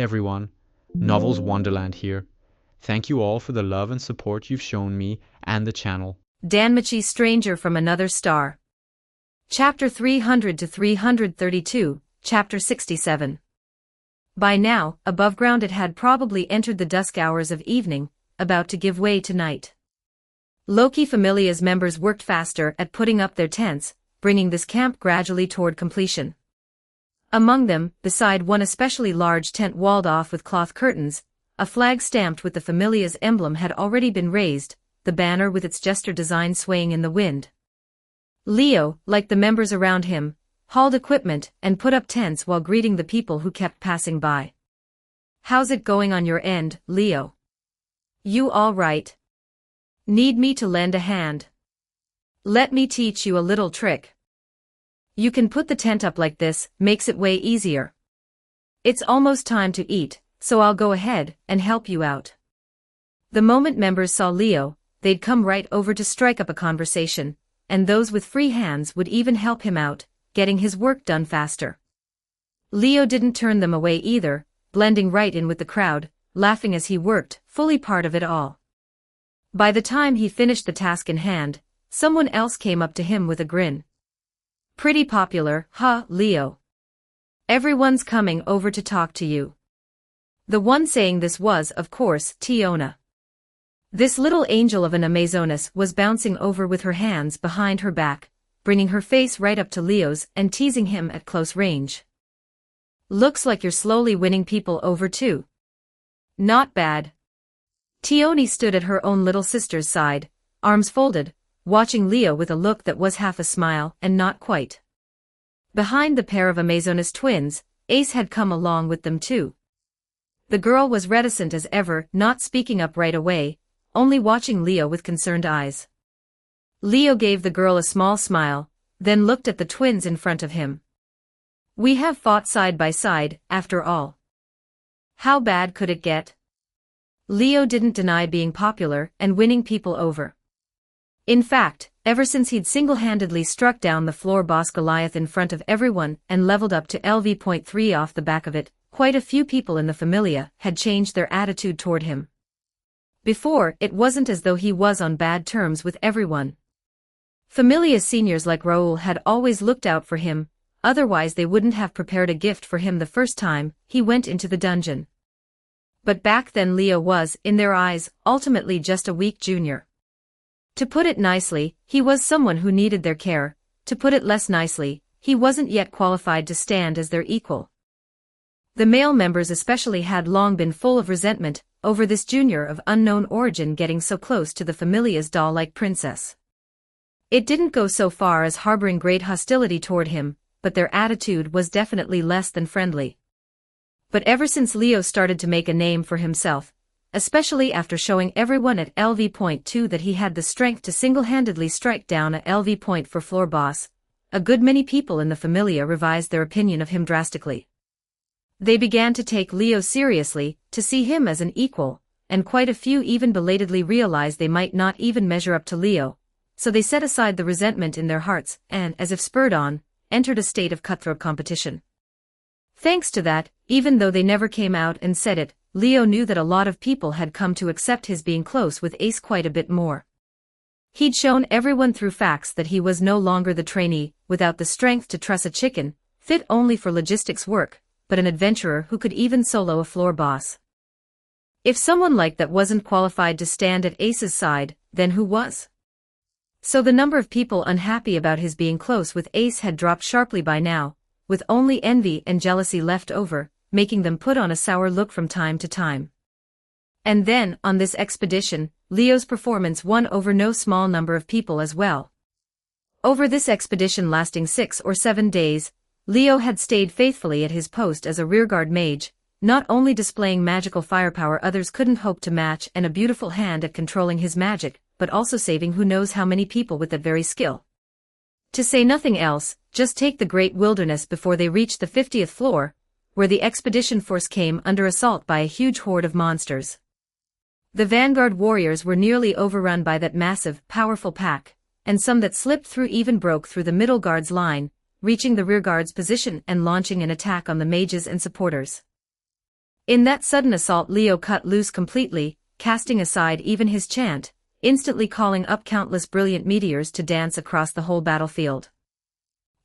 everyone, Novels Wonderland here. Thank you all for the love and support you've shown me and the channel. Danmachi, Stranger from Another Star. Chapter 300 to 332, Chapter 67. By now, above ground it had probably entered the dusk hours of evening, about to give way to night. Loki Familia's members worked faster at putting up their tents, bringing this camp gradually toward completion. Among them, beside one especially large tent walled off with cloth curtains, a flag stamped with the Familia's emblem had already been raised, the banner with its jester design swaying in the wind. Leo, like the members around him, hauled equipment and put up tents while greeting the people who kept passing by. "How's it going on your end, Leo? You all right? Need me to lend a hand? Let me teach you a little trick. You can put the tent up like this, makes it way easier. It's almost time to eat, so I'll go ahead and help you out." The moment members saw Leo, they'd come right over to strike up a conversation, and those with free hands would even help him out, getting his work done faster. Leo didn't turn them away either, blending right in with the crowd, laughing as he worked, fully part of it all. By the time he finished the task in hand, someone else came up to him with a grin. "Pretty popular, huh, Leo? Everyone's coming over to talk to you." The one saying this was, of course, Tiona. This little angel of an Amazoness was bouncing over with her hands behind her back, bringing her face right up to Leo's and teasing him at close range. "Looks like you're slowly winning people over too. Not bad." Tiona stood at her own little sister's side, arms folded, watching Leo with a look that was half a smile and not quite. Behind the pair of Amazoness twins, Ace had come along with them too. The girl was reticent as ever, not speaking up right away, only watching Leo with concerned eyes. Leo gave the girl a small smile, then looked at the twins in front of him. "We have fought side by side, after all. How bad could it get?" Leo didn't deny being popular and winning people over. In fact, ever since he'd single-handedly struck down the floor boss Goliath in front of everyone and leveled up to LV.3 off the back of it, quite a few people in the Familia had changed their attitude toward him. Before, it wasn't as though he was on bad terms with everyone. Familia seniors like Raoul had always looked out for him, otherwise they wouldn't have prepared a gift for him the first time he went into the dungeon. But back then Leo was, in their eyes, ultimately just a weak junior. To put it nicely, he was someone who needed their care. To put it less nicely, he wasn't yet qualified to stand as their equal. The male members especially had long been full of resentment over this junior of unknown origin getting so close to the Familia's doll-like princess. It didn't go so far as harboring great hostility toward him, but their attitude was definitely less than friendly. But ever since Leo started to make a name for himself, especially after showing everyone at LV.2 that he had the strength to single-handedly strike down a LV point for floor boss, a good many people in the Familia revised their opinion of him drastically. They began to take Leo seriously, to see him as an equal, and quite a few even belatedly realized they might not even measure up to Leo, so they set aside the resentment in their hearts and, as if spurred on, entered a state of cutthroat competition. Thanks to that, even though they never came out and said it, Leo knew that a lot of people had come to accept his being close with Ace quite a bit more. He'd shown everyone through facts that he was no longer the trainee, without the strength to truss a chicken, fit only for logistics work, but an adventurer who could even solo a floor boss. If someone like that wasn't qualified to stand at Ace's side, then who was? So the number of people unhappy about his being close with Ace had dropped sharply by now, with only envy and jealousy left over, making them put on a sour look from time to time. And then, on this expedition, Leo's performance won over no small number of people as well. Over this expedition lasting 6 or 7 days, Leo had stayed faithfully at his post as a rearguard mage, not only displaying magical firepower others couldn't hope to match and a beautiful hand at controlling his magic, but also saving who knows how many people with that very skill. To say nothing else, just take the Great Wilderness before they reached the 50th floor, where the expedition force came under assault by a huge horde of monsters. The vanguard warriors were nearly overrun by that massive, powerful pack, and some that slipped through even broke through the middle guard's line, reaching the rearguard's position and launching an attack on the mages and supporters. In that sudden assault Leo cut loose completely, casting aside even his chant, instantly calling up countless brilliant meteors to dance across the whole battlefield.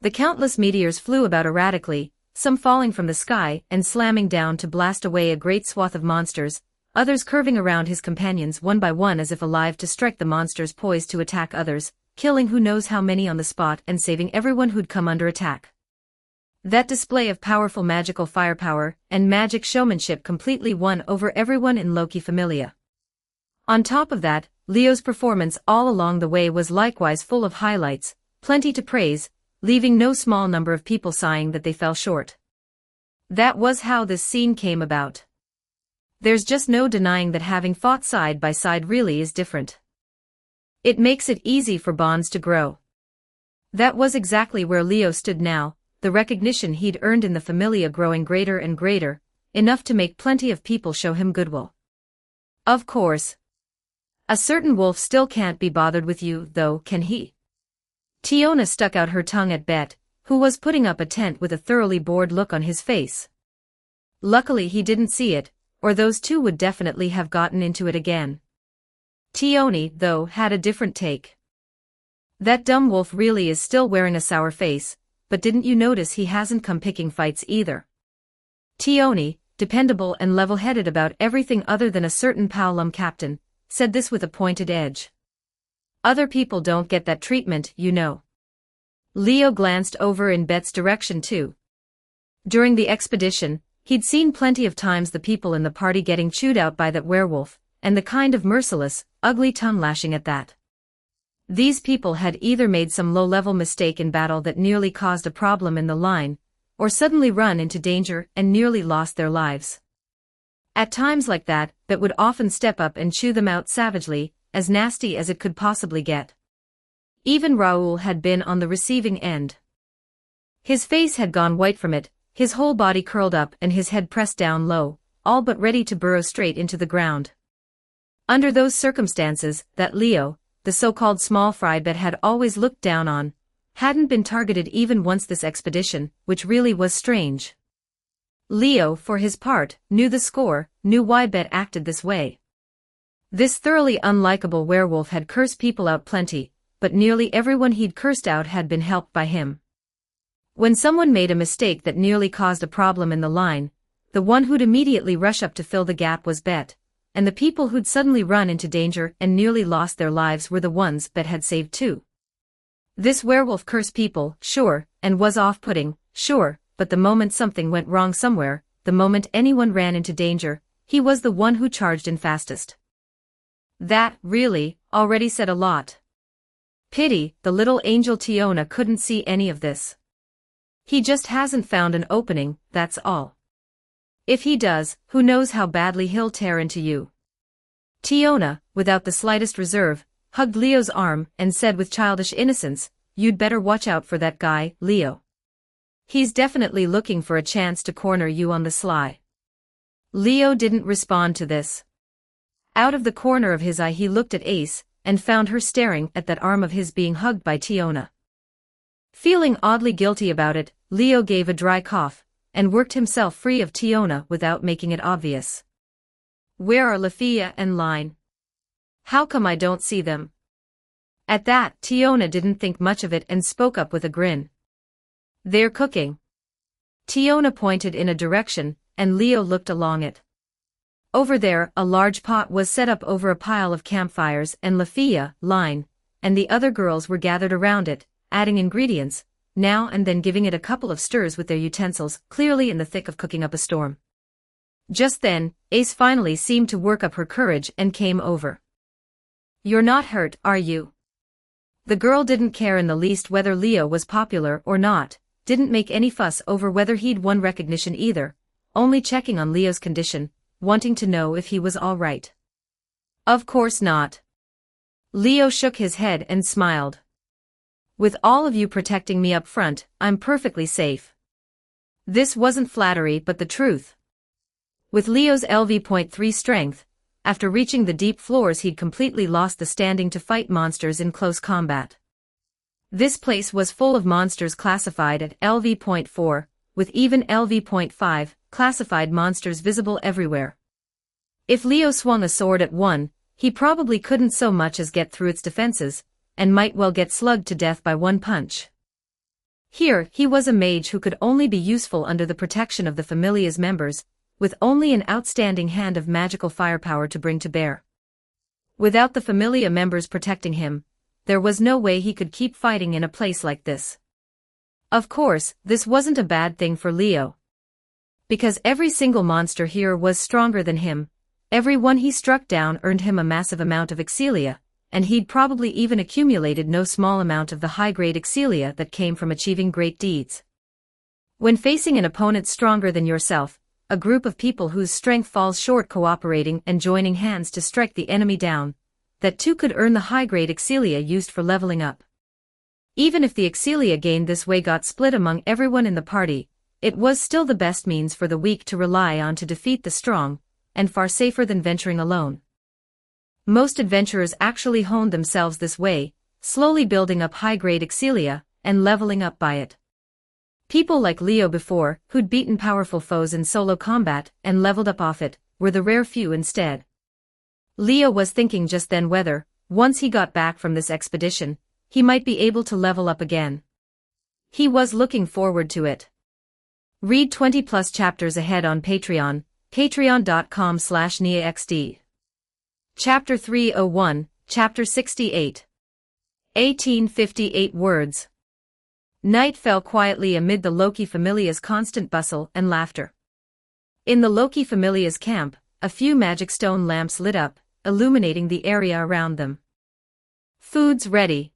The countless meteors flew about erratically, some falling from the sky and slamming down to blast away a great swath of monsters, others curving around his companions one by one as if alive to strike the monsters poised to attack others, killing who knows how many on the spot and saving everyone who'd come under attack. That display of powerful magical firepower and magic showmanship completely won over everyone in Loki Familia. On top of that, Leo's performance all along the way was likewise full of highlights, plenty to praise, leaving no small number of people sighing that they fell short. That was how this scene came about. There's just no denying that having fought side by side really is different. It makes it easy for bonds to grow. That was exactly where Leo stood now, the recognition he'd earned in the Familia growing greater and greater, enough to make plenty of people show him goodwill. Of course. A certain wolf still can't be bothered with you, though, can he? Tiona stuck out her tongue at Bet, who was putting up a tent with a thoroughly bored look on his face. Luckily he didn't see it, or those two would definitely have gotten into it again. Tioni, though, had a different take. That dumb wolf really is still wearing a sour face, but didn't you notice he hasn't come picking fights either? Tioni, dependable and level-headed about everything other than a certain Paolum captain, said this with a pointed edge. Other people don't get that treatment, you know. Leo glanced over in Bet's direction too. During the expedition, he'd seen plenty of times the people in the party getting chewed out by that werewolf, and the kind of merciless, ugly tongue-lashing at that. These people had either made some low-level mistake in battle that nearly caused a problem in the line, or suddenly run into danger and nearly lost their lives. At times like that, Bet would often step up and chew them out savagely, as nasty as it could possibly get. Even Raoul had been on the receiving end. His face had gone white from it, his whole body curled up and his head pressed down low, all but ready to burrow straight into the ground. Under those circumstances, that Leo, the so-called small fry Bet had always looked down on, hadn't been targeted even once this expedition, which really was strange. Leo, for his part, knew the score, knew why Bet acted this way. This thoroughly unlikable werewolf had cursed people out plenty, but nearly everyone he'd cursed out had been helped by him. When someone made a mistake that nearly caused a problem in the line, the one who'd immediately rush up to fill the gap was Bet, and the people who'd suddenly run into danger and nearly lost their lives were the ones Bet had saved too. This werewolf cursed people, sure, and was off-putting, sure, but the moment something went wrong somewhere, the moment anyone ran into danger, he was the one who charged in fastest. That, really, already said a lot. Pity, the little angel Tiona couldn't see any of this. He just hasn't found an opening, that's all. If he does, who knows how badly he'll tear into you. Tiona, without the slightest reserve, hugged Leo's arm and said with childish innocence, "You'd better watch out for that guy, Leo. He's definitely looking for a chance to corner you on the sly." Leo didn't respond to this. Out of the corner of his eye he looked at Ace, and found her staring at that arm of his being hugged by Tiona. Feeling oddly guilty about it, Leo gave a dry cough, and worked himself free of Tiona without making it obvious. "Where are Lafia and Line? How come I don't see them?" At that, Tiona didn't think much of it and spoke up with a grin. "They're cooking." Tiona pointed in a direction, and Leo looked along it. Over there, a large pot was set up over a pile of campfires and Lafia, Line, and the other girls were gathered around it, adding ingredients, now and then giving it a couple of stirs with their utensils, clearly in the thick of cooking up a storm. Just then, Ace finally seemed to work up her courage and came over. "You're not hurt, are you?" The girl didn't care in the least whether Leo was popular or not, didn't make any fuss over whether he'd won recognition either, only checking on Leo's condition, wanting to know if he was all right. "Of course not." Leo shook his head and smiled. "With all of you protecting me up front, I'm perfectly safe." This wasn't flattery but the truth. With Leo's LV.3 strength, after reaching the deep floors he'd completely lost the standing to fight monsters in close combat. This place was full of monsters classified at LV.4, with even LV.5 classified monsters visible everywhere. If Leo swung a sword at one, he probably couldn't so much as get through its defenses, and might well get slugged to death by one punch. Here, he was a mage who could only be useful under the protection of the Familia's members, with only an outstanding hand of magical firepower to bring to bear. Without the Familia members protecting him, there was no way he could keep fighting in a place like this. Of course, this wasn't a bad thing for Leo. Because every single monster here was stronger than him, every one he struck down earned him a massive amount of excelia, and he'd probably even accumulated no small amount of the high-grade excelia that came from achieving great deeds. When facing an opponent stronger than yourself, a group of people whose strength falls short cooperating and joining hands to strike the enemy down, that too could earn the high-grade excelia used for leveling up. Even if the excelia gained this way got split among everyone in the party, it was still the best means for the weak to rely on to defeat the strong, and far safer than venturing alone. Most adventurers actually honed themselves this way, slowly building up high-grade excelia, and leveling up by it. People like Leo before, who'd beaten powerful foes in solo combat and leveled up off it, were the rare few instead. Leo was thinking just then whether, once he got back from this expedition, he might be able to level up again. He was looking forward to it. Read 20+ chapters ahead on Patreon, patreon.com/NiaXD. Chapter 301, Chapter 68. 1858 words. Night fell quietly amid the Loki Familia's constant bustle and laughter. In the Loki Familia's camp, a few magic stone lamps lit up, illuminating the area around them. Food's ready.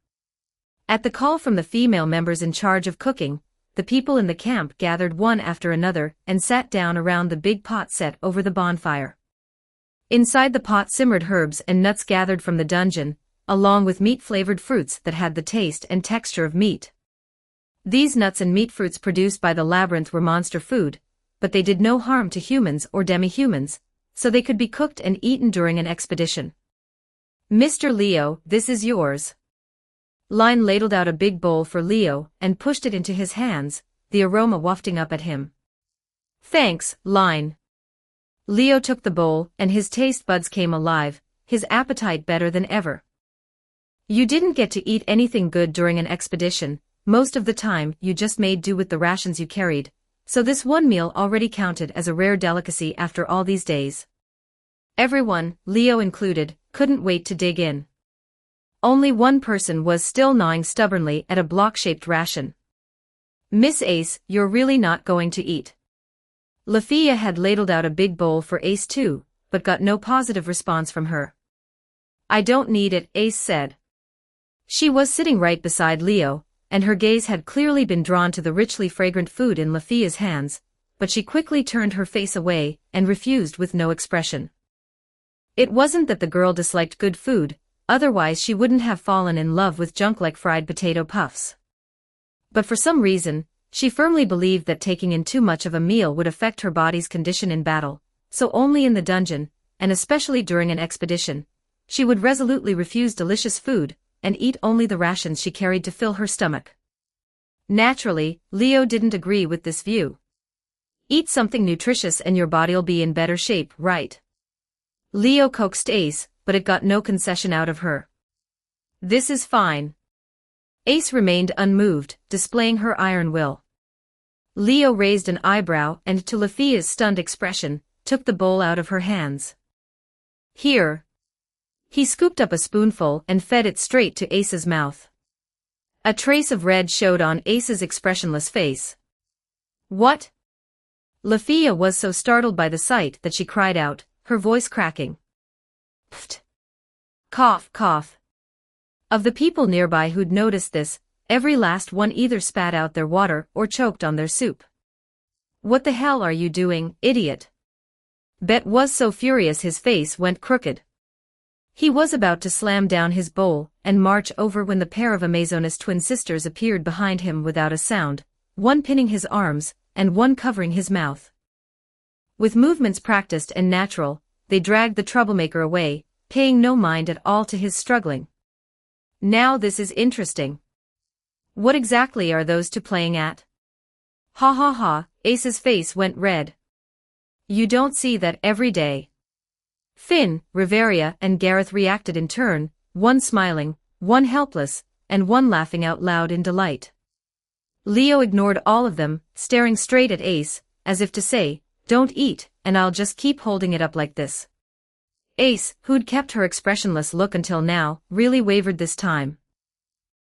At the call from the female members in charge of cooking, the people in the camp gathered one after another and sat down around the big pot set over the bonfire. Inside the pot simmered herbs and nuts gathered from the dungeon, along with meat-flavored fruits that had the taste and texture of meat. These nuts and meat fruits produced by the labyrinth were monster food, but they did no harm to humans or demi-humans, so they could be cooked and eaten during an expedition. Mr. Leo, this is yours. Line ladled out a big bowl for Leo and pushed it into his hands, the aroma wafting up at him. Thanks, Line. Leo took the bowl and his taste buds came alive, his appetite better than ever. You didn't get to eat anything good during an expedition, most of the time you just made do with the rations you carried, so this one meal already counted as a rare delicacy after all these days. Everyone, Leo included, couldn't wait to dig in. Only one person was still gnawing stubbornly at a block-shaped ration. Miss Ace, you're really not going to eat. Lafia had ladled out a big bowl for Ace too, but got no positive response from her. I don't need it, Ace said. She was sitting right beside Leo, and her gaze had clearly been drawn to the richly fragrant food in Lafia's hands, but she quickly turned her face away and refused with no expression. It wasn't that the girl disliked good food, otherwise she wouldn't have fallen in love with junk like fried potato puffs. But for some reason, she firmly believed that taking in too much of a meal would affect her body's condition in battle, so only in the dungeon, and especially during an expedition, she would resolutely refuse delicious food, and eat only the rations she carried to fill her stomach. Naturally, Leo didn't agree with this view. Eat something nutritious and your body'll be in better shape, right? Leo coaxed Ace, but it got no concession out of her. This is fine. Ace remained unmoved, displaying her iron will. Leo raised an eyebrow and, to Lafia's stunned expression, took the bowl out of her hands. Here. He scooped up a spoonful and fed it straight to Ace's mouth. A trace of red showed on Ace's expressionless face. What? Lafia was so startled by the sight that she cried out, her voice cracking. Pfft. Cough, cough. Of the people nearby who'd noticed this, every last one either spat out their water or choked on their soup. What the hell are you doing, idiot? Bet was so furious his face went crooked. He was about to slam down his bowl and march over when the pair of Amazonas twin sisters appeared behind him without a sound, one pinning his arms and one covering his mouth. With movements practiced and natural, they dragged the troublemaker away, paying no mind at all to his struggling. Now this is interesting. What exactly are those two playing at? Ha ha ha, Ace's face went red. You don't see that every day. Finn, Riveria and Gareth reacted in turn, one smiling, one helpless, and one laughing out loud in delight. Leo ignored all of them, staring straight at Ace, as if to say, "Don't eat, and I'll just keep holding it up like this." Ace, who'd kept her expressionless look until now, really wavered this time.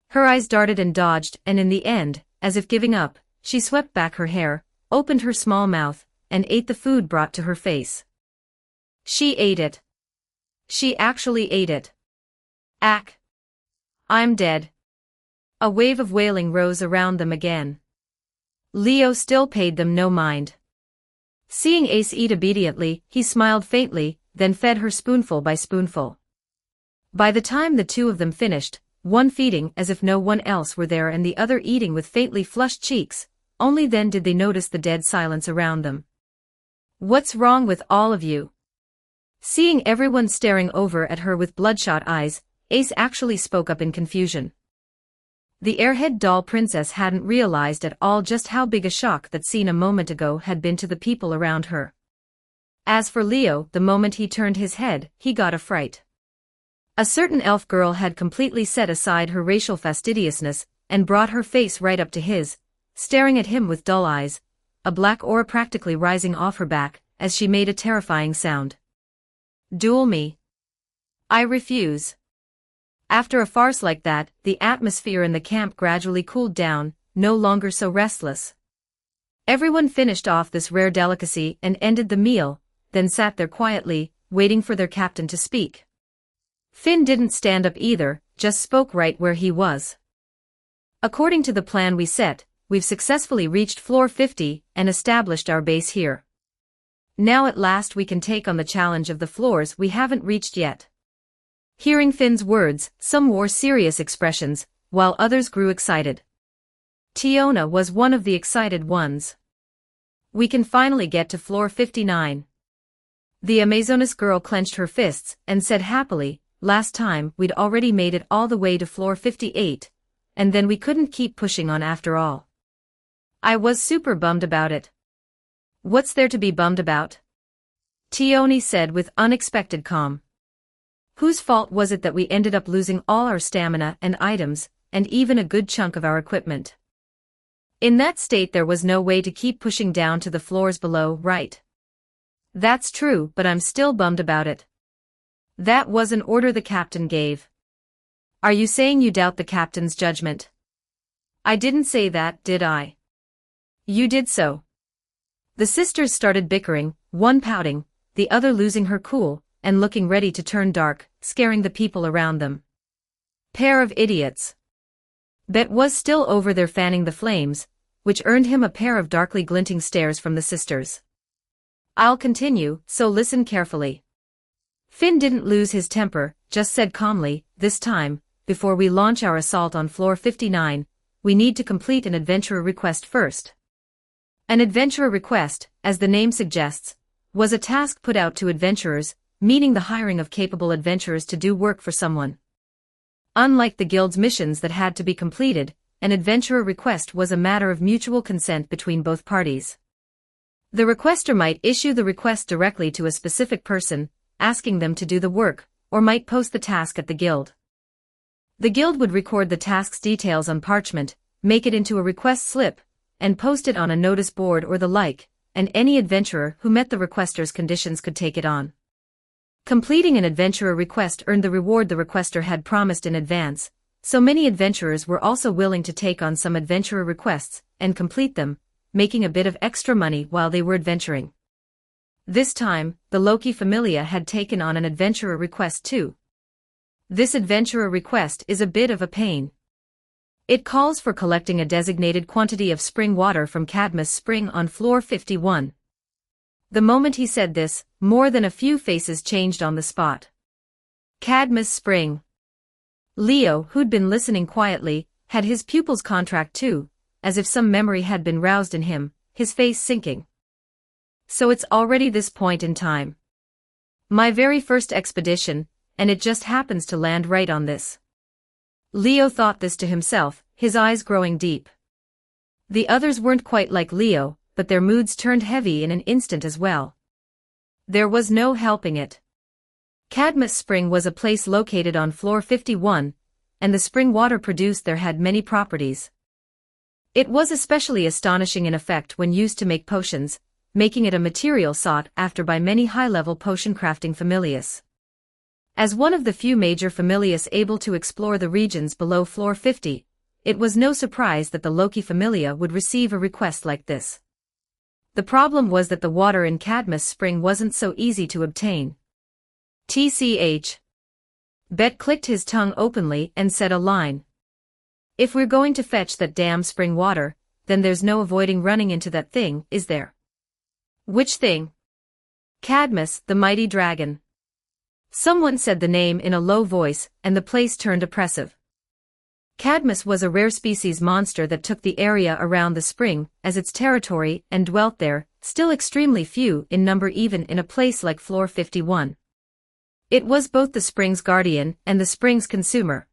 Her eyes darted and dodged, and in the end, as if giving up, she swept back her hair, opened her small mouth, and ate the food brought to her face. She ate it. She actually ate it. Ack. I'm dead. A wave of wailing rose around them again. Leo still paid them no mind. Seeing Ace eat obediently, he smiled faintly, then fed her spoonful by spoonful. By the time the two of them finished, one feeding as if no one else were there and the other eating with faintly flushed cheeks, only then did they notice the dead silence around them. "What's wrong with all of you?" Seeing everyone staring over at her with bloodshot eyes, Ace actually spoke up in confusion. The airhead doll princess hadn't realized at all just how big a shock that scene a moment ago had been to the people around her. As for Leo, the moment he turned his head, he got a fright. A certain elf girl had completely set aside her racial fastidiousness and brought her face right up to his, staring at him with dull eyes, a black aura practically rising off her back as she made a terrifying sound. "Duel me. I refuse." After a farce like that, the atmosphere in the camp gradually cooled down, no longer so restless. Everyone finished off this rare delicacy and ended the meal, then sat there quietly, waiting for their captain to speak. Finn didn't stand up either, just spoke right where he was. "According to the plan we set, we've successfully reached floor 50 and established our base here. Now at last we can take on the challenge of the floors we haven't reached yet." Hearing Finn's words, some wore serious expressions, while others grew excited. Tiona was one of the excited ones. "We can finally get to floor 59. The Amazonas girl clenched her fists and said happily, "Last time we'd already made it all the way to floor 58, and then we couldn't keep pushing on after all. I was super bummed about it." "What's there to be bummed about?" Tioni said with unexpected calm. "Whose fault was it that we ended up losing all our stamina and items, and even a good chunk of our equipment? In that state there was no way to keep pushing down to the floors below, right?" "That's true, but I'm still bummed about it. That was an order the captain gave." "Are you saying you doubt the captain's judgment?" "I didn't say that, did I?" "You did so." The sisters started bickering, one pouting, the other losing her cool, and looking ready to turn dark, scaring the people around them. Pair of idiots. Bet was still over there fanning the flames, which earned him a pair of darkly glinting stares from the sisters. "I'll continue, so listen carefully." Finn didn't lose his temper, just said calmly, "This time, before we launch our assault on floor 59, we need to complete an adventurer request first." An adventurer request, as the name suggests, was a task put out to adventurers, meaning the hiring of capable adventurers to do work for someone. Unlike the guild's missions that had to be completed, an adventurer request was a matter of mutual consent between both parties. The requester might issue the request directly to a specific person, asking them to do the work, or might post the task at the guild. The guild would record the task's details on parchment, make it into a request slip, and post it on a notice board or the like, and any adventurer who met the requester's conditions could take it on. Completing an adventurer request earned the reward the requester had promised in advance, so many adventurers were also willing to take on some adventurer requests and complete them, making a bit of extra money while they were adventuring. This time, the Loki Familia had taken on an adventurer request too. This adventurer request is a bit of a pain. It calls for collecting a designated quantity of spring water from Cadmus Spring on floor 51. The moment he said this, more than a few faces changed on the spot. Cadmus Spring. Leo, who'd been listening quietly, had his pupil's contract too, as if some memory had been roused in him, his face sinking. "So it's already this point in time. My very first expedition, and it just happens to land right on this." Leo thought this to himself, his eyes growing deep. The others weren't quite like Leo, but their moods turned heavy in an instant as well. There was no helping it. Cadmus Spring was a place located on floor 51, and the spring water produced there had many properties. It was especially astonishing in effect when used to make potions, making it a material sought after by many high-level potion-crafting familias. As one of the few major familias able to explore the regions below floor 50, it was no surprise that the Loki familia would receive a request like this. The problem was that the water in Cadmus Spring wasn't so easy to obtain. TCH. Bet clicked his tongue openly and said a line. If we're going to fetch that damn spring water, then there's no avoiding running into that thing, is there? Which thing? Cadmus, the mighty dragon. Someone said the name in a low voice, and the place turned oppressive. Cadmus was a rare species monster that took the area around the spring as its territory and dwelt there, still extremely few in number even in a place like floor 51. It was both the spring's guardian and the spring's consumer.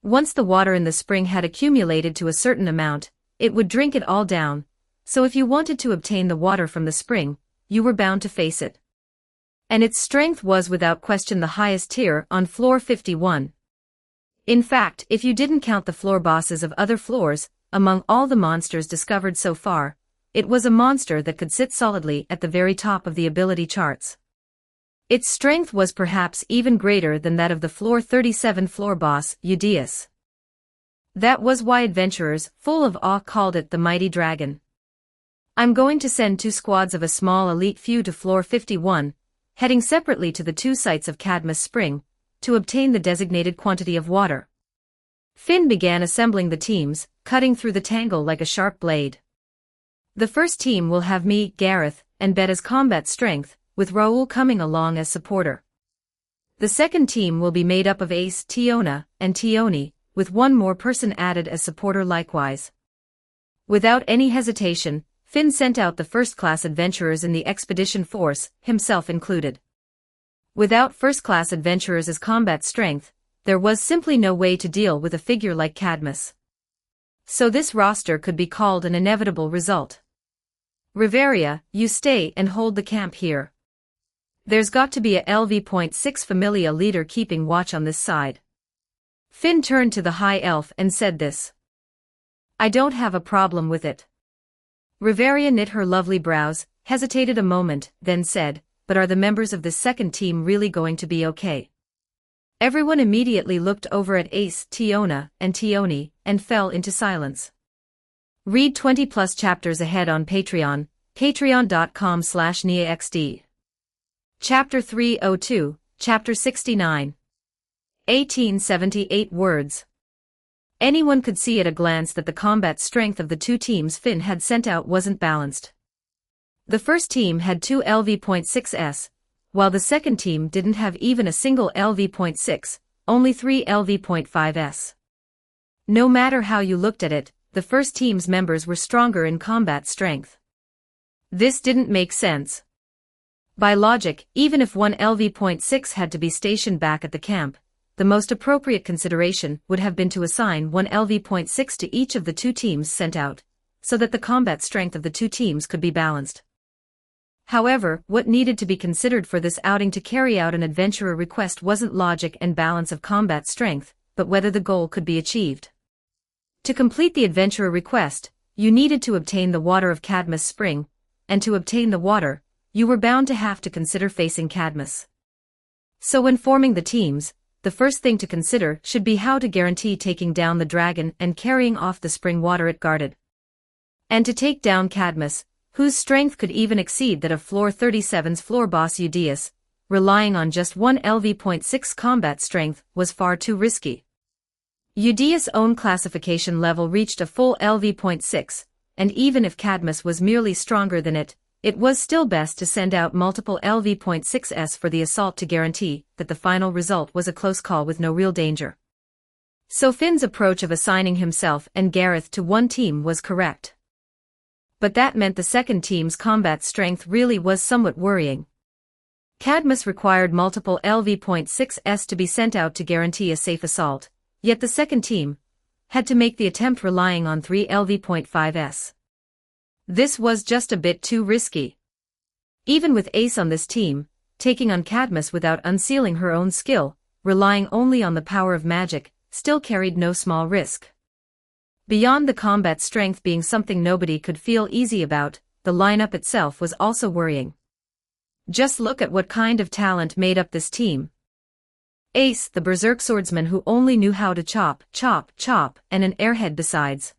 Once the water in the spring had accumulated to a certain amount, it would drink it all down, so if you wanted to obtain the water from the spring, you were bound to face it. And its strength was without question the highest tier on floor 51. In fact, if you didn't count the floor bosses of other floors, among all the monsters discovered so far, it was a monster that could sit solidly at the very top of the ability charts. Its strength was perhaps even greater than that of the floor 37 floor boss, Eudeus. That was why adventurers, full of awe, called it the mighty dragon. I'm going to send 2 squads of a small elite few to floor 51, heading separately to the 2 sites of Cadmus Spring, to obtain the designated quantity of water. Finn began assembling the teams, cutting through the tangle like a sharp blade. The first team will have me, Gareth, and Bet as combat strength, with Raoul coming along as supporter. The second team will be made up of Ace, Tiona, and Tioni, with one more person added as supporter likewise. Without any hesitation, Finn sent out the first-class adventurers in the expedition force, himself included. Without first-class adventurers as combat strength, there was simply no way to deal with a figure like Cadmus. So this roster could be called an inevitable result. Riveria, you stay and hold the camp here. There's got to be a LV.6 Familia leader keeping watch on this side. Finn turned to the High Elf and said this. I don't have a problem with it. Riveria knit her lovely brows, hesitated a moment, then said, but are the members of this second team really going to be okay? Everyone immediately looked over at Ace, Tiona, and Tioni, and fell into silence. Read 20+ chapters ahead on Patreon, patreon.com/NiaXD. Chapter 302, Chapter 69. 1878 words. Anyone could see at a glance that the combat strength of the 2 teams Finn had sent out wasn't balanced. The first team had 2 LV.6s, while the second team didn't have even a single LV.6, only 3 LV.5s. No matter how you looked at it, the first team's members were stronger in combat strength. This didn't make sense. By logic, even if one LV.6 had to be stationed back at the camp, the most appropriate consideration would have been to assign one LV.6 to each of the 2 teams sent out, so that the combat strength of the 2 teams could be balanced. However, what needed to be considered for this outing to carry out an adventurer request wasn't logic and balance of combat strength, but whether the goal could be achieved. To complete the adventurer request, you needed to obtain the water of Cadmus Spring, and to obtain the water, you were bound to have to consider facing Cadmus. So when forming the teams, the first thing to consider should be how to guarantee taking down the dragon and carrying off the spring water it guarded. And to take down Cadmus, whose strength could even exceed that of floor 37's floor boss Eudeus, relying on just one LV.6 combat strength was far too risky. Eudeus' own classification level reached a full LV.6, and even if Cadmus was merely stronger than it was still best to send out multiple LV.6s for the assault to guarantee that the final result was a close call with no real danger. So Finn's approach of assigning himself and Gareth to one team was correct. But that meant the second team's combat strength really was somewhat worrying. Cadmus required multiple LV.6s to be sent out to guarantee a safe assault, yet the second team, had to make the attempt relying on 3 LV.5s. This was just a bit too risky. Even with Ace on this team, taking on Cadmus without unsealing her own skill, relying only on the power of magic, still carried no small risk. Beyond the combat strength being something nobody could feel easy about, the lineup itself was also worrying. Just look at what kind of talent made up this team. Ace, the berserk swordsman who only knew how to chop, chop, chop, and an airhead besides.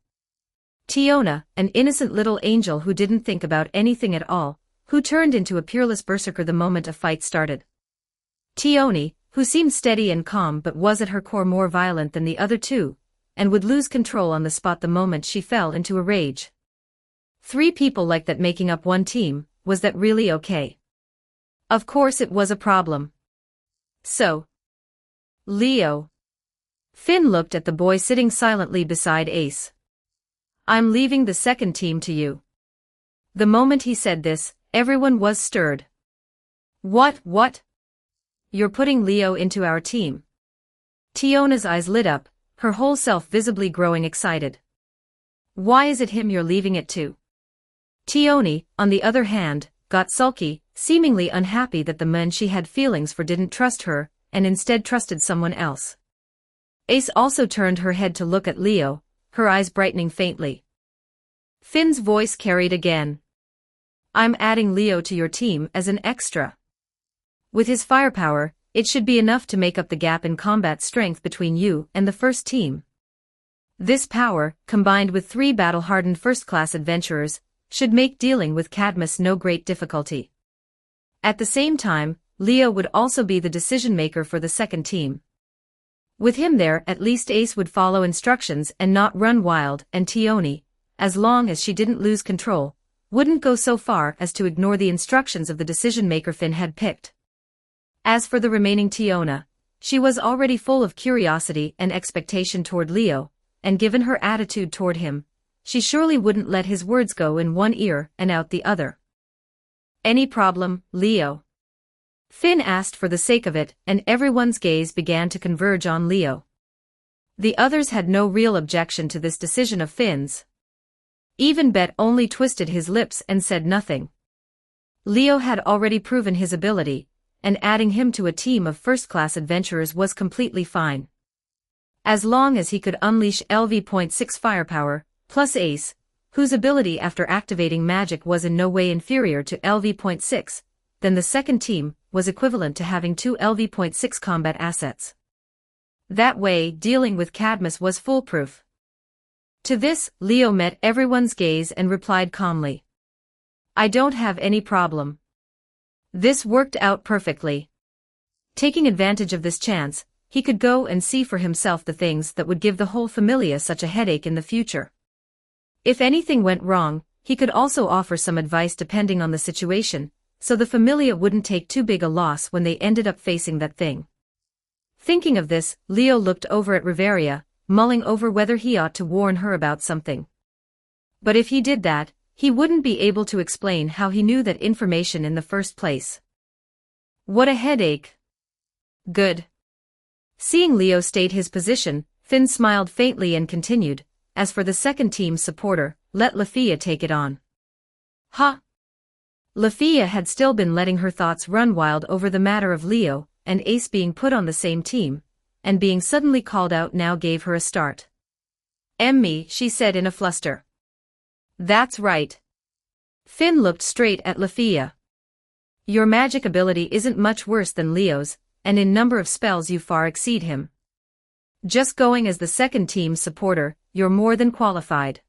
Tiona, an innocent little angel who didn't think about anything at all, who turned into a peerless berserker the moment a fight started. Tioni, who seemed steady and calm but was at her core more violent than the other two, and would lose control on the spot the moment she fell into a rage. 3 people like that making up one team, was that really okay? Of course it was a problem. So, Leo. Finn looked at the boy sitting silently beside Ace. I'm leaving the second team to you. The moment he said this, everyone was stirred. What? You're putting Leo into our team. Tiona's eyes lit up, her whole self visibly growing excited. Why is it him you're leaving it to? Tioni, on the other hand, got sulky, seemingly unhappy that the men she had feelings for didn't trust her, and instead trusted someone else. Ace also turned her head to look at Leo, her eyes brightening faintly. Finn's voice carried again. I'm adding Leo to your team as an extra. With his firepower, it should be enough to make up the gap in combat strength between you and the first team. This power, combined with 3 battle-hardened first-class adventurers, should make dealing with Cadmus no great difficulty. At the same time, Leo would also be the decision-maker for the second team. With him there, at least Ace would follow instructions and not run wild, and Tioni, as long as she didn't lose control, wouldn't go so far as to ignore the instructions of the decision-maker Finn had picked. As for the remaining Tiona, she was already full of curiosity and expectation toward Leo, and given her attitude toward him, she surely wouldn't let his words go in one ear and out the other. Any problem, Leo? Finn asked for the sake of it, and everyone's gaze began to converge on Leo. The others had no real objection to this decision of Finn's. Even Bet only twisted his lips and said nothing. Leo had already proven his ability, and adding him to a team of first-class adventurers was completely fine. As long as he could unleash LV.6 firepower, plus Ace, whose ability after activating magic was in no way inferior to LV.6, then the second team was equivalent to having 2 LV.6 combat assets. That way, dealing with Cadmus was foolproof. To this, Leo met everyone's gaze and replied calmly. I don't have any problem. This worked out perfectly. Taking advantage of this chance, he could go and see for himself the things that would give the whole familia such a headache in the future. If anything went wrong, he could also offer some advice depending on the situation, so the familia wouldn't take too big a loss when they ended up facing that thing. Thinking of this, Leo looked over at Riveria, mulling over whether he ought to warn her about something. But if he did that, he wouldn't be able to explain how he knew that information in the first place. What a headache. Good. Seeing Leo state his position, Finn smiled faintly and continued, as for the second team supporter, let Lafia take it on. Ha! Lafia had still been letting her thoughts run wild over the matter of Leo and Ace being put on the same team, and being suddenly called out now gave her a start. Me, she said in a fluster. That's right. Finn looked straight at Lafia. Your magic ability isn't much worse than Leo's, and in number of spells you far exceed him. Just going as the second team supporter, you're more than qualified.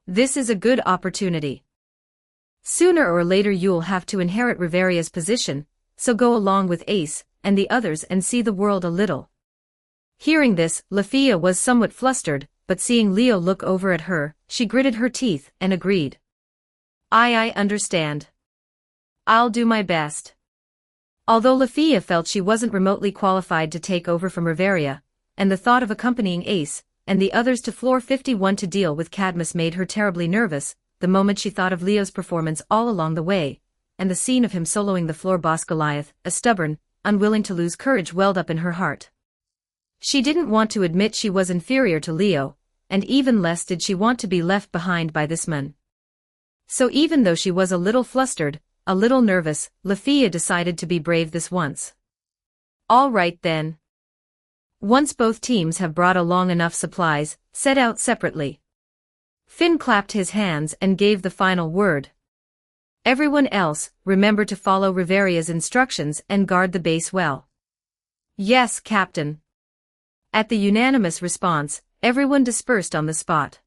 This is a good opportunity. Sooner or later you'll have to inherit Riveria's position, so go along with Ace and the others and see the world a little. Hearing this, Lafia was somewhat flustered, but seeing Leo look over at her, she gritted her teeth and agreed. I understand. I'll do my best. Although Lafia felt she wasn't remotely qualified to take over from Riveria, and the thought of accompanying Ace and the others to Floor 51 to deal with Cadmus made her terribly nervous, the moment she thought of Leo's performance all along the way, and the scene of him soloing the floor boss Goliath, a stubborn, unwilling to lose courage welled up in her heart. She didn't want to admit she was inferior to Leo, and even less did she want to be left behind by this man. So even though she was a little flustered, a little nervous, Lafia decided to be brave this once. All right then. Once both teams have brought along enough supplies, set out separately. Finn clapped his hands and gave the final word. Everyone else, remember to follow Riveria's instructions and guard the base well. Yes, Captain. At the unanimous response, everyone dispersed on the spot.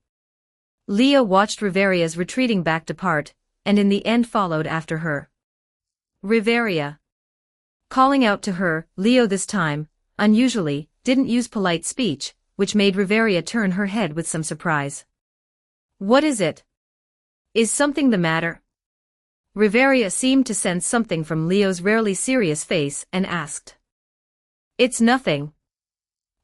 Leo watched Riveria's retreating back depart, and in the end followed after her. Riveria. Calling out to her, Leo this time, unusually, didn't use polite speech, which made Riveria turn her head with some surprise. What is it? Is something the matter? Riveria seemed to sense something from Leo's rarely serious face and asked. It's nothing.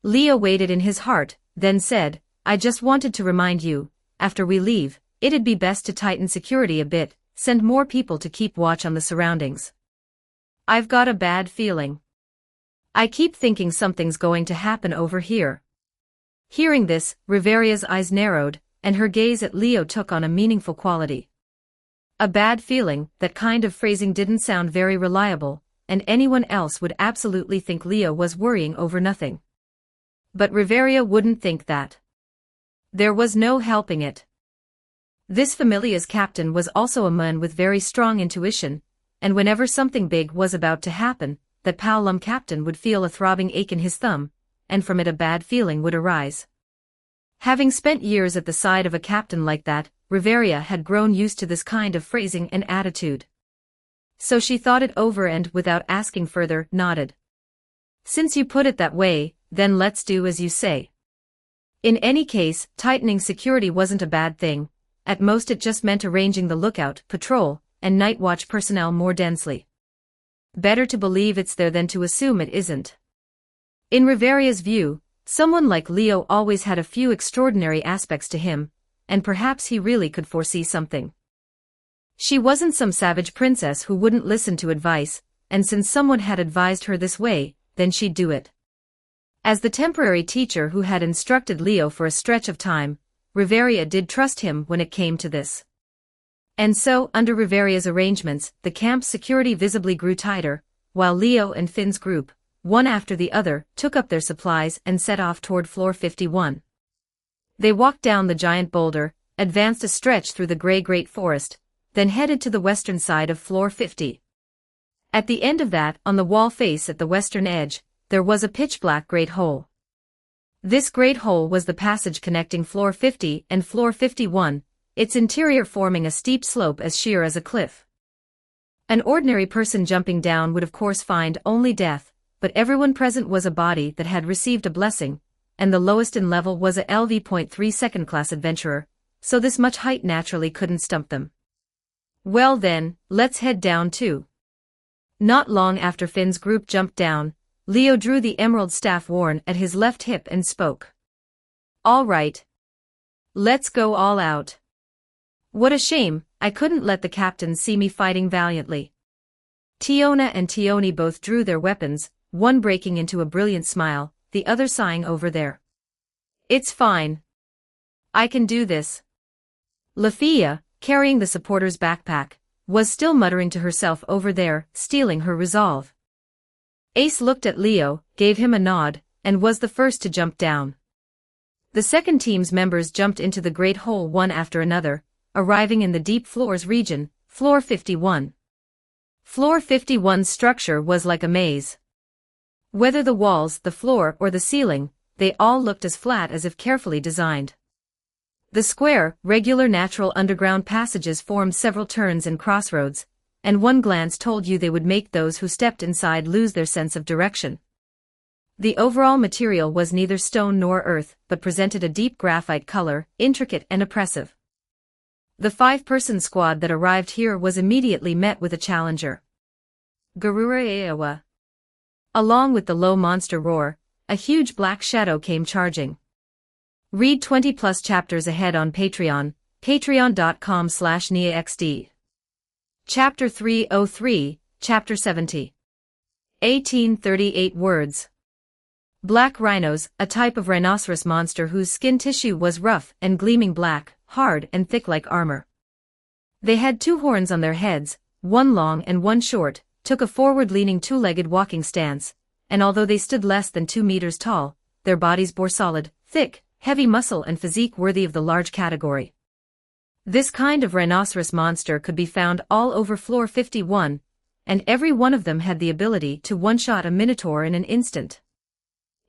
Leo waited in his heart, then said, I just wanted to remind you, after we leave, it'd be best to tighten security a bit, send more people to keep watch on the surroundings. I've got a bad feeling. I keep thinking something's going to happen over here. Hearing this, Riveria's eyes narrowed, and her gaze at Leo took on a meaningful quality. A bad feeling, that kind of phrasing didn't sound very reliable, and anyone else would absolutely think Leo was worrying over nothing. But Riveria wouldn't think that. There was no helping it. This familia's captain was also a man with very strong intuition, and whenever something big was about to happen, that Paolum captain would feel a throbbing ache in his thumb, and from it a bad feeling would arise. Having spent years at the side of a captain like that, Riveria had grown used to this kind of phrasing and attitude. So she thought it over and, without asking further, nodded. Since you put it that way, then let's do as you say. In any case, tightening security wasn't a bad thing. At most it just meant arranging the lookout, patrol, and night watch personnel more densely. Better to believe it's there than to assume it isn't. In Riveria's view, someone like Leo always had a few extraordinary aspects to him, and perhaps he really could foresee something. She wasn't some savage princess who wouldn't listen to advice, and since someone had advised her this way, then she'd do it. As the temporary teacher who had instructed Leo for a stretch of time, Riveria did trust him when it came to this. And so, under Riveria's arrangements, the camp's security visibly grew tighter, while Leo and Finn's group, one after the other, took up their supplies and set off toward floor 51. They walked down the giant boulder, advanced a stretch through the gray great forest, then headed to the western side of floor 50. At the end of that, on the wall face at the western edge, there was a pitch-black great hole. This great hole was the passage connecting floor 50 and floor 51, its interior forming a steep slope as sheer as a cliff. An ordinary person jumping down would of course find only death, but everyone present was a body that had received a blessing, and the lowest in level was a LV.3 second-class adventurer, so this much height naturally couldn't stump them. Well then, let's head down too. Not long after Finn's group jumped down, Leo drew the emerald staff worn at his left hip and spoke. All right. Let's go all out. What a shame, I couldn't let the captain see me fighting valiantly. Tiona and Tioni both drew their weapons, one breaking into a brilliant smile, the other sighing over there. It's fine. I can do this. Lafia, carrying the supporter's backpack, was still muttering to herself over there, stealing her resolve. Ace looked at Leo, gave him a nod, and was the first to jump down. The second team's members jumped into the great hole one after another, arriving in the deep floors region, floor 51. Floor 51's structure was like a maze. Whether the walls, the floor, or the ceiling, they all looked as flat as if carefully designed. The square, regular natural underground passages formed several turns and crossroads, and one glance told you they would make those who stepped inside lose their sense of direction. The overall material was neither stone nor earth, but presented a deep graphite color, intricate and oppressive. The 5-person squad that arrived here was immediately met with a challenger. Garura Eawa. Along with the low monster roar, a huge black shadow came charging. Read 20+ chapters ahead on Patreon, patreon.com/NiaXD. Chapter 303, Chapter 70. 1838 words. Black rhinos, a type of rhinoceros monster whose skin tissue was rough and gleaming black, hard and thick like armor. They had two horns on their heads, one long and one short, took a forward-leaning two-legged walking stance, and although they stood less than 2 meters tall, their bodies bore solid, thick, heavy muscle and physique worthy of the large category. This kind of rhinoceros monster could be found all over Floor 51, and every one of them had the ability to one-shot a minotaur in an instant.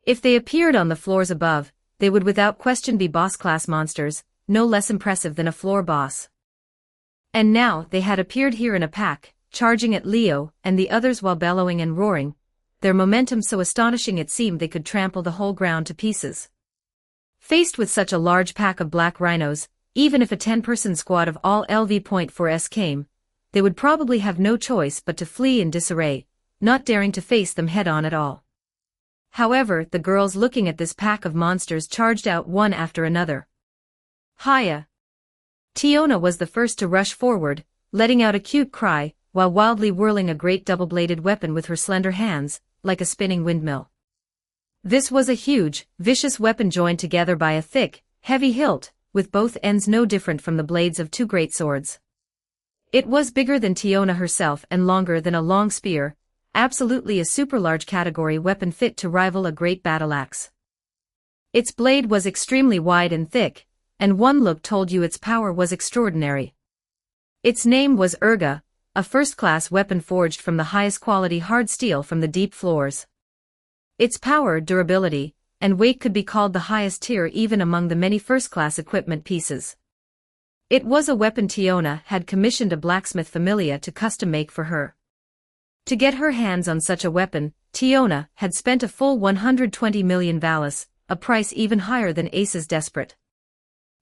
If they appeared on the floors above, they would without question be boss-class monsters, no less impressive than a floor boss. And now they had appeared here in a pack, charging at Leo and the others while bellowing and roaring, their momentum so astonishing it seemed they could trample the whole ground to pieces. Faced with such a large pack of black rhinos, even if a 10-person squad of all LV.4s came, they would probably have no choice but to flee in disarray, not daring to face them head-on at all. However, the girls looking at this pack of monsters charged out one after another. Hiya! Tiona was the first to rush forward, letting out a cute cry, while wildly whirling a great double-bladed weapon with her slender hands, like a spinning windmill. This was a huge, vicious weapon joined together by a thick, heavy hilt, with both ends no different from the blades of two great swords. It was bigger than Tiona herself and longer than a long spear, absolutely a super-large category weapon fit to rival a great battle axe. Its blade was extremely wide and thick, and one look told you its power was extraordinary. Its name was Urga, a first-class weapon forged from the highest quality hard steel from the deep floors. Its power, durability, and weight could be called the highest tier even among the many first-class equipment pieces. It was a weapon Tiona had commissioned a blacksmith familia to custom-make for her. To get her hands on such a weapon, Tiona had spent a full 120 million valis, a price even higher than Ace's desperate.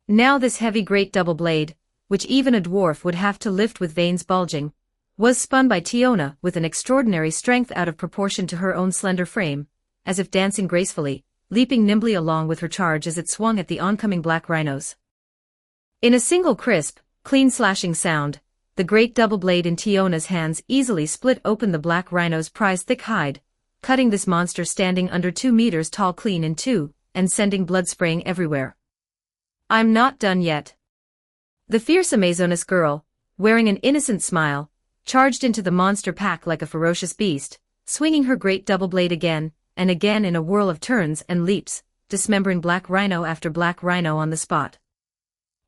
Now this heavy great double blade, which even a dwarf would have to lift with veins bulging, was spun by Tiona with an extraordinary strength out of proportion to her own slender frame, as if dancing gracefully, leaping nimbly along with her charge as it swung at the oncoming black rhinos. In a single crisp, clean slashing sound, the great double blade in Tiona's hands easily split open the black rhino's prized thick hide, cutting this monster standing under 2 meters tall clean in two, and sending blood spraying everywhere. I'm not done yet. The fierce Amazoness girl, wearing an innocent smile, charged into the monster pack like a ferocious beast, swinging her great double blade again and again in a whirl of turns and leaps, dismembering black rhino after black rhino on the spot.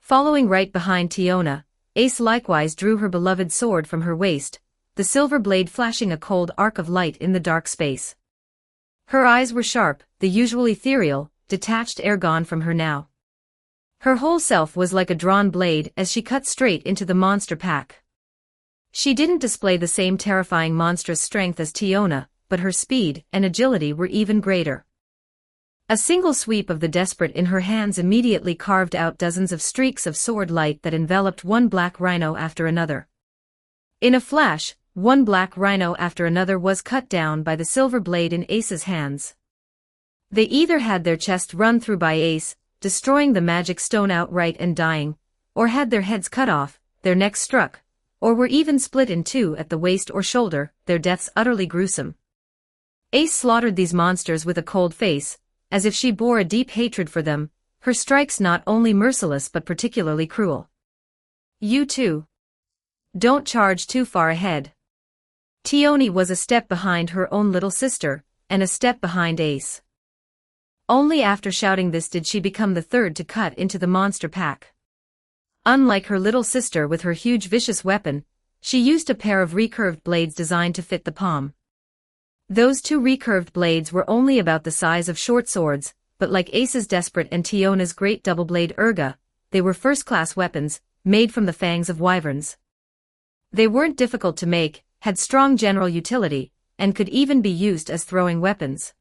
Following right behind Tiona, Ace likewise drew her beloved sword from her waist, the silver blade flashing a cold arc of light in the dark space. Her eyes were sharp, the usual ethereal, detached air gone from her now. Her whole self was like a drawn blade as she cut straight into the monster pack. She didn't display the same terrifying monstrous strength as Tiona, but her speed and agility were even greater. A single sweep of the desperate in her hands immediately carved out dozens of streaks of sword light that enveloped one black rhino after another. In a flash, one black rhino after another was cut down by the silver blade in Ace's hands. They either had their chest run through by Ace, destroying the magic stone outright and dying, or had their heads cut off, their necks struck, or were even split in two at the waist or shoulder, their deaths utterly gruesome. Ace slaughtered these monsters with a cold face, as if she bore a deep hatred for them, her strikes not only merciless but particularly cruel. You too. Don't charge too far ahead. Tiona was a step behind her own little sister, and a step behind Ace. Only after shouting this did she become the third to cut into the monster pack. Unlike her little sister with her huge vicious weapon, she used a pair of recurved blades designed to fit the palm. Those two recurved blades were only about the size of short swords, but like Ace's desperate and Tiona's great double blade Urga, they were first-class weapons, made from the fangs of wyverns. They weren't difficult to make, had strong general utility, and could even be used as throwing weapons.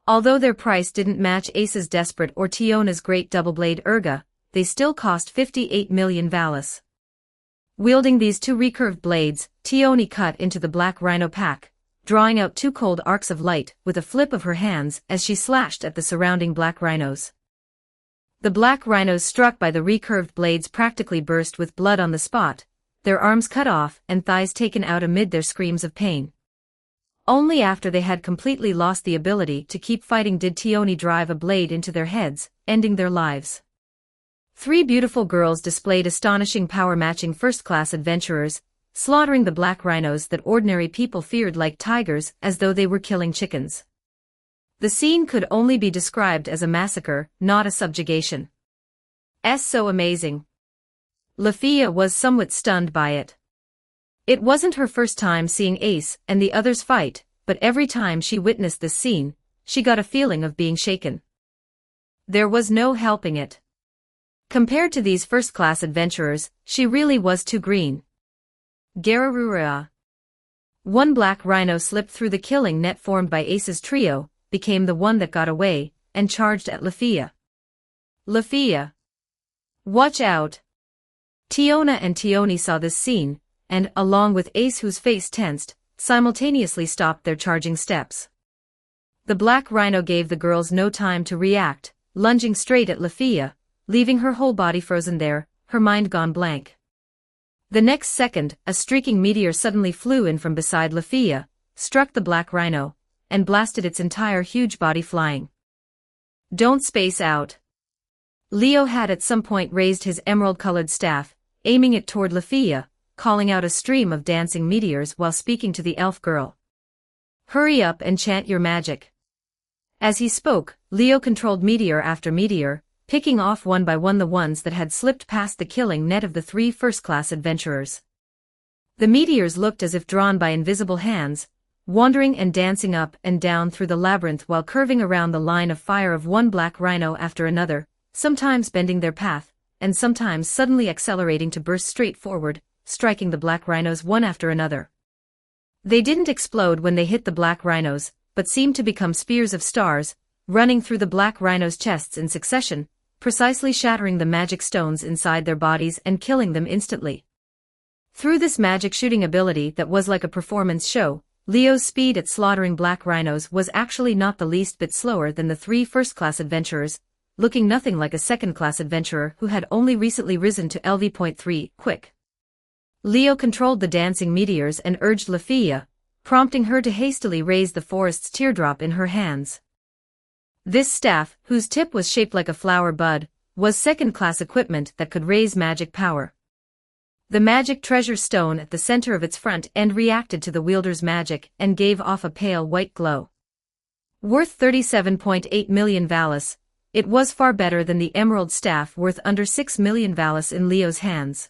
Although their price didn't match Ace's desperate or Tiona's great double blade Urga, they still cost 58 million valis. Wielding these two recurved blades, Tiona cut into the black rhino pack, drawing out two cold arcs of light with a flip of her hands as she slashed at the surrounding black rhinos. The black rhinos struck by the recurved blades practically burst with blood on the spot, their arms cut off and thighs taken out amid their screams of pain. Only after they had completely lost the ability to keep fighting did Tioni drive a blade into their heads, ending their lives. 3 beautiful girls displayed astonishing power, matching first-class adventurers, slaughtering the black rhinos that ordinary people feared like tigers, as though they were killing chickens. The scene could only be described as a massacre, not a subjugation. So amazing. Lafia was somewhat stunned by it. It wasn't her first time seeing Ace and the others fight, but every time she witnessed this scene, she got a feeling of being shaken. There was no helping it. Compared to these first-class adventurers, she really was too green. Garurua. One black rhino slipped through the killing net formed by Ace's trio, became the one that got away, and charged at Lafia. Lafia. Watch out! Tiona and Tioni saw this scene, and, along with Ace whose face tensed, simultaneously stopped their charging steps. The black rhino gave the girls no time to react, lunging straight at Lafia, leaving her whole body frozen there, her mind gone blank. The next second, a streaking meteor suddenly flew in from beside Lafia, struck the black rhino, and blasted its entire huge body flying. Don't space out. Leo had at some point raised his emerald-colored staff, aiming it toward Lafia, calling out a stream of dancing meteors while speaking to the elf girl. Hurry up and chant your magic. As he spoke, Leo controlled meteor after meteor, picking off one by one the ones that had slipped past the killing net of the 3 first-class adventurers. The meteors looked as if drawn by invisible hands, wandering and dancing up and down through the labyrinth while curving around the line of fire of one black rhino after another, sometimes bending their path, and sometimes suddenly accelerating to burst straight forward, striking the black rhinos one after another. They didn't explode when they hit the black rhinos, but seemed to become spears of stars, running through the black rhinos' chests in succession, precisely shattering the magic stones inside their bodies and killing them instantly. Through this magic shooting ability that was like a performance show, Leo's speed at slaughtering black rhinos was actually not the least bit slower than the 3 first-class adventurers, looking nothing like a second-class adventurer who had only recently risen to LV.3, quick. Leo controlled the dancing meteors and urged Lafia, prompting her to hastily raise the forest's teardrop in her hands. This staff, whose tip was shaped like a flower bud, was second-class equipment that could raise magic power. The magic treasure stone at the center of its front end reacted to the wielder's magic and gave off a pale white glow. Worth 37.8 million Valis, it was far better than the emerald staff worth under 6 million Valis in Leo's hands.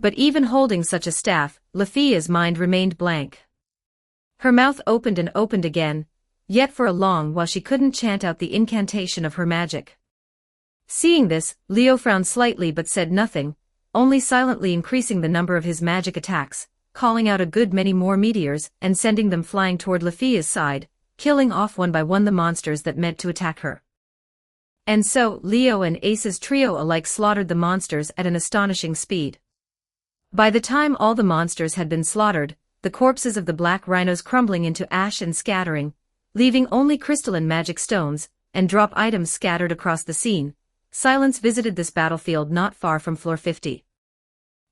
But even holding such a staff, Lafia's mind remained blank. Her mouth opened and opened again, yet for a long while she couldn't chant out the incantation of her magic. Seeing this, Leo frowned slightly but said nothing, only silently increasing the number of his magic attacks, calling out a good many more meteors and sending them flying toward Lafia's side, killing off one by one the monsters that meant to attack her. And so, Leo and Ace's trio alike slaughtered the monsters at an astonishing speed. By the time all the monsters had been slaughtered, the corpses of the black rhinos crumbling into ash and scattering, leaving only crystalline magic stones and drop items scattered across the scene, silence visited this battlefield not far from floor 50.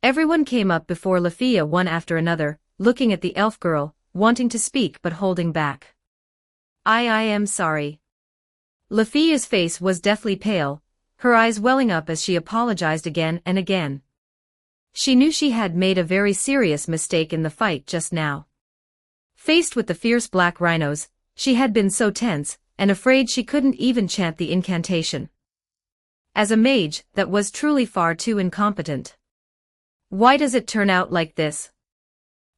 Everyone came up before Lafia one after another, looking at the elf girl, wanting to speak but holding back. I am sorry. Lafia's face was deathly pale, her eyes welling up as she apologized again and again. She knew she had made a very serious mistake in the fight just now. Faced with the fierce black rhinos, she had been so tense, and afraid she couldn't even chant the incantation. As a mage, that was truly far too incompetent. Why does it turn out like this?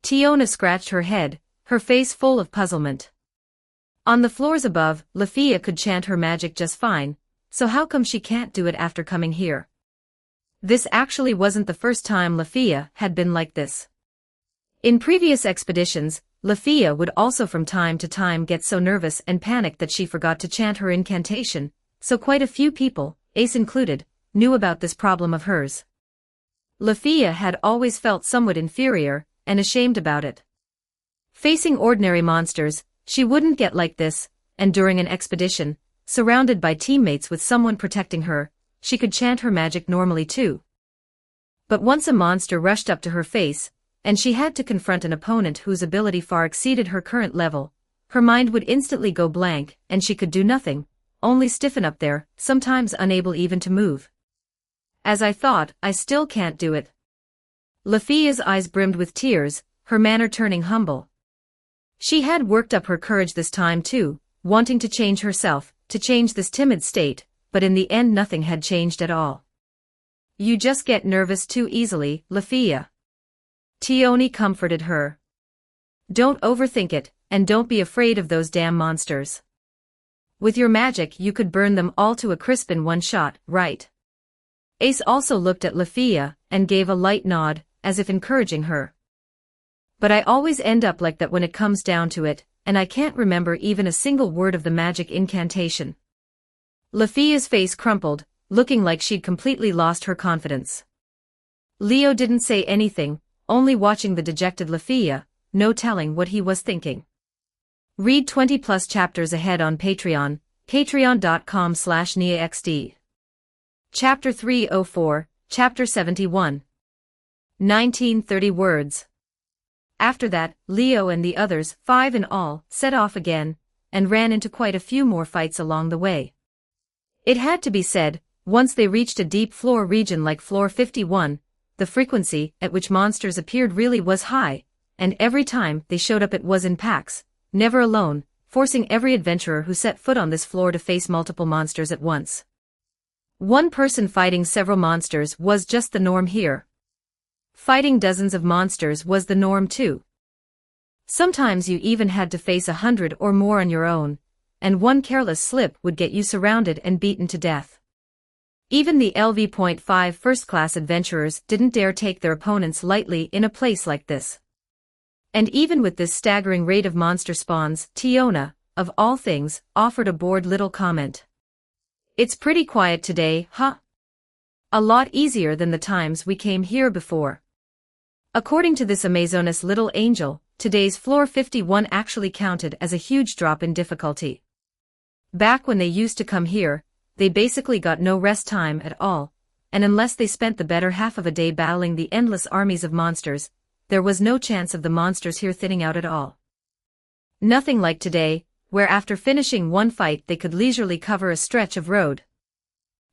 Tiona scratched her head, her face full of puzzlement. On the floors above, Lafia could chant her magic just fine, so how come she can't do it after coming here? This actually wasn't the first time Lafia had been like this. In previous expeditions, Lafia would also from time to time get so nervous and panicked that she forgot to chant her incantation, so quite a few people, Ace included, knew about this problem of hers. Lafia had always felt somewhat inferior and ashamed about it. Facing ordinary monsters, she wouldn't get like this, and during an expedition, surrounded by teammates with someone protecting her, she could chant her magic normally too. But once a monster rushed up to her face, and she had to confront an opponent whose ability far exceeded her current level, her mind would instantly go blank, and she could do nothing, only stiffen up there, sometimes unable even to move. As I thought, I still can't do it. Lefia's eyes brimmed with tears, her manner turning humble. She had worked up her courage this time too, wanting to change herself, to change this timid state, but in the end nothing had changed at all. You just get nervous too easily, Lefia. Tione comforted her. Don't overthink it, and don't be afraid of those damn monsters. With your magic you could burn them all to a crisp in one shot, right? Ace also looked at Lefia, and gave a light nod, as if encouraging her. But I always end up like that when it comes down to it, and I can't remember even a single word of the magic incantation. Lefia's face crumpled, looking like she'd completely lost her confidence. Leo didn't say anything, only watching the dejected Lefia, no telling what he was thinking. Read 20+ chapters ahead on Patreon, patreon.com/NiaXD. Chapter 304, Chapter 71. 1930 words. After that, Leo and the others, 5 in all, set off again, and ran into quite a few more fights along the way. It had to be said, once they reached a deep floor region like Floor 51, the frequency at which monsters appeared really was high, and every time they showed up it was in packs, never alone, forcing every adventurer who set foot on this floor to face multiple monsters at once. One person fighting several monsters was just the norm here. Fighting dozens of monsters was the norm too. Sometimes you even had to face 100 or more on your own, and one careless slip would get you surrounded and beaten to death. Even the LV.5 first-class adventurers didn't dare take their opponents lightly in a place like this. And even with this staggering rate of monster spawns, Tiona, of all things, offered a bored little comment. It's pretty quiet today, huh? A lot easier than the times we came here before. According to this Amazoness little angel, today's Floor 51 actually counted as a huge drop in difficulty. Back when they used to come here, they basically got no rest time at all, and unless they spent the better half of a day battling the endless armies of monsters, there was no chance of the monsters here thinning out at all. Nothing like today, where after finishing one fight they could leisurely cover a stretch of road.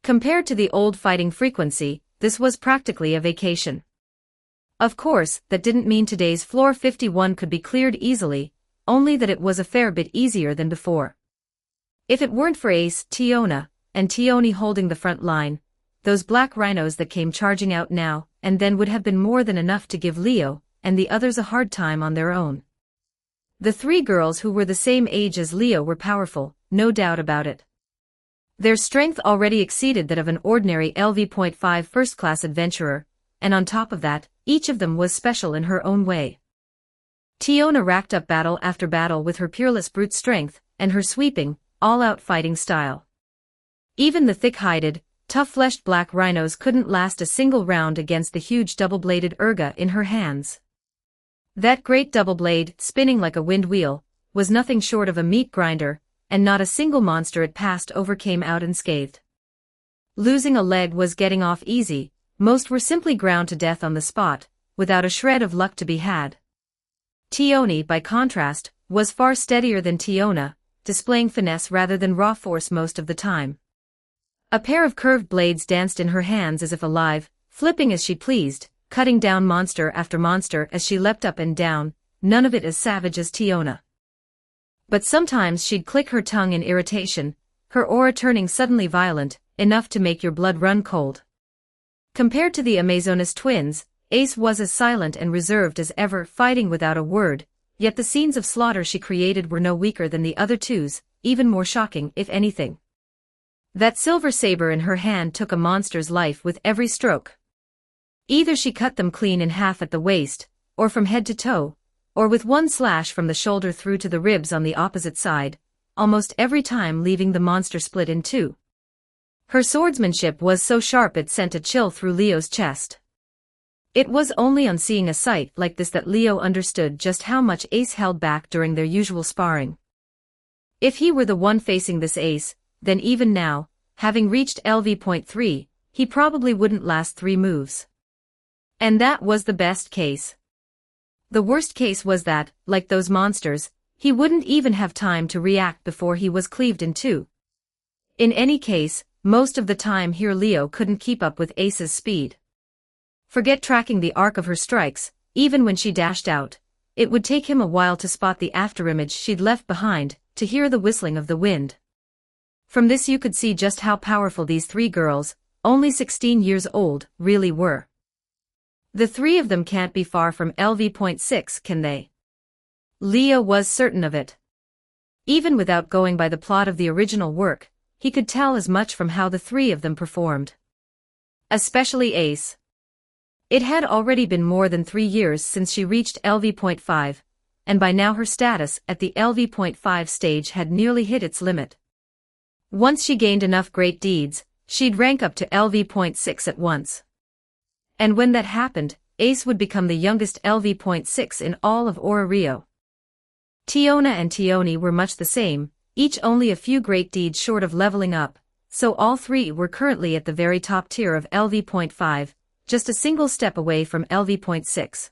Compared to the old fighting frequency, this was practically a vacation. Of course, that didn't mean today's Floor 51 could be cleared easily, only that it was a fair bit easier than before. If it weren't for Ace, Tiona, and Tione holding the front line, those black rhinos that came charging out now and then would have been more than enough to give Leo and the others a hard time on their own. The 3 girls who were the same age as Leo were powerful, no doubt about it. Their strength already exceeded that of an ordinary LV.5 first-class adventurer, and on top of that, each of them was special in her own way. Tiona racked up battle after battle with her peerless brute strength and her sweeping, all-out fighting style. Even the thick-hided, tough-fleshed black rhinos couldn't last a single round against the huge double-bladed urga in her hands. That great double blade, spinning like a wind wheel, was nothing short of a meat grinder, and not a single monster it passed over came out unscathed. Losing a leg was getting off easy, most were simply ground to death on the spot, without a shred of luck to be had. Tione, by contrast, was far steadier than Tiona, displaying finesse rather than raw force most of the time. A pair of curved blades danced in her hands as if alive, flipping as she pleased, cutting down monster after monster as she leapt up and down, none of it as savage as Tiona. But sometimes she'd click her tongue in irritation, her aura turning suddenly violent, enough to make your blood run cold. Compared to the Amazoness twins, Ace was as silent and reserved as ever, fighting without a word, yet the scenes of slaughter she created were no weaker than the other two's, even more shocking if anything. That silver saber in her hand took a monster's life with every stroke. Either she cut them clean in half at the waist, or from head to toe, or with one slash from the shoulder through to the ribs on the opposite side, almost every time leaving the monster split in two. Her swordsmanship was so sharp it sent a chill through Leo's chest. It was only on seeing a sight like this that Leo understood just how much Ace held back during their usual sparring. If he were the one facing this Ace, then even now, having reached LV.3, he probably wouldn't last 3 moves. And that was the best case. The worst case was that, like those monsters, he wouldn't even have time to react before he was cleaved in two. In any case, most of the time here Leo couldn't keep up with Ace's speed. Forget tracking the arc of her strikes, even when she dashed out. It would take him a while to spot the afterimage she'd left behind, to hear the whistling of the wind. From this you could see just how powerful these three girls, only 16 years old, really were. The three of them can't be far from LV.6, can they? Leo was certain of it. Even without going by the plot of the original work, he could tell as much from how the three of them performed. Especially Ace. It had already been more than 3 years since she reached LV.5, and by now her status at the LV.5 stage had nearly hit its limit. Once she gained enough great deeds, she'd rank up to LV.6 at once. And when that happened, Ace would become the youngest LV.6 in all of Rio. Tiona and Tioni were much the same, each only a few great deeds short of leveling up, so all three were currently at the very top tier of LV.5, just a single step away from LV.6.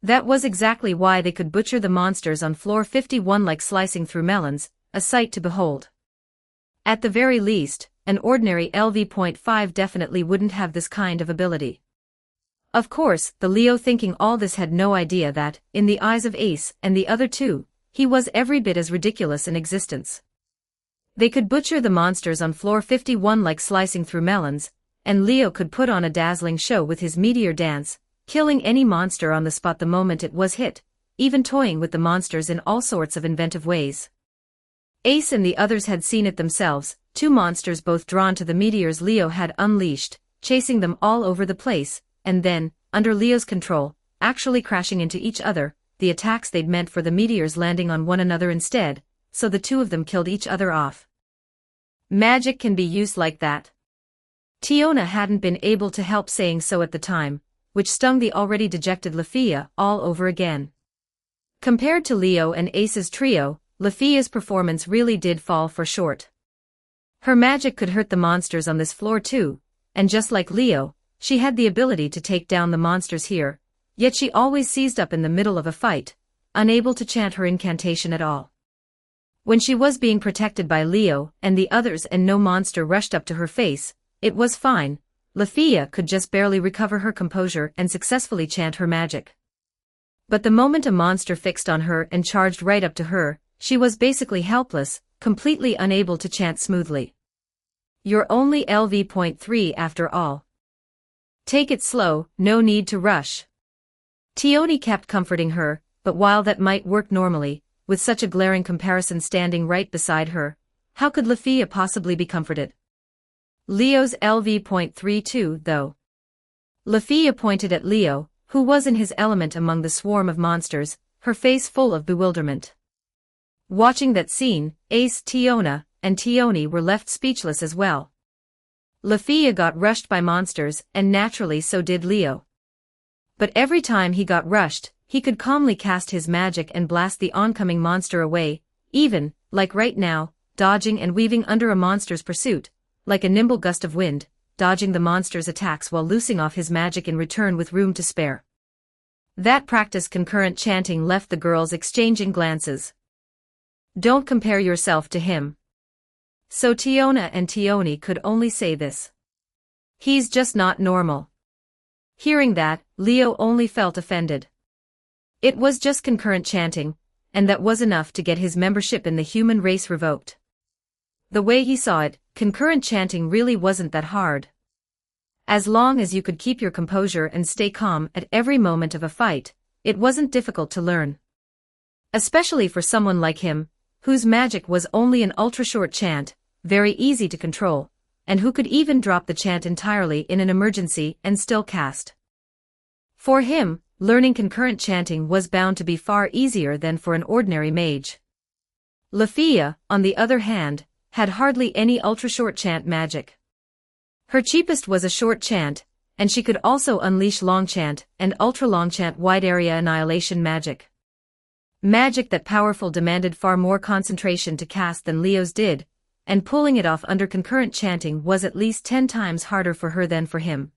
That was exactly why they could butcher the monsters on floor 51 like slicing through melons, a sight to behold. At the very least, an ordinary LV.5 definitely wouldn't have this kind of ability. Of course, the Leo thinking all this had no idea that, in the eyes of Ace and the other two, he was every bit as ridiculous in existence. They could butcher the monsters on floor 51 like slicing through melons, and Leo could put on a dazzling show with his meteor dance, killing any monster on the spot the moment it was hit, even toying with the monsters in all sorts of inventive ways. Ace and the others had seen it themselves, two monsters both drawn to the meteors Leo had unleashed, chasing them all over the place, and then, under Leo's control, actually crashing into each other, the attacks they'd meant for the meteors landing on one another instead, so the two of them killed each other off. Magic can be used like that. Tiona hadn't been able to help saying so at the time, which stung the already dejected Lafia all over again. Compared to Leo and Ace's trio, Lafia's performance really did fall for short. Her magic could hurt the monsters on this floor too, and just like Leo, she had the ability to take down the monsters here, yet she always seized up in the middle of a fight, unable to chant her incantation at all. When she was being protected by Leo and the others and no monster rushed up to her face, it was fine. Lafia could just barely recover her composure and successfully chant her magic. But the moment a monster fixed on her and charged right up to her, she was basically helpless, completely unable to chant smoothly. You're only LV.3 after all. Take it slow, no need to rush. Tioni kept comforting her, but while that might work normally, with such a glaring comparison standing right beside her, how could Lafia possibly be comforted? Leo's LV.3 too, though. Lafia pointed at Leo, who was in his element among the swarm of monsters, her face full of bewilderment. Watching that scene, Ace, Tiona, and Tioni were left speechless as well. Lafia got rushed by monsters, and naturally so did Leo. But every time he got rushed, he could calmly cast his magic and blast the oncoming monster away, even, like right now, dodging and weaving under a monster's pursuit, like a nimble gust of wind, dodging the monster's attacks while loosing off his magic in return with room to spare. That practiced concurrent chanting left the girls exchanging glances. Don't compare yourself to him. So Tiona and Tioni could only say this. He's just not normal. Hearing that, Leo only felt offended. It was just concurrent chanting, and that was enough to get his membership in the human race revoked. The way he saw it, concurrent chanting really wasn't that hard. As long as you could keep your composure and stay calm at every moment of a fight, it wasn't difficult to learn. Especially for someone like him, whose magic was only an ultra-short chant, very easy to control, and who could even drop the chant entirely in an emergency and still cast. For him, learning concurrent chanting was bound to be far easier than for an ordinary mage. Lafia, on the other hand, had hardly any ultra-short chant magic. Her cheapest was a short chant, and she could also unleash long chant and ultra-long chant wide area annihilation magic. Magic that powerful demanded far more concentration to cast than Leo's did, and pulling it off under concurrent chanting was at least 10 times harder for her than for him.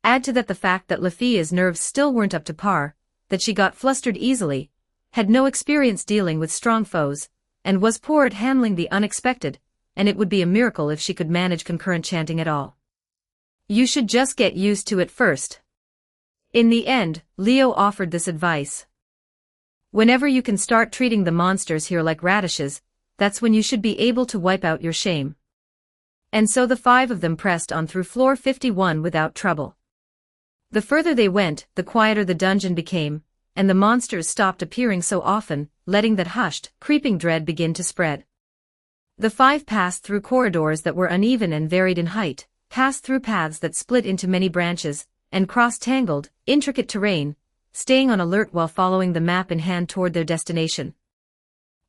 Add to that the fact that Lafia's nerves still weren't up to par, that she got flustered easily, had no experience dealing with strong foes, and was poor at handling the unexpected, and it would be a miracle if she could manage concurrent chanting at all. You should just get used to it first. In the end, Leo offered this advice. Whenever you can start treating the monsters here like radishes, that's when you should be able to wipe out your shame. And so the 5 of them pressed on through floor 51 without trouble. The further they went, the quieter the dungeon became, and the monsters stopped appearing so often, letting that hushed, creeping dread begin to spread. The 5 passed through corridors that were uneven and varied in height, passed through paths that split into many branches, and crossed tangled, intricate terrain, staying on alert while following the map in hand toward their destination.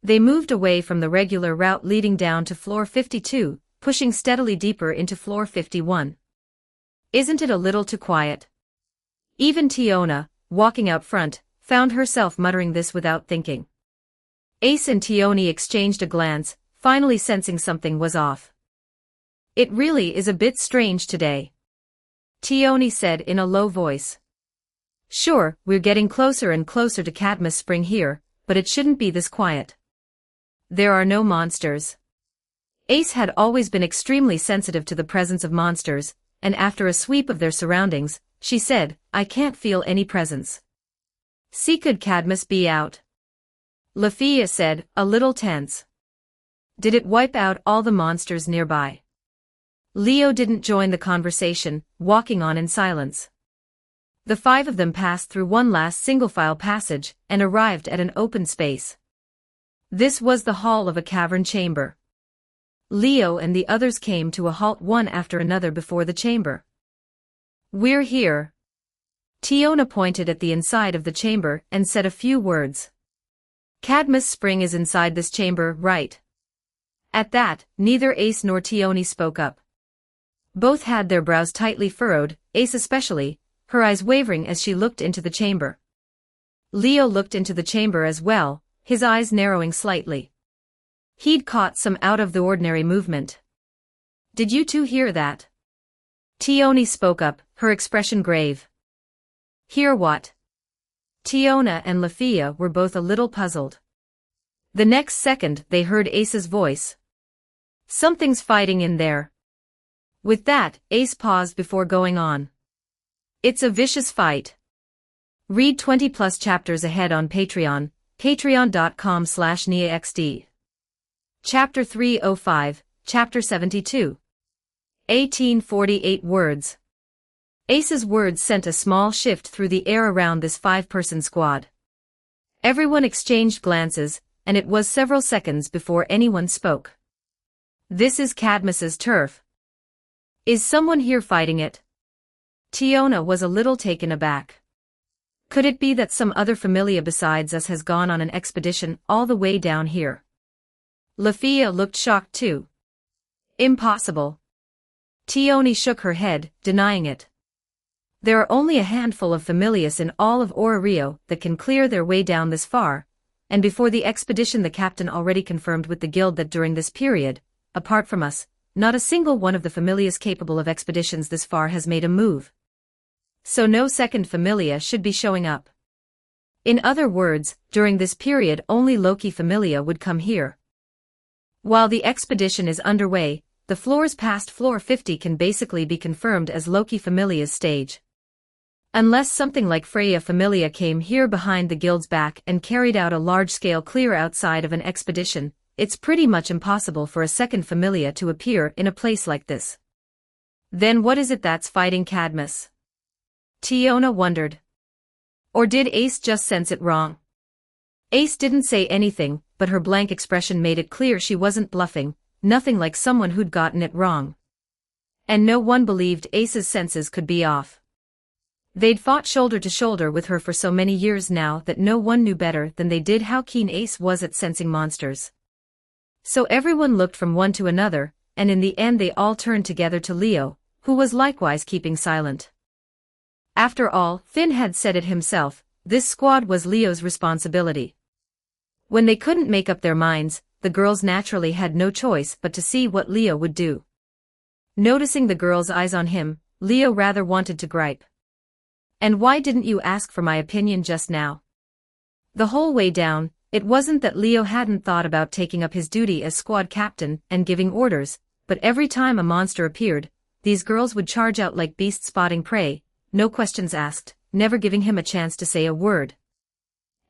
They moved away from the regular route leading down to floor 52, pushing steadily deeper into floor 51. Isn't it a little too quiet? Even Tiona, walking out front, found herself muttering this without thinking. Ace and Tioni exchanged a glance, finally sensing something was off. It really is a bit strange today, Tioni said in a low voice. Sure, we're getting closer and closer to Cadmus Spring here, but it shouldn't be this quiet. There are no monsters. Ace had always been extremely sensitive to the presence of monsters, and after a sweep of their surroundings, she said, I can't feel any presence. See, could Cadmus be out? Lafia said, a little tense. Did it wipe out all the monsters nearby? Leo didn't join the conversation, walking on in silence. The 5 of them passed through one last single-file passage and arrived at an open space. This was the hall of a cavern chamber. Leo and the others came to a halt one after another before the chamber. We're here. Tiona pointed at the inside of the chamber and said a few words. Cadmus Spring is inside this chamber, right? At that, neither Ace nor Tioni spoke up. Both had their brows tightly furrowed, Ace especially, her eyes wavering as she looked into the chamber. Leo looked into the chamber as well, his eyes narrowing slightly. He'd caught some out-of-the-ordinary movement. Did you two hear that? Tioni spoke up, her expression grave. Hear what? Tiona and Lafia were both a little puzzled. The next second they heard Ace's voice. Something's fighting in there. With that, Ace paused before going on. It's a vicious fight. Read 20+ chapters ahead on Patreon, patreon.com/NiaXD. Chapter 305, Chapter 72. 1848 words. Ace's words sent a small shift through the air around this 5-person squad. Everyone exchanged glances, and it was several seconds before anyone spoke. This is Cadmus's turf. Is someone here fighting it? Tiona was a little taken aback. Could it be that some other familia besides us has gone on an expedition all the way down here? Lafia looked shocked too. Impossible. Tioni shook her head, denying it. There are only a handful of familias in all of Rio that can clear their way down this far, and before the expedition the captain already confirmed with the guild that during this period, apart from us, not a single one of the familias capable of expeditions this far has made a move. So no second familia should be showing up. In other words, during this period only Loki familia would come here. While the expedition is underway, the floors past floor 50 can basically be confirmed as Loki familia's stage. Unless something like Freya familia came here behind the guild's back and carried out a large-scale clear outside of an expedition, it's pretty much impossible for a second familia to appear in a place like this. Then what is it that's fighting Cadmus? Tiona wondered. Or did Ace just sense it wrong? Ace didn't say anything, but her blank expression made it clear she wasn't bluffing, nothing like someone who'd gotten it wrong. And no one believed Ace's senses could be off. They'd fought shoulder to shoulder with her for so many years now that no one knew better than they did how keen Ace was at sensing monsters. So everyone looked from one to another, and in the end they all turned together to Leo, who was likewise keeping silent. After all, Finn had said it himself, this squad was Leo's responsibility. When they couldn't make up their minds, the girls naturally had no choice but to see what Leo would do. Noticing the girls' eyes on him, Leo rather wanted to gripe. And why didn't you ask for my opinion just now? The whole way down, it wasn't that Leo hadn't thought about taking up his duty as squad captain and giving orders, but every time a monster appeared, these girls would charge out like beasts spotting prey, no questions asked, never giving him a chance to say a word.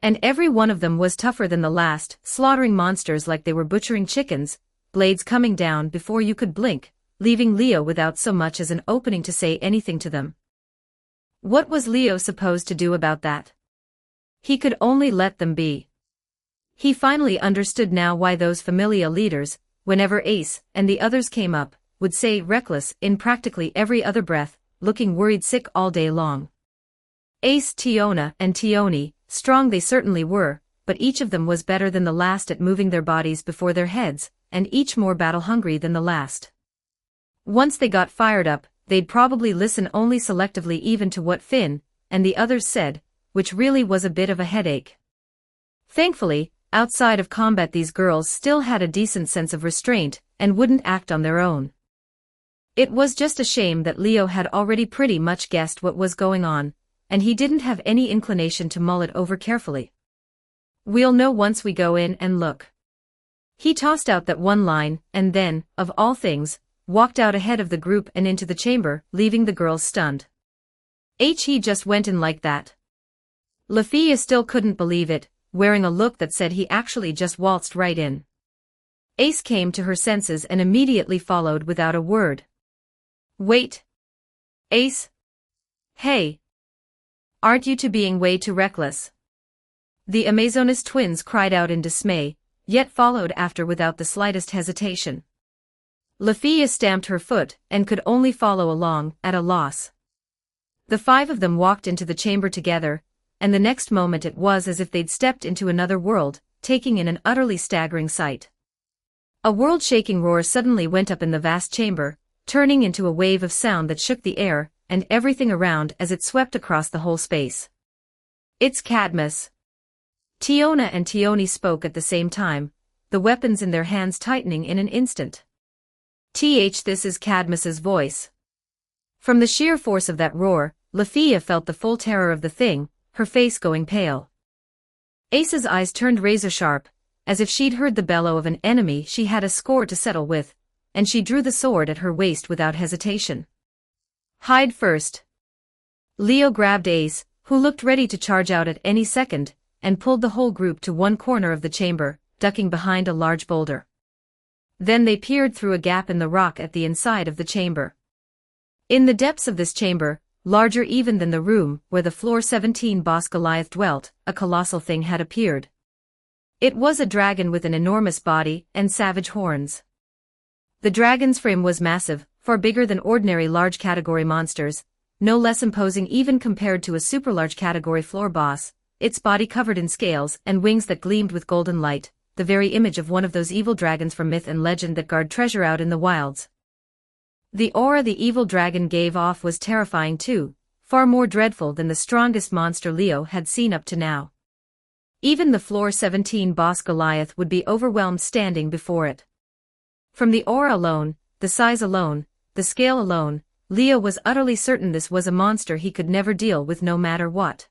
And every one of them was tougher than the last, slaughtering monsters like they were butchering chickens, blades coming down before you could blink, leaving Leo without so much as an opening to say anything to them. What was Leo supposed to do about that? He could only let them be. He finally understood now why those familia leaders, whenever Ace and the others came up, would say reckless in practically every other breath, looking worried sick all day long. Ace, Tiona, and Tioni, strong they certainly were, but each of them was better than the last at moving their bodies before their heads, and each more battle-hungry than the last. Once they got fired up, they'd probably listen only selectively even to what Finn and the others said, which really was a bit of a headache. Thankfully, outside of combat these girls still had a decent sense of restraint and wouldn't act on their own. It was just a shame that Leo had already pretty much guessed what was going on, and he didn't have any inclination to mull it over carefully. We'll know once we go in and look. He tossed out that one line, and then, of all things, walked out ahead of the group and into the chamber, leaving the girls stunned. He just went in like that. Lafia still couldn't believe it, wearing a look that said he actually just waltzed right in. Ace came to her senses and immediately followed without a word. Wait. Ace? Hey. Aren't you two being way too reckless? The Amazonas twins cried out in dismay, yet followed after without the slightest hesitation. Lafia stamped her foot and could only follow along, at a loss. The five of them walked into the chamber together, and the next moment it was as if they'd stepped into another world, taking in an utterly staggering sight. A world-shaking roar suddenly went up in the vast chamber, turning into a wave of sound that shook the air and everything around as it swept across the whole space. It's Cadmus. Tiona and Tioni spoke at the same time, the weapons in their hands tightening in an instant. This is Cadmus's voice. From the sheer force of that roar, Lafia felt the full terror of the thing, her face going pale. Ace's eyes turned razor-sharp, as if she'd heard the bellow of an enemy she had a score to settle with, and she drew the sword at her waist without hesitation. Hide first. Leo grabbed Ace, who looked ready to charge out at any second, and pulled the whole group to one corner of the chamber, ducking behind a large boulder. Then they peered through a gap in the rock at the inside of the chamber. In the depths of this chamber, larger even than the room where the Floor 17 boss Goliath dwelt, a colossal thing had appeared. It was a dragon with an enormous body and savage horns. The dragon's frame was massive, far bigger than ordinary large category monsters, no less imposing even compared to a super large category floor boss, its body covered in scales and wings that gleamed with golden light, the very image of one of those evil dragons from myth and legend that guard treasure out in the wilds. The aura the evil dragon gave off was terrifying too, far more dreadful than the strongest monster Leo had seen up to now. Even the Floor 17 boss Goliath would be overwhelmed standing before it. From the aura alone, the size alone, the scale alone, Leo was utterly certain this was a monster he could never deal with no matter what.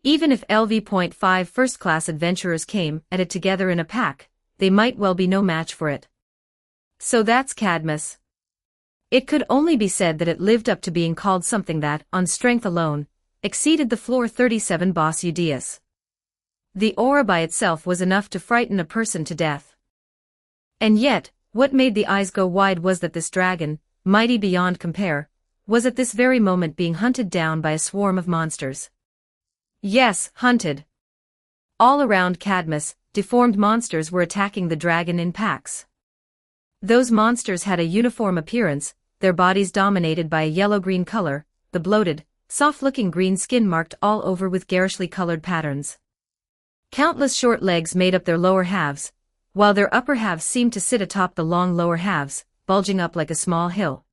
Even if LV.5 first-class adventurers came at it together in a pack, they might well be no match for it. So that's Cadmus. It could only be said that it lived up to being called something that, on strength alone, exceeded the Floor 37 boss Eudius. The aura by itself was enough to frighten a person to death. And yet, what made the eyes go wide was that this dragon, mighty beyond compare, was at this very moment being hunted down by a swarm of monsters. Yes, hunted. All around Cadmus, deformed monsters were attacking the dragon in packs. Those monsters had a uniform appearance, their bodies dominated by a yellow-green color, the bloated, soft-looking green skin marked all over with garishly colored patterns. Countless short legs made up their lower halves, while their upper halves seemed to sit atop the long lower halves, bulging up like a small hill.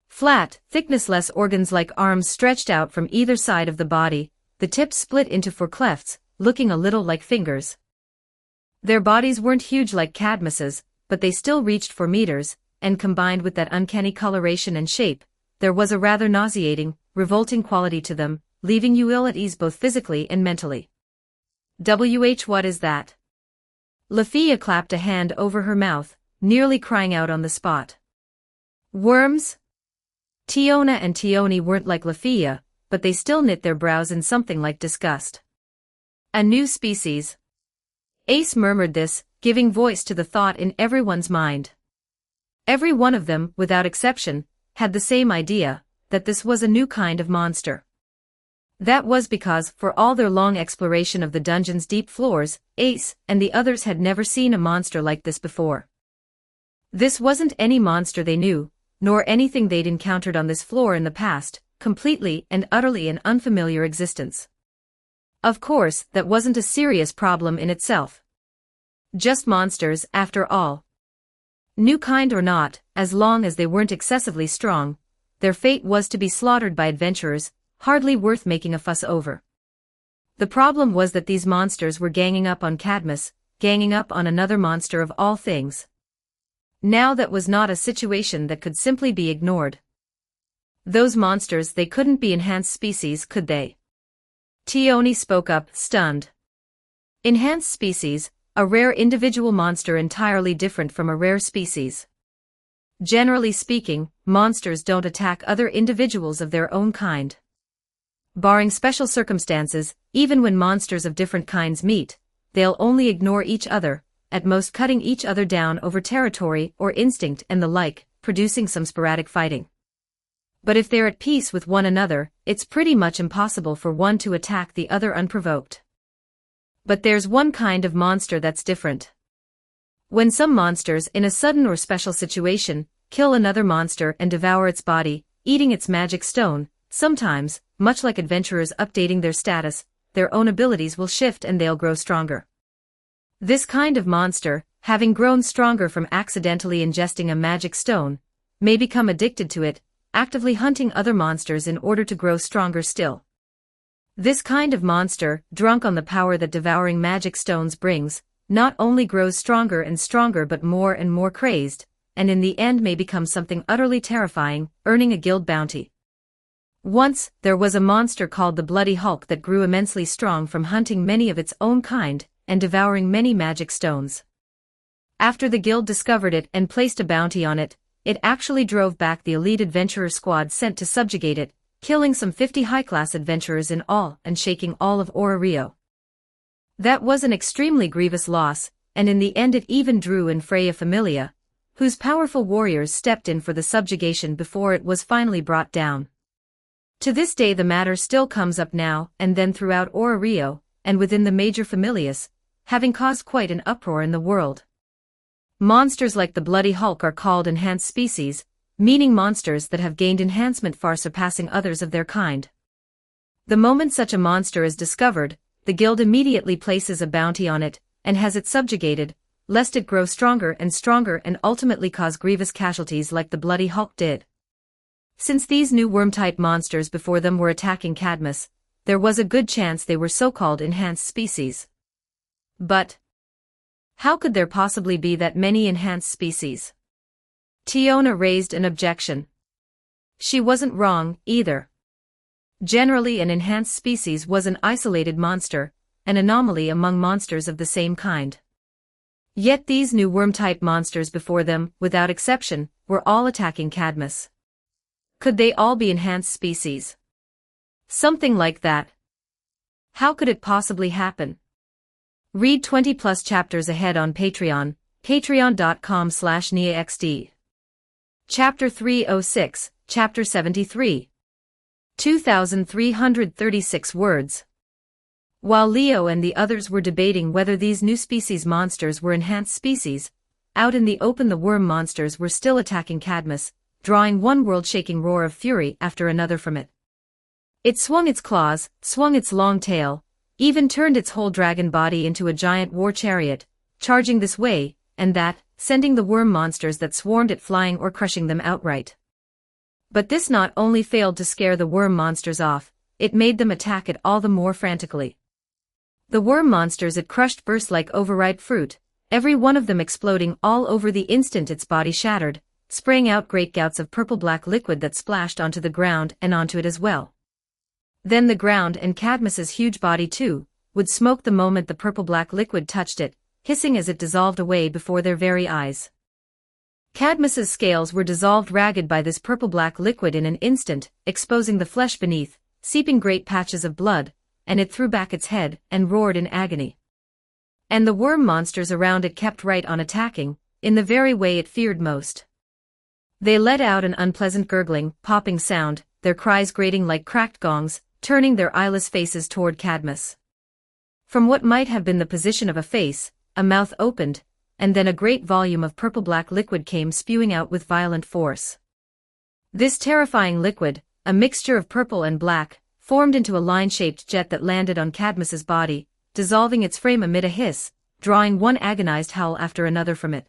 Flat, thicknessless organs like arms stretched out from either side of the body, the tips split into four clefts, looking a little like fingers. Their bodies weren't huge like Cadmus's, but they still reached 4 meters, and combined with that uncanny coloration and shape, there was a rather nauseating, revolting quality to them, leaving you ill at ease both physically and mentally. What is that? Lafia clapped a hand over her mouth, nearly crying out on the spot. Worms? Tiona and Tioni weren't like Lafia, but they still knit their brows in something like disgust. A new species. Ace murmured this, giving voice to the thought in everyone's mind. Every one of them, without exception, had the same idea, that this was a new kind of monster. That was because, for all their long exploration of the dungeon's deep floors, Ace and the others had never seen a monster like this before. This wasn't any monster they knew, nor anything they'd encountered on this floor in the past, completely and utterly an unfamiliar existence. Of course, that wasn't a serious problem in itself. Just monsters, after all. New kind or not, as long as they weren't excessively strong, their fate was to be slaughtered by adventurers, hardly worth making a fuss over. The problem was that these monsters were ganging up on Cadmus, ganging up on another monster of all things. Now that was not a situation that could simply be ignored. Those monsters, they couldn't be enhanced species, could they? Tioni spoke up, stunned. Enhanced species, a rare individual monster entirely different from a rare species. Generally speaking, monsters don't attack other individuals of their own kind. Barring special circumstances, even when monsters of different kinds meet, they'll only ignore each other, at most cutting each other down over territory or instinct and the like, producing some sporadic fighting. But if they're at peace with one another, it's pretty much impossible for one to attack the other unprovoked. But there's one kind of monster that's different. When some monsters, in a sudden or special situation, kill another monster and devour its body, eating its magic stone, sometimes, much like adventurers updating their status, their own abilities will shift and they'll grow stronger. This kind of monster, having grown stronger from accidentally ingesting a magic stone, may become addicted to it, actively hunting other monsters in order to grow stronger still. This kind of monster, drunk on the power that devouring magic stones brings, not only grows stronger and stronger but more and more crazed, and in the end may become something utterly terrifying, earning a guild bounty. Once, there was a monster called the Bloody Hulk that grew immensely strong from hunting many of its own kind, and devouring many magic stones. After the guild discovered it and placed a bounty on it, it actually drove back the elite adventurer squad sent to subjugate it, killing some 50 high-class adventurers in all and shaking all of Rio. That was an extremely grievous loss, and in the end it even drew in Freya Familia, whose powerful warriors stepped in for the subjugation before it was finally brought down. To this day the matter still comes up now and then throughout Rio, and within the major familias, having caused quite an uproar in the world. Monsters like the Bloody Hulk are called enhanced species, meaning monsters that have gained enhancement far surpassing others of their kind. The moment such a monster is discovered, the guild immediately places a bounty on it, and has it subjugated, lest it grow stronger and ultimately cause grievous casualties like the Bloody Hulk did. Since these new worm-type monsters before them were attacking Cadmus, there was a good chance they were so-called enhanced species. But how could there possibly be that many enhanced species? Tiona raised an objection. She wasn't wrong, either. Generally an enhanced species was an isolated monster, an anomaly among monsters of the same kind. Yet these new worm-type monsters before them, without exception, were all attacking Cadmus. Could they all be enhanced species? Something like that. How could it possibly happen? Read 20+ chapters ahead on Patreon, patreon.com/NiaXD. Chapter 306, Chapter 73. 2,336 words. While Leo and the others were debating whether these new species monsters were enhanced species, out in the open the worm monsters were still attacking Cadmus, drawing one world-shaking roar of fury after another from it. It swung its claws, swung its long tail, even turned its whole dragon body into a giant war chariot, charging this way and that, sending the worm monsters that swarmed it flying or crushing them outright. But this not only failed to scare the worm monsters off, it made them attack it all the more frantically. The worm monsters it crushed burst like overripe fruit, every one of them exploding all over the instant its body shattered, spraying out great gouts of purple-black liquid that splashed onto the ground and onto it as well. Then the ground and Cadmus's huge body too would smoke the moment the purple-black liquid touched it, hissing as it dissolved away before their very eyes. Cadmus's scales were dissolved ragged by this purple-black liquid in an instant, exposing the flesh beneath, seeping great patches of blood, and it threw back its head and roared in agony. And the worm monsters around it kept right on attacking, in the very way it feared most. They let out an unpleasant gurgling, popping sound, their cries grating like cracked gongs, turning their eyeless faces toward Cadmus. From what might have been the position of a face, a mouth opened, and then a great volume of purple-black liquid came spewing out with violent force. This terrifying liquid, a mixture of purple and black, formed into a line-shaped jet that landed on Cadmus's body, dissolving its frame amid a hiss, drawing one agonized howl after another from it.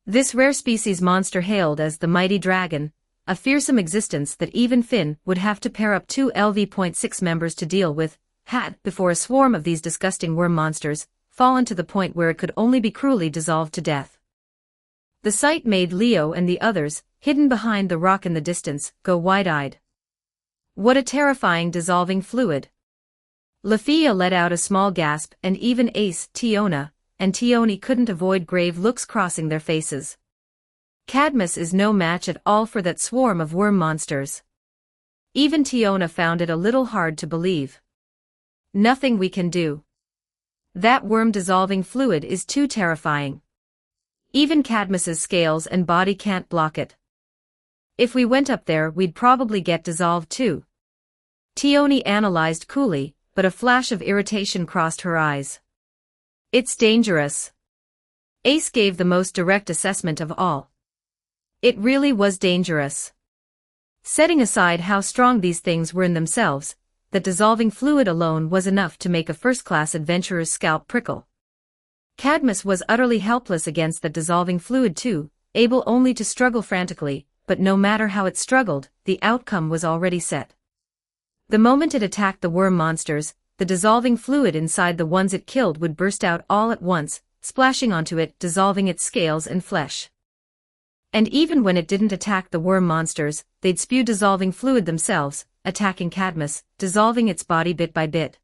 This rare species monster hailed as the mighty dragon, a fearsome existence that even Finn would have to pair up 2 LV.6 members to deal with, had, before a swarm of these disgusting worm monsters, fallen to the point where it could only be cruelly dissolved to death. The sight made Leo and the others, hidden behind the rock in the distance, go wide-eyed. What a terrifying dissolving fluid! Lafia let out a small gasp, and even Ace, Tiona, and Tioni couldn't avoid grave looks crossing their faces. Cadmus is no match at all for that swarm of worm monsters. Even Tiona found it a little hard to believe. Nothing we can do. That worm-dissolving fluid is too terrifying. Even Cadmus's scales and body can't block it. If we went up there, we'd probably get dissolved too. Tioni analyzed coolly, but a flash of irritation crossed her eyes. It's dangerous. Ace gave the most direct assessment of all. It really was dangerous. Setting aside how strong these things were in themselves, that dissolving fluid alone was enough to make a first-class adventurer's scalp prickle. Cadmus was utterly helpless against that dissolving fluid too, able only to struggle frantically, but no matter how it struggled, the outcome was already set. The moment it attacked the worm monsters, the dissolving fluid inside the ones it killed would burst out all at once, splashing onto it, dissolving its scales and flesh. And even when it didn't attack the worm monsters, they'd spew dissolving fluid themselves, attacking Cadmus, dissolving its body bit by bit.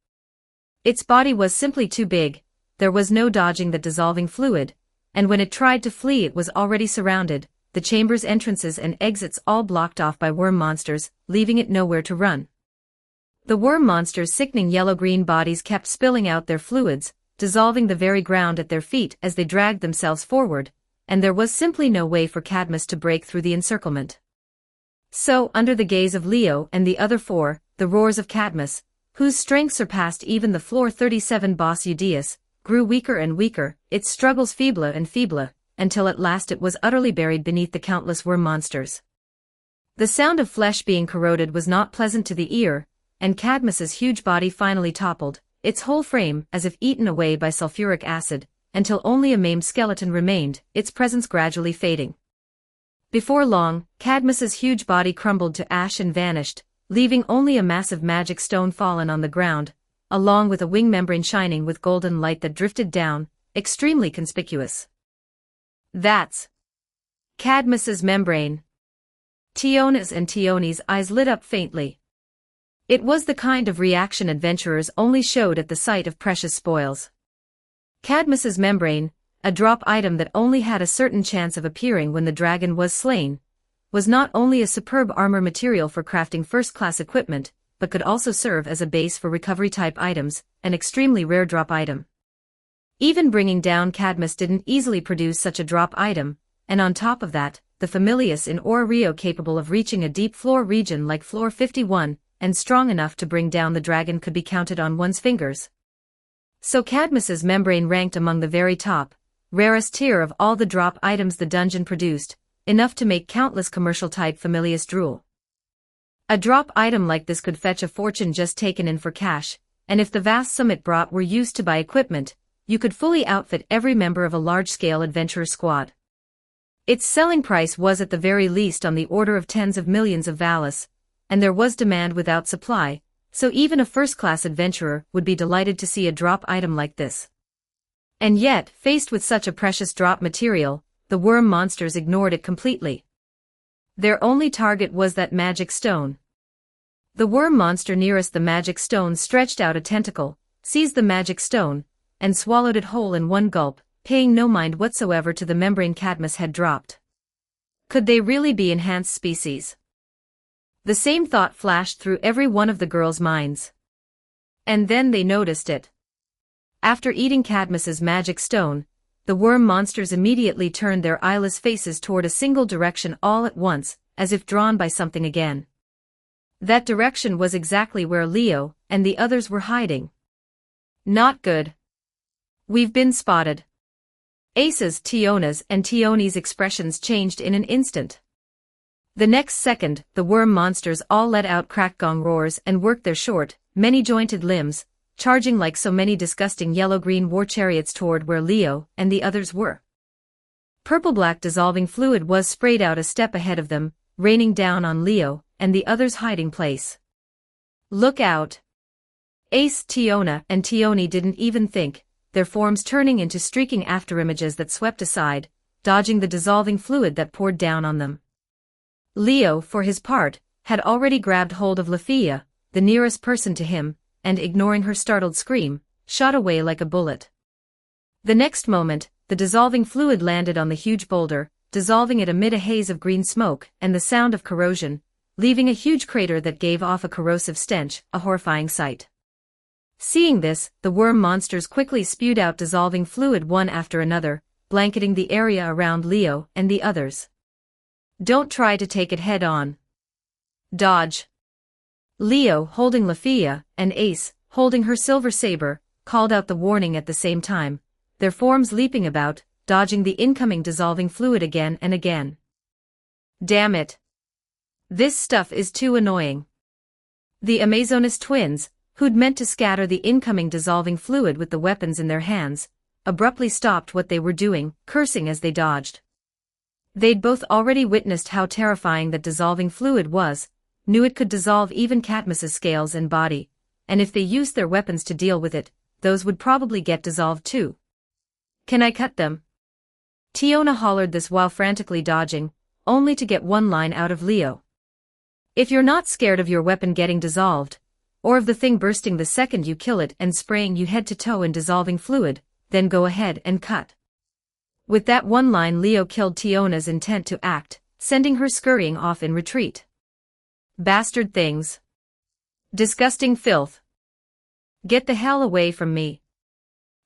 Its body was simply too big, there was no dodging the dissolving fluid, and when it tried to flee it was already surrounded, the chamber's entrances and exits all blocked off by worm monsters, leaving it nowhere to run. The worm monsters' sickening yellow-green bodies kept spilling out their fluids, dissolving the very ground at their feet as they dragged themselves forward, and there was simply no way for Cadmus to break through the encirclement. So, under the gaze of Leo and the other 4, the roars of Cadmus, whose strength surpassed even the floor 37 boss Eudeus, grew weaker and weaker, its struggles feebler and feebler, until at last it was utterly buried beneath the countless worm monsters. The sound of flesh being corroded was not pleasant to the ear, and Cadmus's huge body finally toppled, its whole frame as if eaten away by sulfuric acid, until only a maimed skeleton remained, its presence gradually fading. Before long, Cadmus's huge body crumbled to ash and vanished, leaving only a massive magic stone fallen on the ground, along with a wing membrane shining with golden light that drifted down, extremely conspicuous. That's Cadmus's membrane. Tiona's and Tioni's eyes lit up faintly. It was the kind of reaction adventurers only showed at the sight of precious spoils. Cadmus's membrane, a drop item that only had a certain chance of appearing when the dragon was slain, was not only a superb armor material for crafting first-class equipment, but could also serve as a base for recovery-type items, an extremely rare drop item. Even bringing down Cadmus didn't easily produce such a drop item, and on top of that, the Familius in Ora Rio capable of reaching a deep floor region like floor 51, and strong enough to bring down the dragon could be counted on one's fingers. So Cadmus's membrane ranked among the very top, rarest tier of all the drop items the dungeon produced, enough to make countless commercial-type Familius drool. A drop item like this could fetch a fortune just taken in for cash, and if the vast sum it brought were used to buy equipment, you could fully outfit every member of a large-scale adventurer squad. Its selling price was at the very least on the order of tens of millions of valis, and there was demand without supply, so even a first-class adventurer would be delighted to see a drop item like this. And yet, faced with such a precious drop material, the worm monsters ignored it completely. Their only target was that magic stone. The worm monster nearest the magic stone stretched out a tentacle, seized the magic stone, and swallowed it whole in one gulp, paying no mind whatsoever to the membrane Cadmus had dropped. Could they really be enhanced species? The same thought flashed through every one of the girls' minds. And then they noticed it. After eating Cadmus's magic stone, the worm monsters immediately turned their eyeless faces toward a single direction all at once, as if drawn by something again. That direction was exactly where Leo and the others were hiding. Not good. We've been spotted. Ace's, Tiona's, and Tioni's expressions changed in an instant. The next second, the worm monsters all let out crack-gong roars and worked their short, many-jointed limbs, charging like so many disgusting yellow-green war chariots toward where Leo and the others were. Purple-black dissolving fluid was sprayed out a step ahead of them, raining down on Leo and the others' hiding place. Look out! Ace, Tiona, and Tioni didn't even think, their forms turning into streaking afterimages that swept aside, dodging the dissolving fluid that poured down on them. Leo, for his part, had already grabbed hold of Lafia, the nearest person to him, and ignoring her startled scream, shot away like a bullet. The next moment, the dissolving fluid landed on the huge boulder, dissolving it amid a haze of green smoke and the sound of corrosion, leaving a huge crater that gave off a corrosive stench, a horrifying sight. Seeing this, the worm monsters quickly spewed out dissolving fluid one after another, blanketing the area around Leo and the others. Don't try to take it head-on. Dodge. Leo, holding Lafia, and Ace, holding her silver saber, called out the warning at the same time, their forms leaping about, dodging the incoming dissolving fluid again and again. Damn it. This stuff is too annoying. The Amazonas twins, who'd meant to scatter the incoming dissolving fluid with the weapons in their hands, abruptly stopped what they were doing, cursing as they dodged. They'd both already witnessed how terrifying that dissolving fluid was, knew it could dissolve even Cadmus's scales and body, and if they used their weapons to deal with it, those would probably get dissolved too. Can I cut them? Tiona hollered this while frantically dodging, only to get one line out of Leo. If you're not scared of your weapon getting dissolved, or of the thing bursting the second you kill it and spraying you head to toe in dissolving fluid, then go ahead and cut. With that one line, Leo killed Tiona's intent to act, sending her scurrying off in retreat. Bastard things. Disgusting filth. Get the hell away from me.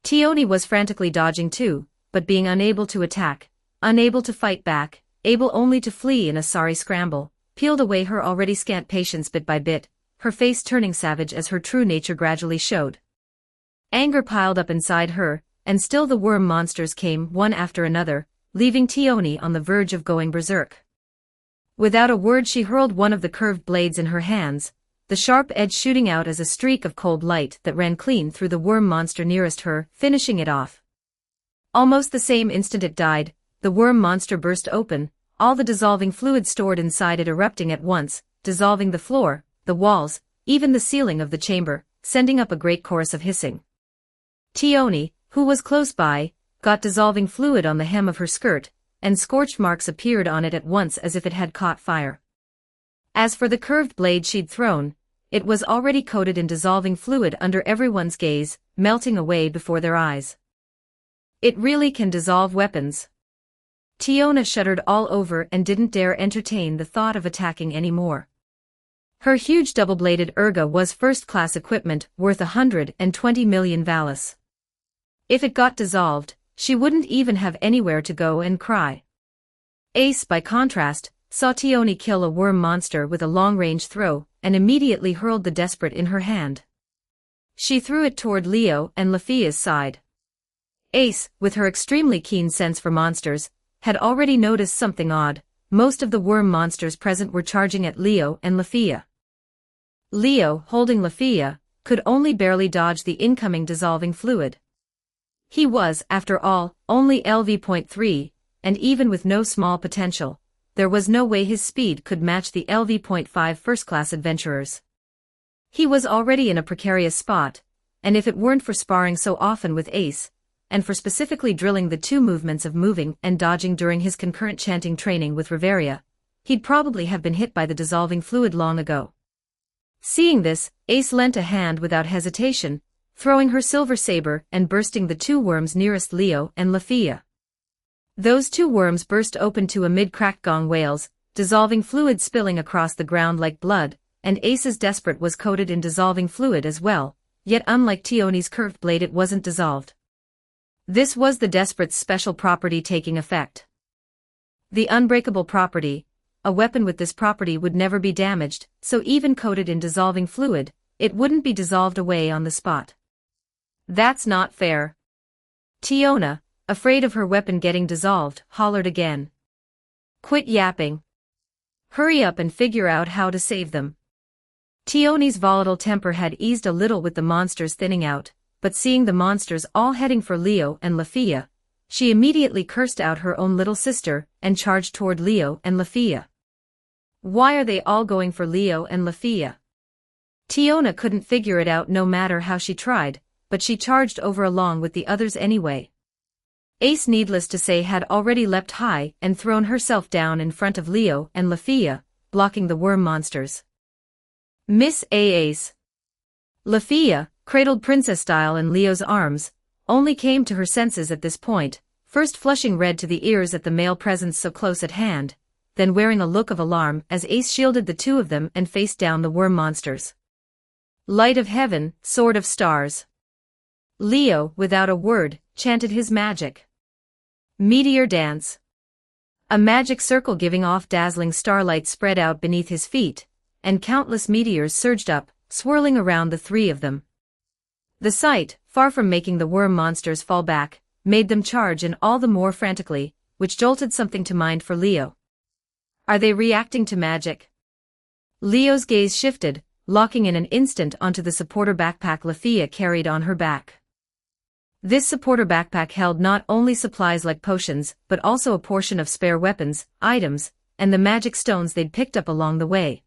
Tioni was frantically dodging too, but being unable to attack, unable to fight back, able only to flee in a sorry scramble, peeled away her already scant patience bit by bit, her face turning savage as her true nature gradually showed. Anger piled up inside her, and still the worm monsters came one after another, leaving Tioni on the verge of going berserk. Without a word she hurled one of the curved blades in her hands, the sharp edge shooting out as a streak of cold light that ran clean through the worm monster nearest her, finishing it off. Almost the same instant it died, the worm monster burst open, all the dissolving fluid stored inside it erupting at once, dissolving the floor, the walls, even the ceiling of the chamber, sending up a great chorus of hissing. Tioni, who was close by, got dissolving fluid on the hem of her skirt, and scorched marks appeared on it at once as if it had caught fire. As for the curved blade she'd thrown, it was already coated in dissolving fluid under everyone's gaze, melting away before their eyes. It really can dissolve weapons. Tiona shuddered all over and didn't dare entertain the thought of attacking anymore. Her huge double-bladed erga was first-class equipment worth 120 million valis. If it got dissolved, she wouldn't even have anywhere to go and cry. Ace, by contrast, saw Tioni kill a worm monster with a long-range throw, and immediately hurled the desperate in her hand. She threw it toward Leo and Lafia's side. Ace, with her extremely keen sense for monsters, had already noticed something odd. Most of the worm monsters present were charging at Leo and Lafia. Leo, holding Lafia, could only barely dodge the incoming dissolving fluid. He was, after all, only LV.3, and even with no small potential, there was no way his speed could match the LV.5 first-class adventurers. He was already in a precarious spot, and if it weren't for sparring so often with Ace, and for specifically drilling the two movements of moving and dodging during his concurrent chanting training with Riveria, he'd probably have been hit by the dissolving fluid long ago. Seeing this, Ace lent a hand without hesitation, throwing her silver saber and bursting the two worms nearest Leo and Lafia. Those two worms burst open to amid cracked gong wails, dissolving fluid spilling across the ground like blood, and Ace's desperate was coated in dissolving fluid as well, yet unlike Tioni's curved blade it wasn't dissolved. This was the desperate's special property taking effect. The unbreakable property. A weapon with this property would never be damaged, so even coated in dissolving fluid, it wouldn't be dissolved away on the spot. That's not fair. Tiona, afraid of her weapon getting dissolved, hollered again. Quit yapping. Hurry up and figure out how to save them. Tioni's volatile temper had eased a little with the monsters thinning out, but seeing the monsters all heading for Leo and Lafia, she immediately cursed out her own little sister and charged toward Leo and Lafia. Why are they all going for Leo and Lafia? Tiona couldn't figure it out no matter how she tried, but she charged over along with the others anyway. Ace, needless to say, had already leapt high and thrown herself down in front of Leo and Lafia, blocking the worm monsters. Miss Ace. Lafia, cradled princess style in Leo's arms, only came to her senses at this point, first flushing red to the ears at the male presence so close at hand, then wearing a look of alarm as Ace shielded the two of them and faced down the worm monsters. Light of heaven, sword of stars. Leo, without a word, chanted his magic. Meteor dance. A magic circle giving off dazzling starlight spread out beneath his feet, and countless meteors surged up, swirling around the three of them. The sight, far from making the worm monsters fall back, made them charge and all the more frantically, which jolted something to mind for Leo. Are they reacting to magic? Leo's gaze shifted, locking in an instant onto the supporter backpack Lafia carried on her back. This supporter backpack held not only supplies like potions, but also a portion of spare weapons, items, and the magic stones they'd picked up along the way.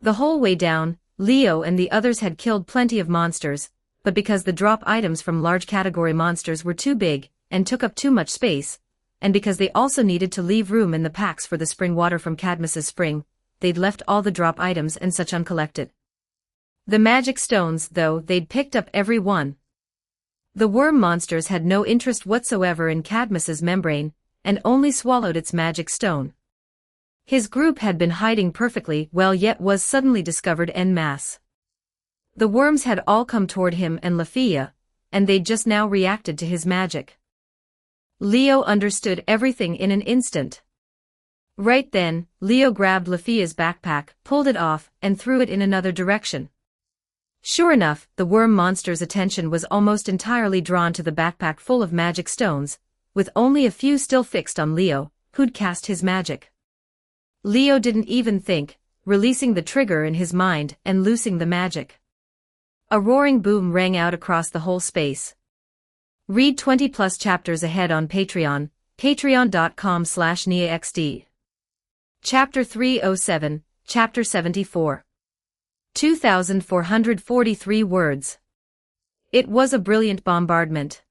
The whole way down, Leo and the others had killed plenty of monsters, but because the drop items from large category monsters were too big and took up too much space, and because they also needed to leave room in the packs for the spring water from Cadmus's spring, they'd left all the drop items and such uncollected. The magic stones, though, they'd picked up every one. The worm monsters had no interest whatsoever in Cadmus's membrane, and only swallowed its magic stone. His group had been hiding perfectly well yet was suddenly discovered en masse. The worms had all come toward him and Lafia, and they'd just now reacted to his magic. Leo understood everything in an instant. Right then, Leo grabbed Lafia's backpack, pulled it off, and threw it in another direction. Sure enough, the worm monster's attention was almost entirely drawn to the backpack full of magic stones, with only a few still fixed on Leo, who'd cast his magic. Leo didn't even think, releasing the trigger in his mind and loosing the magic. A roaring boom rang out across the whole space. Read 20+ chapters ahead on Patreon, patreon.com/NiaXD. Chapter 307, Chapter 74. 2,443 words. It was a brilliant bombardment.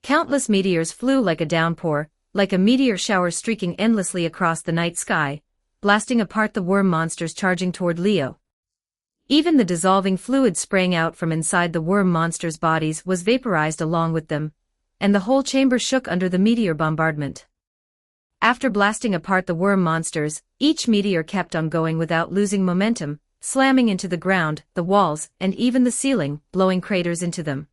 Countless meteors flew like a downpour, like a meteor shower streaking endlessly across the night sky, blasting apart the worm monsters charging toward Leo. Even the dissolving fluid spraying out from inside the worm monsters' bodies was vaporized along with them, and the whole chamber shook under the meteor bombardment. After blasting apart the worm monsters, each meteor kept on going without losing momentum, slamming into the ground, the walls, and even the ceiling, blowing craters into them.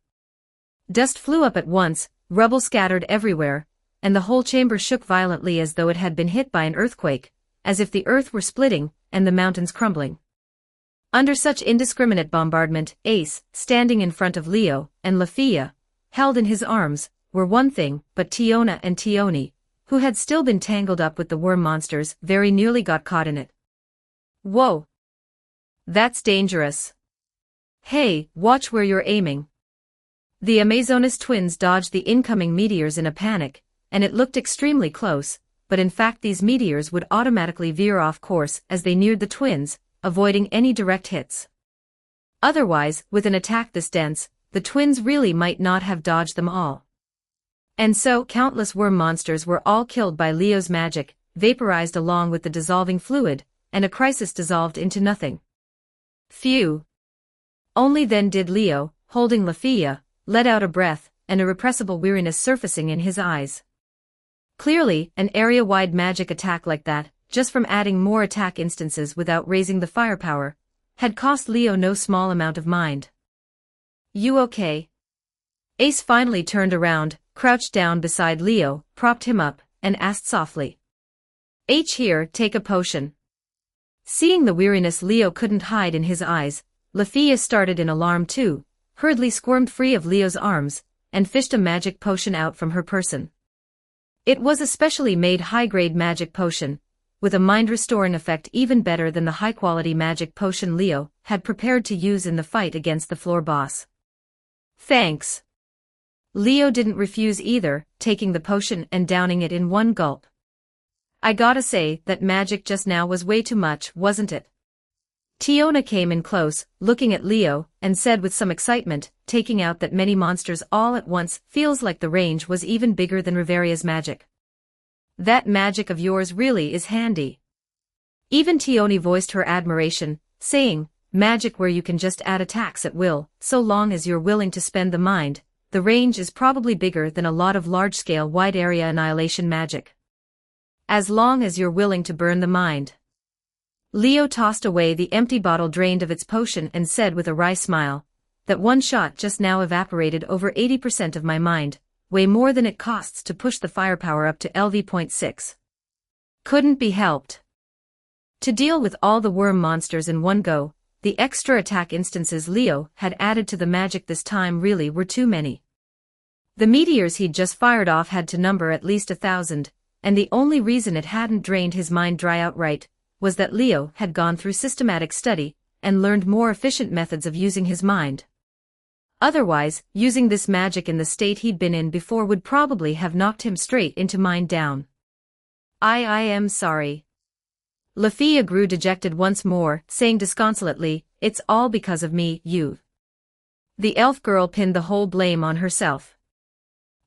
Dust flew up at once, rubble scattered everywhere, and the whole chamber shook violently as though it had been hit by an earthquake, as if the earth were splitting, and the mountains crumbling. Under such indiscriminate bombardment, Ace, standing in front of Leo, and Lafia, held in his arms, were one thing, but Tiona and Tioni, who had still been tangled up with the worm monsters, very nearly got caught in it. Whoa! That's dangerous. Hey, watch where you're aiming. The Amazonas twins dodged the incoming meteors in a panic, and it looked extremely close, but in fact these meteors would automatically veer off course as they neared the twins, avoiding any direct hits. Otherwise, with an attack this dense, the twins really might not have dodged them all. And so countless worm monsters were all killed by Leo's magic, vaporized along with the dissolving fluid, and a crisis dissolved into nothing. Phew! Only then did Leo, holding Lafia, let out a breath, an irrepressible weariness surfacing in his eyes. Clearly, an area-wide magic attack like that, just from adding more attack instances without raising the firepower, had cost Leo no small amount of mind. "You okay?" Ace finally turned around, crouched down beside Leo, propped him up, and asked softly. "Here, take a potion." Seeing the weariness Leo couldn't hide in his eyes, Lafia started in alarm too, hurriedly squirmed free of Leo's arms, and fished a magic potion out from her person. It was a specially made high-grade magic potion, with a mind-restoring effect even better than the high-quality magic potion Leo had prepared to use in the fight against the floor boss. "Thanks." Leo didn't refuse either, taking the potion and downing it in one gulp. "I gotta say, that magic just now was way too much, wasn't it?" Tiona came in close, looking at Leo, and said with some excitement, taking out that many monsters all at once feels like the range was even bigger than Riveria's magic. "That magic of yours really is handy." Even Tioni voiced her admiration, saying, "Magic where you can just add attacks at will, so long as you're willing to spend the mind, the range is probably bigger than a lot of large-scale wide-area annihilation magic. As long as you're willing to burn the mind." Leo tossed away the empty bottle drained of its potion and said with a wry smile, "That one shot just now evaporated over 80% of my mind, way more than it costs to push the firepower up to LV.6. Couldn't be helped." To deal with all the worm monsters in one go, the extra attack instances Leo had added to the magic this time really were too many. The meteors he'd just fired off had to number at least 1,000, and the only reason it hadn't drained his mind dry outright was that Leo had gone through systematic study and learned more efficient methods of using his mind. Otherwise, using this magic in the state he'd been in before would probably have knocked him straight into mind down. I am sorry." Lafia grew dejected once more, saying disconsolately, "It's all because of me, you." The elf girl pinned the whole blame on herself.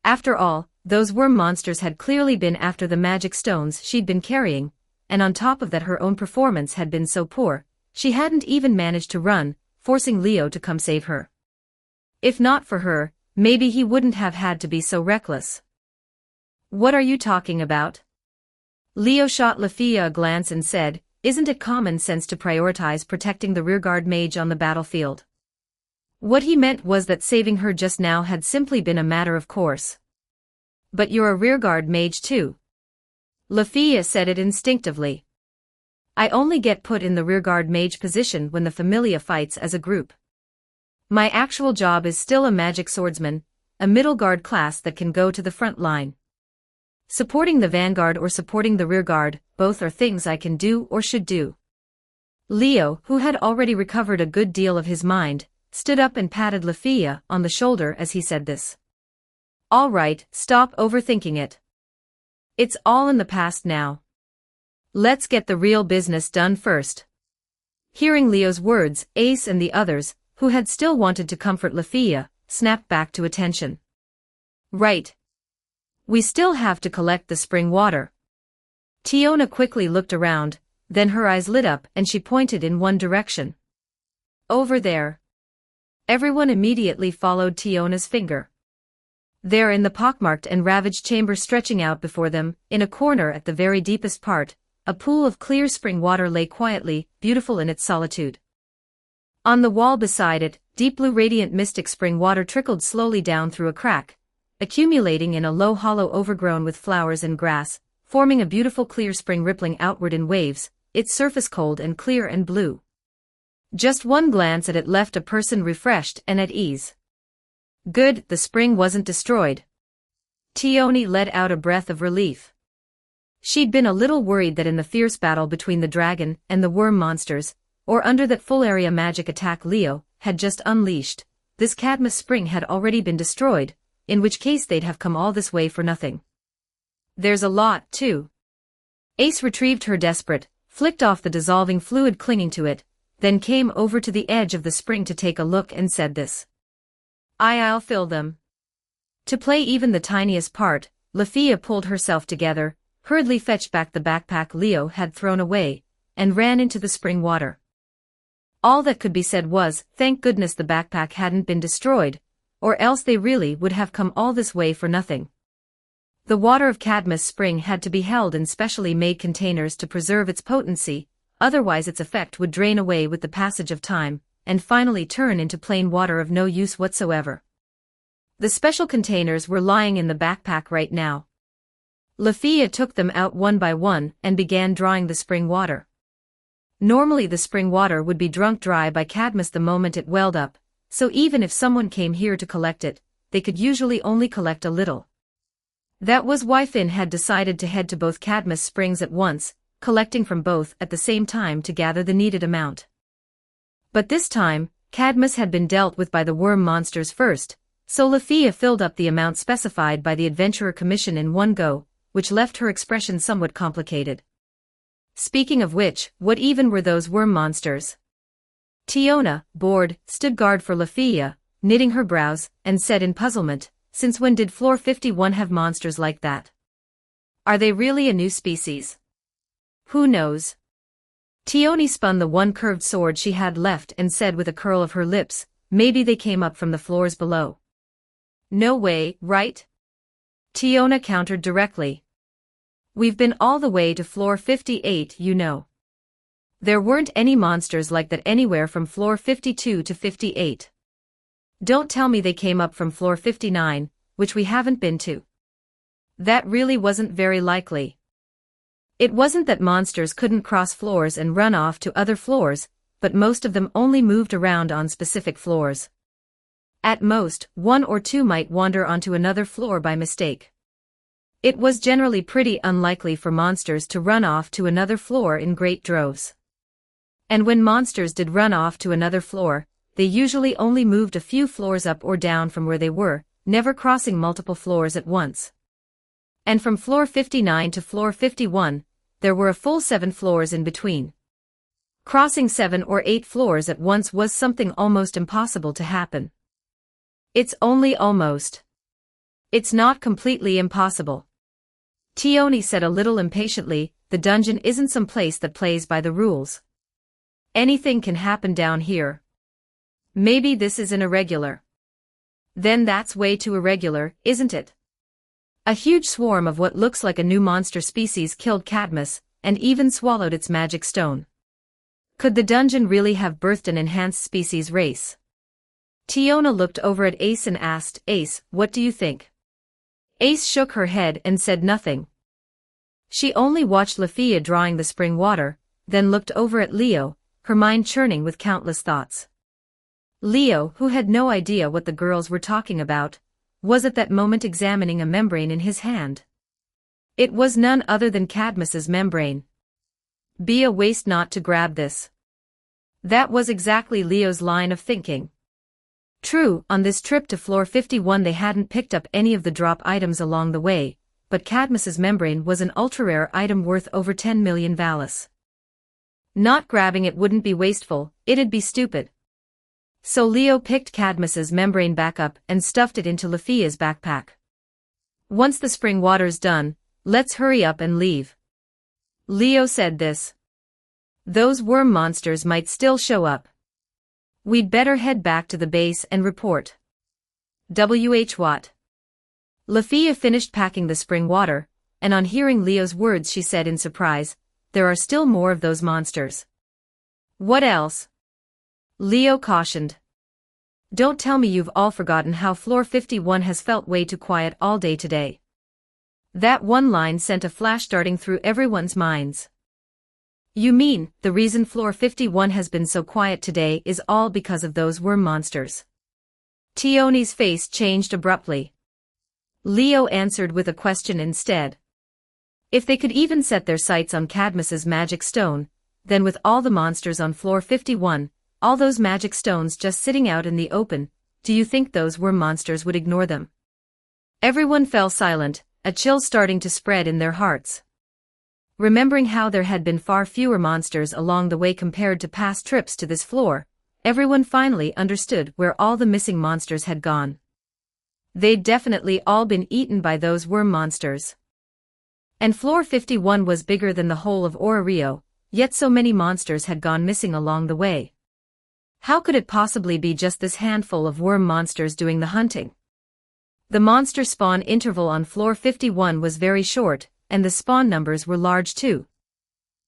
After all, those worm monsters had clearly been after the magic stones she'd been carrying, and on top of that her own performance had been so poor, she hadn't even managed to run, forcing Leo to come save her. If not for her, maybe he wouldn't have had to be so reckless. "What are you talking about?" Leo shot Lafia a glance and said, "Isn't it common sense to prioritize protecting the rearguard mage on the battlefield?" What he meant was that saving her just now had simply been a matter of course. "But you're a rearguard mage too." Lafia said it instinctively. "I only get put in the rearguard mage position when the Familia fights as a group. My actual job is still a magic swordsman, a middle guard class that can go to the front line. Supporting the vanguard or supporting the rearguard, both are things I can do or should do." Leo, who had already recovered a good deal of his mind, stood up and patted Lafia on the shoulder as he said this. "All right, stop overthinking it. It's all in the past now. Let's get the real business done first." Hearing Leo's words, Ace and the others, who had still wanted to comfort Lafia, snapped back to attention. "Right. We still have to collect the spring water." Tiona quickly looked around, then her eyes lit up and she pointed in one direction. "Over there." Everyone immediately followed Tiona's finger. There in the pockmarked and ravaged chamber stretching out before them, in a corner at the very deepest part, a pool of clear spring water lay quietly, beautiful in its solitude. On the wall beside it, deep blue radiant mystic spring water trickled slowly down through a crack, accumulating in a low hollow overgrown with flowers and grass, forming a beautiful clear spring rippling outward in waves, its surface cold and clear and blue. Just one glance at it left a person refreshed and at ease. Good, the spring wasn't destroyed. Tioni let out a breath of relief. She'd been a little worried that in the fierce battle between the dragon and the worm monsters, or under that full-area magic attack Leo had just unleashed, this Cadmus spring had already been destroyed, in which case they'd have come all this way for nothing. There's a lot, too. Ace retrieved her desperate, flicked off the dissolving fluid clinging to it, then came over to the edge of the spring to take a look and said this. I'll fill them. To play even the tiniest part, Lafia pulled herself together, hurriedly fetched back the backpack Leo had thrown away, and ran into the spring water. All that could be said was, thank goodness the backpack hadn't been destroyed, or else they really would have come all this way for nothing. The water of Cadmus Spring had to be held in specially made containers to preserve its potency, otherwise its effect would drain away with the passage of time, and finally turn into plain water of no use whatsoever. The special containers were lying in the backpack right now. Lafia took them out one by one and began drawing the spring water. Normally the spring water would be drunk dry by Cadmus the moment it welled up, so even if someone came here to collect it, they could usually only collect a little. That was why Finn had decided to head to both Cadmus Springs at once, collecting from both at the same time to gather the needed amount. But this time, Cadmus had been dealt with by the worm monsters first, so Lafia filled up the amount specified by the Adventurer Commission in one go, which left her expression somewhat complicated. Speaking of which, what even were those worm monsters? Tiona, bored, stood guard for Lafia, knitting her brows, and said in puzzlement, since when did Floor 51 have monsters like that? Are they really a new species? Who knows? Tioni spun the one curved sword she had left and said with a curl of her lips, maybe they came up from the floors below. No way, right? Tiona countered directly. We've been all the way to floor 58, you know. There weren't any monsters like that anywhere from floor 52 to 58. Don't tell me they came up from floor 59, which we haven't been to. That really wasn't very likely. It wasn't that monsters couldn't cross floors and run off to other floors, but most of them only moved around on specific floors. At most, one or two might wander onto another floor by mistake. It was generally pretty unlikely for monsters to run off to another floor in great droves. And when monsters did run off to another floor, they usually only moved a few floors up or down from where they were, never crossing multiple floors at once. And from floor 59 to floor 51, there were a full 7 floors in between. Crossing 7 or 8 floors at once was something almost impossible to happen. It's only almost. It's not completely impossible. Tioni said a little impatiently, the dungeon isn't some place that plays by the rules. Anything can happen down here. Maybe this is an irregular. Then that's way too irregular, isn't it? A huge swarm of what looks like a new monster species killed Cadmus, and even swallowed its magic stone. Could the dungeon really have birthed an enhanced species race? Tiona looked over at Ace and asked, Ace, what do you think? Ace shook her head and said nothing. She only watched Lafia drawing the spring water, then looked over at Leo, her mind churning with countless thoughts. Leo, who had no idea what the girls were talking about, was at that moment examining a membrane in his hand. It was none other than Cadmus's membrane. Be a waste not to grab this. That was exactly Leo's line of thinking. True, on this trip to floor 51 they hadn't picked up any of the drop items along the way, but Cadmus's membrane was an ultra-rare item worth over 10 million Valis. Not grabbing it wouldn't be wasteful, it'd be stupid. So Leo picked Cadmus's membrane back up and stuffed it into Lafia's backpack. Once the spring water's done, let's hurry up and leave. Leo said this. Those worm monsters might still show up. We'd better head back to the base and report. W.H. Watt. Lafia finished packing the spring water, and on hearing Leo's words she said in surprise, there are still more of those monsters. What else? Leo cautioned. Don't tell me you've all forgotten how floor 51 has felt way too quiet all day today. That one line sent a flash darting through everyone's minds. You mean, the reason floor 51 has been so quiet today is all because of those worm monsters? Tioni's face changed abruptly. Leo answered with a question instead. If they could even set their sights on Cadmus's magic stone, then with all the monsters on floor 51, all those magic stones just sitting out in the open, do you think those worm monsters would ignore them? Everyone fell silent, a chill starting to spread in their hearts. Remembering how there had been far fewer monsters along the way compared to past trips to this floor, everyone finally understood where all the missing monsters had gone. They'd definitely all been eaten by those worm monsters. And floor 51 was bigger than the whole of Rio, yet so many monsters had gone missing along the way. How could it possibly be just this handful of worm monsters doing the hunting? The monster spawn interval on floor 51 was very short, and the spawn numbers were large too.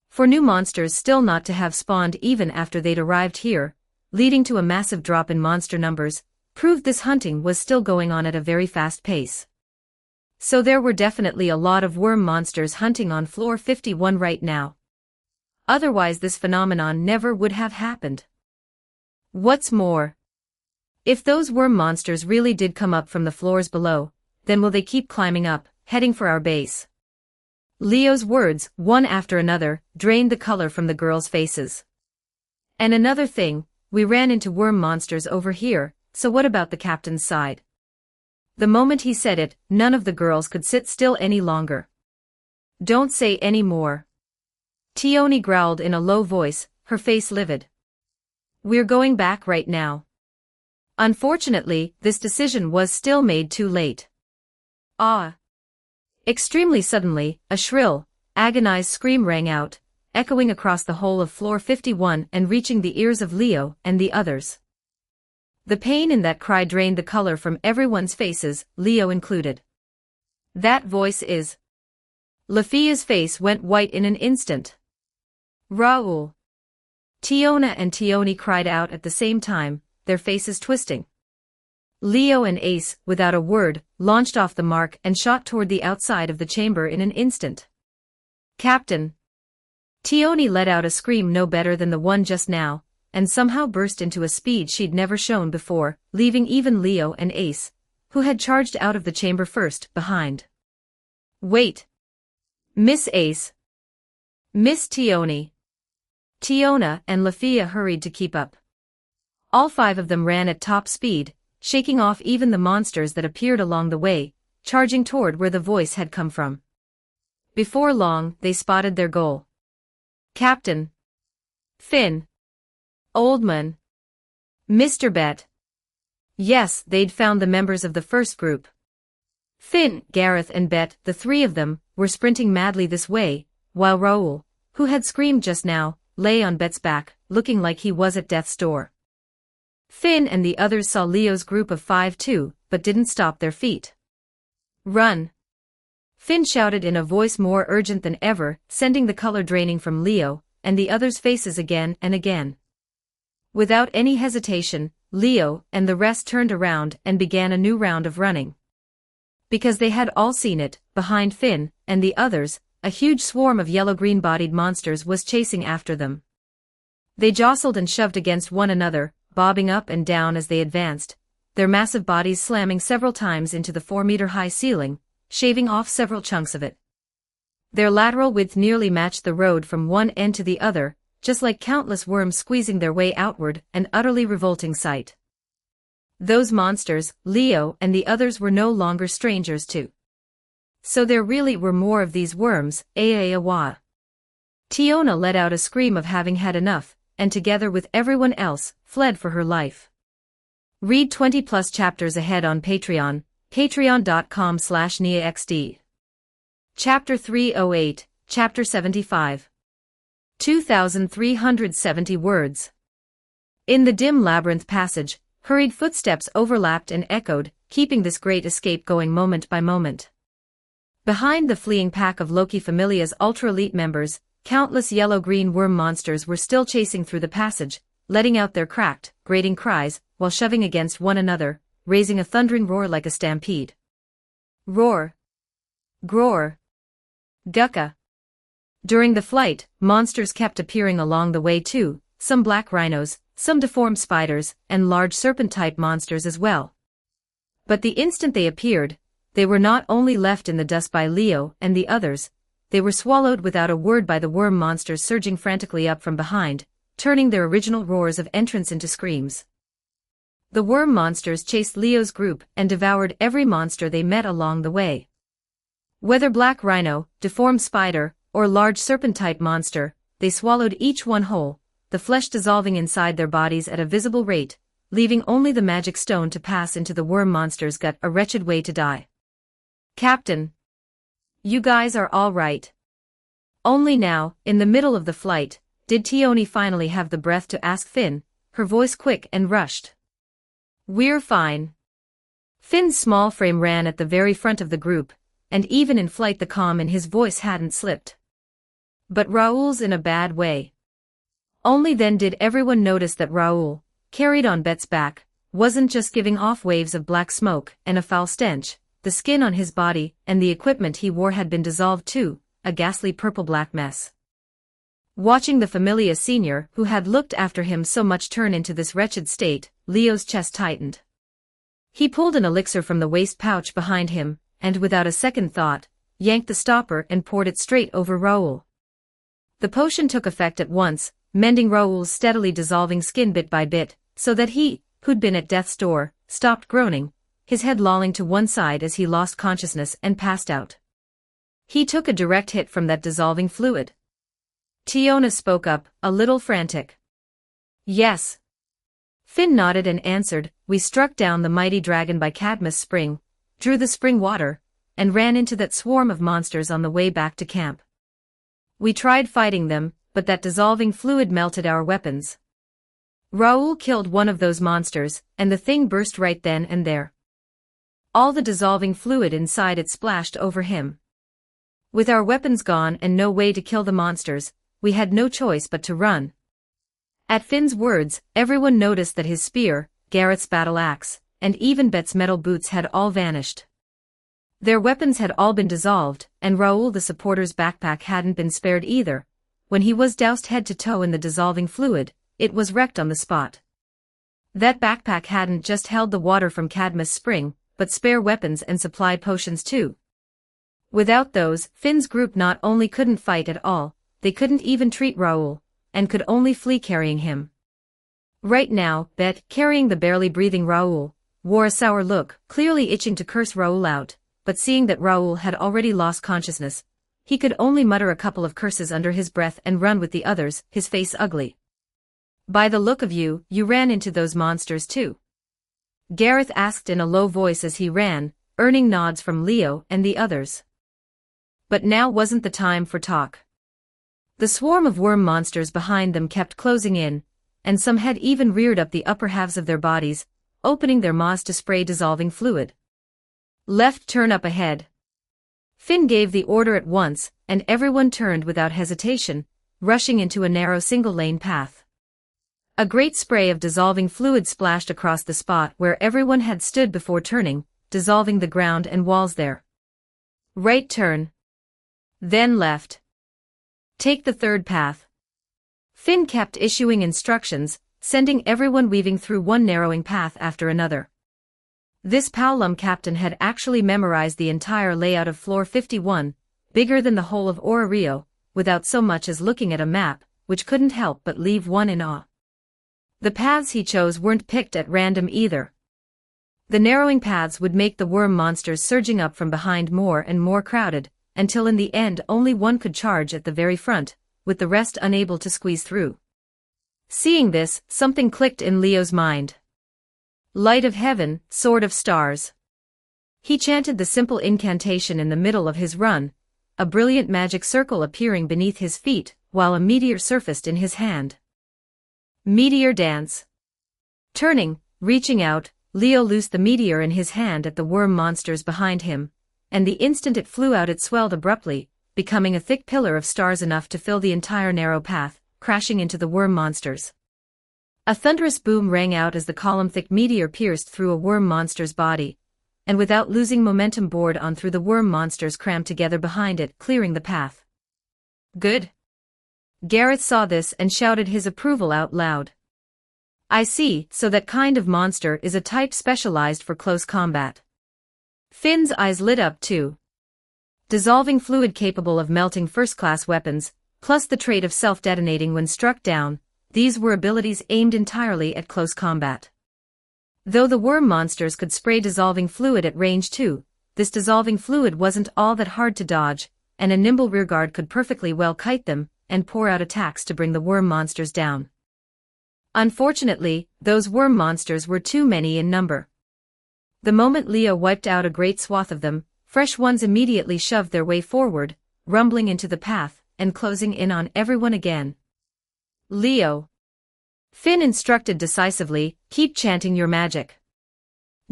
For new monsters still not to have spawned even after they'd arrived here, leading to a massive drop in monster numbers, proved this hunting was still going on at a very fast pace. So there were definitely a lot of worm monsters hunting on floor 51 right now. Otherwise this phenomenon never would have happened. What's more, if those worm monsters really did come up from the floors below, then will they keep climbing up, heading for our base? Leo's words, one after another, drained the color from the girls' faces. And another thing, we ran into worm monsters over here, so what about the captain's side? The moment he said it, none of the girls could sit still any longer. Don't say any more. Tioni growled in a low voice, her face livid. We're going back right now. Unfortunately, this decision was still made too late. Ah! Extremely suddenly, a shrill, agonized scream rang out, echoing across the whole of floor 51 and reaching the ears of Leo and the others. The pain in that cry drained the color from everyone's faces, Leo included. That voice is... Lafia's face went white in an instant. Raoul. Tiona and Tioni cried out at the same time, their faces twisting. Leo and Ace, without a word, launched off the mark and shot toward the outside of the chamber in an instant. Captain. Tioni let out a scream no better than the one just now, and somehow burst into a speed she'd never shown before, leaving even Leo and Ace, who had charged out of the chamber first, behind. Wait. Miss Ace. Miss Tioni. Tiona and Lafia hurried to keep up. All five of them ran at top speed, shaking off even the monsters that appeared along the way, charging toward where the voice had come from. Before long, they spotted their goal. Captain. Finn. Oldman. Mr. Bet. Yes, they'd found the members of the first group. Finn, Gareth and Bet, the three of them, were sprinting madly this way, while Raoul, who had screamed just now, lay on Bet's back, looking like he was at death's door. Finn and the others saw Leo's group of 5 too, but didn't stop their feet. Run! Finn shouted in a voice more urgent than ever, sending the color draining from Leo and the others' faces again and again. Without any hesitation, Leo and the rest turned around and began a new round of running. Because they had all seen it, behind Finn and the others, a huge swarm of yellow-green-bodied monsters was chasing after them. They jostled and shoved against one another, bobbing up and down as they advanced, their massive bodies slamming several times into the 4-meter-high ceiling, shaving off several chunks of it. Their lateral width nearly matched the road from one end to the other, just like countless worms squeezing their way outward, an utterly revolting sight. Those monsters, Leo and the others were no longer strangers to. So there really were more of these worms, Aawa. Tiona let out a scream of having had enough, and together with everyone else, fled for her life. Read 20+ chapters ahead on Patreon, patreon.com/NiaXD. Chapter 308, Chapter 75. 2,370 words. In the dim labyrinth passage, hurried footsteps overlapped and echoed, keeping this great escape going moment by moment. Behind the fleeing pack of Loki Familia's ultra-elite members, countless yellow-green worm monsters were still chasing through the passage, letting out their cracked, grating cries, while shoving against one another, raising a thundering roar like a stampede. Roar. Groar. Gucka. During the flight, monsters kept appearing along the way too, some black rhinos, some deformed spiders, and large serpent-type monsters as well. But the instant they appeared, they were not only left in the dust by Leo and the others, they were swallowed without a word by the worm monsters surging frantically up from behind, turning their original roars of entrance into screams. The worm monsters chased Leo's group and devoured every monster they met along the way. Whether black rhino, deformed spider, or large serpent-type monster, they swallowed each one whole, the flesh dissolving inside their bodies at a visible rate, leaving only the magic stone to pass into the worm monster's gut, a wretched way to die. Captain. You guys are all right. Only now, in the middle of the flight, did Tioni finally have the breath to ask Finn, her voice quick and rushed. We're fine. Finn's small frame ran at the very front of the group, and even in flight the calm in his voice hadn't slipped. But Raoul's in a bad way. Only then did everyone notice that Raoul, carried on Bet's back, wasn't just giving off waves of black smoke and a foul stench, the skin on his body and the equipment he wore had been dissolved too, a ghastly purple-black mess. Watching the familiar senior who had looked after him so much turn into this wretched state, Leo's chest tightened. He pulled an elixir from the waist pouch behind him, and without a second thought, yanked the stopper and poured it straight over Raoul. The potion took effect at once, mending Raoul's steadily dissolving skin bit by bit, so that he, who'd been at death's door, stopped groaning, his head lolling to one side as he lost consciousness and passed out. He took a direct hit from that dissolving fluid. Tiona spoke up, a little frantic. Yes. Finn nodded and answered, we struck down the mighty dragon by Cadmus Spring, drew the spring water, and ran into that swarm of monsters on the way back to camp. We tried fighting them, but that dissolving fluid melted our weapons. Raoul killed one of those monsters, and the thing burst right then and there. All the dissolving fluid inside it splashed over him. With our weapons gone and no way to kill the monsters, we had no choice but to run. At Finn's words, everyone noticed that his spear, Gareth's battle axe, and even Bet's metal boots had all vanished. Their weapons had all been dissolved, and Raoul the supporter's backpack hadn't been spared either. When he was doused head to toe in the dissolving fluid, it was wrecked on the spot. That backpack hadn't just held the water from Cadmus Spring, but spare weapons and supply potions too. Without those, Finn's group not only couldn't fight at all, they couldn't even treat Raoul, and could only flee carrying him. Right now, Bet, carrying the barely breathing Raoul, wore a sour look, clearly itching to curse Raoul out, but seeing that Raoul had already lost consciousness, he could only mutter a couple of curses under his breath and run with the others, his face ugly. By the look of you, you ran into those monsters too? Gareth asked in a low voice as he ran, earning nods from Leo and the others. But now wasn't the time for talk. The swarm of worm monsters behind them kept closing in, and some had even reared up the upper halves of their bodies, opening their maws to spray dissolving fluid. Left turn up ahead. Finn gave the order at once, and everyone turned without hesitation, rushing into a narrow single-lane path. A great spray of dissolving fluid splashed across the spot where everyone had stood before turning, dissolving the ground and walls there. Right turn. Then left. Take the third path. Finn kept issuing instructions, sending everyone weaving through one narrowing path after another. This Paolum captain had actually memorized the entire layout of Floor 51, bigger than the whole of Rio, without so much as looking at a map, which couldn't help but leave one in awe. The paths he chose weren't picked at random either. The narrowing paths would make the worm monsters surging up from behind more and more crowded, until in the end only one could charge at the very front, with the rest unable to squeeze through. Seeing this, something clicked in Leo's mind. Light of heaven, sword of stars. He chanted the simple incantation in the middle of his run, a brilliant magic circle appearing beneath his feet, while a meteor surfaced in his hand. Meteor dance. Turning, reaching out, Leo loosed the meteor in his hand at the worm monsters behind him, and the instant it flew out it swelled abruptly, becoming a thick pillar of stars enough to fill the entire narrow path, crashing into the worm monsters. A thunderous boom rang out as the column-thick meteor pierced through a worm monster's body, and without losing momentum bored on through the worm monsters crammed together behind it, clearing the path. Good. Gareth saw this and shouted his approval out loud. I see, so that kind of monster is a type specialized for close combat. Finn's eyes lit up too. Dissolving fluid capable of melting first-class weapons, plus the trait of self-detonating when struck down, these were abilities aimed entirely at close combat. Though the worm monsters could spray dissolving fluid at range too, this dissolving fluid wasn't all that hard to dodge, and a nimble rearguard could perfectly well kite them, and pour out attacks to bring the worm monsters down. Unfortunately, those worm monsters were too many in number. The moment Leo wiped out a great swath of them, Fresh ones immediately shoved their way forward, rumbling into the path, and closing in on everyone again. Leo. Finn instructed decisively, keep chanting your magic.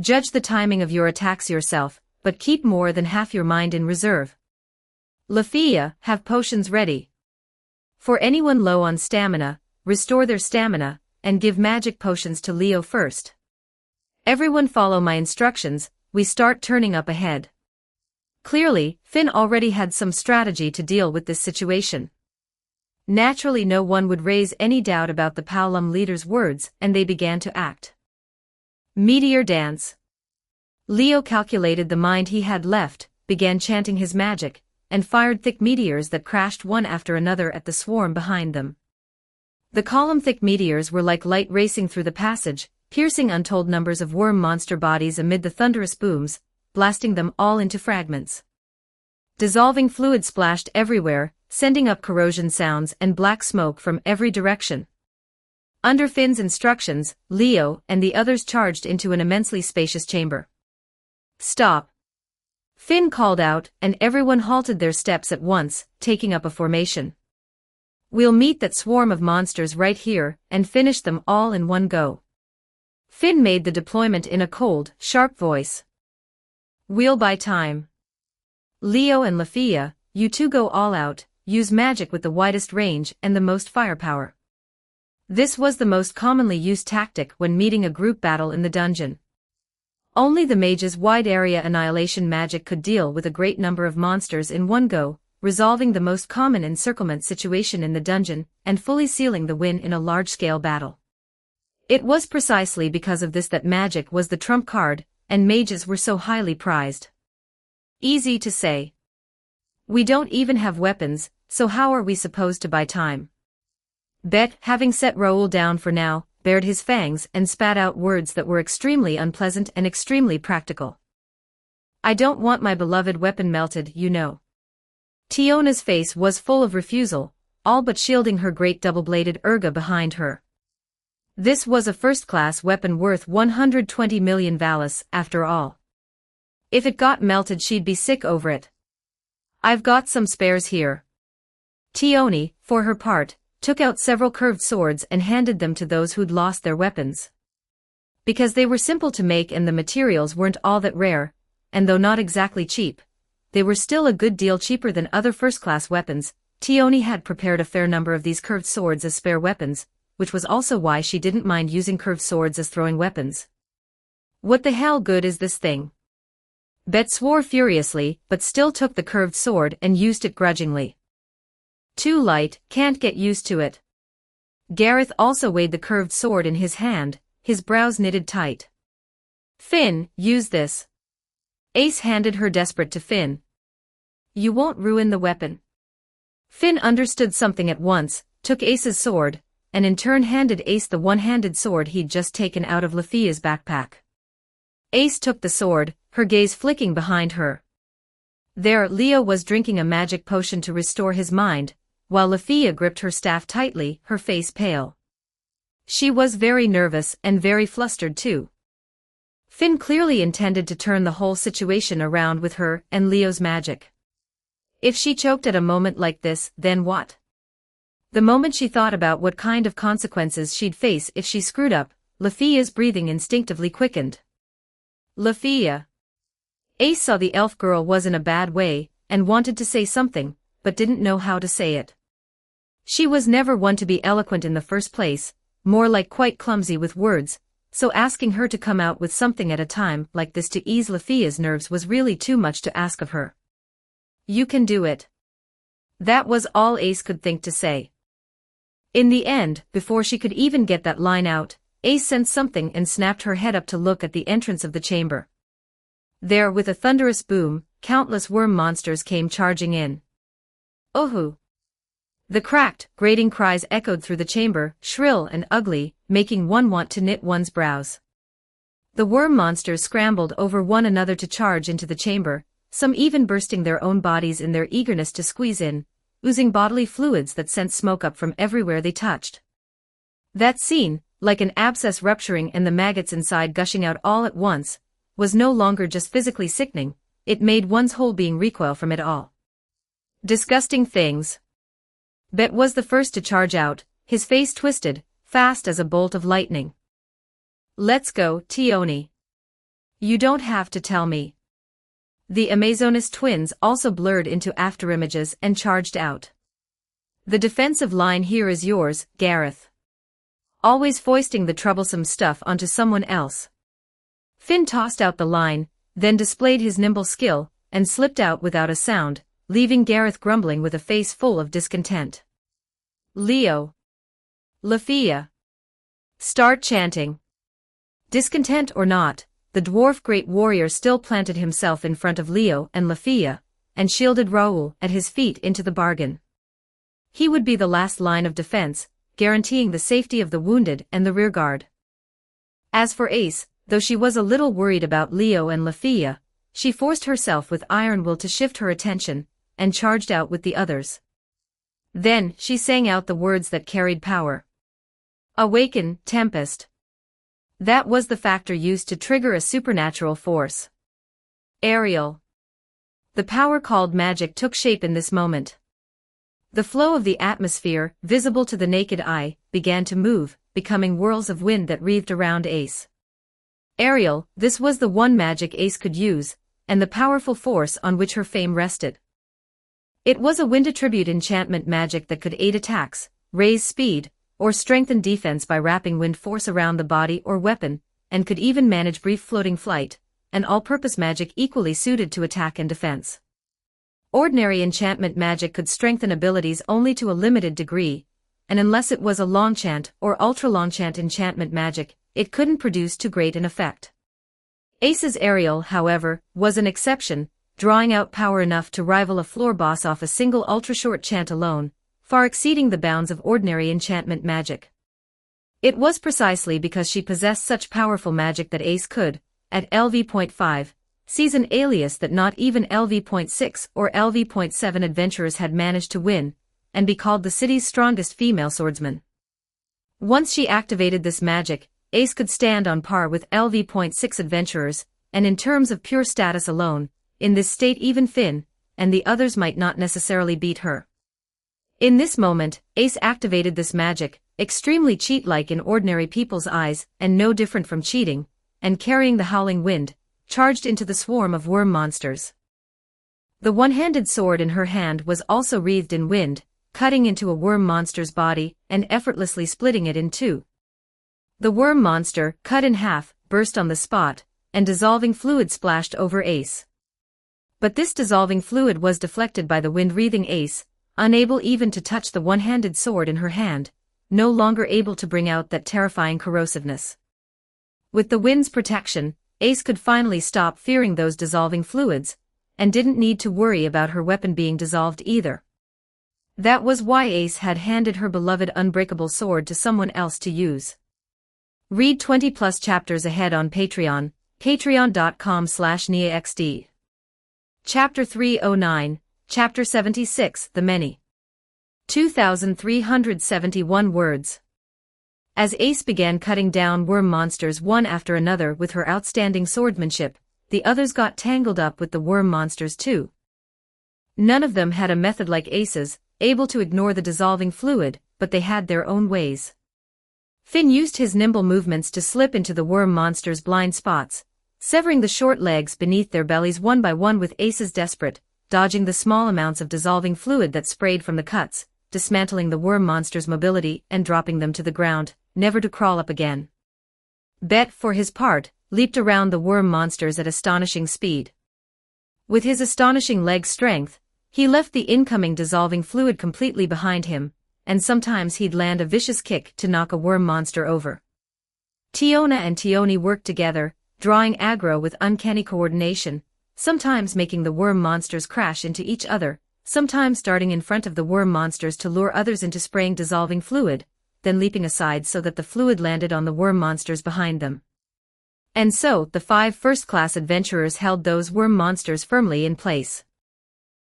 Judge the timing of your attacks yourself, but keep more than half your mind in reserve. Lafia, have potions ready. For anyone low on stamina, restore their stamina, and give magic potions to Leo first. Everyone follow my instructions, we start turning up ahead. Clearly, Finn already had some strategy to deal with this situation. Naturally no one would raise any doubt about the Paolum leader's words, and they began to act. Meteor dance. Leo calculated the mind he had left, began chanting his magic, and fired thick meteors that crashed one after another at the swarm behind them. The column-thick meteors were like light racing through the passage, piercing untold numbers of worm monster bodies amid the thunderous booms, blasting them all into fragments. Dissolving fluid splashed everywhere, sending up corrosion sounds and black smoke from every direction. Under Finn's instructions, Leo and the others charged into an immensely spacious chamber. Stop! Finn called out, and everyone halted their steps at once, taking up a formation. We'll meet that swarm of monsters right here, and finish them all in one go. Finn made the deployment in a cold, sharp voice. We'll buy time. Leo and Lafia, you two go all out, use magic with the widest range and the most firepower. This was the most commonly used tactic when meeting a group battle in the dungeon. Only the mage's wide area annihilation magic could deal with a great number of monsters in one go, resolving the most common encirclement situation in the dungeon, and fully sealing the win in a large-scale battle. It was precisely because of this that magic was the trump card, and mages were so highly prized. Easy to say. We don't even have weapons, so how are we supposed to buy time? Bet, having set Raoul down for now, bared his fangs and spat out words that were extremely unpleasant and extremely practical. I don't want my beloved weapon melted, you know. Tiona's face was full of refusal, all but shielding her great double-bladed erga behind her. This was a first-class weapon worth 120 million valis, after all. If it got melted she'd be sick over it. I've got some spares here. Tione, for her part, took out several curved swords and handed them to those who'd lost their weapons. Because they were simple to make and the materials weren't all that rare, and though not exactly cheap, they were still a good deal cheaper than other first-class weapons. Tione had prepared a fair number of these curved swords as spare weapons, which was also why she didn't mind using curved swords as throwing weapons. What the hell good is this thing? Bet swore furiously, but still took the curved sword and used it grudgingly. Too light, can't get used to it. Gareth also weighed the curved sword in his hand, his brows knitted tight. Finn, use this. Ace handed her desperate to Finn. You won't ruin the weapon. Finn understood something at once, took Ace's sword, and in turn handed Ace the one-handed sword he'd just taken out of Lafia's backpack. Ace took the sword, her gaze flicking behind her. There, Leo was drinking a magic potion to restore his mind, while Lafia gripped her staff tightly, her face pale. She was very nervous and very flustered too. Finn clearly intended to turn the whole situation around with her and Leo's magic. If she choked at a moment like this, then what? The moment she thought about what kind of consequences she'd face if she screwed up, Lafia's breathing instinctively quickened. Lafia. Ace saw the elf girl was in a bad way, and wanted to say something, but didn't know how to say it. She was never one to be eloquent in the first place, more like quite clumsy with words, so asking her to come out with something at a time like this to ease Lafia's nerves was really too much to ask of her. You can do it. That was all Ace could think to say. In the end, before she could even get that line out, Ace sensed something and snapped her head up to look at the entrance of the chamber. There, with a thunderous boom, countless worm monsters came charging in. Ohu! The cracked, grating cries echoed through the chamber, shrill and ugly, making one want to knit one's brows. The worm monsters scrambled over one another to charge into the chamber, some even bursting their own bodies in their eagerness to squeeze in, oozing bodily fluids that sent smoke up from everywhere they touched. That scene, like an abscess rupturing and the maggots inside gushing out all at once, was no longer just physically sickening, it made one's whole being recoil from it all. Disgusting things. Bet was the first to charge out, his face twisted, fast as a bolt of lightning. Let's go, Tioni. You don't have to tell me. The Amazonas twins also blurred into afterimages and charged out. The defensive line here is yours, Gareth. Always foisting the troublesome stuff onto someone else. Finn tossed out the line, then displayed his nimble skill, and slipped out without a sound, leaving Gareth grumbling with a face full of discontent. Leo. Lafia. Start chanting. Discontent or not, the dwarf great warrior still planted himself in front of Leo and Lafia, and shielded Raoul at his feet into the bargain. He would be the last line of defense, guaranteeing the safety of the wounded and the rearguard. As for Ace, though she was a little worried about Leo and Lafia, she forced herself with iron will to shift her attention, and charged out with the others. Then, she sang out the words that carried power. Awaken, Tempest. That was the factor used to trigger a supernatural force. Aerial. The power-called magic took shape in this moment. The flow of the atmosphere, visible to the naked eye, began to move, becoming whirls of wind that wreathed around Ace. Aerial, this was the one magic Ace could use, and the powerful force on which her fame rested. It was a wind attribute enchantment magic that could aid attacks, raise speed, or strengthen defense by wrapping wind force around the body or weapon, and could even manage brief floating flight, an all-purpose magic equally suited to attack and defense. Ordinary enchantment magic could strengthen abilities only to a limited degree, and unless it was a longchant or ultra-longchant enchantment magic, it couldn't produce too great an effect. Ace's aerial, however, was an exception, drawing out power enough to rival a floor boss off a single ultra-short chant alone, far exceeding the bounds of ordinary enchantment magic. It was precisely because she possessed such powerful magic that Ace could, at LV.5, seize an alias that not even LV.6 or LV.7 adventurers had managed to win, and be called the city's strongest female swordsman. Once she activated this magic, Ace could stand on par with LV.6 adventurers, and in terms of pure status alone, in this state even Finn, and the others might not necessarily beat her. In this moment, Ace activated this magic, extremely cheat-like in ordinary people's eyes and no different from cheating, and carrying the howling wind, charged into the swarm of worm monsters. The one-handed sword in her hand was also wreathed in wind, cutting into a worm monster's body and effortlessly splitting it in two. The worm monster, cut in half, burst on the spot, and dissolving fluid splashed over Ace. But this dissolving fluid was deflected by the wind-wreathing Ace, unable even to touch the one-handed sword in her hand, no longer able to bring out that terrifying corrosiveness. With the wind's protection, Ace could finally stop fearing those dissolving fluids, and didn't need to worry about her weapon being dissolved either. That was why Ace had handed her beloved unbreakable sword to someone else to use. Read 20+ chapters ahead on Patreon, patreon.com/NiaXD. Chapter 309, Chapter 76, The Many. 2,371 words. As Ace began cutting down worm monsters one after another with her outstanding swordsmanship, the others got tangled up with the worm monsters too. None of them had a method like Ace's, able to ignore the dissolving fluid, but they had their own ways. Finn used his nimble movements to slip into the worm monsters' blind spots, severing the short legs beneath their bellies one by one with Ace's desperate, dodging the small amounts of dissolving fluid that sprayed from the cuts, dismantling the worm monsters' mobility and dropping them to the ground, never to crawl up again. Bet, for his part, leaped around the worm monsters at astonishing speed. With his astonishing leg strength, he left the incoming dissolving fluid completely behind him, and sometimes he'd land a vicious kick to knock a worm monster over. Tiona and Tioni worked together, drawing aggro with uncanny coordination, sometimes making the worm monsters crash into each other, sometimes darting in front of the worm monsters to lure others into spraying dissolving fluid, then leaping aside so that the fluid landed on the worm monsters behind them. And so, the 5 first-class adventurers held those worm monsters firmly in place.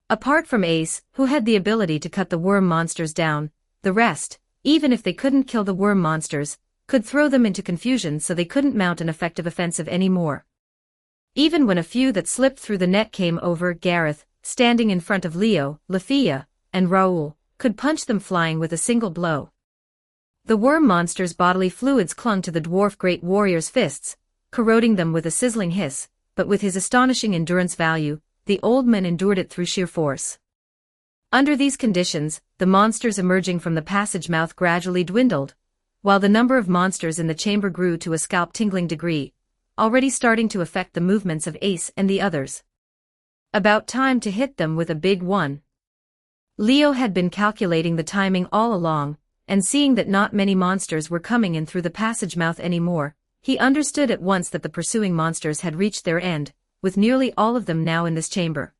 Apart from Ace, who had the ability to cut the worm monsters down, the rest, even if they couldn't kill the worm monsters, could throw them into confusion so they couldn't mount an effective offensive anymore. Even when a few that slipped through the net came over, Gareth, standing in front of Leo, Lafia, and Raoul, could punch them flying with a single blow. The worm monster's bodily fluids clung to the dwarf great warrior's fists, corroding them with a sizzling hiss, but with his astonishing endurance value, the old man endured it through sheer force. Under these conditions, the monsters emerging from the passage mouth gradually dwindled, while the number of monsters in the chamber grew to a scalp-tingling degree, already starting to affect the movements of Ace and the others. About time to hit them with a big one. Leo had been calculating the timing all along, and seeing that not many monsters were coming in through the passage mouth anymore, he understood at once that the pursuing monsters had reached their end, with nearly all of them now in this chamber.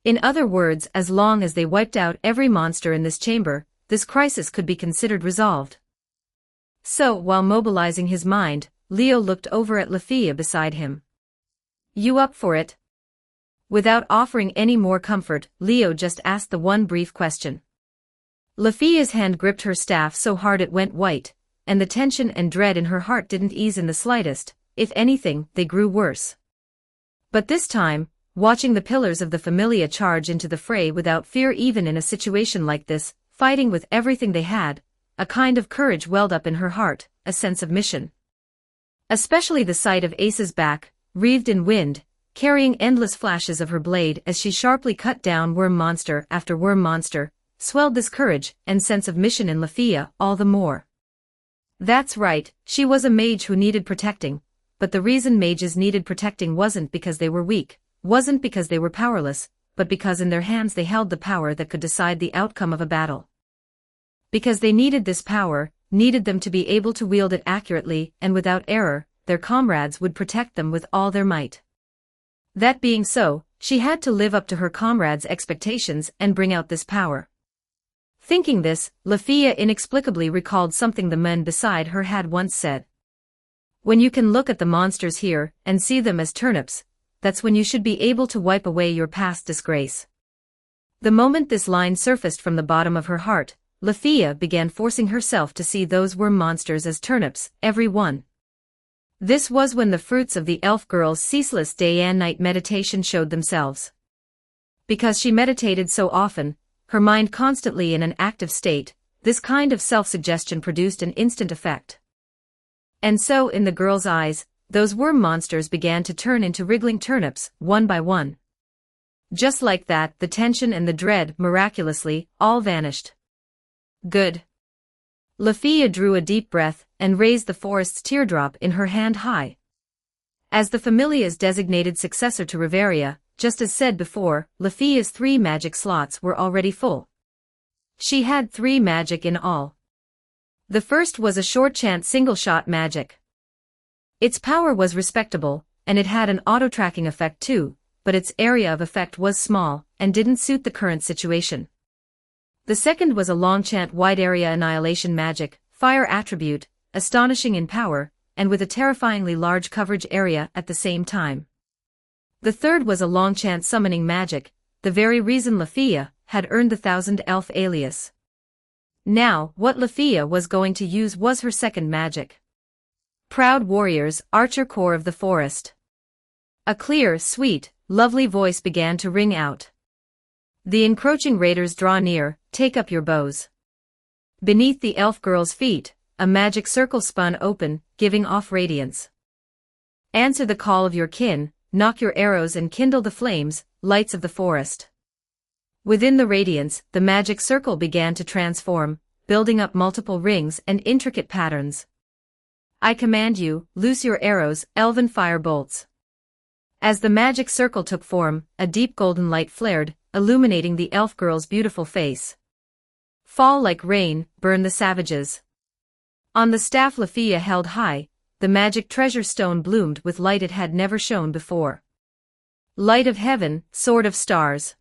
In other words, as long as they wiped out every monster in this chamber, this crisis could be considered resolved. So, while mobilizing his mind, Leo looked over at Lafia beside him. "You up for it?" Without offering any more comfort, Leo just asked the one brief question. Lafia's hand gripped her staff so hard it went white, and the tension and dread in her heart didn't ease in the slightest. If anything, they grew worse. But this time, watching the pillars of the Familia charge into the fray without fear even in a situation like this, fighting with everything they had, a kind of courage welled up in her heart, a sense of mission. Especially the sight of Ace's back, wreathed in wind, carrying endless flashes of her blade as she sharply cut down worm monster after worm monster, swelled this courage and sense of mission in Lafia all the more. That's right, she was a mage who needed protecting, but the reason mages needed protecting wasn't because they were weak, wasn't because they were powerless, but because in their hands they held the power that could decide the outcome of a battle. Because they needed this power, needed them to be able to wield it accurately and without error, their comrades would protect them with all their might. That being so, she had to live up to her comrades' expectations and bring out this power. Thinking this, Lafia inexplicably recalled something the men beside her had once said. When you can look at the monsters here and see them as turnips, that's when you should be able to wipe away your past disgrace. The moment this line surfaced from the bottom of her heart, Lafia began forcing herself to see those worm monsters as turnips, every one. This was when the fruits of the elf girl's ceaseless day and night meditation showed themselves. Because she meditated so often, her mind constantly in an active state, this kind of self-suggestion produced an instant effect. And so in the girl's eyes, those worm monsters began to turn into wriggling turnips, one by one. Just like that, the tension and the dread, miraculously, all vanished. Good. Lafia drew a deep breath and raised the forest's teardrop in her hand high. As the Familia's designated successor to Riveria, just as said before, Lafia's 3 magic slots were already full. She had 3 magic in all. The first was a short chant single-shot magic. Its power was respectable, and it had an auto-tracking effect too, but its area of effect was small, and didn't suit the current situation. The second was a long chant wide area annihilation magic, fire attribute, astonishing in power, and with a terrifyingly large coverage area at the same time. The third was a long chant summoning magic, the very reason Lafia had earned the 1000 elf alias. Now, what Lafia was going to use was her second magic. Proud warriors, archer core of the forest. A clear, sweet, lovely voice began to ring out. The encroaching raiders draw near, take up your bows. Beneath the elf girl's feet, a magic circle spun open, giving off radiance. Answer the call of your kin, knock your arrows and kindle the flames, lights of the forest. Within the radiance, the magic circle began to transform, building up multiple rings and intricate patterns. I command you, loose your arrows, elven fire bolts. As the magic circle took form, a deep golden light flared, illuminating the elf girl's beautiful face. Fall like rain, burn the savages. On the staff Lafia held high, the magic treasure stone bloomed with light it had never shone before. Light of heaven, sword of stars.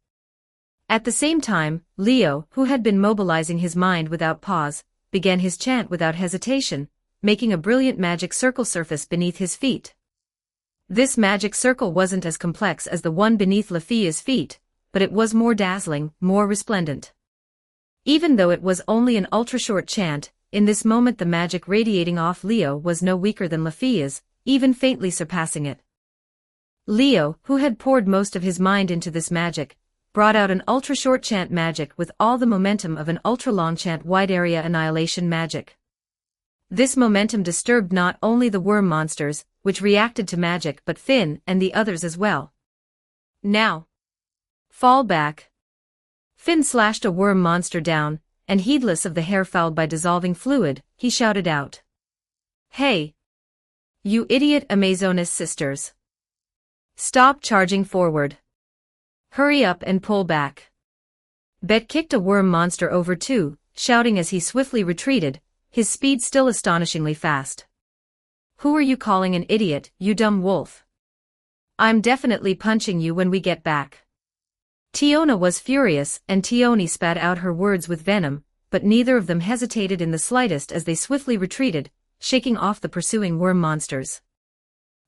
At the same time, Leo, who had been mobilizing his mind without pause, began his chant without hesitation, making a brilliant magic circle surface beneath his feet. This magic circle wasn't as complex as the one beneath Lafia's feet, but it was more dazzling, more resplendent. Even though it was only an ultra-short chant, in this moment the magic radiating off Leo was no weaker than Lafia's, even faintly surpassing it. Leo, who had poured most of his mind into this magic, brought out an ultra-short chant magic with all the momentum of an ultra-long chant wide area annihilation magic. This momentum disturbed not only the worm monsters, which reacted to magic, but Finn and the others as well. Now, fall back. Finn slashed a worm monster down, and heedless of the hair fouled by dissolving fluid, he shouted out. Hey! You idiot Amazonas sisters! Stop charging forward. Hurry up and pull back. Bet kicked a worm monster over too, shouting as he swiftly retreated, his speed still astonishingly fast. Who are you calling an idiot, you dumb wolf? I'm definitely punching you when we get back. Tiona was furious, and Tioni spat out her words with venom, but neither of them hesitated in the slightest as they swiftly retreated, shaking off the pursuing worm monsters.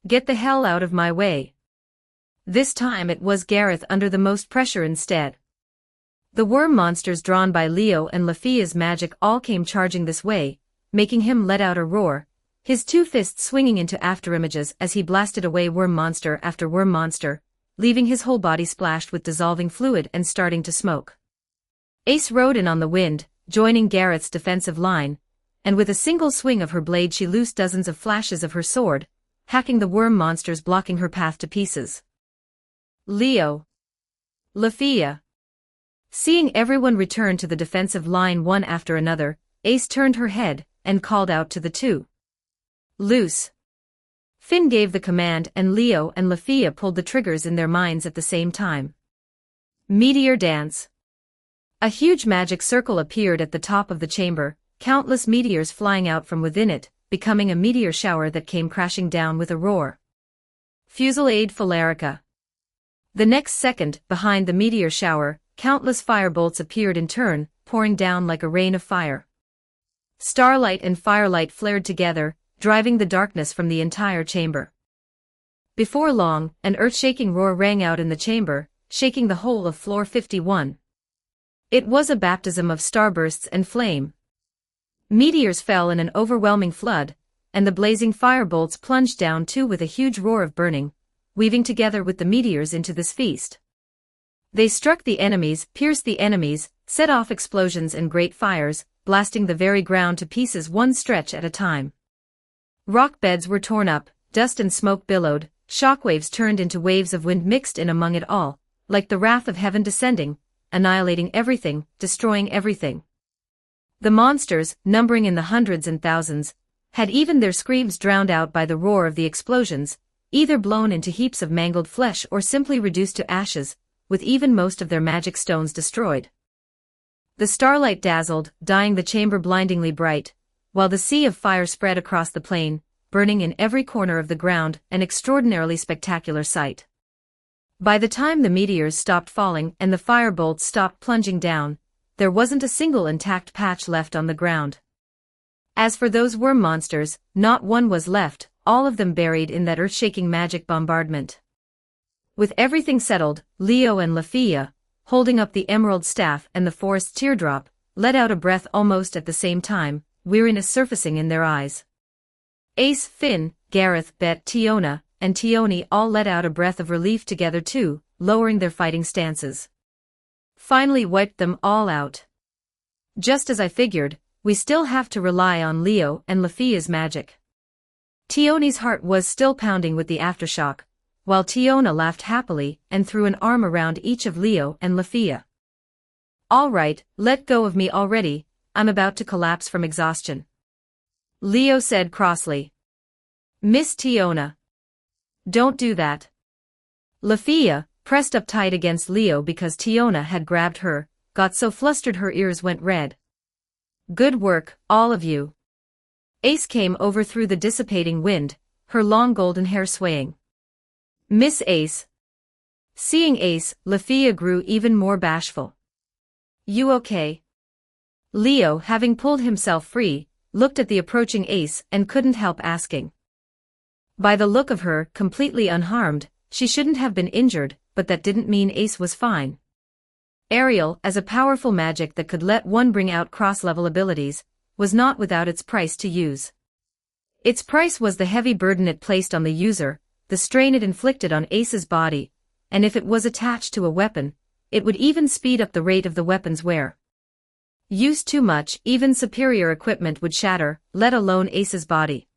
Get the hell out of my way. This time it was Gareth under the most pressure instead. The worm monsters drawn by Leo and Lafia's magic all came charging this way, making him let out a roar, his two fists swinging into afterimages as he blasted away worm monster after worm monster, leaving his whole body splashed with dissolving fluid and starting to smoke. Ace rode in on the wind, joining Gareth's defensive line, and with a single swing of her blade she loosed dozens of flashes of her sword, hacking the worm monsters blocking her path to pieces. Leo. Lafia. Seeing everyone return to the defensive line one after another, Ace turned her head, and called out to the two. Loose. Finn gave the command and Leo and Lafia pulled the triggers in their minds at the same time. Meteor dance. A huge magic circle appeared at the top of the chamber, countless meteors flying out from within it, becoming a meteor shower that came crashing down with a roar. Fusillade Phalarica. The next second, behind the meteor shower, countless fire bolts appeared in turn, pouring down like a rain of fire. Starlight and firelight flared together, driving the darkness from the entire chamber. Before long, an earth-shaking roar rang out in the chamber, shaking the whole of floor 51. It was a baptism of starbursts and flame. Meteors fell in an overwhelming flood, and the blazing firebolts plunged down too with a huge roar of burning, weaving together with the meteors into this feast. They struck the enemies, pierced the enemies, set off explosions and great fires, blasting the very ground to pieces one stretch at a time. Rock beds were torn up, dust and smoke billowed, shockwaves turned into waves of wind mixed in among it all, like the wrath of heaven descending, annihilating everything, destroying everything. The monsters, numbering in the hundreds and thousands, had even their screams drowned out by the roar of the explosions, either blown into heaps of mangled flesh or simply reduced to ashes, with even most of their magic stones destroyed. The starlight dazzled, dyeing the chamber blindingly bright, while the sea of fire spread across the plain, burning in every corner of the ground, an extraordinarily spectacular sight. By the time the meteors stopped falling and the fire bolts stopped plunging down, there wasn't a single intact patch left on the ground. As for those worm monsters, not one was left, all of them buried in that earth-shaking magic bombardment. With everything settled, Leo and Lafia, holding up the emerald staff and the forest teardrop, let out a breath almost at the same time, weariness surfacing in their eyes. Ace, Finn, Gareth, Bet, Tiona, and Tioni all let out a breath of relief together too, lowering their fighting stances. Finally wiped them all out. Just as I figured, we still have to rely on Leo and Lafia's magic. Tioni's heart was still pounding with the aftershock, while Tiona laughed happily and threw an arm around each of Leo and Lafia. All right, let go of me already, I'm about to collapse from exhaustion. Leo said crossly. Miss Tiona. Don't do that. Lafia, pressed up tight against Leo because Tiona had grabbed her, got so flustered her ears went red. Good work, all of you. Ace came over through the dissipating wind, her long golden hair swaying. Miss Ace. Seeing Ace, Lafia grew even more bashful. You okay? Leo, having pulled himself free, looked at the approaching Ace and couldn't help asking. By the look of her, completely unharmed, she shouldn't have been injured, but that didn't mean Ace was fine. Aerial, as a powerful magic that could let one bring out cross-level abilities, was not without its price to use. Its price was the heavy burden it placed on the user, the strain it inflicted on Ace's body, and if it was attached to a weapon, it would even speed up the rate of the weapon's wear. Used too much, even superior equipment would shatter, let alone Ace's body.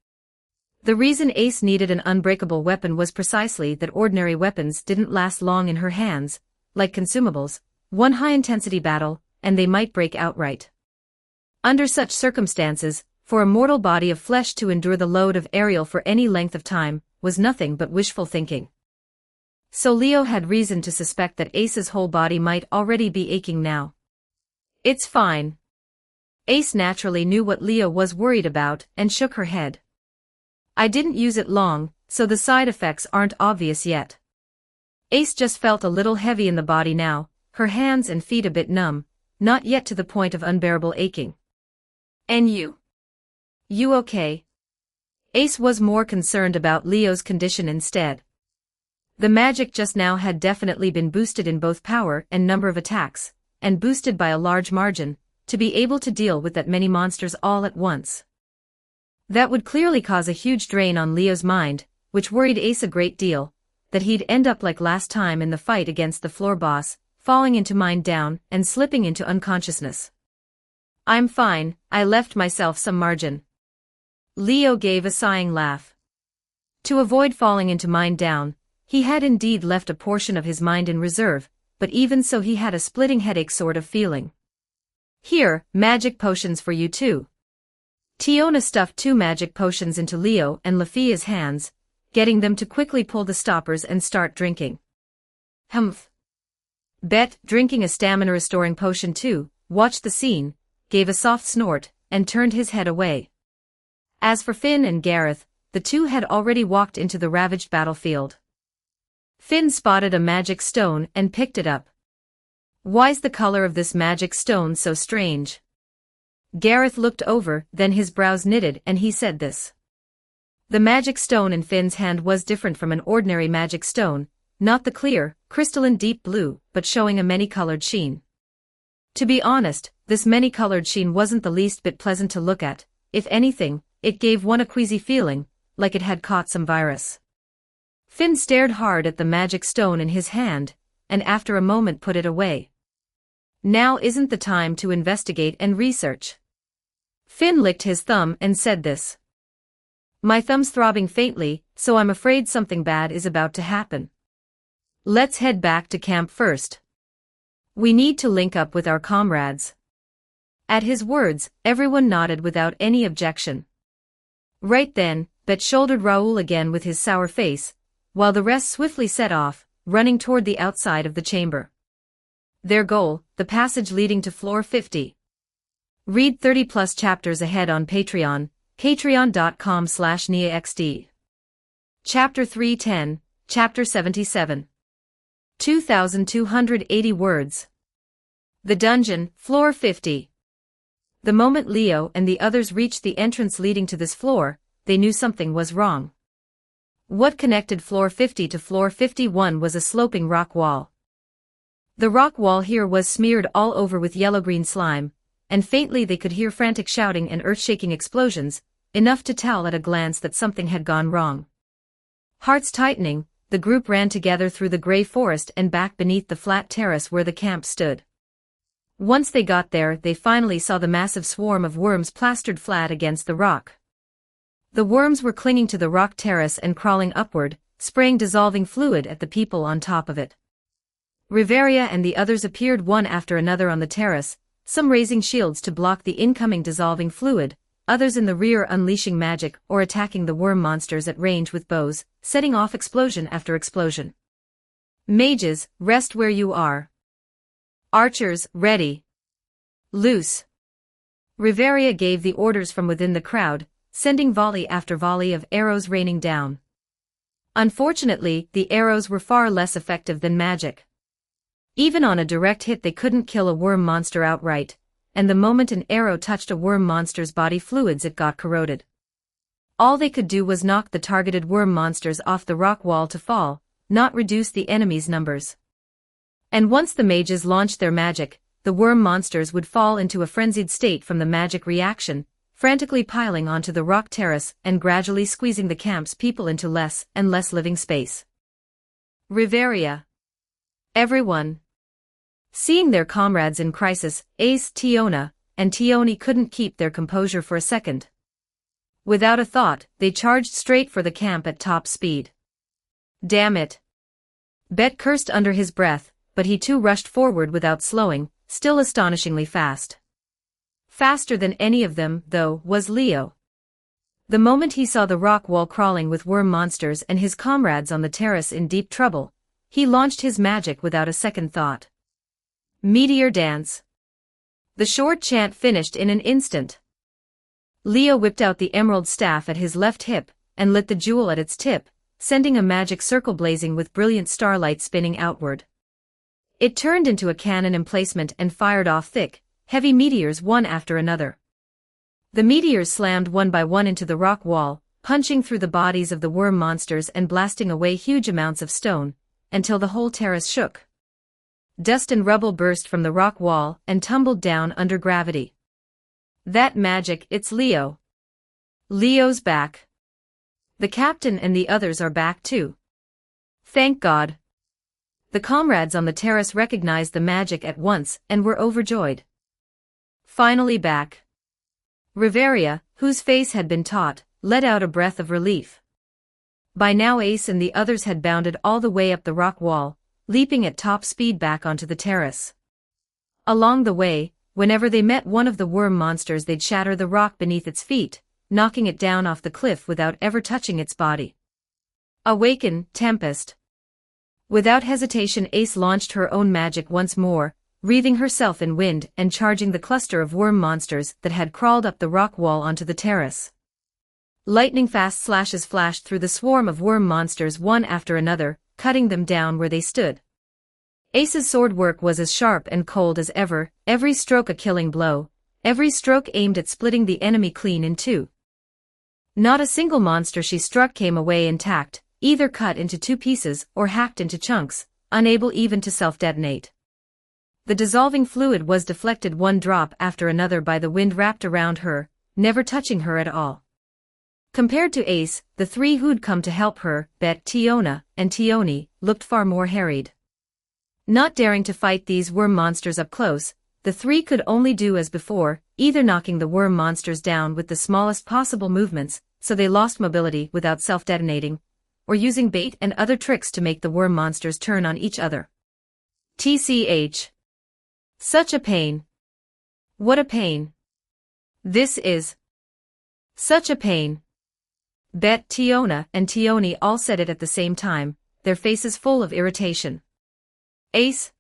The reason Ace needed an unbreakable weapon was precisely that ordinary weapons didn't last long in her hands, like consumables, one high-intensity battle, and they might break outright. Under such circumstances, for a mortal body of flesh to endure the load of Ariel for any length of time, was nothing but wishful thinking. So Leo had reason to suspect that Ace's whole body might already be aching now. It's fine. Ace naturally knew what Leo was worried about and shook her head. I didn't use it long, so the side effects aren't obvious yet. Ace just felt a little heavy in the body now, her hands and feet a bit numb, not yet to the point of unbearable aching. And you? You okay? Ace was more concerned about Leo's condition instead. The magic just now had definitely been boosted in both power and number of attacks, and boosted by a large margin, to be able to deal with that many monsters all at once. That would clearly cause a huge drain on Leo's mind, which worried Ace a great deal, that he'd end up like last time in the fight against the floor boss, falling into mind down and slipping into unconsciousness. I'm fine, I left myself some margin. Leo gave a sighing laugh. To avoid falling into mind down, he had indeed left a portion of his mind in reserve, but even so he had a splitting headache sort of feeling. Here, magic potions for you too. Tiona stuffed 2 magic potions into Leo and Lafia's hands, getting them to quickly pull the stoppers and start drinking. Humph. Bet, drinking a stamina-restoring potion too, watched the scene, gave a soft snort, and turned his head away. As for Finn and Gareth, the two had already walked into the ravaged battlefield. Finn spotted a magic stone and picked it up. Why's the color of this magic stone so strange? Gareth looked over, then his brows knitted and he said this. The magic stone in Finn's hand was different from an ordinary magic stone, not the clear, crystalline deep blue, but showing a many-colored sheen. To be honest, this many-colored sheen wasn't the least bit pleasant to look at. If anything, it gave one a queasy feeling, like it had caught some virus. Finn stared hard at the magic stone in his hand, and after a moment put it away. Now isn't the time to investigate and research. Finn licked his thumb and said this. My thumb's throbbing faintly, so I'm afraid something bad is about to happen. Let's head back to camp first. We need to link up with our comrades. At his words, everyone nodded without any objection. Right then, Bet shouldered Raoul again with his sour face, while the rest swiftly set off, running toward the outside of the chamber. Their goal, the passage leading to floor 50. Read 30+ chapters ahead on Patreon, patreon.com/NiaXD. Chapter 310, Chapter 77. 2,280 words. The dungeon, floor 50. The moment Leo and the others reached the entrance leading to this floor, they knew something was wrong. What connected floor 50 to floor 51 was a sloping rock wall. The rock wall here was smeared all over with yellow-green slime, and faintly they could hear frantic shouting and earth-shaking explosions, enough to tell at a glance that something had gone wrong. Hearts tightening, the group ran together through the gray forest and back beneath the flat terrace where the camp stood. Once they got there, they finally saw the massive swarm of worms plastered flat against the rock. The worms were clinging to the rock terrace and crawling upward, spraying dissolving fluid at the people on top of it. Riveria and the others appeared one after another on the terrace, some raising shields to block the incoming dissolving fluid, others in the rear unleashing magic or attacking the worm monsters at range with bows, setting off explosion after explosion. Mages, rest where you are. Archers, ready. Loose. Riveria gave the orders from within the crowd, sending volley after volley of arrows raining down. Unfortunately, the arrows were far less effective than magic. Even on a direct hit they couldn't kill a worm monster outright, and the moment an arrow touched a worm monster's body fluids it got corroded. All they could do was knock the targeted worm monsters off the rock wall to fall, not reduce the enemy's numbers. And once the mages launched their magic, the worm monsters would fall into a frenzied state from the magic reaction, frantically piling onto the rock terrace and gradually squeezing the camp's people into less and less living space. Riveria. Everyone. Seeing their comrades in crisis, Ace, Tiona, and Tioni couldn't keep their composure for a second. Without a thought, they charged straight for the camp at top speed. Damn it! Bet cursed under his breath, but he too rushed forward without slowing, still astonishingly fast. Faster than any of them, though, was Leo. The moment he saw the rock wall crawling with worm monsters and his comrades on the terrace in deep trouble, he launched his magic without a second thought. Meteor dance. The short chant finished in an instant. Leo whipped out the emerald staff at his left hip, and lit the jewel at its tip, sending a magic circle blazing with brilliant starlight spinning outward. It turned into a cannon emplacement and fired off thick, heavy meteors one after another. The meteors slammed one by one into the rock wall, punching through the bodies of the worm monsters and blasting away huge amounts of stone, until the whole terrace shook. Dust and rubble burst from the rock wall and tumbled down under gravity. That magic, it's Leo. Leo's back. The captain and the others are back too. Thank God. The comrades on the terrace recognized the magic at once and were overjoyed. Finally back. Riveria, whose face had been taut, let out a breath of relief. By now Ace and the others had bounded all the way up the rock wall, leaping at top speed back onto the terrace. Along the way, whenever they met one of the worm monsters, they'd shatter the rock beneath its feet, knocking it down off the cliff without ever touching its body. Awaken, Tempest. Without hesitation, Ace launched her own magic once more, wreathing herself in wind and charging the cluster of worm monsters that had crawled up the rock wall onto the terrace. Lightning-fast slashes flashed through the swarm of worm monsters one after another, cutting them down where they stood. Ace's sword work was as sharp and cold as ever, every stroke a killing blow, every stroke aimed at splitting the enemy clean in two. Not a single monster she struck came away intact, either cut into two pieces or hacked into chunks, unable even to self-detonate. The dissolving fluid was deflected one drop after another by the wind wrapped around her, never touching her at all. Compared to Ace, the three who'd come to help her, Bet, Tiona, and Tioni, looked far more harried. Not daring to fight these worm monsters up close, the three could only do as before, either knocking the worm monsters down with the smallest possible movements, so they lost mobility without self-detonating, or using bait and other tricks to make the worm monsters turn on each other. TCH. Such a pain. What a pain. This is such a pain. Bet, Tiona, and Tioni all said it at the same time, their faces full of irritation. Ace?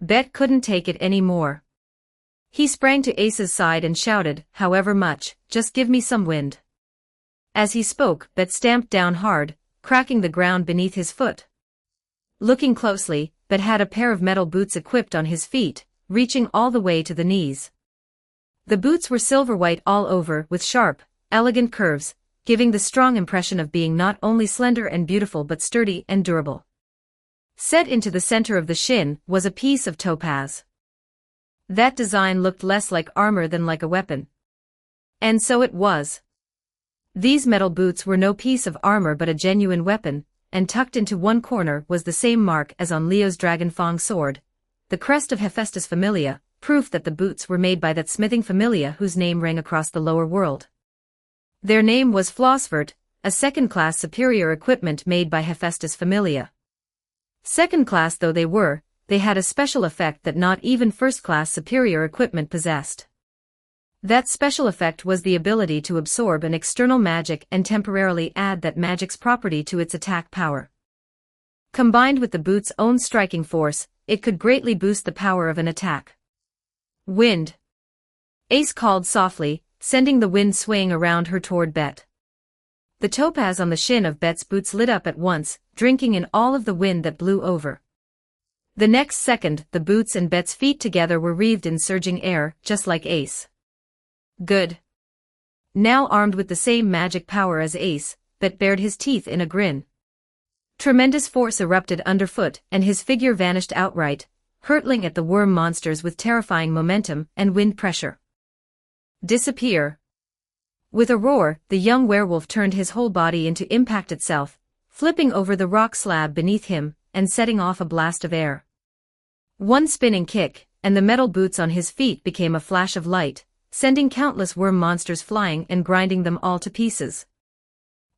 Bet couldn't take it any more. He sprang to Ace's side and shouted, however much, just give me some wind. As he spoke, Bet stamped down hard, cracking the ground beneath his foot. Looking closely, Bet had a pair of metal boots equipped on his feet, reaching all the way to the knees. The boots were silver white all over, with sharp, elegant curves, giving the strong impression of being not only slender and beautiful but sturdy and durable. Set into the center of the shin was a piece of topaz. That design looked less like armor than like a weapon. And so it was. These metal boots were no piece of armor but a genuine weapon, and tucked into one corner was the same mark as on Leo's dragon-fang sword, the crest of Hephaestus Familia, proof that the boots were made by that smithing familia whose name rang across the lower world. Their name was Flossvert, a second-class superior equipment made by Hephaestus Familia. Second-class though they were, they had a special effect that not even first-class superior equipment possessed. That special effect was the ability to absorb an external magic and temporarily add that magic's property to its attack power. Combined with the boot's own striking force, it could greatly boost the power of an attack. Wind. Ace called softly, sending the wind swaying around her toward Bet. The topaz on the shin of Bet's boots lit up at once, drinking in all of the wind that blew over. The next second, the boots and Bet's feet together were wreathed in surging air, just like Ace. Good. Now armed with the same magic power as Ace, Bet bared his teeth in a grin. Tremendous force erupted underfoot and his figure vanished outright, hurtling at the worm monsters with terrifying momentum and wind pressure. Disappear. With a roar, the young werewolf turned his whole body into impact itself, flipping over the rock slab beneath him and setting off a blast of air. One spinning kick, and the metal boots on his feet became a flash of light, sending countless worm monsters flying and grinding them all to pieces.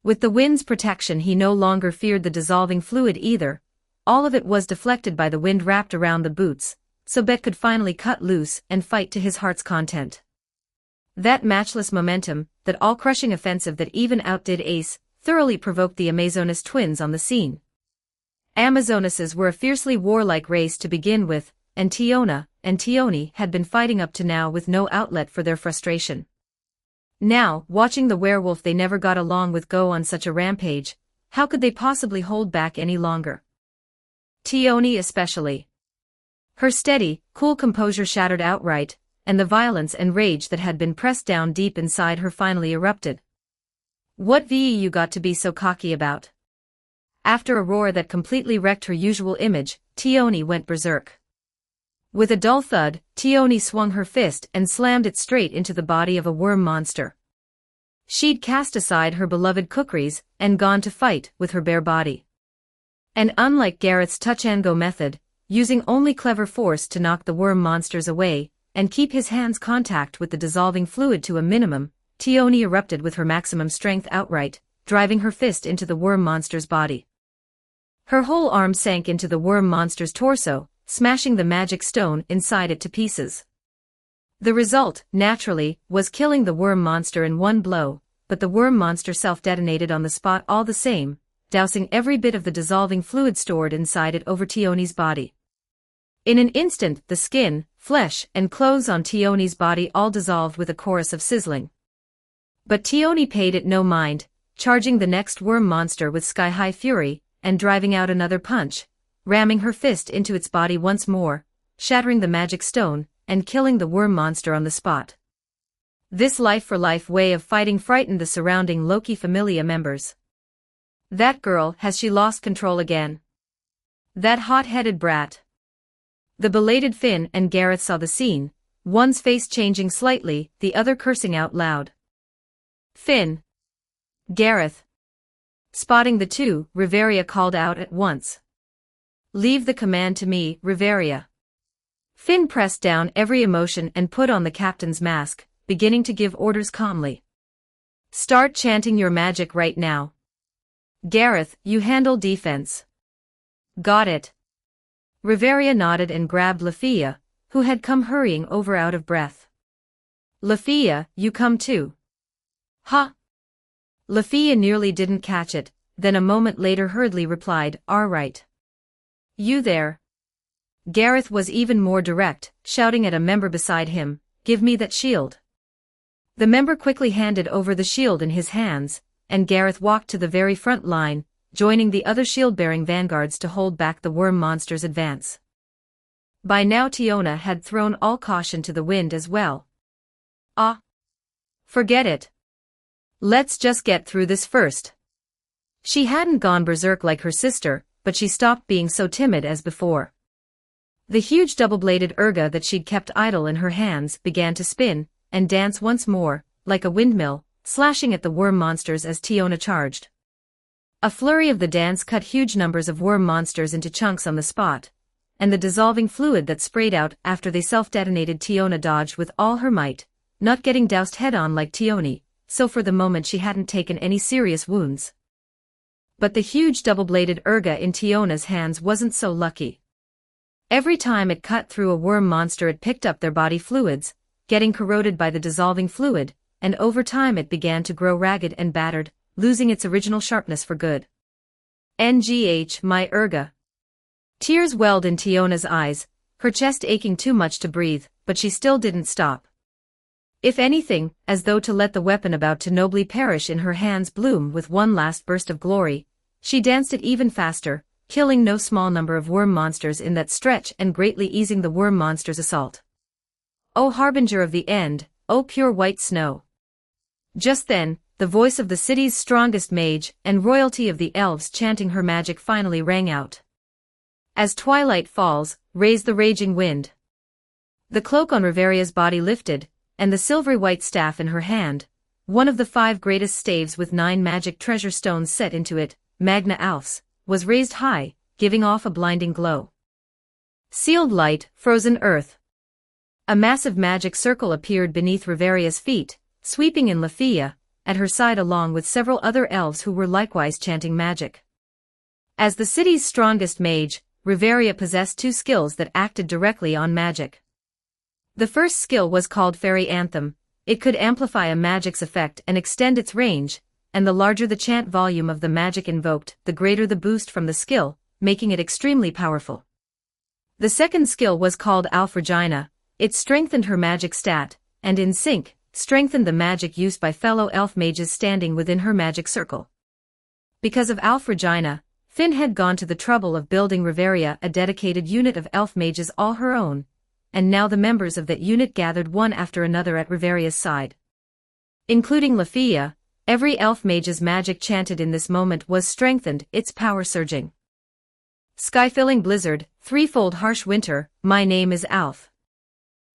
With the wind's protection, he no longer feared the dissolving fluid either. All of it was deflected by the wind wrapped around the boots, so Bet could finally cut loose and fight to his heart's content. That matchless momentum, that all-crushing offensive that even outdid Ace, thoroughly provoked the Amazonas twins on the scene. Amazonesses were a fiercely warlike race to begin with, and Tiona and Tioni had been fighting up to now with no outlet for their frustration. Now, watching the werewolf they never got along with go on such a rampage, how could they possibly hold back any longer? Tioni especially. Her steady, cool composure shattered outright, and the violence and rage that had been pressed down deep inside her finally erupted. What VE you got to be so cocky about? After a roar that completely wrecked her usual image, Tioni went berserk. With a dull thud, Tioni swung her fist and slammed it straight into the body of a worm monster. She'd cast aside her beloved kukris and gone to fight with her bare body. And unlike Gareth's touch-and-go method, using only clever force to knock the worm monsters away and keep his hands' contact with the dissolving fluid to a minimum, Tioni erupted with her maximum strength outright, driving her fist into the worm monster's body. Her whole arm sank into the worm monster's torso, smashing the magic stone inside it to pieces. The result, naturally, was killing the worm monster in one blow, but the worm monster self-detonated on the spot all the same, dousing every bit of the dissolving fluid stored inside it over Tioni's body. In an instant, the skin, flesh, and clothes on Tioni's body all dissolved with a chorus of sizzling. But Tioni paid it no mind, charging the next worm monster with sky-high fury, and driving out another punch, ramming her fist into its body once more, shattering the magic stone, and killing the worm monster on the spot. This life-for-life way of fighting frightened the surrounding Loki Familia members. That girl, has she lost control again? That hot-headed brat. The belated Finn and Gareth saw the scene, one's face changing slightly, the other cursing out loud. Finn. Gareth. Spotting the two, Riveria called out at once. Leave the command to me, Riveria. Finn pressed down every emotion and put on the captain's mask, beginning to give orders calmly. Start chanting your magic right now. Gareth, you handle defense. Got it. Riveria nodded and grabbed Lafia, who had come hurrying over out of breath. Lafia, you come too. Ha! Lafia nearly didn't catch it, then a moment later hurriedly replied, all right. You there. Gareth was even more direct, shouting at a member beside him, give me that shield. The member quickly handed over the shield in his hands, and Gareth walked to the very front line, joining the other shield-bearing vanguards to hold back the worm monster's advance. By now Tiona had thrown all caution to the wind as well. Ah! Forget it. Let's just get through this first. She hadn't gone berserk like her sister, but she stopped being so timid as before. The huge double-bladed urga that she'd kept idle in her hands began to spin and dance once more, like a windmill, slashing at the worm monsters as Tiona charged. A flurry of the dance cut huge numbers of worm monsters into chunks on the spot, and the dissolving fluid that sprayed out after they self-detonated Tiona dodged with all her might, not getting doused head-on like Tioni, so for the moment she hadn't taken any serious wounds. But the huge double-bladed urga in Tiona's hands wasn't so lucky. Every time it cut through a worm monster it picked up their body fluids, getting corroded by the dissolving fluid, and over time it began to grow ragged and battered, losing its original sharpness for good. NGH, my urga. Tears welled in Tiona's eyes, her chest aching too much to breathe, but she still didn't stop. If anything, as though to let the weapon about to nobly perish in her hands bloom with one last burst of glory, she danced it even faster, killing no small number of worm monsters in that stretch and greatly easing the worm monster's assault. O harbinger of the end, O pure white snow! Just then, the voice of the city's strongest mage and royalty of the elves chanting her magic finally rang out. As twilight falls, raise the raging wind. The cloak on Riveria's body lifted, and the silvery white staff in her hand, one of the 5 greatest staves with 9 magic treasure stones set into it, Magna Alfs, was raised high, giving off a blinding glow. Sealed light, frozen earth. A massive magic circle appeared beneath Riveria's feet, sweeping in Lafia, at her side along with several other elves who were likewise chanting magic. As the city's strongest mage, Riveria possessed 2 skills that acted directly on magic. The first skill was called Fairy Anthem. It could amplify a magic's effect and extend its range, and the larger the chant volume of the magic invoked, the greater the boost from the skill, making it extremely powerful. The second skill was called Alfregina. It strengthened her magic stat, and in sync, strengthened the magic used by fellow elf mages standing within her magic circle. Because of Alfregina, Finn had gone to the trouble of building Riveria a dedicated unit of elf mages all her own, and now the members of that unit gathered one after another at Riveria's side. Including Lafia, every elf mage's magic chanted in this moment was strengthened, its power surging. Sky-filling blizzard, threefold harsh winter, my name is Alf.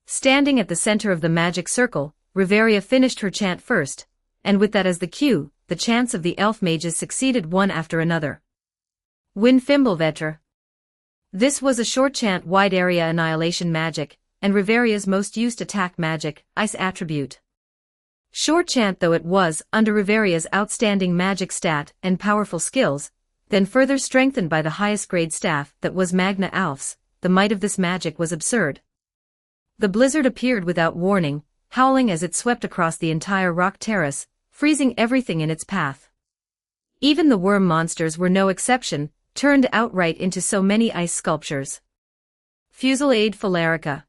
Standing at the center of the magic circle, Riveria finished her chant first, and with that as the cue, the chants of the elf mages succeeded one after another. Win Fimbulvetter. This was a short chant wide area annihilation magic, and Riveria's most used attack magic, ice attribute. Short chant though it was, under Riveria's outstanding magic stat and powerful skills, then further strengthened by the highest grade staff that was Magna Alfs, the might of this magic was absurd. The blizzard appeared without warning, howling as it swept across the entire rock terrace, freezing everything in its path. Even the worm monsters were no exception, turned outright into so many ice sculptures. Fusillade Phalarica.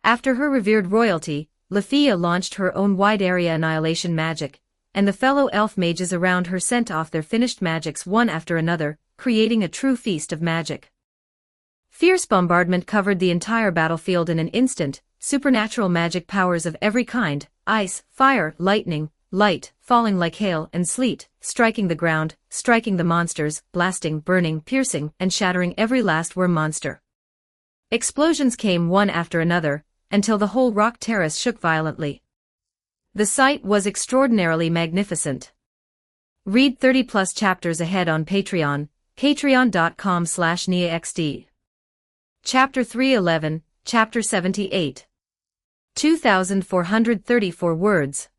After her revered royalty, Lafia launched her own wide-area annihilation magic, and the fellow elf mages around her sent off their finished magics one after another, creating a true feast of magic. Fierce bombardment covered the entire battlefield in an instant, supernatural magic powers of every kind, ice, fire, lightning, light, falling like hail and sleet, striking the ground, striking the monsters, blasting, burning, piercing, and shattering every last worm monster. Explosions came one after another, until the whole rock terrace shook violently. The sight was extraordinarily magnificent. Read 30+ chapters ahead on Patreon, patreon.com/NiaXD. Chapter 311, Chapter 78. 2,434 words.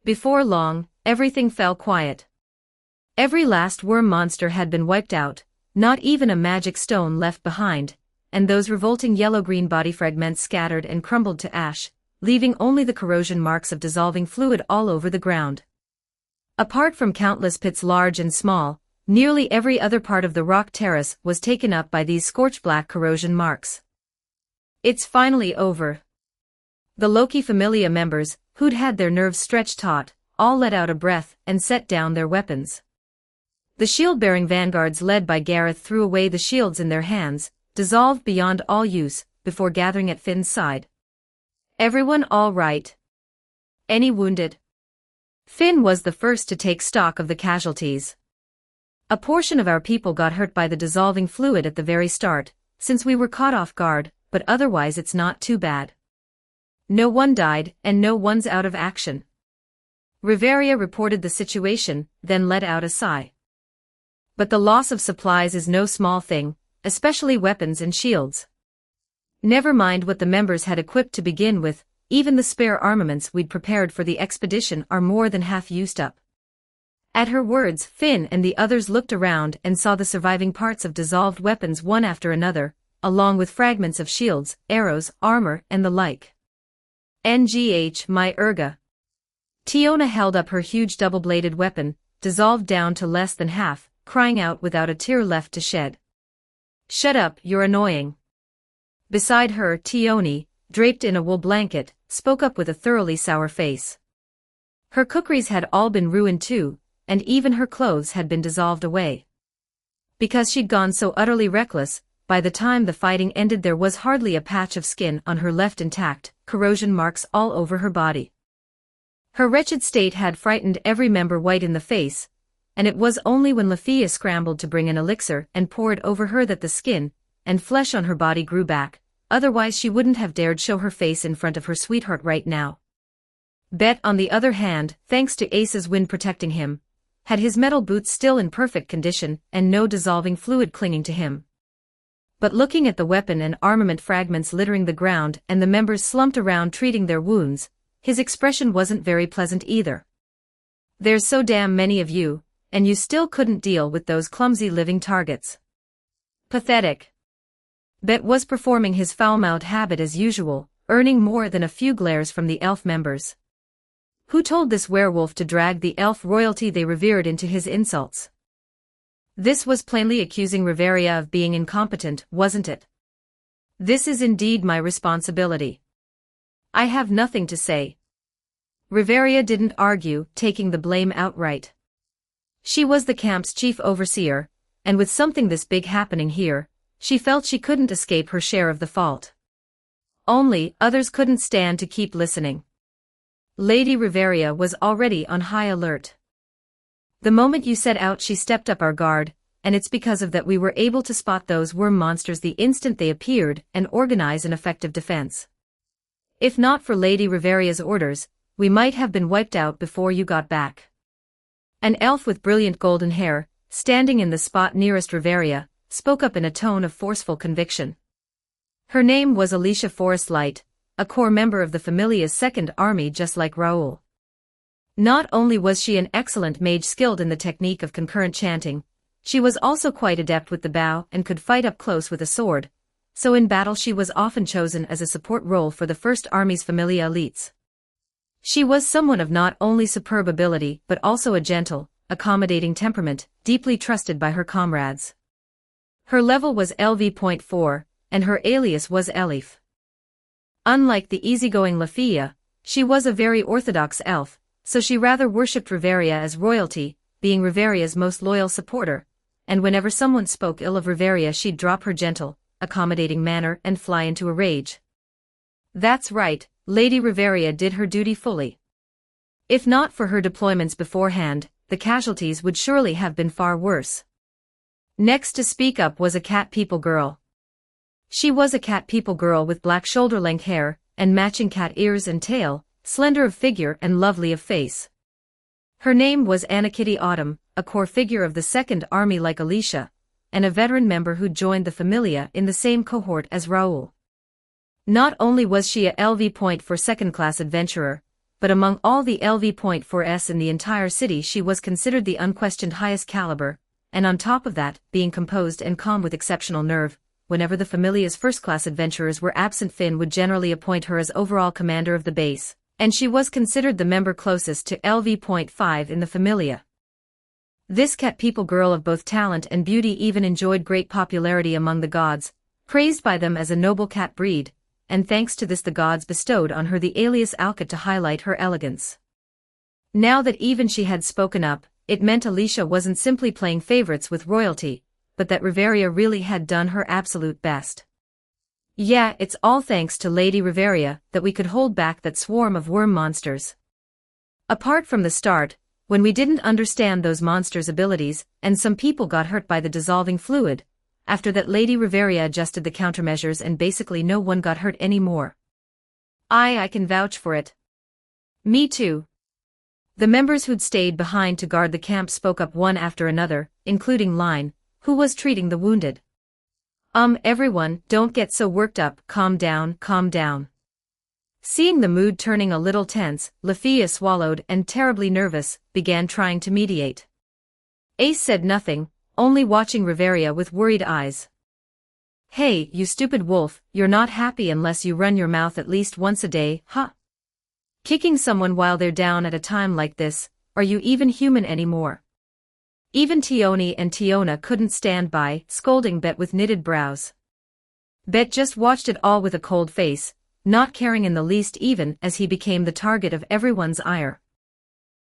Before long, everything fell quiet. Every last worm monster had been wiped out, not even a magic stone left behind, and those revolting yellow-green body fragments scattered and crumbled to ash, leaving only the corrosion marks of dissolving fluid all over the ground. Apart from countless pits large and small, nearly every other part of the rock terrace was taken up by these scorch-black corrosion marks. It's finally over. The Loki Familia members, who'd had their nerves stretched taut, all let out a breath and set down their weapons. The shield-bearing vanguards led by Gareth threw away the shields in their hands, dissolved beyond all use, before gathering at Finn's side. Everyone all right? Any wounded? Finn was the first to take stock of the casualties. A portion of our people got hurt by the dissolving fluid at the very start, since we were caught off guard, but otherwise it's not too bad. No one died, and no one's out of action. Riveria reported the situation, then let out a sigh. But the loss of supplies is no small thing, especially weapons and shields. Never mind what the members had equipped to begin with, even the spare armaments we'd prepared for the expedition are more than half used up. At her words, Finn and the others looked around and saw the surviving parts of dissolved weapons one after another, along with fragments of shields, arrows, armor, and the like. NGH, my Urga. Tiona held up her huge double-bladed weapon, dissolved down to less than half, crying out without a tear left to shed. Shut up, you're annoying. Beside her, Tioni, draped in a wool blanket, spoke up with a thoroughly sour face. Her kukris had all been ruined too, and even her clothes had been dissolved away. Because she'd gone so utterly reckless, by the time the fighting ended there was hardly a patch of skin on her left intact, corrosion marks all over her body. Her wretched state had frightened every member white in the face, and it was only when Lafia scrambled to bring an elixir and pour it over her that the skin and flesh on her body grew back, otherwise she wouldn't have dared show her face in front of her sweetheart right now. Bet, on the other hand, thanks to Ace's wind protecting him, had his metal boots still in perfect condition and no dissolving fluid clinging to him. But looking at the weapon and armament fragments littering the ground and the members slumped around treating their wounds, his expression wasn't very pleasant either. There's so damn many of you, and you still couldn't deal with those clumsy living targets. Pathetic. Bet was performing his foul-mouthed habit as usual, earning more than a few glares from the elf members. Who told this werewolf to drag the elf royalty they revered into his insults? This was plainly accusing Riveria of being incompetent, wasn't it? This is indeed my responsibility. I have nothing to say. Riveria didn't argue, taking the blame outright. She was the camp's chief overseer, and with something this big happening here, she felt she couldn't escape her share of the fault. Only, others couldn't stand to keep listening. Lady Riveria was already on high alert. The moment you set out she stepped up our guard, and it's because of that we were able to spot those worm monsters the instant they appeared and organize an effective defense. If not for Lady Riveria's orders, we might have been wiped out before you got back. An elf with brilliant golden hair, standing in the spot nearest Riveria, spoke up in a tone of forceful conviction. Her name was Alicia Forestlight, a core member of the Familia's Second Army just like Raoul. Not only was she an excellent mage skilled in the technique of concurrent chanting, she was also quite adept with the bow and could fight up close with a sword, so in battle she was often chosen as a support role for the First Army's Familia elites. She was someone of not only superb ability but also a gentle, accommodating temperament, deeply trusted by her comrades. Her level was LV.4, and her alias was Elif. Unlike the easygoing Lafia, she was a very orthodox elf, so she rather worshipped Riveria as royalty, being Riveria's most loyal supporter, and whenever someone spoke ill of Riveria she'd drop her gentle, accommodating manner and fly into a rage. That's right, Lady Riveria did her duty fully. If not for her deployments beforehand, the casualties would surely have been far worse. Next to speak up was a cat people girl. She was a cat people girl with black shoulder-length hair, and matching cat ears and tail, slender of figure and lovely of face. Her name was Anna Kitty Autumn, a core figure of the Second Army like Alicia, and a veteran member who joined the Familia in the same cohort as Raoul. Not only was she a LV.4 second-class adventurer, but among all the LV.4s in the entire city she was considered the unquestioned highest caliber, and on top of that, being composed and calm with exceptional nerve. Whenever the Familia's first-class adventurers were absent, Finn would generally appoint her as overall commander of the base, and she was considered the member closest to LV.5 in the Familia. This cat people girl of both talent and beauty even enjoyed great popularity among the gods, praised by them as a noble cat breed, and thanks to this the gods bestowed on her the alias Alka to highlight her elegance. Now that even she had spoken up, it meant Alicia wasn't simply playing favorites with royalty, but that Riveria really had done her absolute best. Yeah, it's all thanks to Lady Riveria that we could hold back that swarm of worm monsters. Apart from the start, when we didn't understand those monsters' abilities, and some people got hurt by the dissolving fluid, after that Lady Riveria adjusted the countermeasures and basically no one got hurt anymore. I can vouch for it. Me too. The members who'd stayed behind to guard the camp spoke up one after another, including Line, who was treating the wounded. Everyone, don't get so worked up, calm down, calm down. Seeing the mood turning a little tense, Lafia swallowed and, terribly nervous, began trying to mediate. Ace said nothing, only watching Riveria with worried eyes. Hey, you stupid wolf, you're not happy unless you run your mouth at least once a day, huh? Kicking someone while they're down at a time like this, are you even human anymore? Even Tioni and Tiona couldn't stand by, scolding Bet with knitted brows. Bet just watched it all with a cold face, not caring in the least even as he became the target of everyone's ire.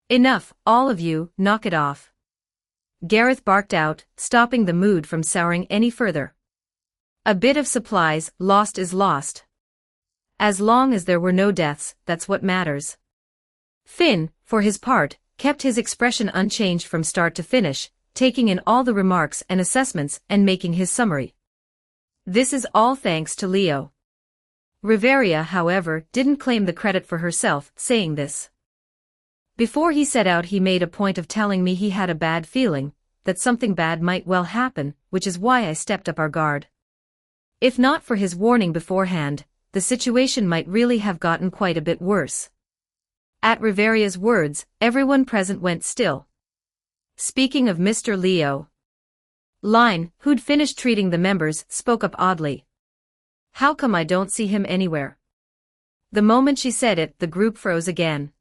Enough, all of you, knock it off. Gareth barked out, stopping the mood from souring any further. A bit of supplies, lost is lost. As long as there were no deaths, that's what matters. Finn, for his part, kept his expression unchanged from start to finish, taking in all the remarks and assessments and making his summary. This is all thanks to Leo. Riveria, however, didn't claim the credit for herself, saying this. Before he set out he made a point of telling me he had a bad feeling, that something bad might well happen, which is why I stepped up our guard. If not for his warning beforehand, the situation might really have gotten quite a bit worse. At Riveria's words, everyone present went still. Speaking of Mr. Leo. Line, who'd finished treating the members, spoke up oddly. How come I don't see him anywhere? The moment she said it, the group froze again.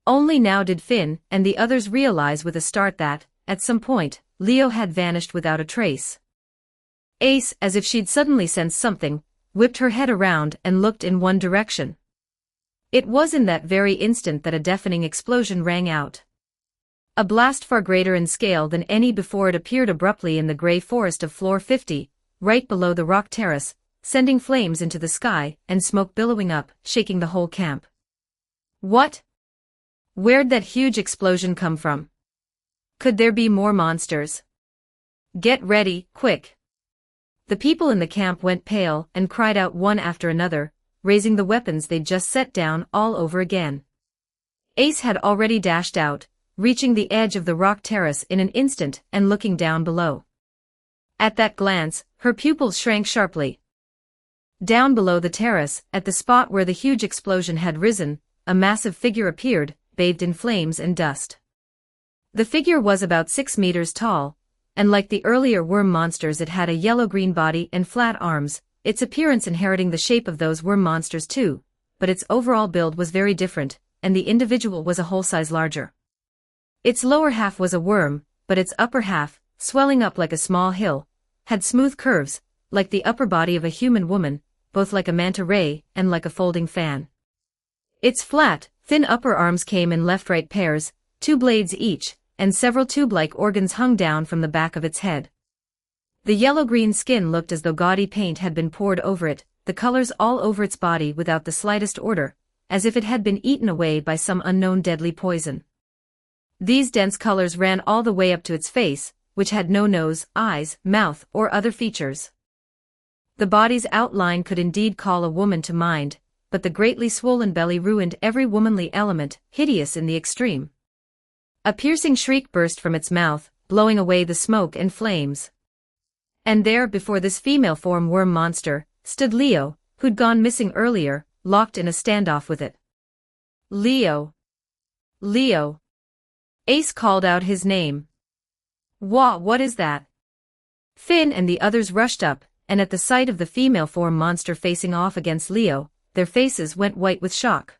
Only now did Finn and the others realize with a start that, at some point, Leo had vanished without a trace. Ace, as if she'd suddenly sensed something, whipped her head around and looked in one direction. It was in that very instant that a deafening explosion rang out. A blast far greater in scale than any before it appeared abruptly in the gray forest of floor 50, right below the rock terrace, sending flames into the sky and smoke billowing up, shaking the whole camp. What? Where'd that huge explosion come from? Could there be more monsters? Get ready, quick. The people in the camp went pale and cried out one after another, raising the weapons they'd just set down all over again. Ace had already dashed out, reaching the edge of the rock terrace in an instant and looking down below. At that glance, her pupils shrank sharply. Down below the terrace, at the spot where the huge explosion had risen, a massive figure appeared, bathed in flames and dust. The figure was about 6 meters tall, and like the earlier worm monsters it had a yellow-green body and flat arms, its appearance inheriting the shape of those worm monsters too, but its overall build was very different, and the individual was a whole size larger. Its lower half was a worm, but its upper half, swelling up like a small hill, had smooth curves, like the upper body of a human woman, both like a manta ray and like a folding fan. Its flat, thin upper arms came in left-right pairs, 2 blades each, and several tube-like organs hung down from the back of its head. The yellow-green skin looked as though gaudy paint had been poured over it, the colors all over its body without the slightest order, as if it had been eaten away by some unknown deadly poison. These dense colors ran all the way up to its face, which had no nose, eyes, mouth, or other features. The body's outline could indeed call a woman to mind, but the greatly swollen belly ruined every womanly element, hideous in the extreme. A piercing shriek burst from its mouth, blowing away the smoke and flames. And there, before this female form worm monster, stood Leo, who'd gone missing earlier, locked in a standoff with it. Leo. Leo. Ace called out his name. What is that? Finn and the others rushed up, and at the sight of the female form monster facing off against Leo, their faces went white with shock.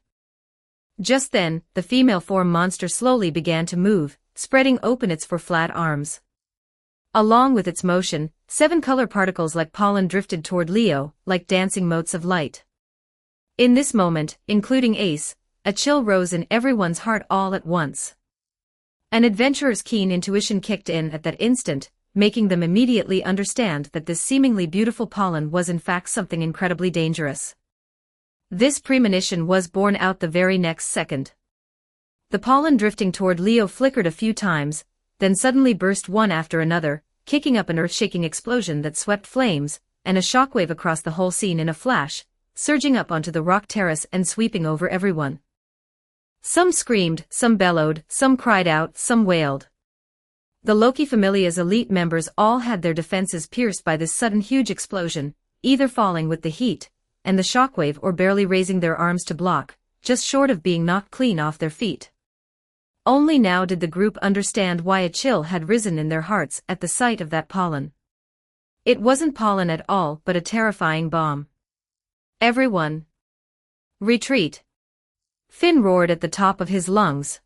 Just then, the female form monster slowly began to move, spreading open its 4 flat arms. Along with its motion, 7 color particles like pollen drifted toward Leo, like dancing motes of light. In this moment, including Ace, a chill rose in everyone's heart all at once. An adventurer's keen intuition kicked in at that instant, making them immediately understand that this seemingly beautiful pollen was in fact something incredibly dangerous. This premonition was borne out the very next second. The pollen drifting toward Leo flickered a few times, then suddenly burst one after another, kicking up an earth-shaking explosion that swept flames, and a shockwave across the whole scene in a flash, surging up onto the rock terrace and sweeping over everyone. Some screamed, some bellowed, some cried out, some wailed. The Loki Familia's elite members all had their defenses pierced by this sudden huge explosion, either falling with the heat and the shockwave or barely raising their arms to block, just short of being knocked clean off their feet. Only now did the group understand why a chill had risen in their hearts at the sight of that pollen. It wasn't pollen at all but a terrifying bomb. Everyone. Retreat. Finn roared at the top of his lungs.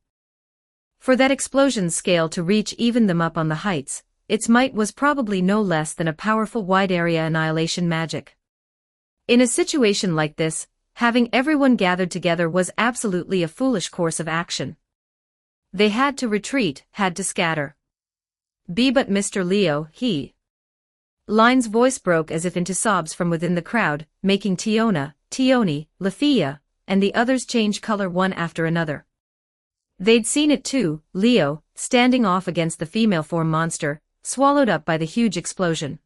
For that explosion's scale to reach even them up on the heights, its might was probably no less than a powerful wide-area annihilation magic. In a situation like this, having everyone gathered together was absolutely a foolish course of action. They had to retreat, had to scatter. But Mr. Leo, he. Line's voice broke as if into sobs from within the crowd, making Tiona, Tioni, Lafia, and the others change color one after another. They'd seen it too, Leo, standing off against the female form monster, swallowed up by the huge explosion.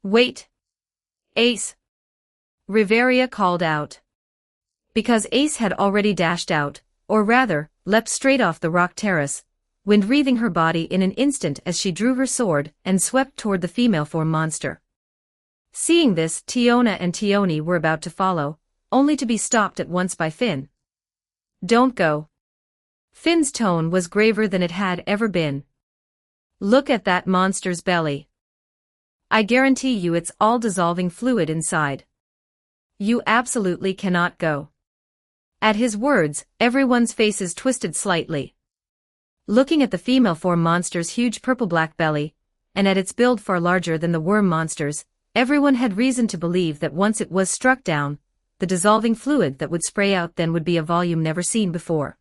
Wait. Ace. Riveria called out. Because Ace had already dashed out, or rather, leapt straight off the rock terrace, wind wreathing her body in an instant as she drew her sword and swept toward the female form monster. Seeing this, Tiona and Tioni were about to follow, only to be stopped at once by Finn. "Don't go." Finn's tone was graver than it had ever been. "Look at that monster's belly. I guarantee you it's all dissolving fluid inside. You absolutely cannot go." At his words, everyone's faces twisted slightly. Looking at the female form monster's huge purple-black belly, and at its build far larger than the worm monster's, everyone had reason to believe that once it was struck down, the dissolving fluid that would spray out then would be a volume never seen before.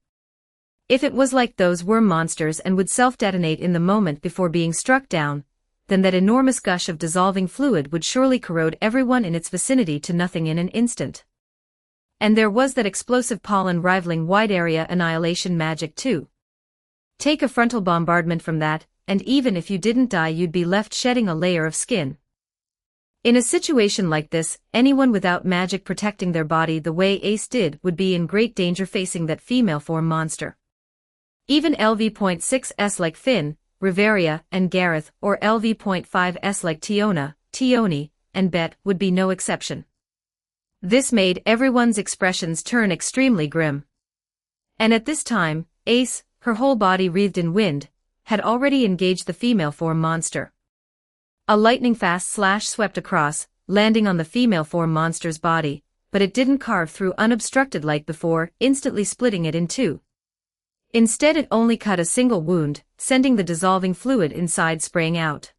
If it was like those worm monsters and would self-detonate in the moment before being struck down, then that enormous gush of dissolving fluid would surely corrode everyone in its vicinity to nothing in an instant. And there was that explosive pollen rivaling wide-area annihilation magic too. Take a frontal bombardment from that, and even if you didn't die you'd be left shedding a layer of skin. In a situation like this, anyone without magic protecting their body the way Ace did would be in great danger facing that female form monster. Even LV.6s like Finn, Riveria, and Gareth, or LV.5s like Tiona, Tioni, and Bet would be no exception. This made everyone's expressions turn extremely grim. And at this time, Ace, her whole body wreathed in wind, had already engaged the female form monster. A lightning-fast slash swept across, landing on the female form monster's body, but it didn't carve through unobstructed like before, instantly splitting it in two. Instead it only cut a single wound, sending the dissolving fluid inside spraying out.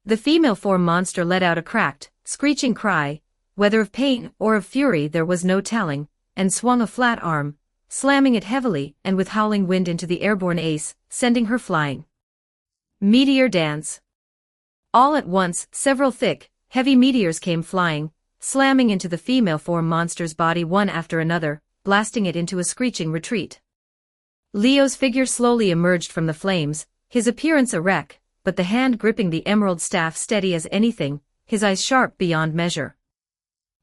The female form monster let out a cracked, screeching cry, whether of pain or of fury there was no telling, and swung a flat arm, slamming it heavily and with howling wind into the airborne Ace, sending her flying. Meteor dance. All at once, several thick, heavy meteors came flying, slamming into the female form monster's body one after another, blasting it into a screeching retreat. Leo's figure slowly emerged from the flames, his appearance a wreck, but the hand gripping the emerald staff steady as anything, his eyes sharp beyond measure.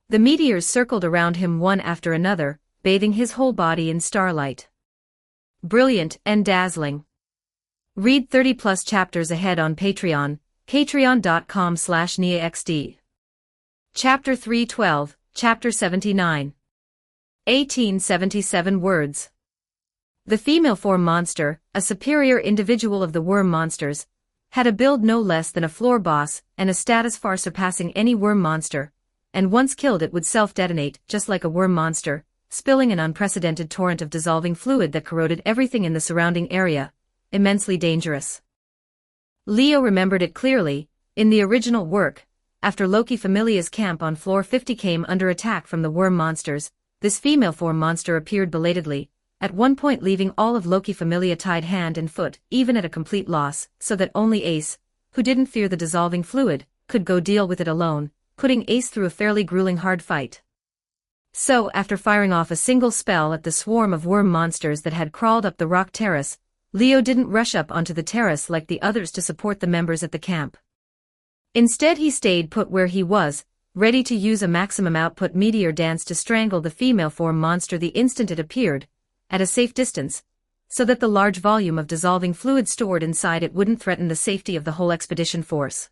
The meteors circled around him one after another, bathing his whole body in starlight. Brilliant and dazzling. Read 30+ chapters ahead on Patreon, patreon.com/NiaXD. Chapter 312, Chapter 79. 1877 words. The female form monster, a superior individual of the worm monsters, had a build no less than a floor boss and a status far surpassing any worm monster, and once killed it would self-detonate just like a worm monster, spilling an unprecedented torrent of dissolving fluid that corroded everything in the surrounding area, immensely dangerous. Leo remembered it clearly. In the original work, after Loki Familia's camp on floor 50 came under attack from the worm monsters, this female form monster appeared belatedly, at one point leaving all of Loki Familia tied hand and foot, even at a complete loss, so that only Ace, who didn't fear the dissolving fluid, could go deal with it alone, putting Ace through a fairly grueling hard fight. So, after firing off a single spell at the swarm of worm monsters that had crawled up the rock terrace, Leo didn't rush up onto the terrace like the others to support the members at the camp. Instead he stayed put where he was, ready to use a maximum output meteor dance to strangle the female form monster the instant it appeared, at a safe distance, so that the large volume of dissolving fluid stored inside it wouldn't threaten the safety of the whole expedition force.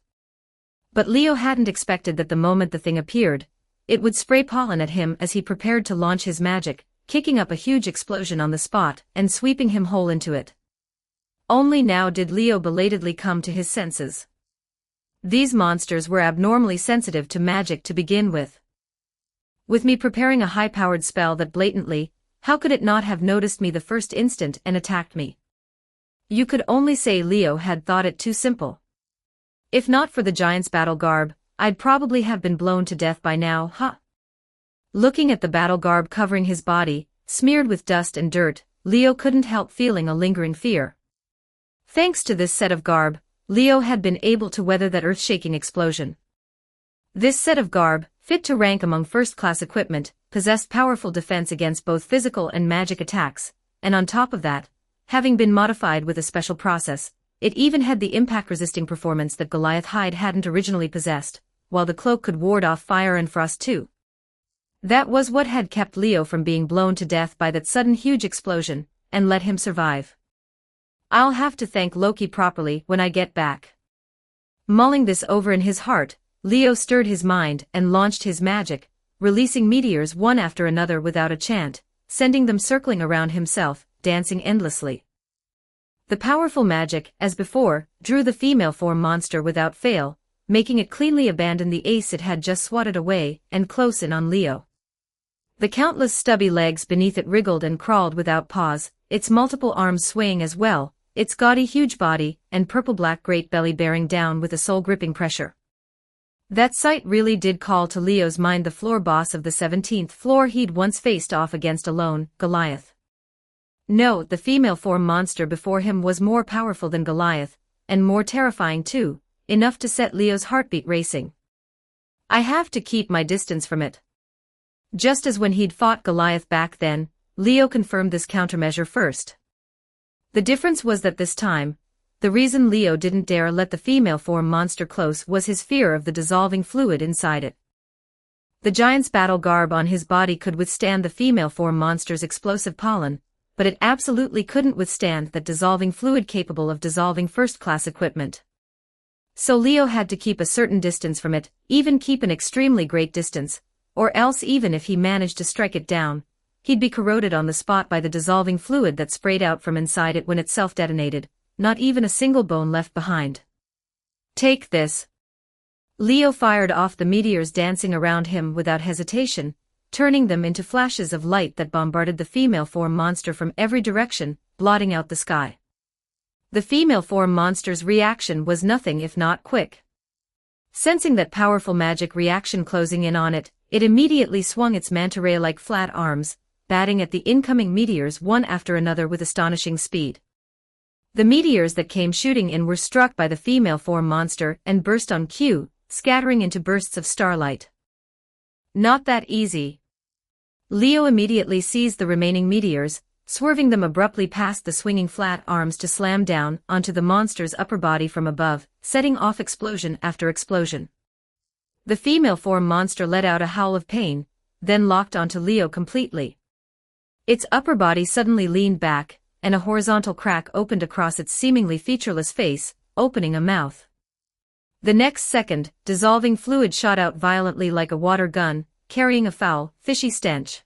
But Leo hadn't expected that the moment the thing appeared, it would spray pollen at him as he prepared to launch his magic, kicking up a huge explosion on the spot and sweeping him whole into it. Only now did Leo belatedly come to his senses. These monsters were abnormally sensitive to magic to begin with. With me preparing a high-powered spell that blatantly, how could it not have noticed me the first instant and attacked me? You could only say Leo had thought it too simple. If not for the giant's battle garb, I'd probably have been blown to death by now, huh? Looking at the battle garb covering his body, smeared with dust and dirt, Leo couldn't help feeling a lingering fear. Thanks to this set of garb, Leo had been able to weather that earth-shaking explosion. This set of garb, fit to rank among first-class equipment, possessed powerful defense against both physical and magic attacks, and on top of that, having been modified with a special process, it even had the impact-resisting performance that Goliath hide hadn't originally possessed, while the cloak could ward off fire and frost too. That was what had kept Leo from being blown to death by that sudden huge explosion, and let him survive. I'll have to thank Loki properly when I get back. Mulling this over in his heart, Leo stirred his mind and launched his magic, releasing meteors one after another without a chant, sending them circling around himself, dancing endlessly. The powerful magic, as before, drew the female form monster without fail, making it cleanly abandon the ace it had just swatted away and close in on Leo. The countless stubby legs beneath it wriggled and crawled without pause, its multiple arms swaying as well, its gaudy huge body and purple-black great belly bearing down with a soul-gripping pressure. That sight really did call to Leo's mind the floor boss of the 17th floor he'd once faced off against alone, Goliath. No, the female form monster before him was more powerful than Goliath, and more terrifying too, enough to set Leo's heartbeat racing. I have to keep my distance from it. Just as when he'd fought Goliath back then, Leo confirmed this countermeasure first. The difference was that this time, the reason Leo didn't dare let the female form monster close was his fear of the dissolving fluid inside it. The giant's battle garb on his body could withstand the female form monster's explosive pollen, but it absolutely couldn't withstand that dissolving fluid capable of dissolving first-class equipment. So Leo had to keep a certain distance from it, even keep an extremely great distance, or else even if he managed to strike it down, he'd be corroded on the spot by the dissolving fluid that sprayed out from inside it when it self-detonated, not even a single bone left behind. Take this. Leo fired off the meteors dancing around him without hesitation, turning them into flashes of light that bombarded the female form monster from every direction, blotting out the sky. The female form monster's reaction was nothing if not quick. Sensing that powerful magic reaction closing in on it, it immediately swung its manta ray-like flat arms, batting at the incoming meteors one after another with astonishing speed. The meteors that came shooting in were struck by the female form monster and burst on cue, scattering into bursts of starlight. Not that easy. Leo immediately seized the remaining meteors, swerving them abruptly past the swinging flat arms to slam down onto the monster's upper body from above, setting off explosion after explosion. The female form monster let out a howl of pain, then locked onto Leo completely. Its upper body suddenly leaned back, and a horizontal crack opened across its seemingly featureless face, opening a mouth. The next second, dissolving fluid shot out violently like a water gun, carrying a foul, fishy stench.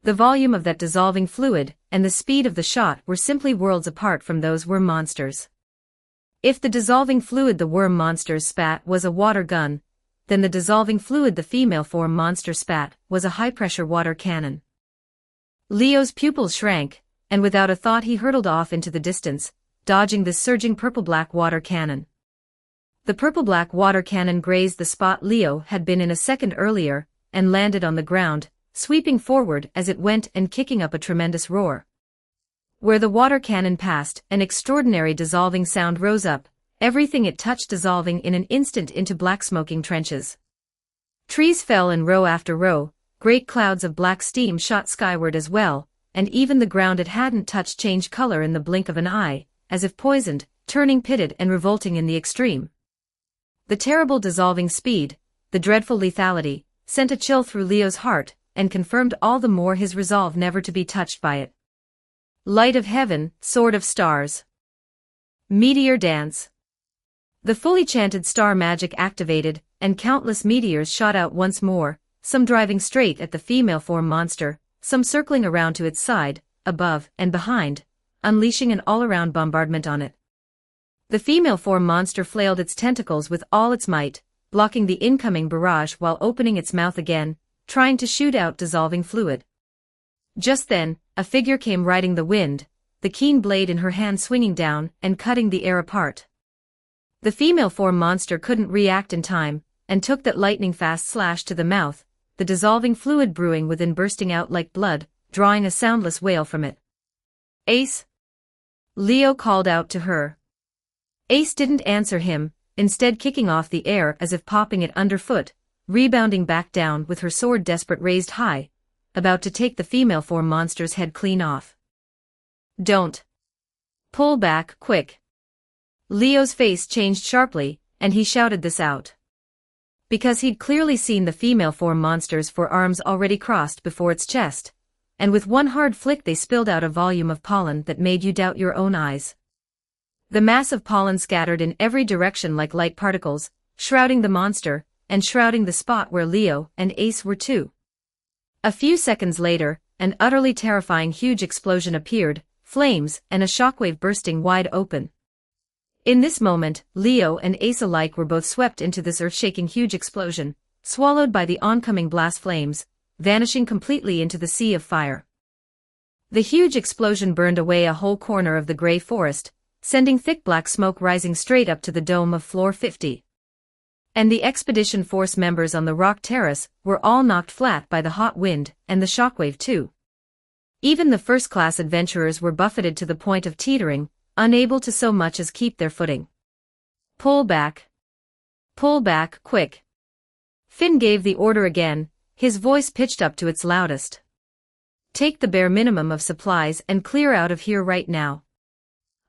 The volume of that dissolving fluid and the speed of the shot were simply worlds apart from those worm monsters. If the dissolving fluid the worm monsters spat was a water gun, then the dissolving fluid the female form monster spat was a high-pressure water cannon. Leo's pupils shrank, and without a thought he hurtled off into the distance, dodging this surging purple-black water cannon. The purple-black water cannon grazed the spot Leo had been in a second earlier, and landed on the ground, sweeping forward as it went and kicking up a tremendous roar. Where the water cannon passed, an extraordinary dissolving sound rose up, everything it touched dissolving in an instant into black smoking trenches. Trees fell in row after row, great clouds of black steam shot skyward as well, and even the ground it hadn't touched changed color in the blink of an eye, as if poisoned, turning pitted and revolting in the extreme. The terrible dissolving speed, the dreadful lethality, sent a chill through Leo's heart, and confirmed all the more his resolve never to be touched by it. Light of heaven, sword of stars. Meteor dance. The fully chanted star magic activated, and countless meteors shot out once more, some driving straight at the female form monster, some circling around to its side, above, and behind, unleashing an all-around bombardment on it. The female form monster flailed its tentacles with all its might, blocking the incoming barrage while opening its mouth again, trying to shoot out dissolving fluid. Just then, a figure came riding the wind, the keen blade in her hand swinging down and cutting the air apart. The female form monster couldn't react in time, and took that lightning-fast slash to the mouth, the dissolving fluid brewing within bursting out like blood, drawing a soundless wail from it. Ace? Leo called out to her. Ace didn't answer him, instead kicking off the air as if popping it underfoot, rebounding back down with her sword desperate raised high, about to take the female form monster's head clean off. Don't. Pull back, quick. Leo's face changed sharply, and he shouted this out. Because he'd clearly seen the female form monster's forearms already crossed before its chest, and with one hard flick they spilled out a volume of pollen that made you doubt your own eyes. The mass of pollen scattered in every direction like light particles, shrouding the monster, and shrouding the spot where Leo and Ace were too. A few seconds later, an utterly terrifying huge explosion appeared, flames and a shockwave bursting wide open. In this moment, Leo and Ace alike were both swept into this earth-shaking huge explosion, swallowed by the oncoming blast flames, vanishing completely into the sea of fire. The huge explosion burned away a whole corner of the gray forest, sending thick black smoke rising straight up to the dome of floor 50. And the expedition force members on the rock terrace were all knocked flat by the hot wind and the shockwave too. Even the first-class adventurers were buffeted to the point of teetering, unable to so much as keep their footing. Pull back. Pull back, quick. Finn gave the order again, his voice pitched up to its loudest. Take the bare minimum of supplies and clear out of here right now.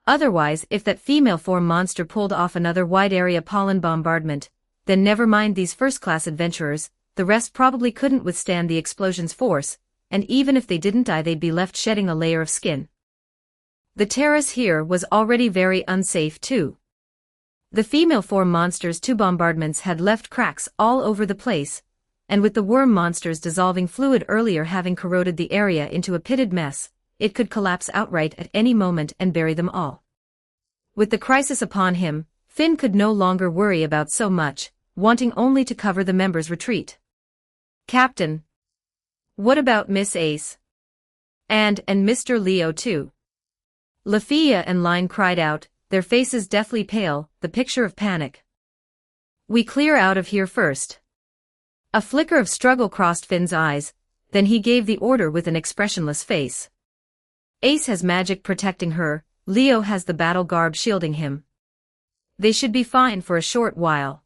Otherwise, if that female form monster pulled off another wide-area pollen bombardment, then never mind these first-class adventurers, the rest probably couldn't withstand the explosion's force, and even if they didn't die they'd be left shedding a layer of skin. The terrace here was already very unsafe too. The female form monster's two bombardments had left cracks all over the place, and with the worm monster's dissolving fluid earlier having corroded the area into a pitted mess, it could collapse outright at any moment and bury them all. With the crisis upon him, Finn could no longer worry about so much, wanting only to cover the members' retreat. Captain. What about Miss Ace? And Mr. Leo too? Lafia and Line cried out, their faces deathly pale, the picture of panic. We clear out of here first. A flicker of struggle crossed Finn's eyes, then he gave the order with an expressionless face. Ace has magic protecting her, Leo has the battle garb shielding him. They should be fine for a short while.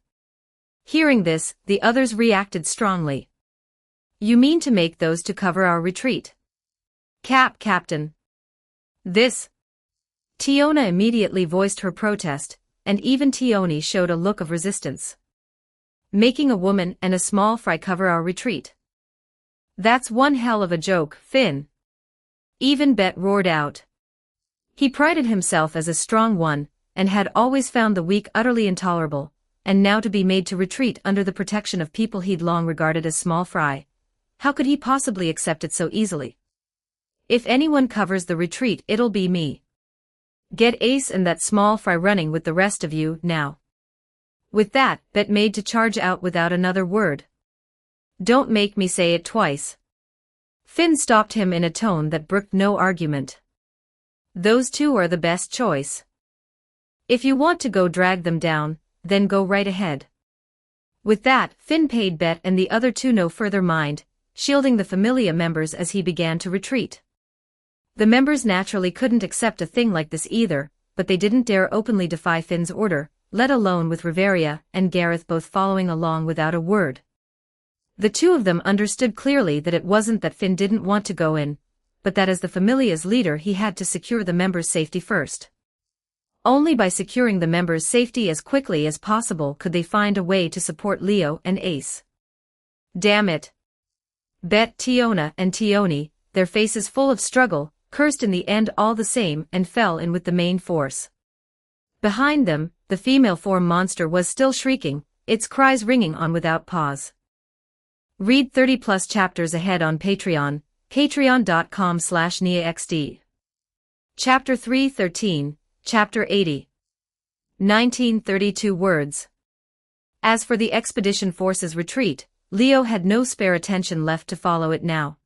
Hearing this, the others reacted strongly. You mean to make those to cover our retreat? Captain. This. Tiona immediately voiced her protest, and even Tioni showed a look of resistance. Making a woman and a small fry cover our retreat. That's one hell of a joke, Finn. Even Bet roared out. He prided himself as a strong one, and had always found the weak utterly intolerable, and now to be made to retreat under the protection of people he'd long regarded as small fry. How could he possibly accept it so easily? If anyone covers the retreat it'll be me. Get Ace and that small fry running with the rest of you, now. With that, Bet made to charge out without another word. Don't make me say it twice. Finn stopped him in a tone that brooked no argument. Those two are the best choice. If you want to go drag them down, then go right ahead. With that, Finn paid Bet and the other two no further mind, shielding the Familia members as he began to retreat. The members naturally couldn't accept a thing like this either, but they didn't dare openly defy Finn's order, let alone with Riveria and Gareth both following along without a word. The two of them understood clearly that it wasn't that Finn didn't want to go in, but that as the Familia's leader he had to secure the members' safety first. Only by securing the members' safety as quickly as possible could they find a way to support Leo and Ace. Damn it. Bet, Tiona and Tioni, their faces full of struggle, cursed in the end all the same and fell in with the main force. Behind them, the female form monster was still shrieking, its cries ringing on without pause. Read 30+ chapters ahead on Patreon, patreon.com/NiaXD. Chapter 313, Chapter 80. 1932 words. As for the expedition force's retreat, Leo had no spare attention left to follow it now.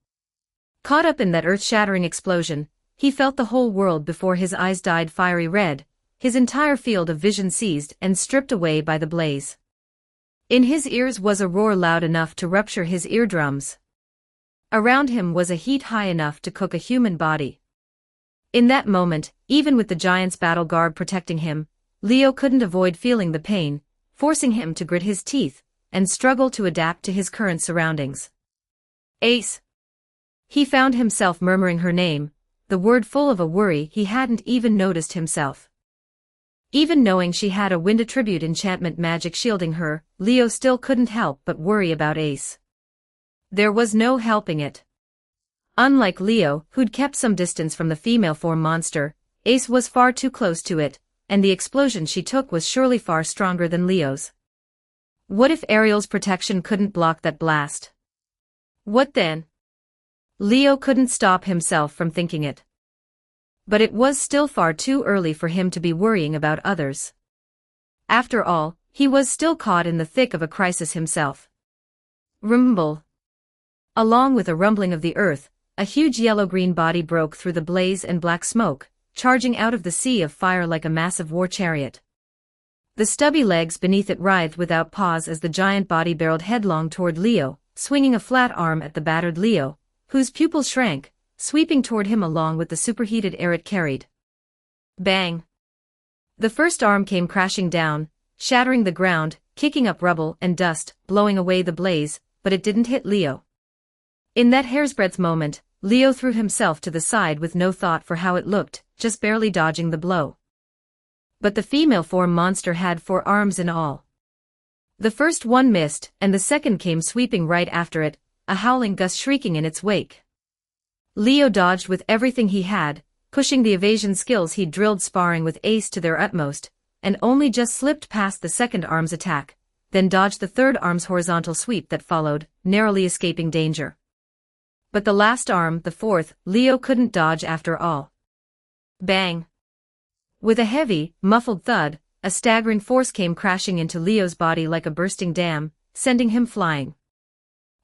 Caught up in that earth-shattering explosion, he felt the whole world before his eyes dyed fiery red, his entire field of vision seized and stripped away by the blaze. In his ears was a roar loud enough to rupture his eardrums. Around him was a heat high enough to cook a human body. In that moment, even with the giant's battle garb protecting him, Leo couldn't avoid feeling the pain, forcing him to grit his teeth and struggle to adapt to his current surroundings. Ace. He found himself murmuring her name, the word full of a worry he hadn't even noticed himself. Even knowing she had a wind attribute enchantment magic shielding her, Leo still couldn't help but worry about Ace. There was no helping it. Unlike Leo, who'd kept some distance from the female form monster, Ace was far too close to it, and the explosion she took was surely far stronger than Leo's. What if Ariel's protection couldn't block that blast? What then? Leo couldn't stop himself from thinking it. But it was still far too early for him to be worrying about others. After all, he was still caught in the thick of a crisis himself. Rumble. Along with a rumbling of the earth, a huge yellow-green body broke through the blaze and black smoke, charging out of the sea of fire like a massive war chariot. The stubby legs beneath it writhed without pause as the giant body barreled headlong toward Leo, swinging a flat arm at the battered Leo, whose pupils shrank, sweeping toward him along with the superheated air it carried. Bang! The first arm came crashing down, shattering the ground, kicking up rubble and dust, blowing away the blaze, but it didn't hit Leo. In that hairsbreadth moment, Leo threw himself to the side with no thought for how it looked, just barely dodging the blow. But the female form monster had 4 arms in all. The first one missed, and the second came sweeping right after it, a howling gust shrieking in its wake. Leo dodged with everything he had, pushing the evasion skills he'd drilled sparring with Ace to their utmost, and only just slipped past the second arm's attack, then dodged the third arm's horizontal sweep that followed, narrowly escaping danger. But the last arm, the fourth, Leo couldn't dodge after all. Bang! With a heavy, muffled thud, a staggering force came crashing into Leo's body like a bursting dam, sending him flying.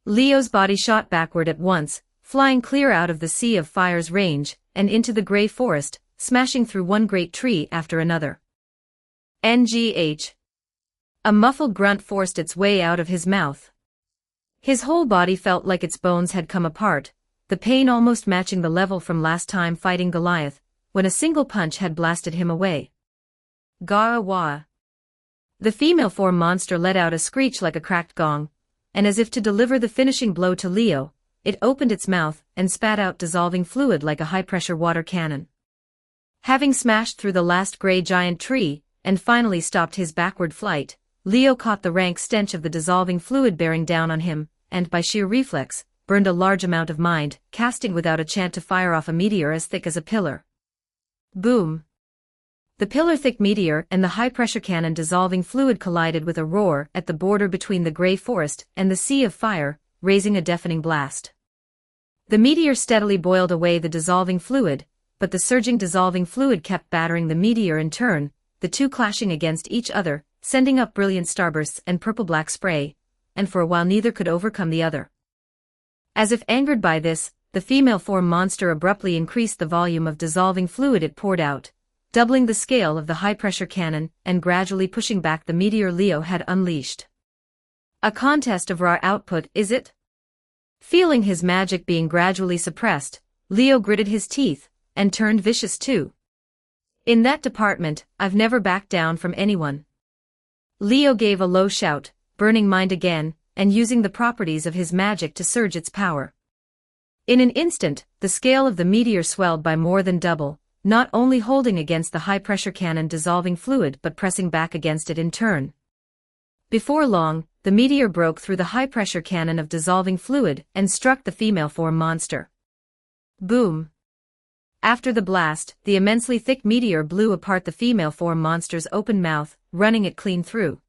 Leo's body shot backward at once, flying clear out of the Sea of Fire's range, and into the gray forest, smashing through one great tree after another. NGH. A muffled grunt forced its way out of his mouth. His whole body felt like its bones had come apart, the pain almost matching the level from last time fighting Goliath, when a single punch had blasted him away. Gah-wah. The female form monster let out a screech like a cracked gong, and as if to deliver the finishing blow to Leo, it opened its mouth and spat out dissolving fluid like a high-pressure water cannon. Having smashed through the last gray giant tree, and finally stopped his backward flight, Leo caught the rank stench of the dissolving fluid bearing down on him, and by sheer reflex, burned a large amount of mind, casting without a chance to fire off a meteor as thick as a pillar. Boom! The pillar-thick meteor and the high-pressure cannon dissolving fluid collided with a roar at the border between the gray forest and the Sea of Fire, raising a deafening blast. The meteor steadily boiled away the dissolving fluid, but the surging dissolving fluid kept battering the meteor in turn, the two clashing against each other, sending up brilliant starbursts and purple-black spray, and for a while neither could overcome the other. As if angered by this, the female form monster abruptly increased the volume of dissolving fluid it poured out, doubling the scale of the high-pressure cannon and gradually pushing back the meteor Leo had unleashed. A contest of raw output, is it? Feeling his magic being gradually suppressed, Leo gritted his teeth, and turned vicious too. In that department, I've never backed down from anyone. Leo gave a low shout, burning mind again, and using the properties of his magic to surge its power. In an instant, the scale of the meteor swelled by more than double, not only holding against the high-pressure cannon dissolving fluid but pressing back against it in turn. Before long, the meteor broke through the high-pressure cannon of dissolving fluid and struck the female form monster. Boom! After the blast, the immensely thick meteor blew apart the female form monster's open mouth, running it clean through.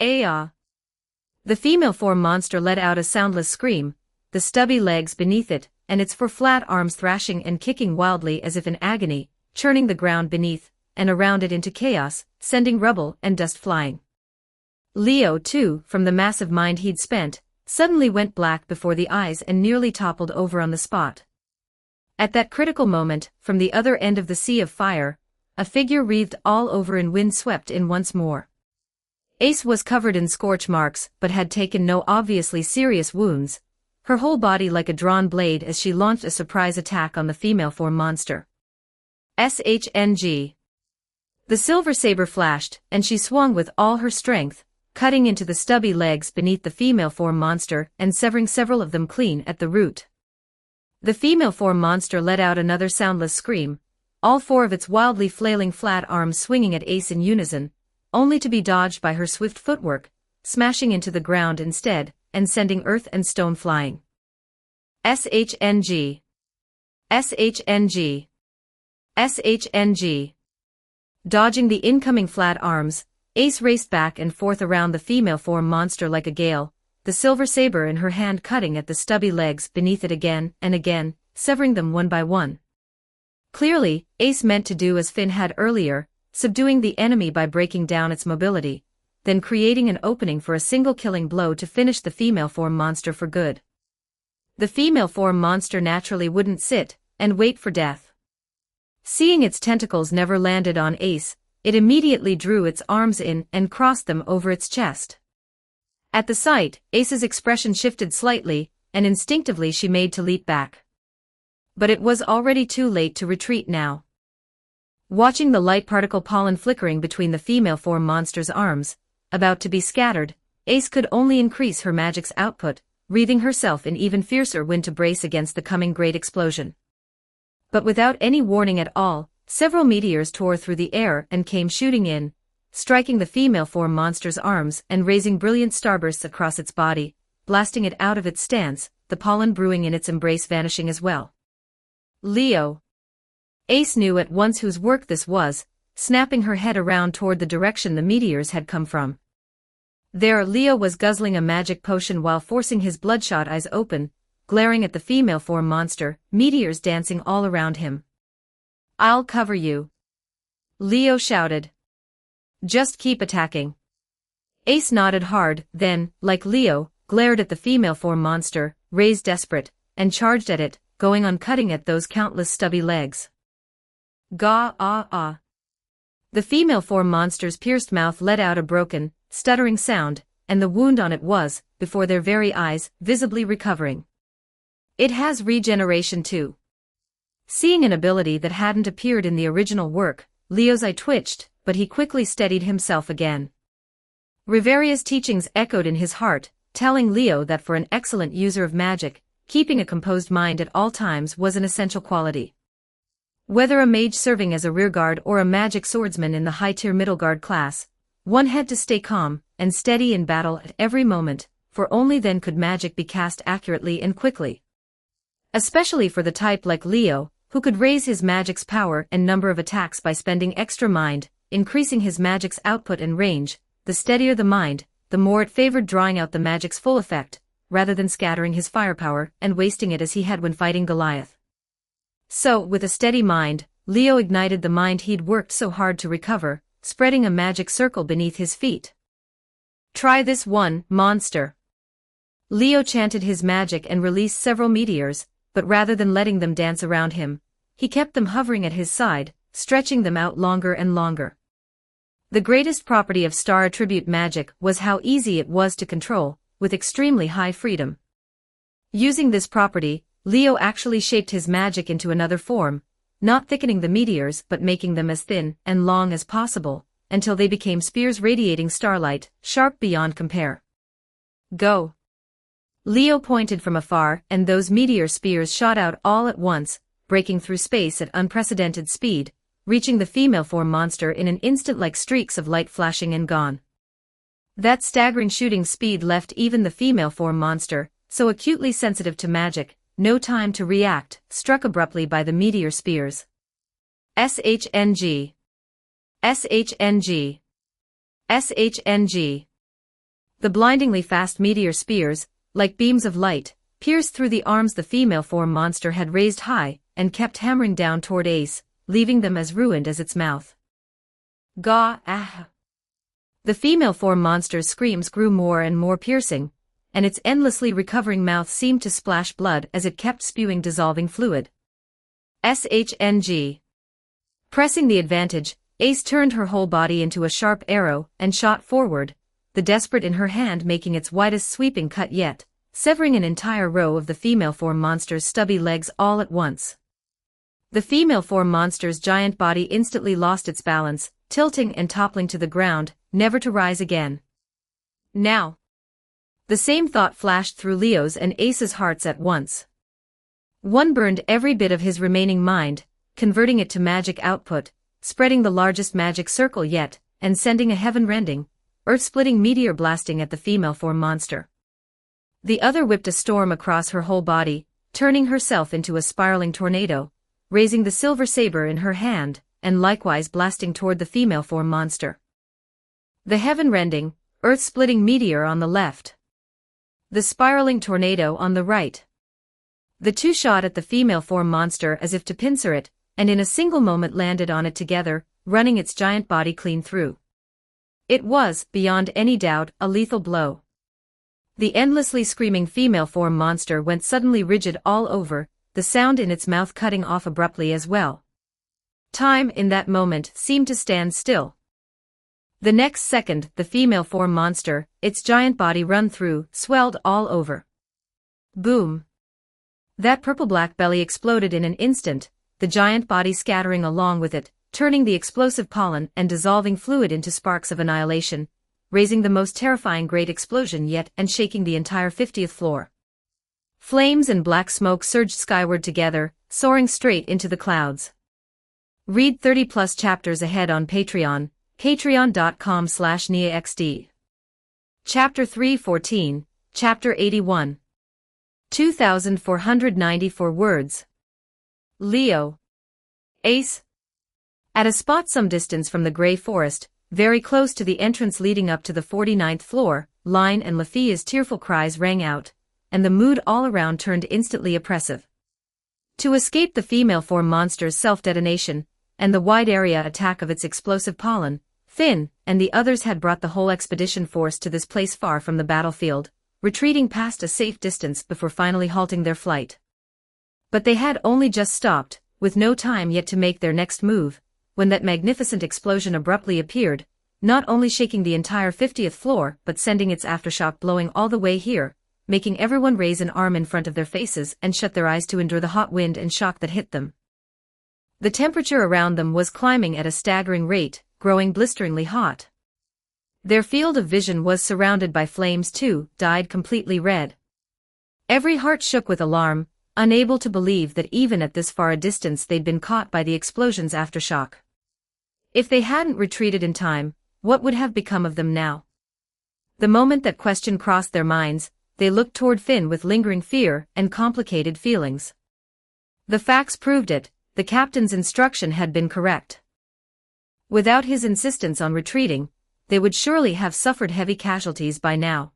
Ah! The female form monster let out a soundless scream, the stubby legs beneath it, and its 4 flat arms thrashing and kicking wildly as if in agony, churning the ground beneath and around it into chaos, sending rubble and dust flying. Leo, too, from the massive mind he'd spent, suddenly went black before the eyes and nearly toppled over on the spot. At that critical moment, from the other end of the Sea of Fire, a figure wreathed all over in wind swept in once more. Ace was covered in scorch marks but had taken no obviously serious wounds, her whole body like a drawn blade as she launched a surprise attack on the female form monster. SHNG. The silver saber flashed, and she swung with all her strength, cutting into the stubby legs beneath the female form monster and severing several of them clean at the root. The female form monster let out another soundless scream, all 4 of its wildly flailing flat arms swinging at Ace in unison, only to be dodged by her swift footwork, smashing into the ground instead, and sending earth and stone flying. SHNG. SHNG. SHNG. Dodging the incoming flat arms, Ace raced back and forth around the female form monster like a gale, the silver saber in her hand cutting at the stubby legs beneath it again and again, severing them one by one. Clearly, Ace meant to do as Finn had earlier, subduing the enemy by breaking down its mobility, then creating an opening for a single killing blow to finish the female form monster for good. The female form monster naturally wouldn't sit and wait for death. Seeing its tentacles never landed on Ace, it immediately drew its arms in and crossed them over its chest. At the sight, Ace's expression shifted slightly, and instinctively she made to leap back. But it was already too late to retreat now. Watching the light particle pollen flickering between the female form monster's arms, about to be scattered, Ace could only increase her magic's output, wreathing herself in even fiercer wind to brace against the coming great explosion. But without any warning at all, several meteors tore through the air and came shooting in, striking the female form monster's arms and raising brilliant starbursts across its body, blasting it out of its stance, the pollen brewing in its embrace vanishing as well. Leo. Ace knew at once whose work this was, snapping her head around toward the direction the meteors had come from. There Leo was guzzling a magic potion while forcing his bloodshot eyes open, glaring at the female form monster, meteors dancing all around him. "I'll cover you," Leo shouted. "Just keep attacking." Ace nodded hard, then, like Leo, glared at the female form monster, raised desperate, and charged at it, going on cutting at those countless stubby legs. Ga-ah-ah. The female form monster's pierced mouth let out a broken, stuttering sound, and the wound on it was, before their very eyes, visibly recovering. "It has regeneration too." Seeing an ability that hadn't appeared in the original work, Leo's eye twitched, but he quickly steadied himself again. Riveria's teachings echoed in his heart, telling Leo that for an excellent user of magic, keeping a composed mind at all times was an essential quality. Whether a mage serving as a rearguard or a magic swordsman in the high-tier middle guard class, one had to stay calm and steady in battle at every moment, for only then could magic be cast accurately and quickly. Especially for the type like Leo, who could raise his magic's power and number of attacks by spending extra mind, increasing his magic's output and range. The steadier the mind, the more it favored drawing out the magic's full effect, rather than scattering his firepower and wasting it as he had when fighting Goliath. So, with a steady mind, Leo ignited the mind he'd worked so hard to recover, spreading a magic circle beneath his feet. "Try this one, monster." Leo chanted his magic and released several meteors, but rather than letting them dance around him, he kept them hovering at his side, stretching them out longer and longer. The greatest property of star attribute magic was how easy it was to control, with extremely high freedom. Using this property, Leo actually shaped his magic into another form, not thickening the meteors but making them as thin and long as possible, until they became spears radiating starlight, sharp beyond compare. "Go." Leo pointed from afar and those meteor spears shot out all at once, breaking through space at unprecedented speed, reaching the female form monster in an instant like streaks of light flashing and gone. That staggering shooting speed left even the female form monster, so acutely sensitive to magic, no time to react, struck abruptly by the meteor spears. SHNG. SHNG. SHNG. The blindingly fast meteor spears, like beams of light, pierced through the arms the female form monster had raised high, and kept hammering down toward Ace, leaving them as ruined as its mouth. Ga-ah. The female form monster's screams grew more and more piercing, and its endlessly recovering mouth seemed to splash blood as it kept spewing dissolving fluid. SHNG. Pressing the advantage, Ace turned her whole body into a sharp arrow and shot forward, the desperate in her hand making its widest sweeping cut yet, severing an entire row of the female form monster's stubby legs all at once. The female form monster's giant body instantly lost its balance, tilting and toppling to the ground, never to rise again. Now. The same thought flashed through Leo's and Ace's hearts at once. One burned every bit of his remaining mind, converting it to magic output, spreading the largest magic circle yet, and sending a heaven-rending, earth-splitting meteor blasting at the female form monster. The other whipped a storm across her whole body, turning herself into a spiraling tornado, raising the silver saber in her hand, and likewise blasting toward the female form monster. The heaven-rending, earth-splitting meteor on the left. The spiraling tornado on the right. The two shot at the female form monster as if to pincer it, and in a single moment landed on it together, running its giant body clean through. It was, beyond any doubt, a lethal blow. The endlessly screaming female form monster went suddenly rigid all over, the sound in its mouth cutting off abruptly as well. Time in that moment seemed to stand still. The next second, the female form monster, its giant body run through, swelled all over. Boom! That purple-black belly exploded in an instant, the giant body scattering along with it, turning the explosive pollen and dissolving fluid into sparks of annihilation, raising the most terrifying great explosion yet and shaking the entire 50th floor. Flames and black smoke surged skyward together, soaring straight into the clouds. Read 30+ chapters ahead on Patreon, patreon.com/NiaXD. Chapter 314, Chapter 81. 2,494 words. Leo. Ace. At a spot some distance from the gray forest, very close to the entrance leading up to the 49th floor, Line and Lafia's tearful cries rang out, and the mood all around turned instantly oppressive. To escape the female form monster's self-detonation, and the wide area attack of its explosive pollen, Finn and the others had brought the whole expedition force to this place far from the battlefield, retreating past a safe distance before finally halting their flight. But they had only just stopped, with no time yet to make their next move, when that magnificent explosion abruptly appeared, not only shaking the entire 50th floor but sending its aftershock blowing all the way here, making everyone raise an arm in front of their faces and shut their eyes to endure the hot wind and shock that hit them. The temperature around them was climbing at a staggering rate, growing blisteringly hot. Their field of vision was surrounded by flames too, dyed completely red. Every heart shook with alarm, unable to believe that even at this far a distance they'd been caught by the explosion's aftershock. If they hadn't retreated in time, what would have become of them now? The moment that question crossed their minds, they looked toward Finn with lingering fear and complicated feelings. The facts proved it, the captain's instruction had been correct. Without his insistence on retreating, they would surely have suffered heavy casualties by now.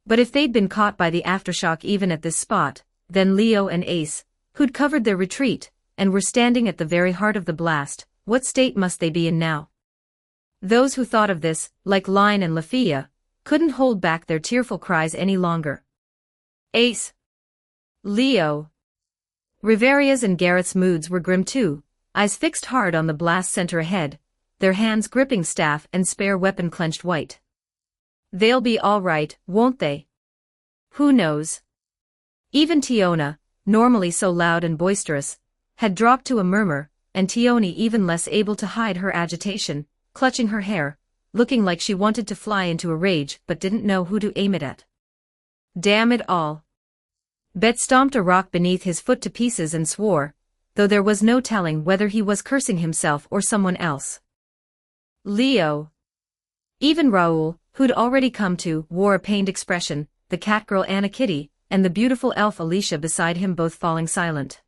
But if they'd been caught by the aftershock even at this spot, then Leo and Ace, who'd covered their retreat, and were standing at the very heart of the blast, what state must they be in now? Those who thought of this, like Line and Lafia, couldn't hold back their tearful cries any longer. Ace. Leo. Riveria's and Gareth's moods were grim too, eyes fixed hard on the blast center ahead, their hands gripping staff and spare weapon clenched white. They'll be all right, won't they? Who knows? Even Tiona, normally so loud and boisterous, had dropped to a murmur, and Tioni even less able to hide her agitation, clutching her hair, looking like she wanted to fly into a rage but didn't know who to aim it at. Damn it all. Bet stomped a rock beneath his foot to pieces and swore, though there was no telling whether he was cursing himself or someone else. Leo. Even Raoul, who'd already come to, wore a pained expression, the catgirl Anna Kitty, and the beautiful elf Alicia beside him both falling silent.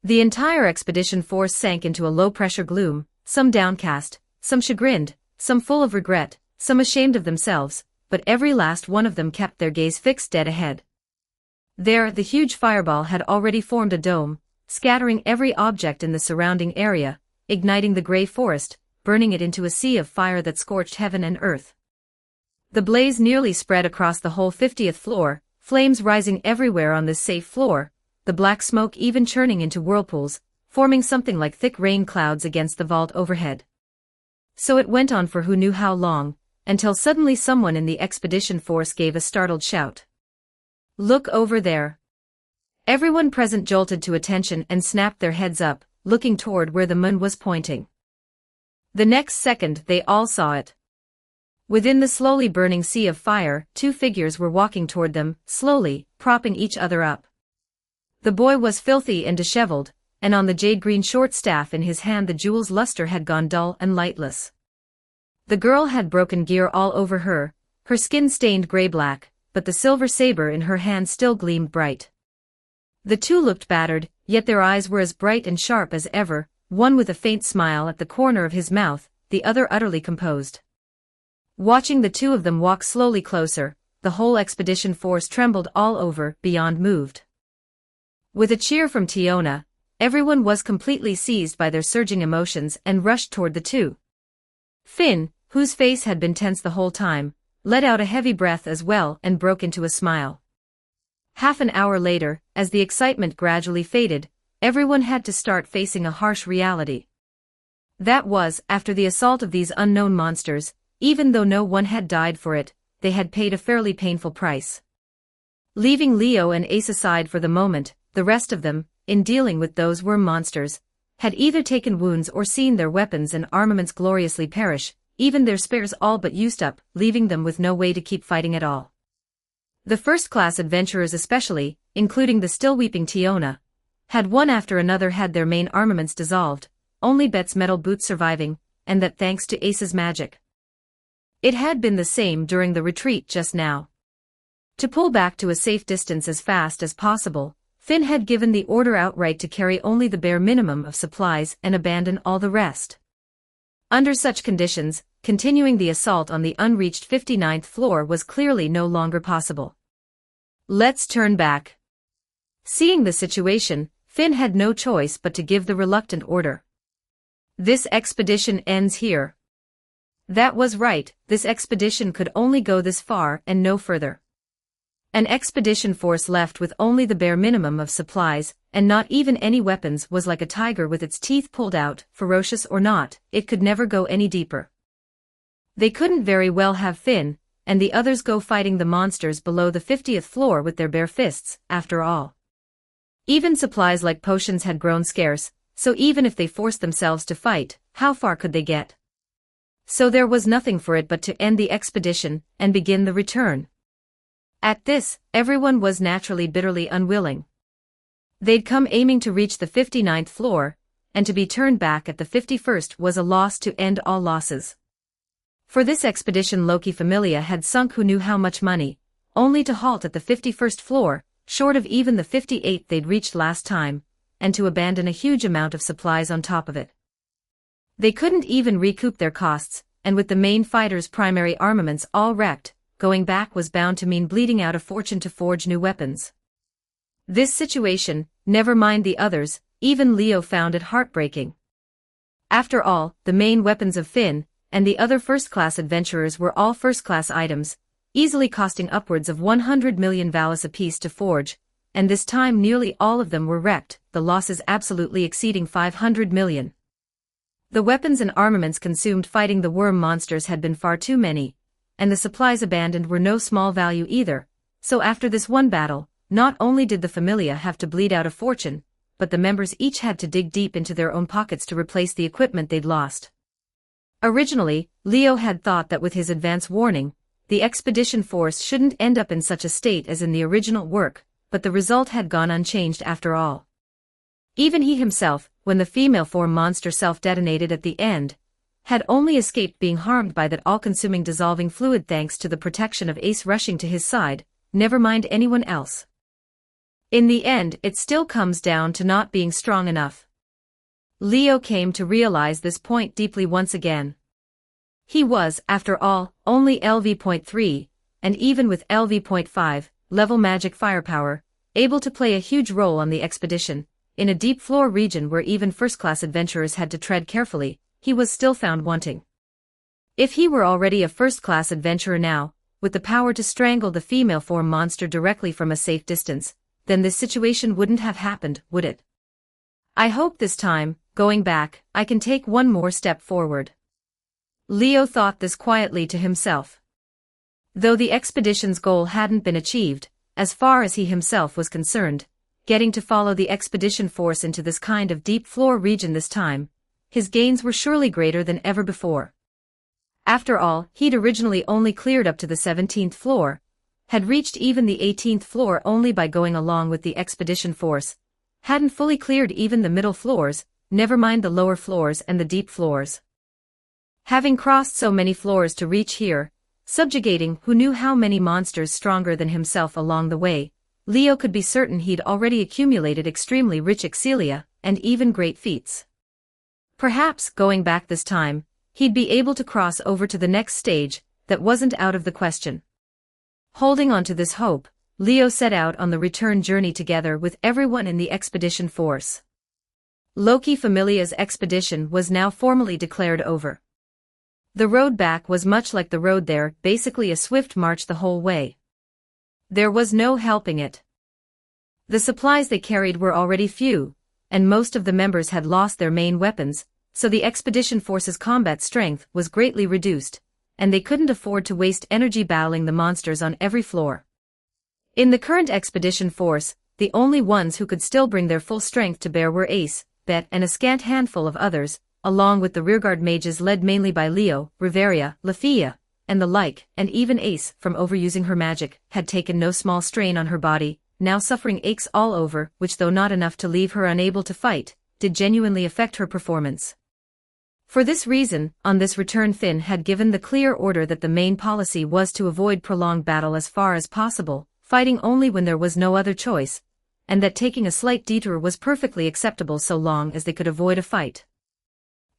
The entire expedition force sank into a low-pressure gloom, some downcast, some chagrined, some full of regret, some ashamed of themselves, but every last one of them kept their gaze fixed dead ahead. There, the huge fireball had already formed a dome, scattering every object in the surrounding area, igniting the gray forest, burning it into a sea of fire that scorched heaven and earth. The blaze nearly spread across the whole 50th floor, flames rising everywhere on this safe floor, the black smoke even churning into whirlpools, forming something like thick rain clouds against the vault overhead. So it went on for who knew how long, until suddenly someone in the expedition force gave a startled shout. Look over there. Everyone present jolted to attention and snapped their heads up, looking toward where the moon was pointing. The next second they all saw it. Within the slowly burning sea of fire, two figures were walking toward them, slowly, propping each other up. The boy was filthy and disheveled, and on the jade-green short staff in his hand the jewel's luster had gone dull and lightless. The girl had broken gear all over her, her skin stained gray-black, but the silver saber in her hand still gleamed bright. The two looked battered, yet their eyes were as bright and sharp as ever, one with a faint smile at the corner of his mouth, the other utterly composed. Watching the two of them walk slowly closer, the whole expedition force trembled all over, beyond moved. With a cheer from Tiona, everyone was completely seized by their surging emotions and rushed toward the two. Finn, whose face had been tense the whole time, let out a heavy breath as well and broke into a smile. Half an hour later, as the excitement gradually faded, everyone had to start facing a harsh reality. That was, after the assault of these unknown monsters, even though no one had died for it, they had paid a fairly painful price. Leaving Leo and Ace aside for the moment, the rest of them, in dealing with those worm monsters, had either taken wounds or seen their weapons and armaments gloriously perish, even their spares all but used up, leaving them with no way to keep fighting at all. The first-class adventurers especially, including the still weeping Tiona, had one after another had their main armaments dissolved, only Bet's metal boots surviving, and that thanks to Ace's magic. It had been the same during the retreat just now. To pull back to a safe distance as fast as possible, Finn had given the order outright to carry only the bare minimum of supplies and abandon all the rest. Under such conditions, continuing the assault on the unreached 59th floor was clearly no longer possible. Let's turn back. Seeing the situation, Finn had no choice but to give the reluctant order. This expedition ends here. That was right, this expedition could only go this far and no further. An expedition force left with only the bare minimum of supplies, and not even any weapons, was like a tiger with its teeth pulled out, ferocious or not, it could never go any deeper. They couldn't very well have Finn and the others go fighting the monsters below the 50th floor with their bare fists, after all. Even supplies like potions had grown scarce, so even if they forced themselves to fight, how far could they get? So there was nothing for it but to end the expedition and begin the return. At this, everyone was naturally bitterly unwilling. They'd come aiming to reach the 59th floor, and to be turned back at the 51st was a loss to end all losses. For this expedition Loki Familia had sunk who knew how much money, only to halt at the 51st floor, short of even the 58th they'd reached last time, and to abandon a huge amount of supplies on top of it. They couldn't even recoup their costs, and with the main fighters' primary armaments all wrecked, going back was bound to mean bleeding out a fortune to forge new weapons. This situation, never mind the others, even Leo found it heartbreaking. After all, the main weapons of Finn and the other first-class adventurers were all first-class items, easily costing upwards of 100 million valis apiece to forge, and this time nearly all of them were wrecked, the losses absolutely exceeding 500 million. The weapons and armaments consumed fighting the worm monsters had been far too many, and the supplies abandoned were no small value either, so after this one battle, not only did the Familia have to bleed out a fortune, but the members each had to dig deep into their own pockets to replace the equipment they'd lost. Originally, Leo had thought that with his advance warning, the expedition force shouldn't end up in such a state as in the original work, but the result had gone unchanged after all. Even he himself, when the female form monster self-detonated at the end, had only escaped being harmed by that all-consuming dissolving fluid thanks to the protection of Ace rushing to his side, never mind anyone else. In the end, it still comes down to not being strong enough. Leo came to realize this point deeply once again. He was, after all, only LV.3, and even with LV.5 level magic firepower, able to play a huge role on the expedition. In a deep floor region where even first-class adventurers had to tread carefully, he was still found wanting. If he were already a first-class adventurer now, with the power to strangle the female form monster directly from a safe distance, then this situation wouldn't have happened, would it? I hope this time, going back, I can take one more step forward. Leo thought this quietly to himself. Though the expedition's goal hadn't been achieved, as far as he himself was concerned, getting to follow the expedition force into this kind of deep floor region this time, his gains were surely greater than ever before. After all, he'd originally only cleared up to the 17th floor, had reached even the 18th floor only by going along with the expedition force, hadn't fully cleared even the middle floors, never mind the lower floors and the deep floors. Having crossed so many floors to reach here, subjugating who knew how many monsters stronger than himself along the way, Leo could be certain he'd already accumulated extremely rich excelia, and even great feats. Perhaps, going back this time, he'd be able to cross over to the next stage. That wasn't out of the question. Holding on to this hope, Leo set out on the return journey together with everyone in the expedition force. Loki Familia's expedition was now formally declared over. The road back was much like the road there, basically a swift march the whole way. There was no helping it. The supplies they carried were already few, and most of the members had lost their main weapons, so the expedition force's combat strength was greatly reduced, and they couldn't afford to waste energy battling the monsters on every floor. In the current expedition force, the only ones who could still bring their full strength to bear were Ace, Bet and a scant handful of others, along with the rearguard mages led mainly by Leo, Riveria, Lafia, and the like, and even Ace, from overusing her magic, had taken no small strain on her body, now suffering aches all over, which though not enough to leave her unable to fight, did genuinely affect her performance. For this reason, on this return Finn had given the clear order that the main policy was to avoid prolonged battle as far as possible, fighting only when there was no other choice, and that taking a slight detour was perfectly acceptable so long as they could avoid a fight.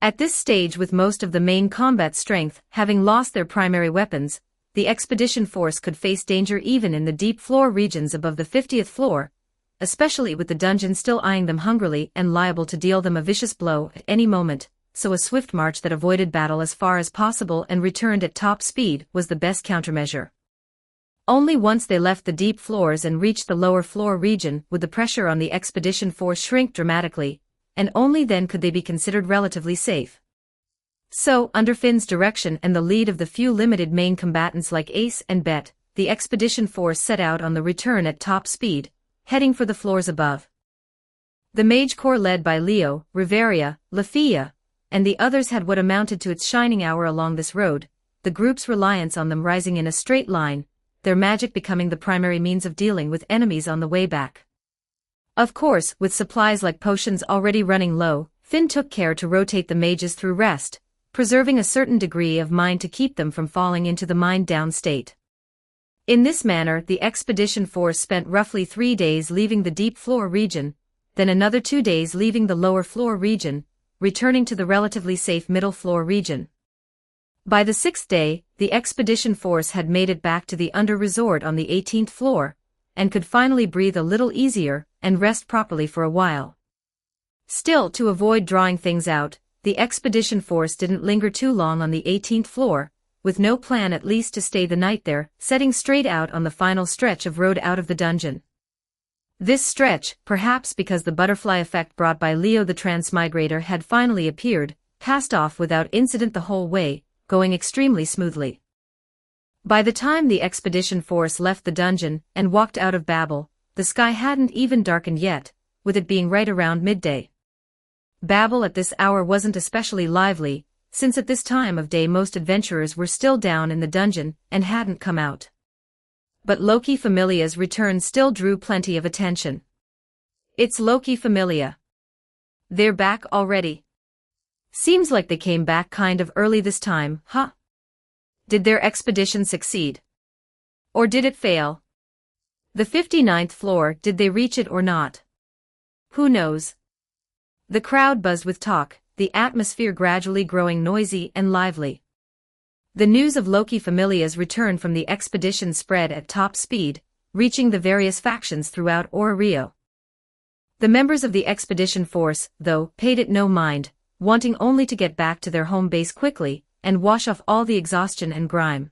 At this stage, with most of the main combat strength having lost their primary weapons, the expedition force could face danger even in the deep floor regions above the 50th floor, especially with the dungeon still eyeing them hungrily and liable to deal them a vicious blow at any moment. So a swift march that avoided battle as far as possible and returned at top speed was the best countermeasure. Only once they left the deep floors and reached the lower floor region would the pressure on the expedition force shrink dramatically, and only then could they be considered relatively safe. So, under Finn's direction and the lead of the few limited main combatants like Ace and Bet, the expedition force set out on the return at top speed, heading for the floors above. The mage corps led by Leo, Riveria, Lafia, and the others had what amounted to its shining hour along this road, the group's reliance on them rising in a straight line, their magic becoming the primary means of dealing with enemies on the way back. Of course, with supplies like potions already running low, Finn took care to rotate the mages through rest, preserving a certain degree of mind to keep them from falling into the mind-down state. In this manner, the expedition force spent roughly 3 days leaving the deep floor region, then another 2 days leaving the lower floor region, returning to the relatively safe middle floor region. By the 6th day, the expedition force had made it back to the under-resort on the 18th floor, and could finally breathe a little easier and rest properly for a while. Still, to avoid drawing things out, the expedition force didn't linger too long on the 18th floor, with no plan at least to stay the night there, setting straight out on the final stretch of road out of the dungeon. This stretch, perhaps because the butterfly effect brought by Leo the Transmigrator had finally appeared, passed off without incident the whole way, going extremely smoothly. By the time the expedition force left the dungeon and walked out of Babel, the sky hadn't even darkened yet, with it being right around midday. Babel at this hour wasn't especially lively, since at this time of day most adventurers were still down in the dungeon and hadn't come out. But Loki Familia's return still drew plenty of attention. It's Loki Familia. They're back already. Seems like they came back kind of early this time, huh? Did their expedition succeed? Or did it fail? The 59th floor, did they reach it or not? Who knows? The crowd buzzed with talk, the atmosphere gradually growing noisy and lively. The news of Loki Familia's return from the expedition spread at top speed, reaching the various factions throughout Rio. The members of the expedition force, though, paid it no mind, wanting only to get back to their home base quickly and wash off all the exhaustion and grime.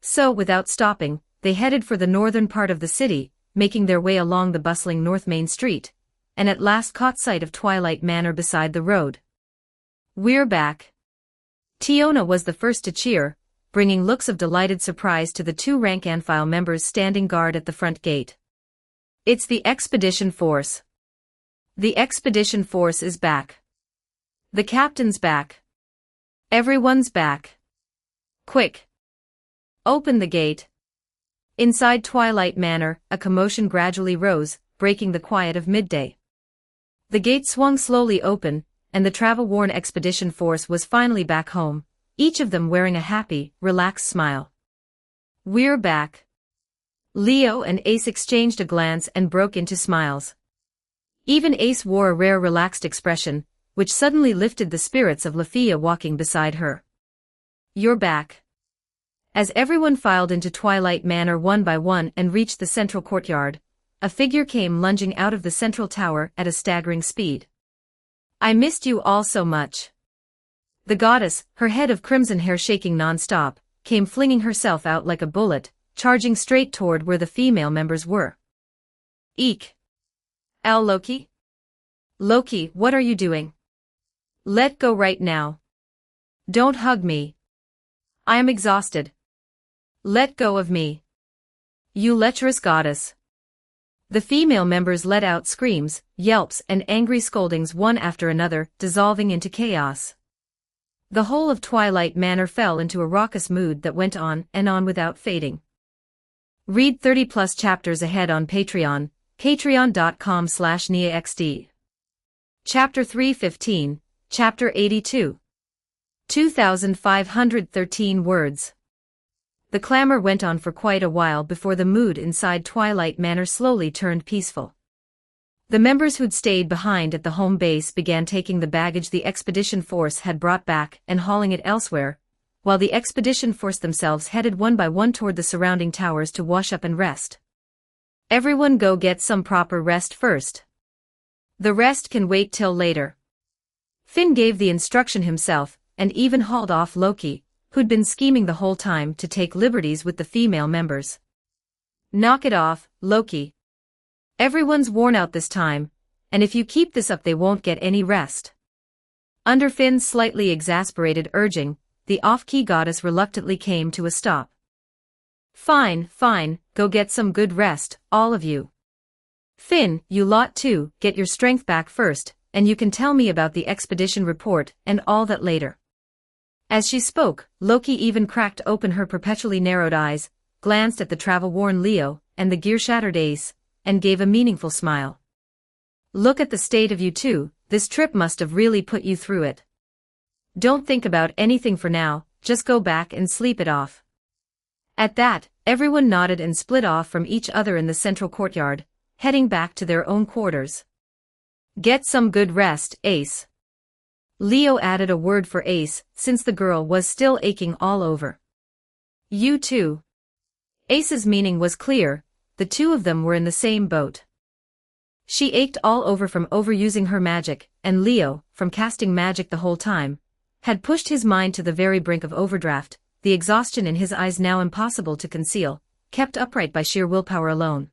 So, without stopping, they headed for the northern part of the city, making their way along the bustling North Main Street, and at last caught sight of Twilight Manor beside the road. We're back. Tiona was the first to cheer, bringing looks of delighted surprise to the 2 rank-and-file members standing guard at the front gate. It's the expedition force. The expedition force is back. The captain's back. Everyone's back. Quick. Open the gate. Inside Twilight Manor, a commotion gradually rose, breaking the quiet of midday. The gate swung slowly open, and the travel-worn expedition force was finally back home, each of them wearing a happy, relaxed smile. We're back. Leo and Ace exchanged a glance and broke into smiles. Even Ace wore a rare relaxed expression, which suddenly lifted the spirits of Lafia walking beside her. "You're back." As everyone filed into Twilight Manor one by one and reached the central courtyard, a figure came lunging out of the central tower at a staggering speed. "I missed you all so much." The goddess, her head of crimson hair shaking non-stop, came flinging herself out like a bullet, charging straight toward where the female members were. "Eek! Al Loki? Loki, what are you doing? Let go right now. Don't hug me. I am exhausted. Let go of me. You lecherous goddess." The female members let out screams, yelps and angry scoldings one after another, dissolving into chaos. The whole of Twilight Manor fell into a raucous mood that went on and on without fading. Read 30+ chapters ahead on Patreon, patreon.com/NiaXD. Chapter 315, Chapter 82. 2,513 words. The clamor went on for quite a while before the mood inside Twilight Manor slowly turned peaceful. The members who'd stayed behind at the home base began taking the baggage the expedition force had brought back and hauling it elsewhere, while the expedition force themselves headed one by one toward the surrounding towers to wash up and rest. "Everyone go get some proper rest first. The rest can wait till later." Finn gave the instruction himself, and even hauled off Loki, who'd been scheming the whole time to take liberties with the female members. "Knock it off, Loki. Everyone's worn out this time, and if you keep this up they won't get any rest." Under Finn's slightly exasperated urging, the off-key goddess reluctantly came to a stop. Fine, go get some good rest, all of you. Finn, you lot too, get your strength back first, and you can tell me about the expedition report and all that later." As she spoke, Loki even cracked open her perpetually narrowed eyes, glanced at the travel-worn Leo and the gear-shattered Ace, and gave a meaningful smile. "Look at the state of you two, this trip must have really put you through it. Don't think about anything for now, just go back and sleep it off." At that, everyone nodded and split off from each other in the central courtyard, heading back to their own quarters. "Get some good rest, Ace." Leo added a word for Ace, since the girl was still aching all over. "You too." Ace's meaning was clear, the two of them were in the same boat. She ached all over from overusing her magic, and Leo, from casting magic the whole time, had pushed his mind to the very brink of overdraft, the exhaustion in his eyes now impossible to conceal, kept upright by sheer willpower alone.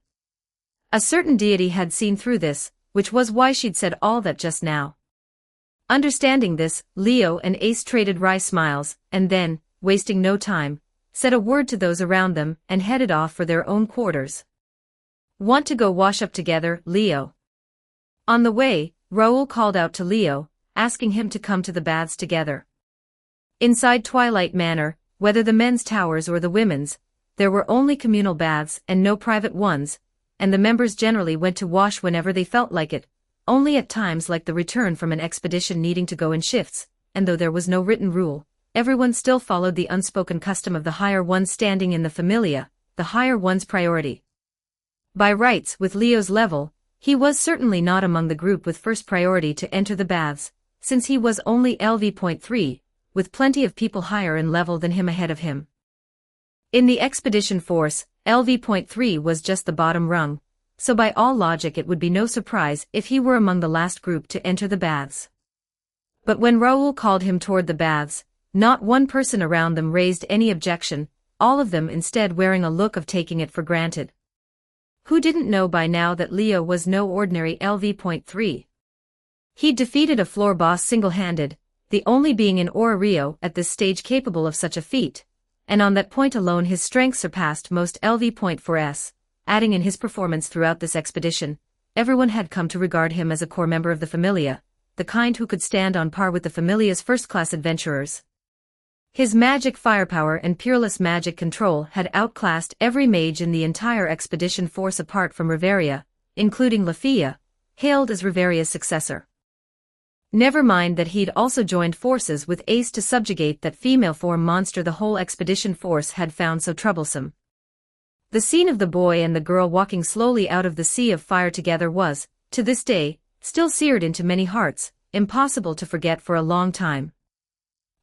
A certain deity had seen through this, which was why she'd said all that just now. Understanding this, Leo and Ace traded wry smiles, and then, wasting no time, said a word to those around them and headed off for their own quarters. "Want to go wash up together, Leo?" On the way, Raoul called out to Leo, asking him to come to the baths together. Inside Twilight Manor, whether the men's towers or the women's, there were only communal baths and no private ones, and the members generally went to wash whenever they felt like it, only at times like the return from an expedition needing to go in shifts, and though there was no written rule, everyone still followed the unspoken custom of the higher ones standing in the familia, the higher one's priority. By rights, with Leo's level, he was certainly not among the group with first priority to enter the baths, since he was only LV.3, with plenty of people higher in level than him ahead of him. In the expedition force, LV.3 was just the bottom rung, so by all logic it would be no surprise if he were among the last group to enter the baths. But when Raoul called him toward the baths, not one person around them raised any objection, all of them instead wearing a look of taking it for granted. Who didn't know by now that Leo was no ordinary LV.3? He'd defeated a floor boss single-handed, the only being in Aura Rio at this stage capable of such a feat, and on that point alone his strength surpassed most LV.4s, adding in his performance throughout this expedition. Everyone had come to regard him as a core member of the Familia, the kind who could stand on par with the Familia's first-class adventurers. His magic firepower and peerless magic control had outclassed every mage in the entire expedition force apart from Riveria, including Lafia, hailed as Riveria's successor. Never mind that he'd also joined forces with Ace to subjugate that female form monster the whole expedition force had found so troublesome. The scene of the boy and the girl walking slowly out of the sea of fire together was, to this day, still seared into many hearts, impossible to forget for a long time.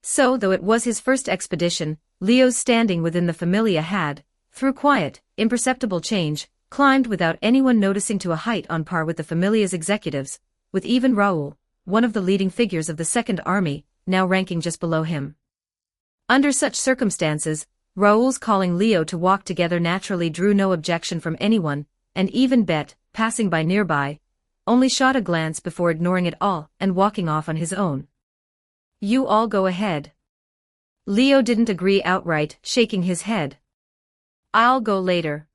So, though it was his first expedition, Leo's standing within the Familia had, through quiet, imperceptible change, climbed without anyone noticing to a height on par with the Familia's executives, with even Raoul, one of the leading figures of the Second Army, now ranking just below him. Under such circumstances, Raoul's calling Leo to walk together naturally drew no objection from anyone, and even Bet, passing by nearby, only shot a glance before ignoring it all and walking off on his own. "You all go ahead." Leo didn't agree outright, shaking his head. "I'll go later."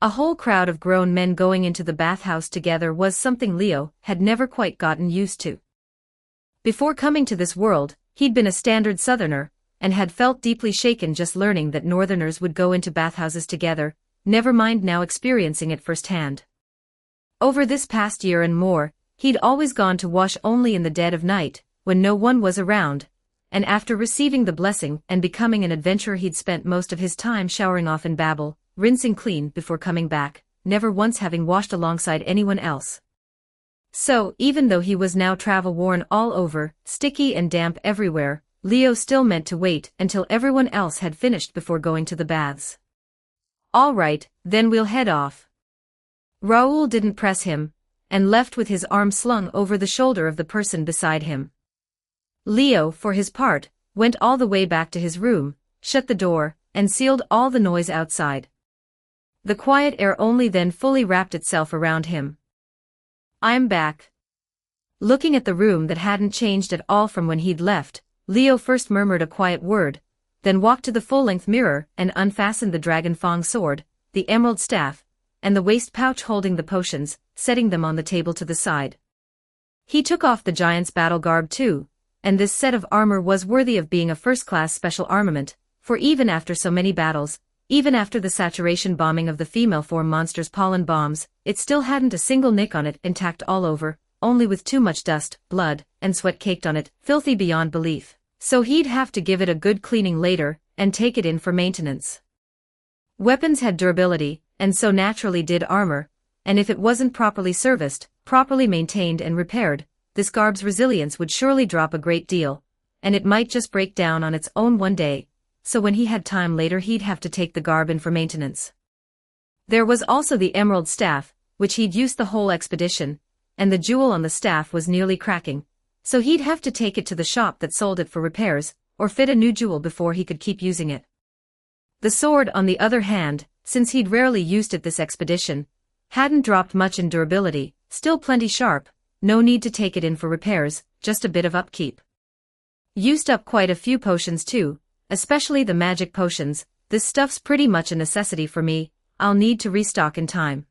A whole crowd of grown men going into the bathhouse together was something Leo had never quite gotten used to. Before coming to this world, he'd been a standard Southerner, and had felt deeply shaken just learning that Northerners would go into bathhouses together, never mind now experiencing it firsthand. Over this past year and more, he'd always gone to wash only in the dead of night, when no one was around, and after receiving the blessing and becoming an adventurer he'd spent most of his time showering off in Babel, rinsing clean before coming back, never once having washed alongside anyone else. So, even though he was now travel-worn all over, sticky and damp everywhere, Leo still meant to wait until everyone else had finished before going to the baths. "All right, then we'll head off." Raoul didn't press him, and left with his arm slung over the shoulder of the person beside him. Leo, for his part, went all the way back to his room, shut the door, and sealed all the noise outside. The quiet air only then fully wrapped itself around him. "I'm back." Looking at the room that hadn't changed at all from when he'd left, Leo first murmured a quiet word, then walked to the full-length mirror and unfastened the dragon fang sword, the emerald staff, and the waist pouch holding the potions, setting them on the table to the side. He took off the giant's battle garb too, and this set of armor was worthy of being a first-class special armament, for even after so many battles, even after the saturation bombing of the female form monster's pollen bombs, it still hadn't a single nick on it intact all over, only with too much dust, blood, and sweat caked on it, filthy beyond belief, so he'd have to give it a good cleaning later, and take it in for maintenance. Weapons had durability, and so naturally did armor, and if it wasn't properly serviced, properly maintained and repaired, this garb's resilience would surely drop a great deal, and it might just break down on its own one day, so when he had time later he'd have to take the garb in for maintenance. There was also the emerald staff, which he'd used the whole expedition, and the jewel on the staff was nearly cracking, so he'd have to take it to the shop that sold it for repairs, or fit a new jewel before he could keep using it. The sword, on the other hand, since he'd rarely used it this expedition, hadn't dropped much in durability, still plenty sharp, no need to take it in for repairs, just a bit of upkeep. Used up quite a few potions too, especially the magic potions. "This stuff's pretty much a necessity for me, I'll need to restock in time."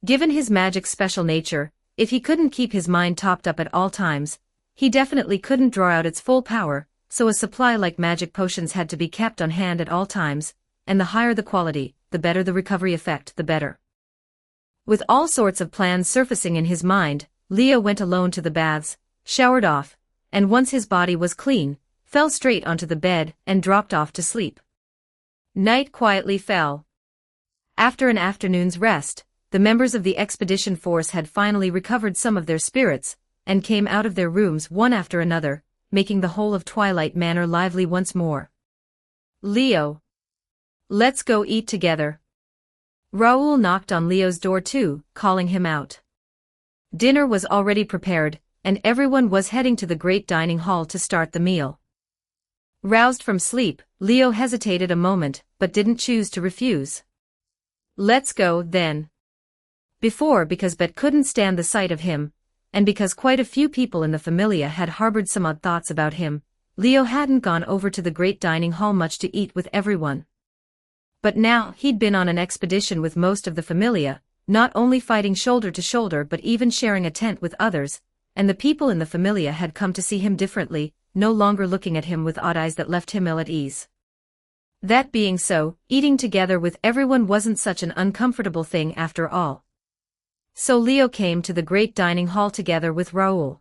Given his magic's special nature, if he couldn't keep his mind topped up at all times, he definitely couldn't draw out its full power, so a supply like magic potions had to be kept on hand at all times, and the higher the quality, the better the recovery effect, the better. With all sorts of plans surfacing in his mind, Leo went alone to the baths, showered off, and once his body was clean, fell straight onto the bed and dropped off to sleep. Night quietly fell. After an afternoon's rest, the members of the expedition force had finally recovered some of their spirits, and came out of their rooms one after another, making the whole of Twilight Manor lively once more. "Leo. Let's go eat together." Raoul knocked on Leo's door too, calling him out. Dinner was already prepared, and everyone was heading to the great dining hall to start the meal. Roused from sleep, Leo hesitated a moment, but didn't choose to refuse. "Let's go, then." Before, because Bet couldn't stand the sight of him, and because quite a few people in the Familia had harbored some odd thoughts about him, Leo hadn't gone over to the great dining hall much to eat with everyone. But now he'd been on an expedition with most of the Familia, not only fighting shoulder to shoulder but even sharing a tent with others, and the people in the Familia had come to see him differently, no longer looking at him with odd eyes that left him ill at ease. That being so, eating together with everyone wasn't such an uncomfortable thing after all. So Leo came to the great dining hall together with Raoul.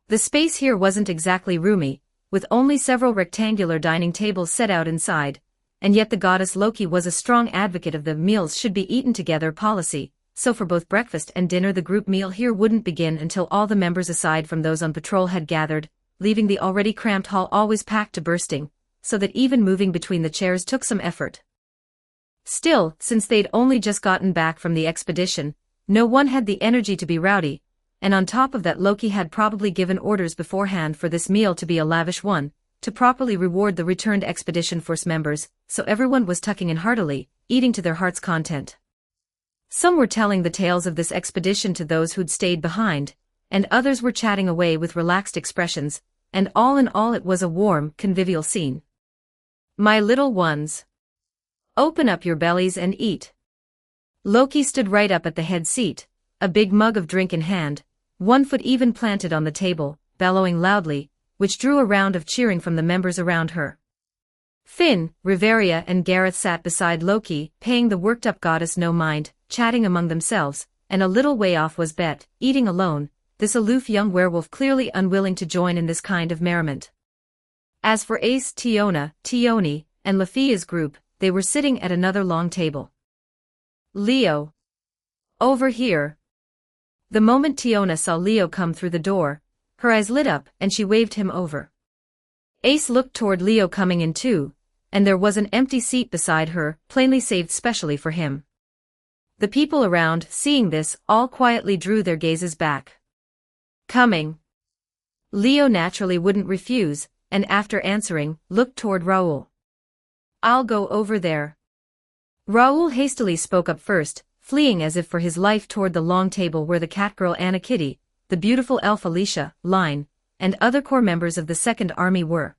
The space here wasn't exactly roomy, with only several rectangular dining tables set out inside, and yet the goddess Loki was a strong advocate of the meals should be eaten together policy, so for both breakfast and dinner the group meal here wouldn't begin until all the members aside from those on patrol had gathered, leaving the already cramped hall always packed to bursting, so that even moving between the chairs took some effort. Still, since they'd only just gotten back from the expedition, no one had the energy to be rowdy, and on top of that Loki had probably given orders beforehand for this meal to be a lavish one, to properly reward the returned expedition force members, so everyone was tucking in heartily, eating to their heart's content. Some were telling the tales of this expedition to those who'd stayed behind, and others were chatting away with relaxed expressions, and all in all it was a warm, convivial scene. My little ones, open up your bellies and eat. Loki stood right up at the head seat, a big mug of drink in hand, one foot even planted on the table, bellowing loudly, which drew a round of cheering from the members around her. Finn, Riveria and Gareth sat beside Loki, paying the worked-up goddess no mind, chatting among themselves, and a little way off was Bet, eating alone, this aloof young werewolf clearly unwilling to join in this kind of merriment. As for Ace, Tiona, Tioni, and Lafia's group, they were sitting at another long table. Leo. Over here. The moment Tiona saw Leo come through the door, her eyes lit up and she waved him over. Ace looked toward Leo coming in too, and there was an empty seat beside her, plainly saved specially for him. The people around, seeing this, all quietly drew their gazes back. Coming. Leo naturally wouldn't refuse, and after answering, looked toward Raoul. I'll go over there. Raoul hastily spoke up first, fleeing as if for his life toward the long table where the catgirl Anna Kitty, the beautiful elf Alicia, Line, and other core members of the Second Army were.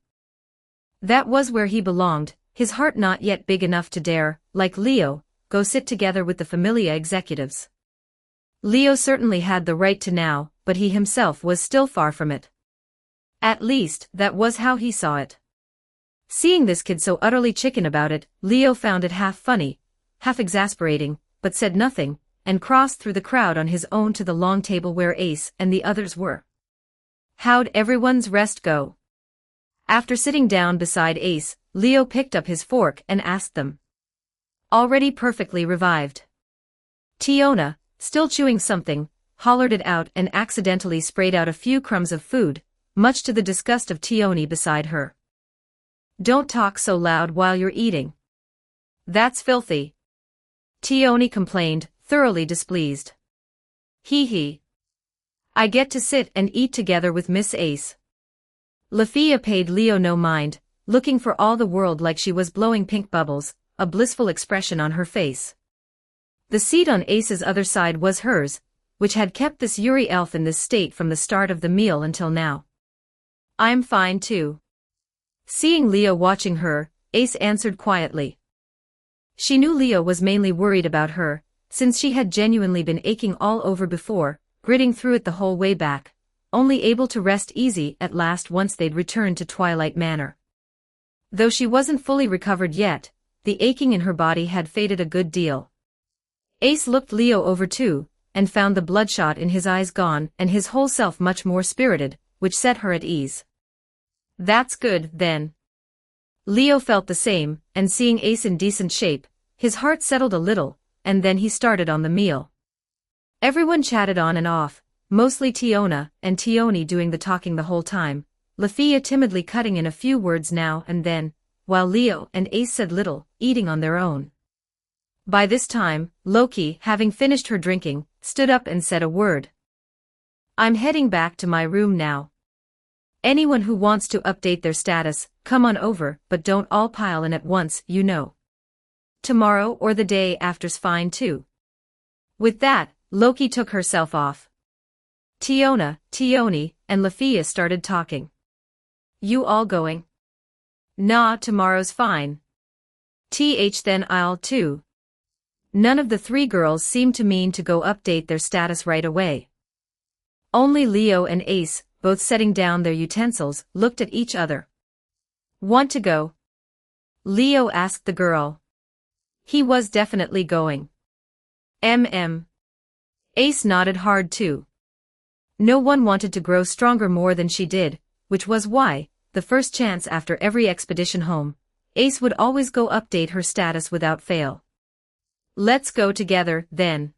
That was where he belonged, his heart not yet big enough to dare, like Leo, go sit together with the Familia executives. Leo certainly had the right to now, but he himself was still far from it. At least, that was how he saw it. Seeing this kid so utterly chicken about it, Leo found it half funny, half exasperating, but said nothing, and crossed through the crowd on his own to the long table where Ace and the others were. How'd everyone's rest go? After sitting down beside Ace, Leo picked up his fork and asked them. Already perfectly revived. Tiona, still chewing something, hollered it out and accidentally sprayed out a few crumbs of food, much to the disgust of Tioni beside her. Don't talk so loud while you're eating. That's filthy. Tioni complained, thoroughly displeased. Hee. I get to sit and eat together with Miss Ace. Lafia paid Leo no mind, looking for all the world like she was blowing pink bubbles, a blissful expression on her face. The seat on Ace's other side was hers, which had kept this Yuri elf in this state from the start of the meal until now. I'm fine too. Seeing Leo watching her, Ace answered quietly. She knew Leo was mainly worried about her, since she had genuinely been aching all over before, gritting through it the whole way back, only able to rest easy at last once they'd returned to Twilight Manor. Though she wasn't fully recovered yet, the aching in her body had faded a good deal. Ace looked Leo over too, and found the bloodshot in his eyes gone and his whole self much more spirited, which set her at ease. That's good, then. Leo felt the same, and seeing Ace in decent shape, his heart settled a little, and then he started on the meal. Everyone chatted on and off, mostly Tiona and Tioni doing the talking the whole time, Lafia timidly cutting in a few words now and then, while Leo and Ace said little, eating on their own. By this time, Loki, having finished her drinking, stood up and said a word. I'm heading back to my room now. Anyone who wants to update their status, come on over, but don't all pile in at once, you know. Tomorrow or the day after's fine too. With that, Loki took herself off. Tiona, Tioni, and Lafia started talking. You all going? Nah, tomorrow's fine. Then I'll too. None of the three girls seemed to mean to go update their status right away. Only Leo and Ace, both setting down their utensils, looked at each other. Want to go? Leo asked the girl. He was definitely going. Ace nodded hard too. No one wanted to grow stronger more than she did, which was why, the first chance after every expedition home, Ace would always go update her status without fail. Let's go together, then.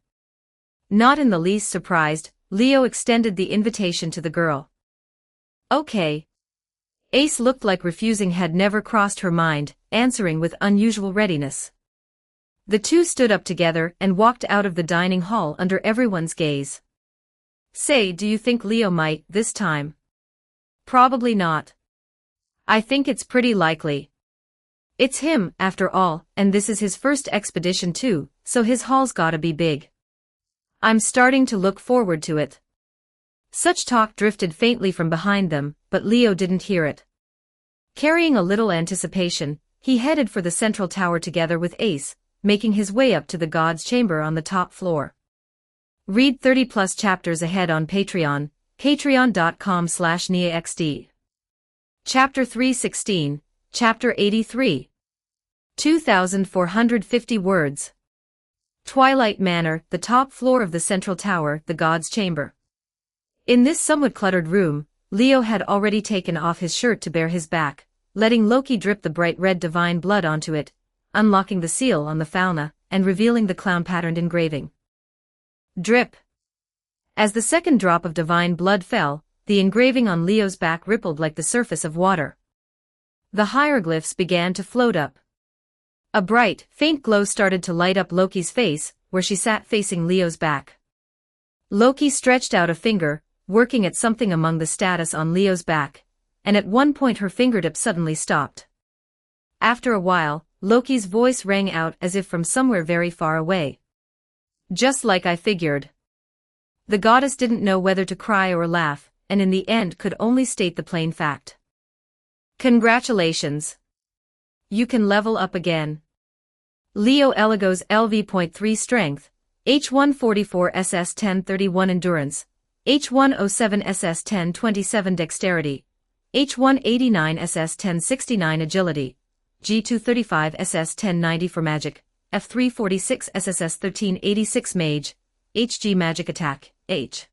Not in the least surprised, Leo extended the invitation to the girl. Okay. Ace looked like refusing had never crossed her mind, answering with unusual readiness. The two stood up together and walked out of the dining hall under everyone's gaze. Say, do you think Leo might, this time? Probably not. I think it's pretty likely. It's him, after all, and this is his first expedition too, so his haul's gotta be big. I'm starting to look forward to it. Such talk drifted faintly from behind them, but Leo didn't hear it. Carrying a little anticipation, he headed for the central tower together with Ace, making his way up to the God's Chamber on the top floor. Read 30+ chapters ahead on Patreon, patreon.com/NiaXD. Chapter 316, Chapter 83. 2,450 words. Twilight Manor, the top floor of the central tower, the God's Chamber. In this somewhat cluttered room, Leo had already taken off his shirt to bare his back, letting Loki drip the bright red divine blood onto it, unlocking the seal on the fauna, and revealing the clown-patterned engraving. Drip. As the second drop of divine blood fell, the engraving on Leo's back rippled like the surface of water. The hieroglyphs began to float up. A bright, faint glow started to light up Loki's face, where she sat facing Leo's back. Loki stretched out a finger, working at something among the status on Leo's back, and at one point her fingertip suddenly stopped. After a while, Loki's voice rang out as if from somewhere very far away. Just like I figured. The goddess didn't know whether to cry or laugh, and in the end could only state the plain fact. Congratulations. You can level up again. Leo Eligos LV.3 Strength, H144 SS 1031 Endurance, H107 SS 1027 Dexterity, H189 SS 1069 Agility, G235 SS 1090 for Magic, F346 SSS 1386 Mage, HG Magic Attack, H.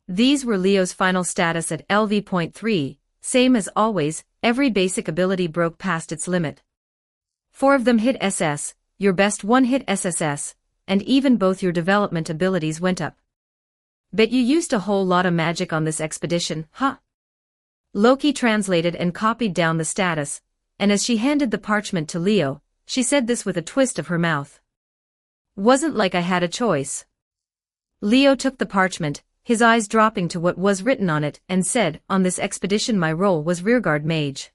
These were Leo's final status at LV.3, same as always, every basic ability broke past its limit. 4 of them hit SS, your best one hit SSS, and even both your development abilities went up. Bet you used a whole lot of magic on this expedition, huh? Loki translated and copied down the status, and as she handed the parchment to Leo, she said this with a twist of her mouth. Wasn't like I had a choice. Leo took the parchment, his eyes dropping to what was written on it, and said, on this expedition my role was rearguard mage.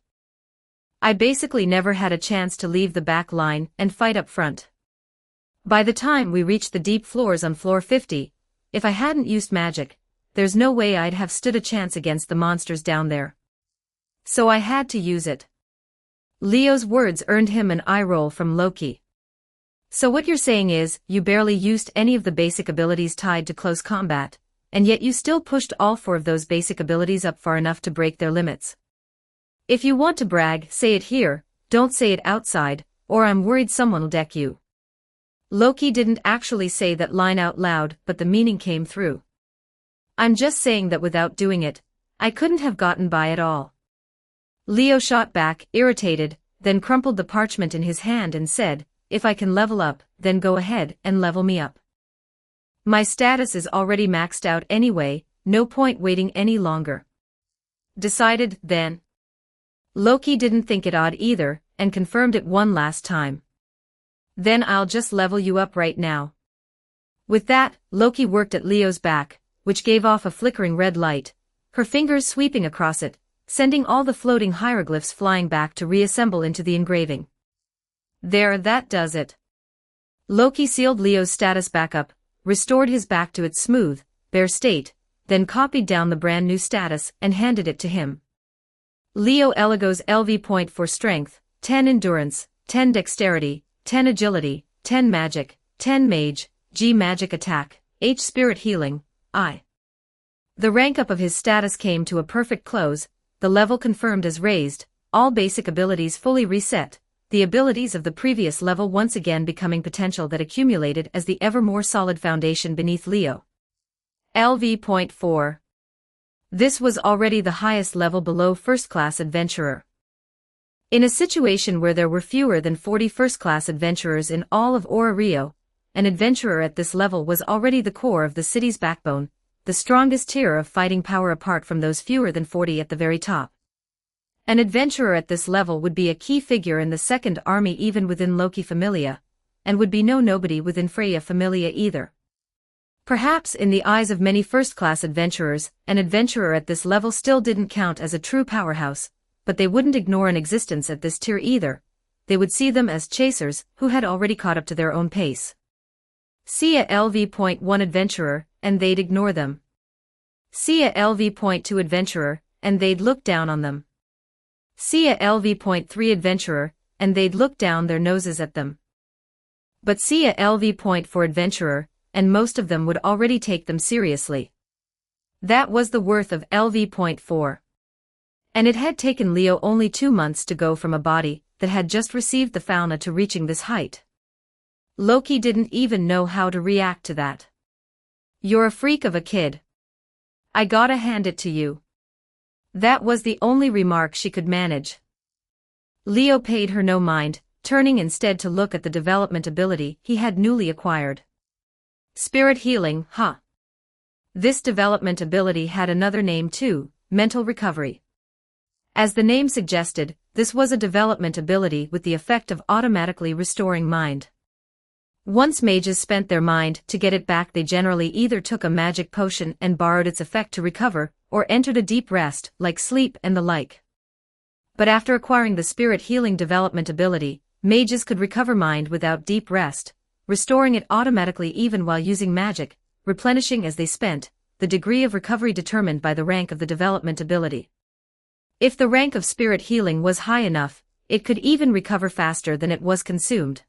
I basically never had a chance to leave the back line and fight up front. By the time we reached the deep floors on floor 50, if I hadn't used magic, there's no way I'd have stood a chance against the monsters down there. So I had to use it. Leo's words earned him an eye roll from Loki. So what you're saying is, you barely used any of the basic abilities tied to close combat, and yet you still pushed all 4 of those basic abilities up far enough to break their limits. If you want to brag, say it here, don't say it outside, or I'm worried someone'll deck you. Loki didn't actually say that line out loud, but the meaning came through. I'm just saying that without doing it, I couldn't have gotten by at all. Leo shot back, irritated, then crumpled the parchment in his hand and said, if I can level up, then go ahead and level me up. My status is already maxed out anyway, no point waiting any longer. Decided, then. Loki didn't think it odd either, and confirmed it one last time. Then I'll just level you up right now. With that, Loki worked at Leo's back, which gave off a flickering red light, her fingers sweeping across it, sending all the floating hieroglyphs flying back to reassemble into the engraving. There, that does it. Loki sealed Leo's status back up, restored his back to its smooth, bare state, then copied down the brand new status and handed it to him. Leo Eligos LV. For Strength, 10 Endurance, 10 Dexterity, 10 Agility, 10 Magic, 10 Mage, G Magic Attack, H Spirit Healing, I. The rank up of his status came to a perfect close, the level confirmed as raised, all basic abilities fully reset, the abilities of the previous level once again becoming potential that accumulated as the ever more solid foundation beneath Leo. LV.4. This was already the highest level below first-class adventurer. In a situation where there were fewer than 40 first-class adventurers in all of Ora Rio, an adventurer at this level was already the core of the city's backbone, the strongest tier of fighting power apart from those fewer than 40 at the very top. An adventurer at this level would be a key figure in the Second Army even within Loki Familia, and would be no nobody within Freya Familia either. Perhaps in the eyes of many first-class adventurers, an adventurer at this level still didn't count as a true powerhouse, but they wouldn't ignore an existence at this tier either. They would see them as chasers who had already caught up to their own pace. See a LV.1 adventurer, and they'd ignore them. See a LV.2 adventurer, and they'd look down on them. See a LV.3 adventurer, and they'd look down their noses at them. But see a LV.4 adventurer, and most of them would already take them seriously. That was the worth of LV.4. And it had taken Leo only 2 months to go from a body that had just received the fauna to reaching this height. Loki didn't even know how to react to that. "You're a freak of a kid. I gotta hand it to you." That was the only remark she could manage. Leo paid her no mind, turning instead to look at the development ability he had newly acquired. Spirit healing, huh? This development ability had another name too, mental recovery. As the name suggested, this was a development ability with the effect of automatically restoring mind. Once mages spent their mind to get it back, they generally either took a magic potion and borrowed its effect to recover, or entered a deep rest, like sleep and the like. But after acquiring the spirit healing development ability, mages could recover mind without deep rest, restoring it automatically even while using magic, replenishing as they spent, the degree of recovery determined by the rank of the development ability. If the rank of spirit healing was high enough, it could even recover faster than it was consumed.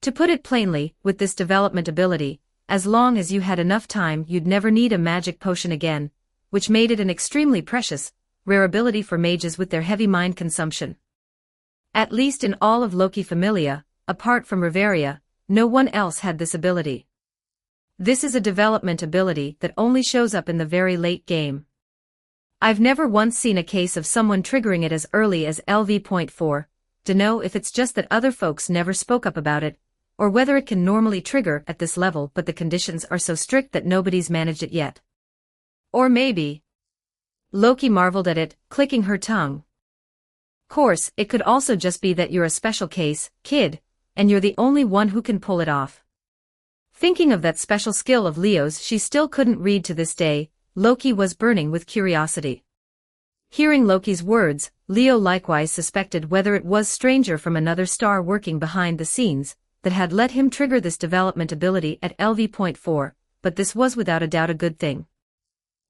To put it plainly, with this development ability, as long as you had enough time you'd never need a magic potion again, which made it an extremely precious, rare ability for mages with their heavy mind consumption. At least in all of Loki Familia, apart from Riveria, no one else had this ability. This is a development ability that only shows up in the very late game. I've never once seen a case of someone triggering it as early as LV.4, to know if it's just that other folks never spoke up about it, or whether it can normally trigger at this level but the conditions are so strict that nobody's managed it yet. Or maybe. Loki marveled at it, clicking her tongue. Course, it could also just be that you're a special case, kid, and you're the only one who can pull it off. Thinking of that special skill of Leo's she still couldn't read to this day, Loki was burning with curiosity. Hearing Loki's words, Leo likewise suspected whether it was stranger from another star working behind the scenes that had let him trigger this development ability at LV.4, but this was without a doubt a good thing.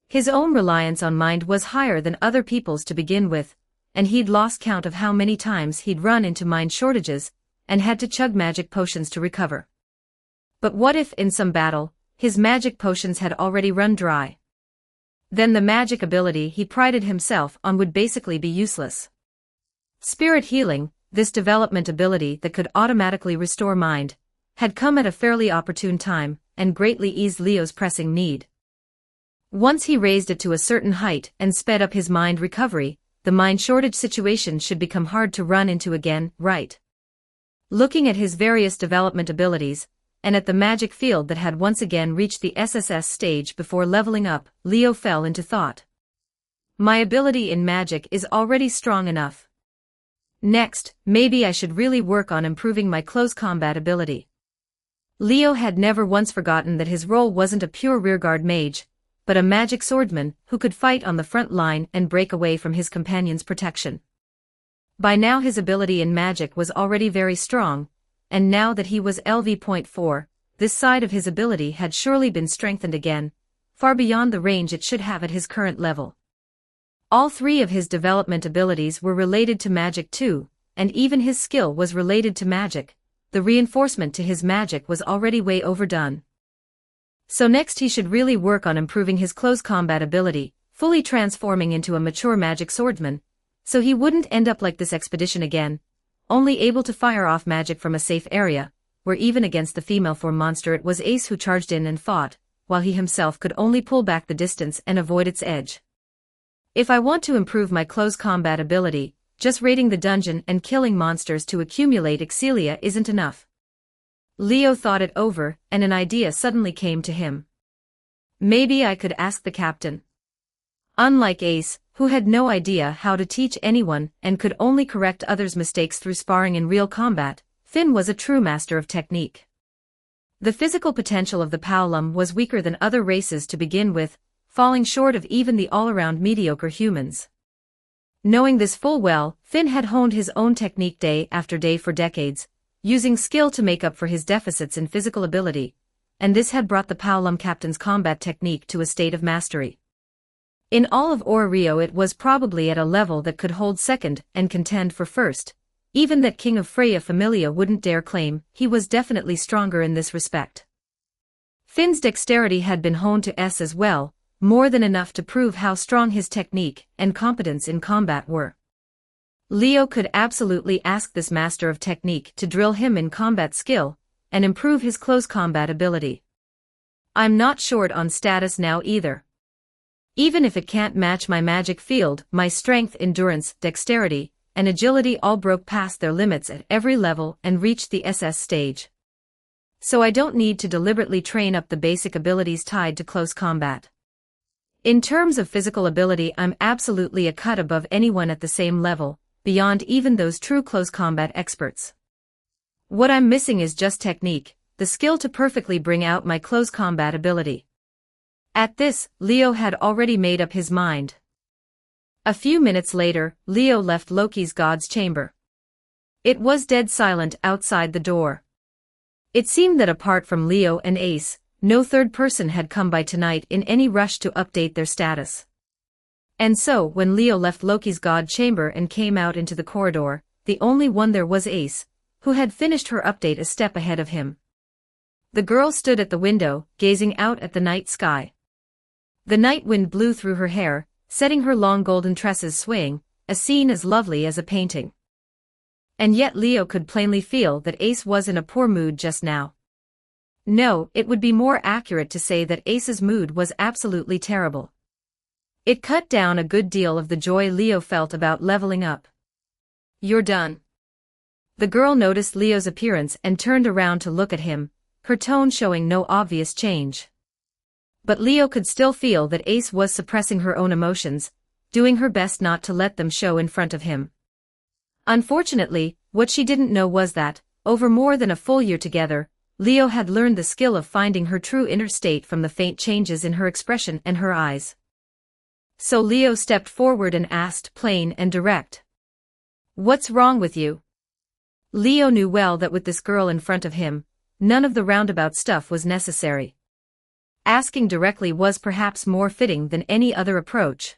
His own reliance on mind was higher than other people's to begin with, and he'd lost count of how many times he'd run into mind shortages and had to chug magic potions to recover. But what if in some battle, his magic potions had already run dry? Then the magic ability he prided himself on would basically be useless. Spirit healing, this development ability that could automatically restore mind, had come at a fairly opportune time and greatly eased Leo's pressing need. Once he raised it to a certain height and sped up his mind recovery, the mind shortage situation should become hard to run into again, right? Looking at his various development abilities, and at the magic field that had once again reached the SSS stage before leveling up, Leo fell into thought. My ability in magic is already strong enough. Next, maybe I should really work on improving my close combat ability. Leo had never once forgotten that his role wasn't a pure rearguard mage, but a magic swordsman who could fight on the front line and break away from his companion's protection. By now his ability in magic was already very strong, and now that he was LV.4, this side of his ability had surely been strengthened again, far beyond the range it should have at his current level. All three of his development abilities were related to magic too, and even his skill was related to magic. The reinforcement to his magic was already way overdone. So next he should really work on improving his close combat ability, fully transforming into a mature magic swordsman, so he wouldn't end up like this expedition again, only able to fire off magic from a safe area, where even against the female form monster it was Ace who charged in and fought, while he himself could only pull back the distance and avoid its edge. If I want to improve my close combat ability, just raiding the dungeon and killing monsters to accumulate Excelia isn't enough. Leo thought it over, and an idea suddenly came to him. Maybe I could ask the captain. Unlike Ace, who had no idea how to teach anyone and could only correct others' mistakes through sparring in real combat, Finn was a true master of technique. The physical potential of the Paolum was weaker than other races to begin with, falling short of even the all-around mediocre humans. Knowing this full well, Finn had honed his own technique day after day for decades, using skill to make up for his deficits in physical ability, and this had brought the Paolum captain's combat technique to a state of mastery. In all of Rio it was probably at a level that could hold second and contend for first, even that King of Freya Familia wouldn't dare claim he was definitely stronger in this respect. Finn's dexterity had been honed to S as well, more than enough to prove how strong his technique and competence in combat were. Leo could absolutely ask this master of technique to drill him in combat skill and improve his close combat ability. I'm not short on status now either. Even if it can't match my magic field, my strength, endurance, dexterity, and agility all broke past their limits at every level and reached the SS stage. So I don't need to deliberately train up the basic abilities tied to close combat. In terms of physical ability, I'm absolutely a cut above anyone at the same level, beyond even those true close combat experts. What I'm missing is just technique, the skill to perfectly bring out my close combat ability. At this, Leo had already made up his mind. A few minutes later, Leo left Loki's god's chamber. It was dead silent outside the door. It seemed that apart from Leo and Ace, no third person had come by tonight in any rush to update their status. And so, when Leo left Loki's god chamber and came out into the corridor, the only one there was Ace, who had finished her update a step ahead of him. The girl stood at the window, gazing out at the night sky. The night wind blew through her hair, setting her long golden tresses swaying, a scene as lovely as a painting. And yet Leo could plainly feel that Ace was in a poor mood just now. No, it would be more accurate to say that Ace's mood was absolutely terrible. It cut down a good deal of the joy Leo felt about leveling up. You're done. The girl noticed Leo's appearance and turned around to look at him, her tone showing no obvious change. But Leo could still feel that Ace was suppressing her own emotions, doing her best not to let them show in front of him. Unfortunately, what she didn't know was that, over more than a full year together, Leo had learned the skill of finding her true inner state from the faint changes in her expression and her eyes. So Leo stepped forward and asked, plain and direct. What's wrong with you? Leo knew well that with this girl in front of him, none of the roundabout stuff was necessary. Asking directly was perhaps more fitting than any other approach.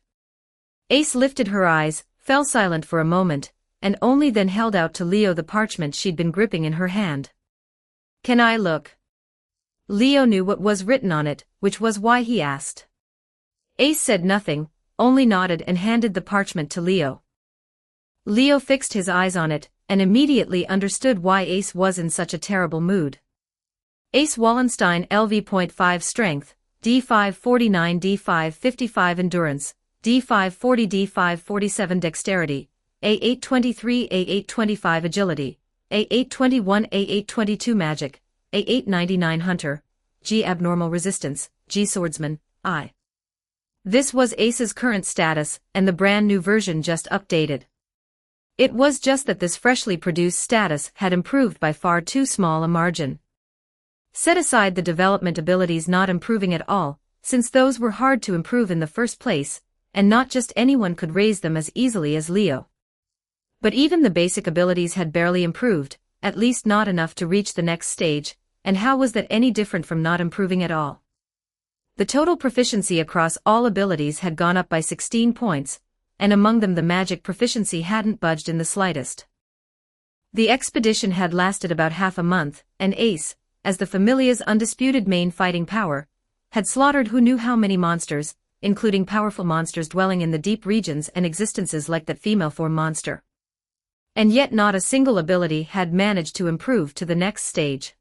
Ace lifted her eyes, fell silent for a moment, and only then held out to Leo the parchment she'd been gripping in her hand. Can I look? Leo knew what was written on it, which was why he asked. Ace said nothing, only nodded and handed the parchment to Leo. Leo fixed his eyes on it, and immediately understood why Ace was in such a terrible mood. Ace Wallenstein LV.5 Strength, D549 D555 Endurance, D540 D547 Dexterity, A823 A825 Agility, A821 A822 Magic, A899 Hunter, G Abnormal Resistance, G Swordsman, I. This was Ace's current status, and the brand new version just updated. It was just that this freshly produced status had improved by far too small a margin. Set aside the development abilities not improving at all, since those were hard to improve in the first place, and not just anyone could raise them as easily as Leo. But even the basic abilities had barely improved, at least not enough to reach the next stage, and how was that any different from not improving at all? The total proficiency across all abilities had gone up by 16 points, and among them the magic proficiency hadn't budged in the slightest. The expedition had lasted about half a month, and Ace, as the Familia's undisputed main fighting power, had slaughtered who knew how many monsters, including powerful monsters dwelling in the deep regions and existences like that female form monster. And yet not a single ability had managed to improve to the next stage.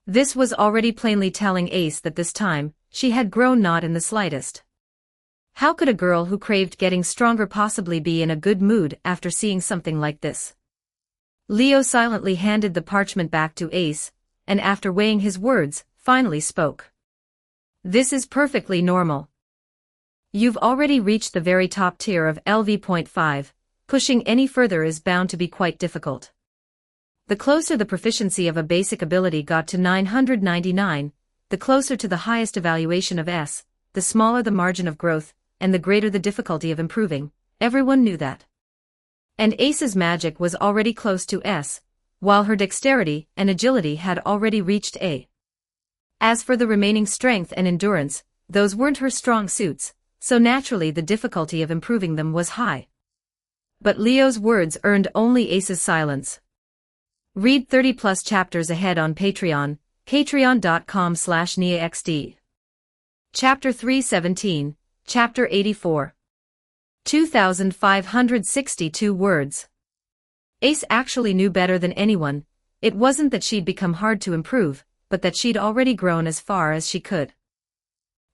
This was already plainly telling Ace that this time, she had grown not in the slightest. How could a girl who craved getting stronger possibly be in a good mood after seeing something like this? Leo silently handed the parchment back to Ace, and after weighing his words, finally spoke. This is perfectly normal. You've already reached the very top tier of LV.5, pushing any further is bound to be quite difficult. The closer the proficiency of a basic ability got to 999, the closer to the highest evaluation of S, the smaller the margin of growth, and the greater the difficulty of improving. Everyone knew that. And Ace's magic was already close to S, while her dexterity and agility had already reached A. As for the remaining strength and endurance, those weren't her strong suits, so naturally the difficulty of improving them was high. But Leo's words earned only Ace's silence. Read 30+ chapters ahead on Patreon, patreon.com/NiaXD. Chapter 317, Chapter 84. 2,562 words. Ace actually knew better than anyone. It wasn't that she'd become hard to improve, but that she'd already grown as far as she could.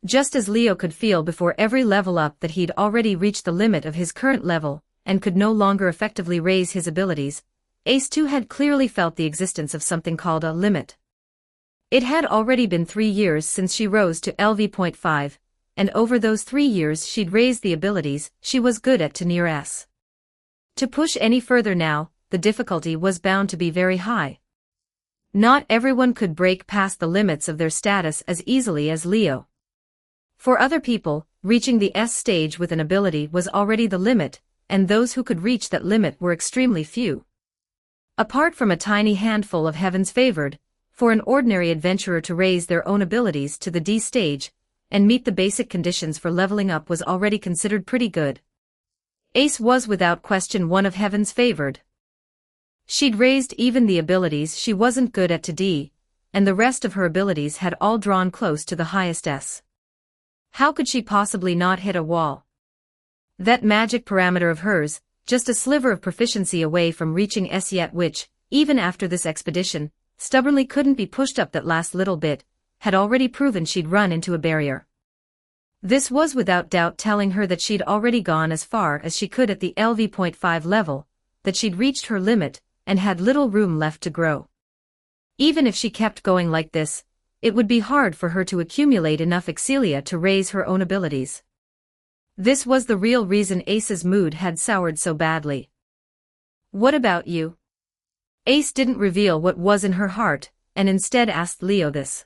Just as Leo could feel before every level up that he'd already reached the limit of his current level, and could no longer effectively raise his abilities, Ace too had clearly felt the existence of something called a limit. It had already been 3 years since she rose to LV.5, and over those 3 years she'd raised the abilities she was good at to near S. To push any further now, the difficulty was bound to be very high. Not everyone could break past the limits of their status as easily as Leo. For other people, reaching the S stage with an ability was already the limit, and those who could reach that limit were extremely few. Apart from a tiny handful of heaven's favored, for an ordinary adventurer to raise their own abilities to the D stage, and meet the basic conditions for leveling up was already considered pretty good. Ace was without question one of heaven's favored. She'd raised even the abilities she wasn't good at to D, and the rest of her abilities had all drawn close to the highest S. How could she possibly not hit a wall? That magic parameter of hers, just a sliver of proficiency away from reaching S yet which, even after this expedition, stubbornly couldn't be pushed up that last little bit, had already proven she'd run into a barrier. This was without doubt telling her that she'd already gone as far as she could at the LV.5 level, that she'd reached her limit, and had little room left to grow. Even if she kept going like this, it would be hard for her to accumulate enough excelia to raise her own abilities. This was the real reason Ace's mood had soured so badly. What about you? Ace didn't reveal what was in her heart, and instead asked Leo this.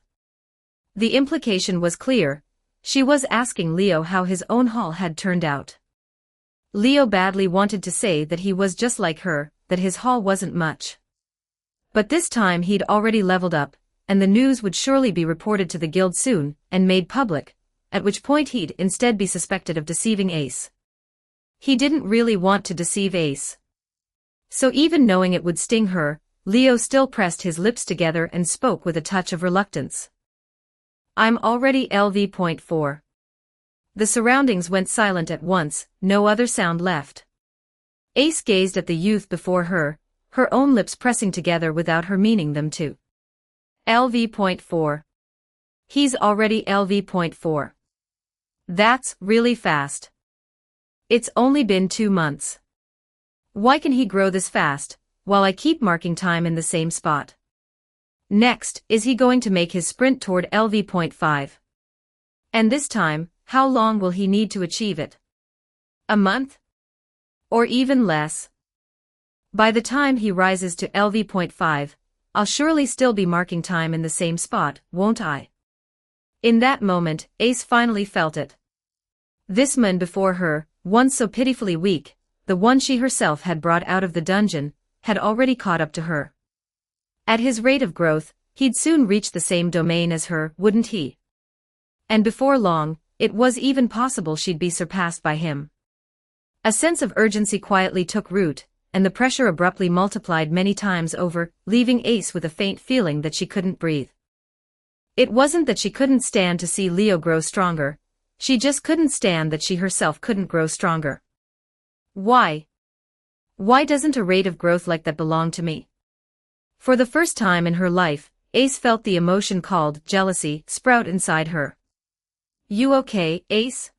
The implication was clear. She was asking Leo how his own haul had turned out. Leo badly wanted to say that he was just like her, that his haul wasn't much. But this time he'd already leveled up, and the news would surely be reported to the guild soon, and made public, at which point he'd instead be suspected of deceiving Ace. He didn't really want to deceive Ace. So even knowing it would sting her, Leo still pressed his lips together and spoke with a touch of reluctance. I'm already LV.4. The surroundings went silent at once, no other sound left. Ace gazed at the youth before her, her own lips pressing together without her meaning them to. LV.4. He's already LV.4. That's really fast. It's only been 2 months. Why can he grow this fast, while I keep marking time in the same spot? Next, is he going to make his sprint toward LV.5? And this time, how long will he need to achieve it? A month? Or even less? By the time he rises to LV.5, I'll surely still be marking time in the same spot, won't I? In that moment, Ace finally felt it. This man before her, once so pitifully weak, the one she herself had brought out of the dungeon, had already caught up to her. At his rate of growth, he'd soon reach the same domain as her, wouldn't he? And before long, it was even possible she'd be surpassed by him. A sense of urgency quietly took root, and the pressure abruptly multiplied many times over, leaving Ace with a faint feeling that she couldn't breathe. It wasn't that she couldn't stand to see Leo grow stronger, she just couldn't stand that she herself couldn't grow stronger. Why? Why doesn't a rate of growth like that belong to me? For the first time in her life, Ace felt the emotion called jealousy sprout inside her. You okay, Ace?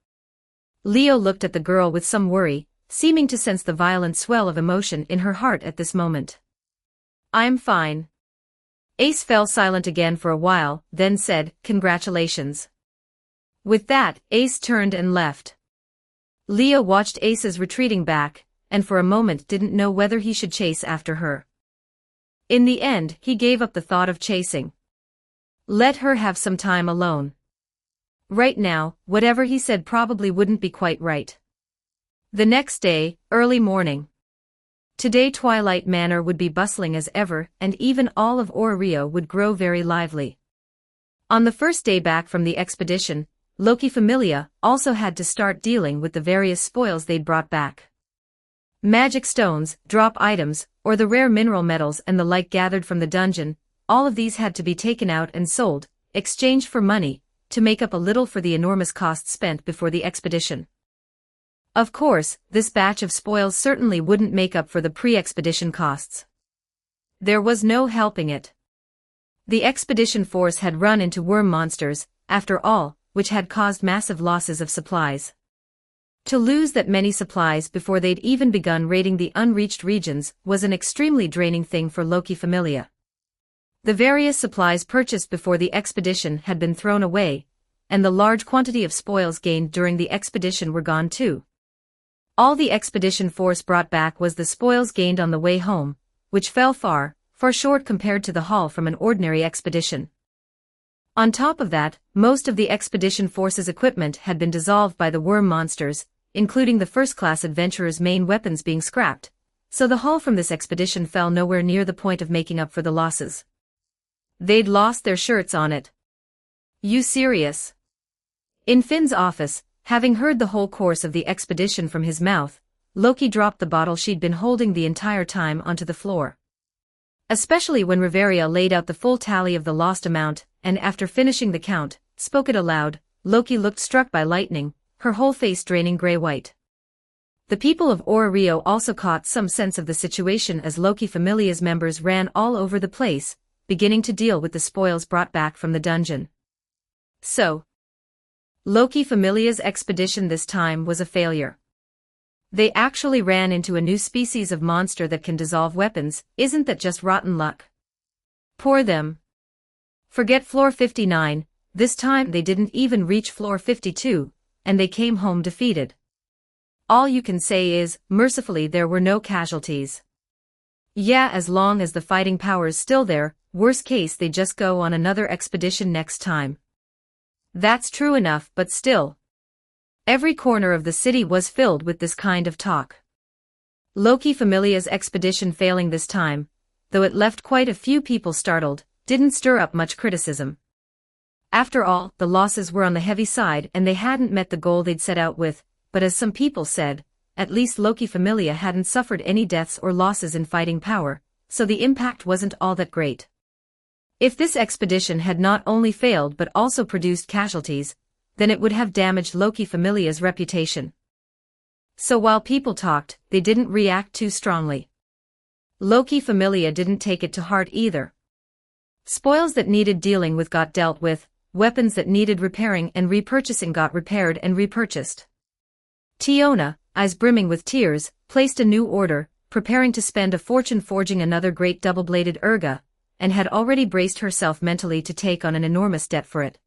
Leo looked at the girl with some worry, seeming to sense the violent swell of emotion in her heart at this moment. "I'm fine." Ace fell silent again for a while, then said, "Congratulations." With that, Ace turned and left. Leo watched Ace's retreating back, and for a moment didn't know whether he should chase after her. In the end, he gave up the thought of chasing. Let her have some time alone. Right now, whatever he said probably wouldn't be quite right. The next day, early morning. Today Twilight Manor would be bustling as ever, and even all of Orario would grow very lively. On the first day back from the expedition, Loki Familia also had to start dealing with the various spoils they'd brought back. Magic stones, drop items, or the rare mineral metals and the like gathered from the dungeon, all of these had to be taken out and sold, exchanged for money, to make up a little for the enormous costs spent before the expedition. Of course, this batch of spoils certainly wouldn't make up for the pre-expedition costs. There was no helping it. The expedition force had run into worm monsters, after all, which had caused massive losses of supplies. To lose that many supplies before they'd even begun raiding the unreached regions was an extremely draining thing for Loki Familia. The various supplies purchased before the expedition had been thrown away, and the large quantity of spoils gained during the expedition were gone too. All the expedition force brought back was the spoils gained on the way home, which fell far, far short compared to the haul from an ordinary expedition. On top of that, most of the expedition force's equipment had been dissolved by the worm monsters, including the first-class adventurers' main weapons being scrapped, so the haul from this expedition fell nowhere near the point of making up for the losses. They'd lost their shirts on it. You serious? In Finn's office, having heard the whole course of the expedition from his mouth, Loki dropped the bottle she'd been holding the entire time onto the floor. Especially when Riveria laid out the full tally of the lost amount, and after finishing the count, spoke it aloud, Loki looked struck by lightning, her whole face draining gray-white. The people of Orario also caught some sense of the situation as Loki Familia's members ran all over the place, beginning to deal with the spoils brought back from the dungeon. So, Loki Familia's expedition this time was a failure. They actually ran into a new species of monster that can dissolve weapons. Isn't that just rotten luck? Poor them. Forget floor 59, this time they didn't even reach floor 52, and they came home defeated. All you can say is, mercifully there were no casualties. Yeah, as long as the fighting power's still there, worst case they just go on another expedition next time. That's true enough, but still. Every corner of the city was filled with this kind of talk. Loki Familia's expedition failing this time, though it left quite a few people startled, didn't stir up much criticism. After all, the losses were on the heavy side and they hadn't met the goal they'd set out with, but as some people said, at least Loki Familia hadn't suffered any deaths or losses in fighting power, so the impact wasn't all that great. If this expedition had not only failed but also produced casualties, then it would have damaged Loki Familia's reputation. So while people talked, they didn't react too strongly. Loki Familia didn't take it to heart either. Spoils that needed dealing with got dealt with, weapons that needed repairing and repurchasing got repaired and repurchased. Tiona, eyes brimming with tears, placed a new order, preparing to spend a fortune forging another great double-bladed urga, and had already braced herself mentally to take on an enormous debt for it.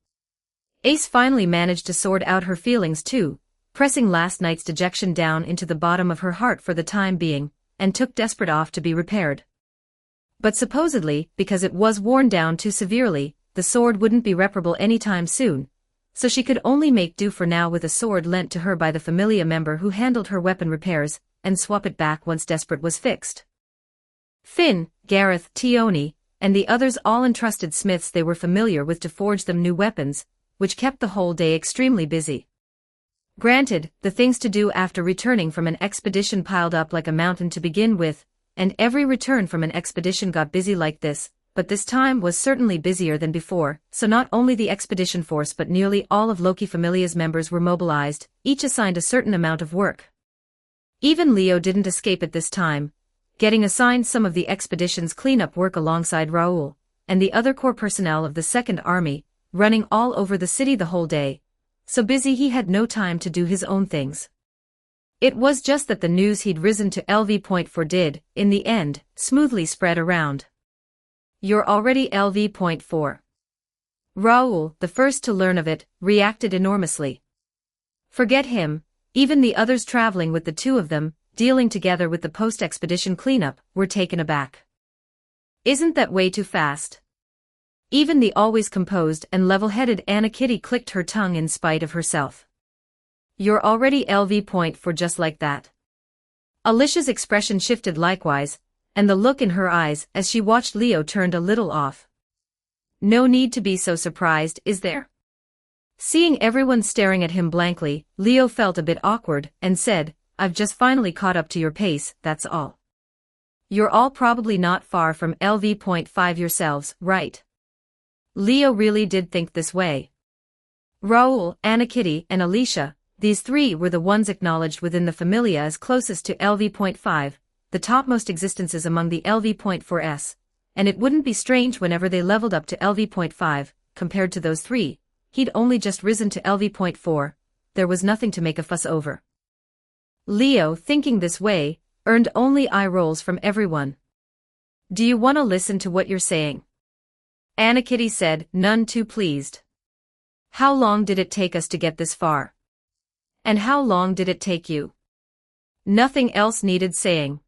Ace finally managed to sort out her feelings too, pressing last night's dejection down into the bottom of her heart for the time being, and took desperate off to be repaired. But supposedly, because it was worn down too severely, the sword wouldn't be reparable anytime soon, so she could only make do for now with a sword lent to her by the Familia member who handled her weapon repairs, and swap it back once desperate was fixed. Finn, Gareth, Tioni, and the others all entrusted smiths they were familiar with to forge them new weapons, which kept the whole day extremely busy. Granted, the things to do after returning from an expedition piled up like a mountain to begin with, and every return from an expedition got busy like this, but this time was certainly busier than before, so not only the expedition force but nearly all of Loki Familia's members were mobilized, each assigned a certain amount of work. Even Leo didn't escape at this time, getting assigned some of the expedition's cleanup work alongside Raoul, and the other core personnel of the Second Army, running all over the city the whole day, so busy he had no time to do his own things. It was just that the news he'd risen to LV.4 did, in the end, smoothly spread around. "You're already LV.4. Raoul, the first to learn of it, reacted enormously. Forget him, even the others traveling with the two of them, dealing together with the post-expedition cleanup, were taken aback. "Isn't that way too fast?" Even the always composed and level-headed Anna Kitty clicked her tongue in spite of herself. "You're already LV.4 just like that." Alicia's expression shifted likewise, and the look in her eyes as she watched Leo turned a little off. "No need to be so surprised, is there?" Seeing everyone staring at him blankly, Leo felt a bit awkward and said, "I've just finally caught up to your pace, that's all. You're all probably not far from LV.5 yourselves, right?" Leo really did think this way. Raoul, Anna Kitty, and Alicia, these three were the ones acknowledged within the familia as closest to LV.5, the topmost existences among the LV.4s, and it wouldn't be strange whenever they leveled up to LV.5, compared to those three. He'd only just risen to LV.4, there was nothing to make a fuss over. Leo, thinking this way, earned only eye rolls from everyone. "Do you want to listen to what you're saying?" Anna Kitty said, none too pleased. "How long did it take us to get this far? And how long did it take you?" Nothing else needed saying.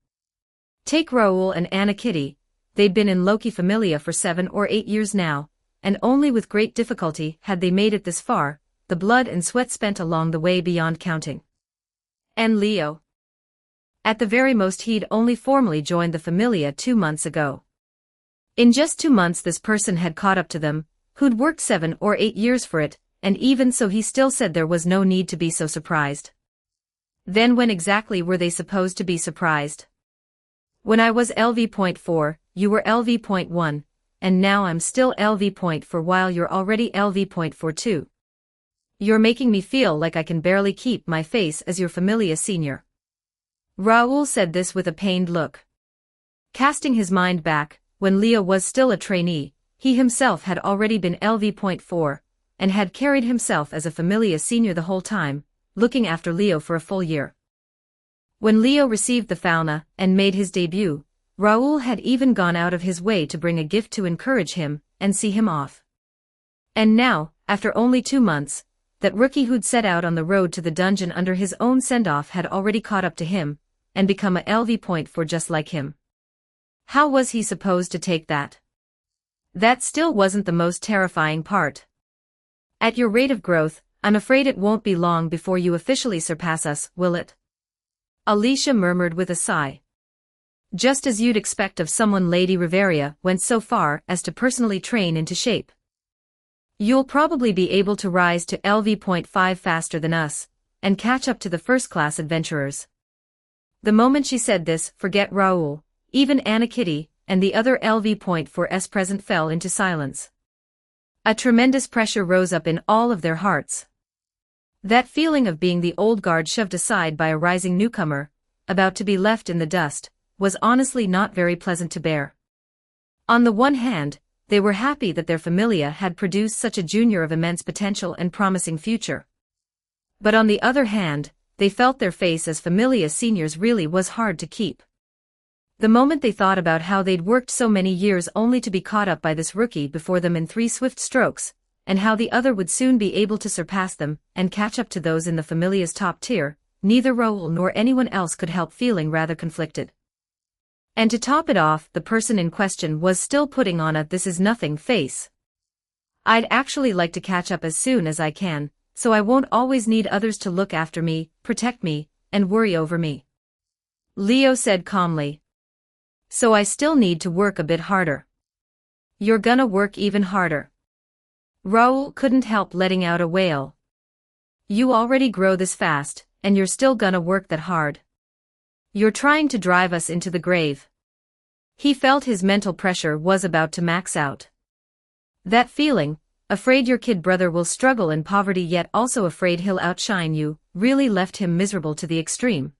Take Raoul and Anna Kitty, they'd been in Loki Familia for 7 or 8 years now, and only with great difficulty had they made it this far, the blood and sweat spent along the way beyond counting. And Leo? At the very most he'd only formally joined the Familia 2 months ago. In just 2 months this person had caught up to them, who'd worked 7 or 8 years for it, and even so he still said there was no need to be so surprised. Then when exactly were they supposed to be surprised? "When I was LV.4, you were LV.1, and now I'm still LV.4 while you're already LV.4 too. You're making me feel like I can barely keep my face as your Familia senior." Raoul said this with a pained look. Casting his mind back, when Leo was still a trainee, he himself had already been LV.4, and had carried himself as a Familia senior the whole time, looking after Leo for a full year. When Leo received the Fauna and made his debut, Raoul had even gone out of his way to bring a gift to encourage him and see him off. And now, after only 2 months, that rookie who'd set out on the road to the dungeon under his own send-off had already caught up to him, and become a LV.4 just like him. How was he supposed to take that? That still wasn't the most terrifying part. "At your rate of growth, I'm afraid it won't be long before you officially surpass us, will it?" Alicia murmured with a sigh. "Just as you'd expect of someone Lady Riveria went so far as to personally train into shape. You'll probably be able to rise to LV.5 faster than us, and catch up to the first-class adventurers." The moment she said this, forget Raoul, even Anna Kitty, and the other LV.4s present fell into silence. A tremendous pressure rose up in all of their hearts. That feeling of being the old guard shoved aside by a rising newcomer, about to be left in the dust, was honestly not very pleasant to bear. On the one hand, they were happy that their Familia had produced such a junior of immense potential and promising future. But on the other hand, they felt their face as Familia seniors really was hard to keep. The moment they thought about how they'd worked so many years only to be caught up by this rookie before them in 3 swift strokes, and how the other would soon be able to surpass them and catch up to those in the Familia's top tier, neither Raoul nor anyone else could help feeling rather conflicted. And to top it off, the person in question was still putting on a this-is-nothing face. "I'd actually like to catch up as soon as I can, so I won't always need others to look after me, protect me, and worry over me," Leo said calmly. "So I still need to work a bit harder." "You're gonna work even harder." Raoul couldn't help letting out a wail. "You already grow this fast, and you're still gonna work that hard. You're trying to drive us into the grave." He felt his mental pressure was about to max out. That feeling, afraid your kid brother will struggle in poverty yet also afraid he'll outshine you, really left him miserable to the extreme.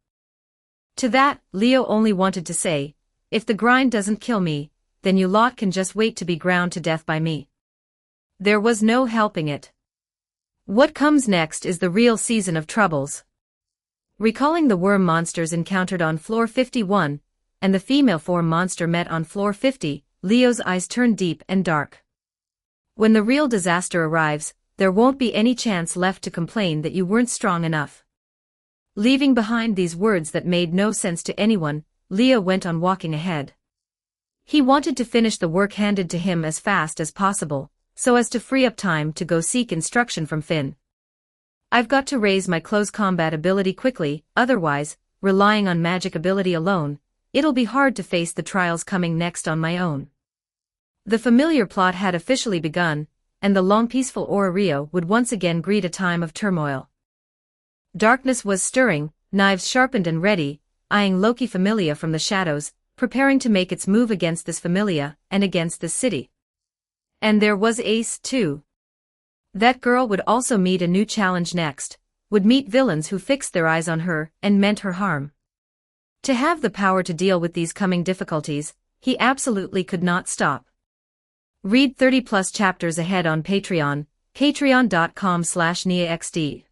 To that, Leo only wanted to say, "If the grind doesn't kill me, then you lot can just wait to be ground to death by me." There was no helping it. What comes next is the real season of troubles. Recalling the worm monsters encountered on floor 51, and the female form monster met on floor 50, Leo's eyes turned deep and dark. When the real disaster arrives, there won't be any chance left to complain that you weren't strong enough. Leaving behind these words that made no sense to anyone, Leo went on walking ahead. He wanted to finish the work handed to him as fast as possible, so as to free up time to go seek instruction from Finn. I've got to raise my close combat ability quickly, otherwise, relying on magic ability alone, it'll be hard to face the trials coming next on my own. The familiar plot had officially begun, and the long peaceful Aura Rio would once again greet a time of turmoil. Darkness was stirring, knives sharpened and ready, eyeing Loki Familia from the shadows, preparing to make its move against this Familia and against this city. And there was Ace, too. That girl would also meet a new challenge next, would meet villains who fixed their eyes on her and meant her harm. To have the power to deal with these coming difficulties, he absolutely could not stop. Read 30+ chapters ahead on Patreon, patreon.com/NiaXD.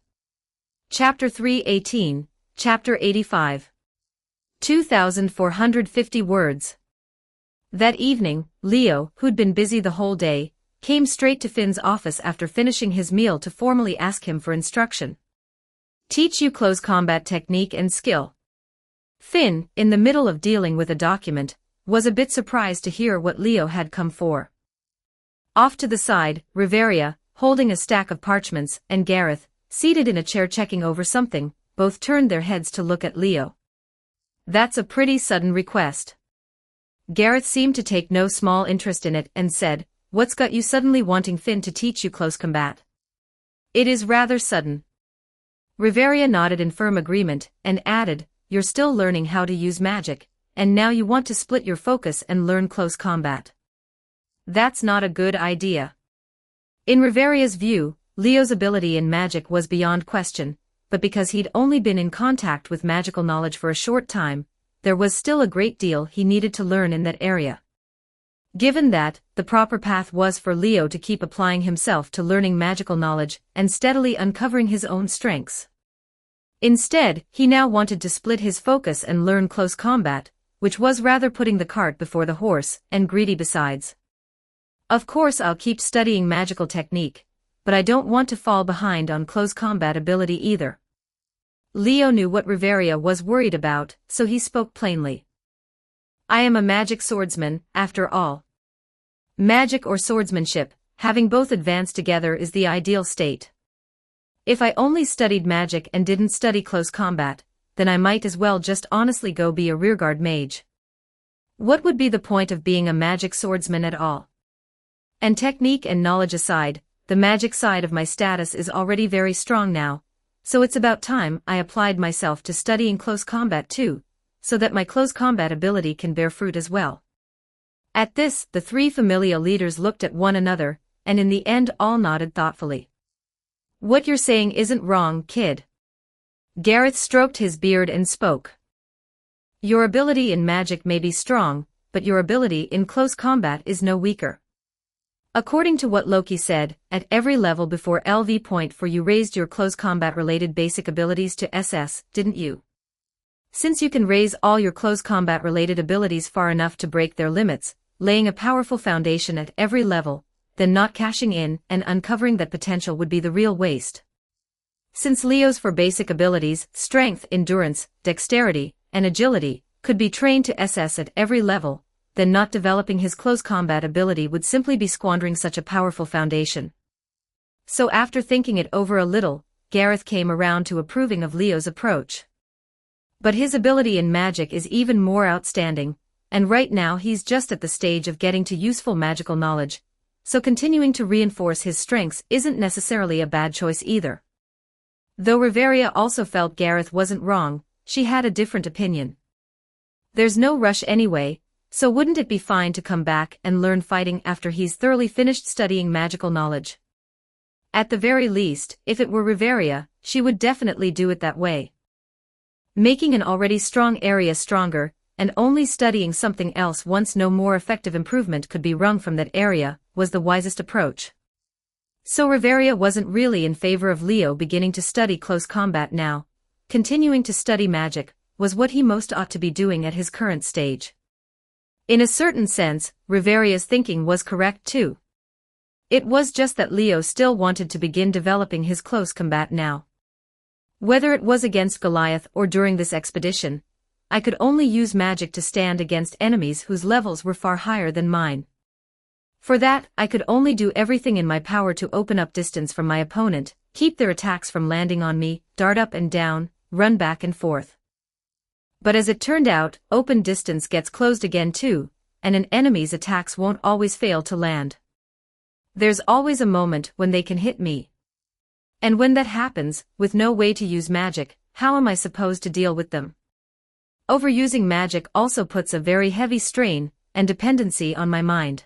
Chapter 318, Chapter 85. 2,450 words. That evening, Leo, who'd been busy the whole day, came straight to Finn's office after finishing his meal to formally ask him for instruction. Teach you close combat technique and skill. Finn, in the middle of dealing with a document, was a bit surprised to hear what Leo had come for. Off to the side, Riveria, holding a stack of parchments, and Gareth, seated in a chair checking over something, both turned their heads to look at Leo. That's a pretty sudden request. Gareth seemed to take no small interest in it and said, "What's got you suddenly wanting Finn to teach you close combat?" "It is rather sudden." Riveria nodded in firm agreement, and added, "You're still learning how to use magic, and now you want to split your focus and learn close combat. That's not a good idea." In Riveria's view, Leo's ability in magic was beyond question, but because he'd only been in contact with magical knowledge for a short time, there was still a great deal he needed to learn in that area. Given that, the proper path was for Leo to keep applying himself to learning magical knowledge and steadily uncovering his own strengths. Instead, he now wanted to split his focus and learn close combat, which was rather putting the cart before the horse, and greedy besides. "Of course I'll keep studying magical technique, but I don't want to fall behind on close combat ability either." Leo knew what Riveria was worried about, so he spoke plainly. "I am a magic swordsman, after all. Magic or swordsmanship, having both advanced together is the ideal state. If I only studied magic and didn't study close combat, then I might as well just honestly go be a rearguard mage. What would be the point of being a magic swordsman at all? And technique and knowledge aside, the magic side of my status is already very strong now, so it's about time I applied myself to studying close combat too, so that my close combat ability can bear fruit as well." At this, the three familial leaders looked at one another, and in the end all nodded thoughtfully. "What you're saying isn't wrong, kid." Gareth stroked his beard and spoke. "Your ability in magic may be strong, but your ability in close combat is no weaker. According to what Loki said, at every level before LV point 4 you raised your close combat related basic abilities to SS, didn't you? Since you can raise all your close combat related abilities far enough to break their limits, laying a powerful foundation at every level, then not cashing in and uncovering that potential would be the real waste. Since Leo's for basic abilities, strength, endurance, dexterity, and agility, could be trained to SS at every level, then not developing his close combat ability would simply be squandering such a powerful foundation." So after thinking it over a little, Gareth came around to approving of Leo's approach. But his ability in magic is even more outstanding, and right now he's just at the stage of getting to useful magical knowledge, so continuing to reinforce his strengths isn't necessarily a bad choice either. Though Riveria also felt Gareth wasn't wrong, she had a different opinion. There's no rush anyway, so wouldn't it be fine to come back and learn fighting after he's thoroughly finished studying magical knowledge? At the very least, if it were Riveria, she would definitely do it that way. Making an already strong area stronger, and only studying something else once no more effective improvement could be wrung from that area, was the wisest approach. So Riveria wasn't really in favor of Leo beginning to study close combat now. Continuing to study magic was what he most ought to be doing at his current stage. In a certain sense, Riveria's thinking was correct too. It was just that Leo still wanted to begin developing his close combat now. Whether it was against Goliath or during this expedition, I could only use magic to stand against enemies whose levels were far higher than mine. For that, I could only do everything in my power to open up distance from my opponent, keep their attacks from landing on me, dart up and down, run back and forth. But as it turned out, open distance gets closed again too, and an enemy's attacks won't always fail to land. There's always a moment when they can hit me. And when that happens, with no way to use magic, how am I supposed to deal with them? Overusing magic also puts a very heavy strain and dependency on my mind.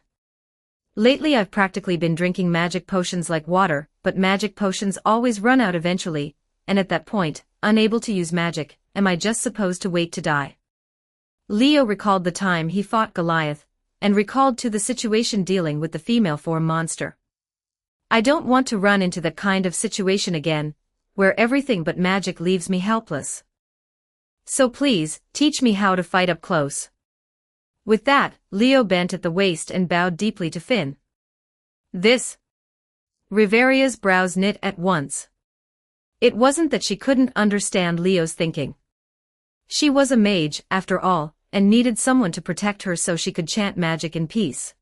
Lately I've practically been drinking magic potions like water, but magic potions always run out eventually, and at that point, unable to use magic, am I just supposed to wait to die? Leo recalled the time he fought Goliath, and recalled to the situation dealing with the female form monster. I don't want to run into that kind of situation again, where everything but magic leaves me helpless. So please, teach me how to fight up close. With that, Leo bent at the waist and bowed deeply to Finn. This? Riveria's brows knit at once. It wasn't that she couldn't understand Leo's thinking. She was a mage, after all, and needed someone to protect her so she could chant magic in peace.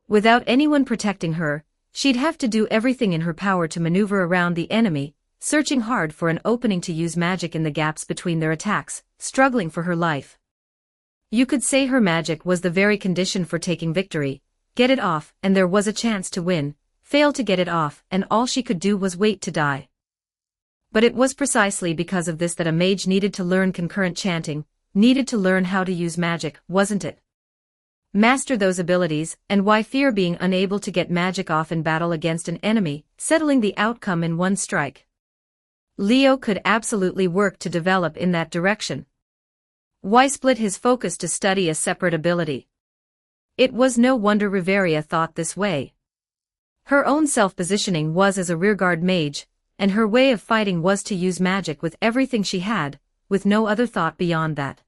Without anyone protecting her, she'd have to do everything in her power to maneuver around the enemy, searching hard for an opening to use magic in the gaps between their attacks, struggling for her life. You could say her magic was the very condition for taking victory. Get it off, and there was a chance to win. Fail to get it off, and all she could do was wait to die. But it was precisely because of this that a mage needed to learn concurrent chanting, needed to learn how to use magic, wasn't it? Master those abilities, and why fear being unable to get magic off in battle against an enemy, settling the outcome in one strike. Leo could absolutely work to develop in that direction. Why split his focus to study a separate ability? It was no wonder Riveria thought this way. Her own self-positioning was as a rearguard mage, and her way of fighting was to use magic with everything she had, with no other thought beyond that.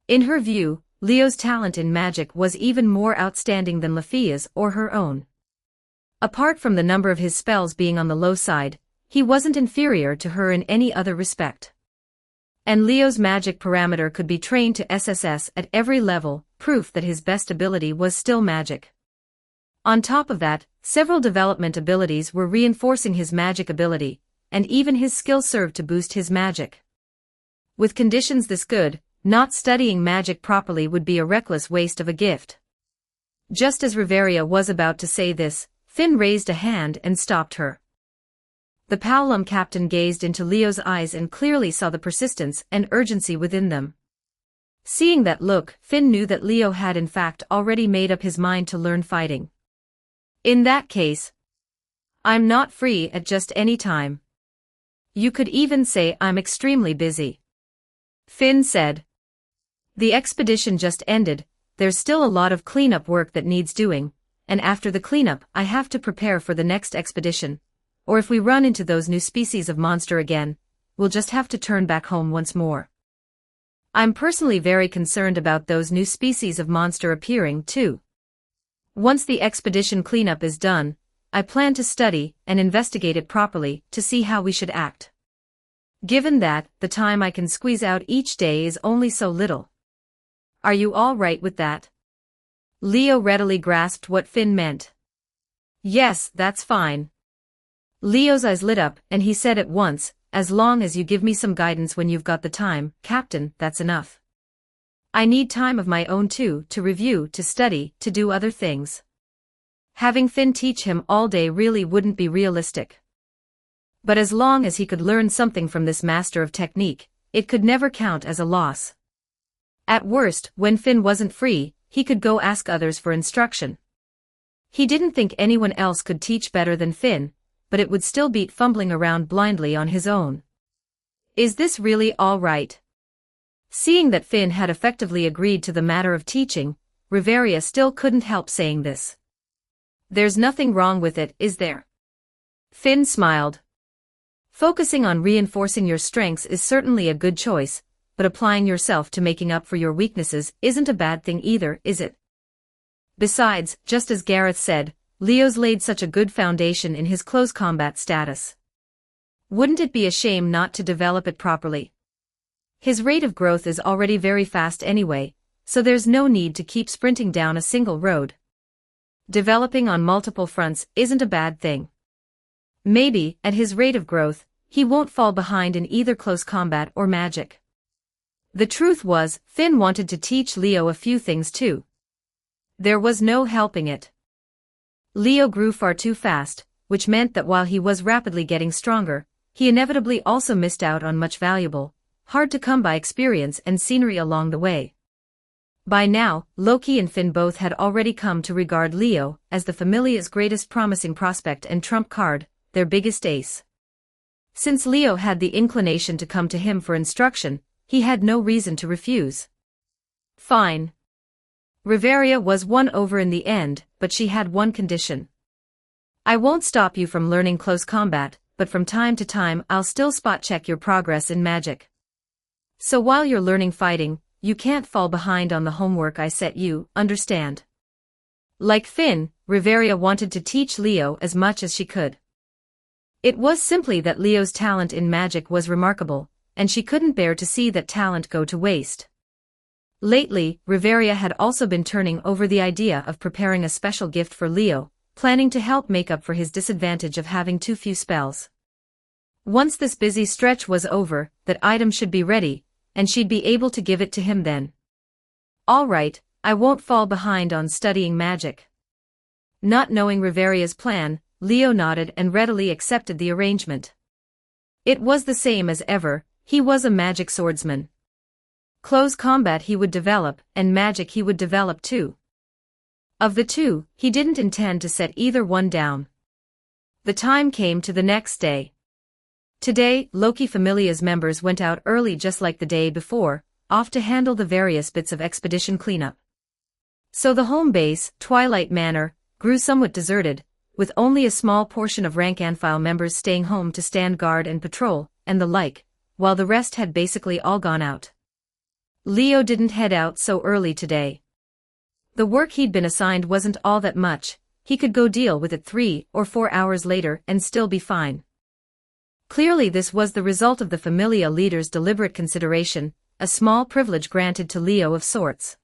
In her view, Leo's talent in magic was even more outstanding than Lafia's or her own. Apart from the number of his spells being on the low side, he wasn't inferior to her in any other respect. And Leo's magic parameter could be trained to SSS at every level, proof that his best ability was still magic. On top of that, several development abilities were reinforcing his magic ability, and even his skill served to boost his magic. With conditions this good, not studying magic properly would be a reckless waste of a gift. Just as Riveria was about to say this, Finn raised a hand and stopped her. The Paolum captain gazed into Leo's eyes and clearly saw the persistence and urgency within them. Seeing that look, Finn knew that Leo had in fact already made up his mind to learn fighting. In that case, I'm not free at just any time. You could even say I'm extremely busy. Finn said. The expedition just ended, there's still a lot of cleanup work that needs doing, and after the cleanup I have to prepare for the next expedition. Or if we run into those new species of monster again, we'll just have to turn back home once more. I'm personally very concerned about those new species of monster appearing too. Once the expedition cleanup is done, I plan to study and investigate it properly to see how we should act. Given that, the time I can squeeze out each day is only so little. Are you all right with that? Leo readily grasped what Finn meant. Yes, that's fine. Leo's eyes lit up, and he said at once, as long as you give me some guidance when you've got the time, Captain, that's enough. I need time of my own too, to review, to study, to do other things. Having Finn teach him all day really wouldn't be realistic. But as long as he could learn something from this master of technique, it could never count as a loss. At worst, when Finn wasn't free, he could go ask others for instruction. He didn't think anyone else could teach better than Finn, but it would still beat fumbling around blindly on his own. Is this really all right? Seeing that Finn had effectively agreed to the matter of teaching, Riveria still couldn't help saying this. There's nothing wrong with it, is there? Finn smiled. Focusing on reinforcing your strengths is certainly a good choice, but applying yourself to making up for your weaknesses isn't a bad thing either, is it? Besides, just as Gareth said, Leo's laid such a good foundation in his close combat status. Wouldn't it be a shame not to develop it properly? His rate of growth is already very fast anyway, so there's no need to keep sprinting down a single road. Developing on multiple fronts isn't a bad thing. Maybe, at his rate of growth, he won't fall behind in either close combat or magic. The truth was, Finn wanted to teach Leo a few things too. There was no helping it. Leo grew far too fast, which meant that while he was rapidly getting stronger, he inevitably also missed out on much valuable, hard-to-come-by experience and scenery along the way. By now, Loki and Finn both had already come to regard Leo as the Familia's greatest promising prospect and trump card, their biggest ace. Since Leo had the inclination to come to him for instruction, he had no reason to refuse. Fine. Riveria was won over in the end, but she had one condition. I won't stop you from learning close combat, but from time to time I'll still spot-check your progress in magic. So while you're learning fighting, you can't fall behind on the homework I set you, understand? Like Finn, Riveria wanted to teach Leo as much as she could. It was simply that Leo's talent in magic was remarkable, and she couldn't bear to see that talent go to waste. Lately, Riveria had also been turning over the idea of preparing a special gift for Leo, planning to help make up for his disadvantage of having too few spells. Once this busy stretch was over, that item should be ready, and she'd be able to give it to him then. All right, I won't fall behind on studying magic. Not knowing Riveria's plan, Leo nodded and readily accepted the arrangement. It was the same as ever, he was a magic swordsman. Close combat he would develop, and magic he would develop too. Of the two, he didn't intend to set either one down. The time came to the next day. Today, Loki Familia's members went out early just like the day before, off to handle the various bits of expedition cleanup. So the home base, Twilight Manor, grew somewhat deserted, with only a small portion of rank-and-file members staying home to stand guard and patrol, and the like, while the rest had basically all gone out. Leo didn't head out so early today. The work he'd been assigned wasn't all that much, he could go deal with it 3 or 4 hours later and still be fine. Clearly this was the result of the Familia leader's deliberate consideration, a small privilege granted to Leo of sorts.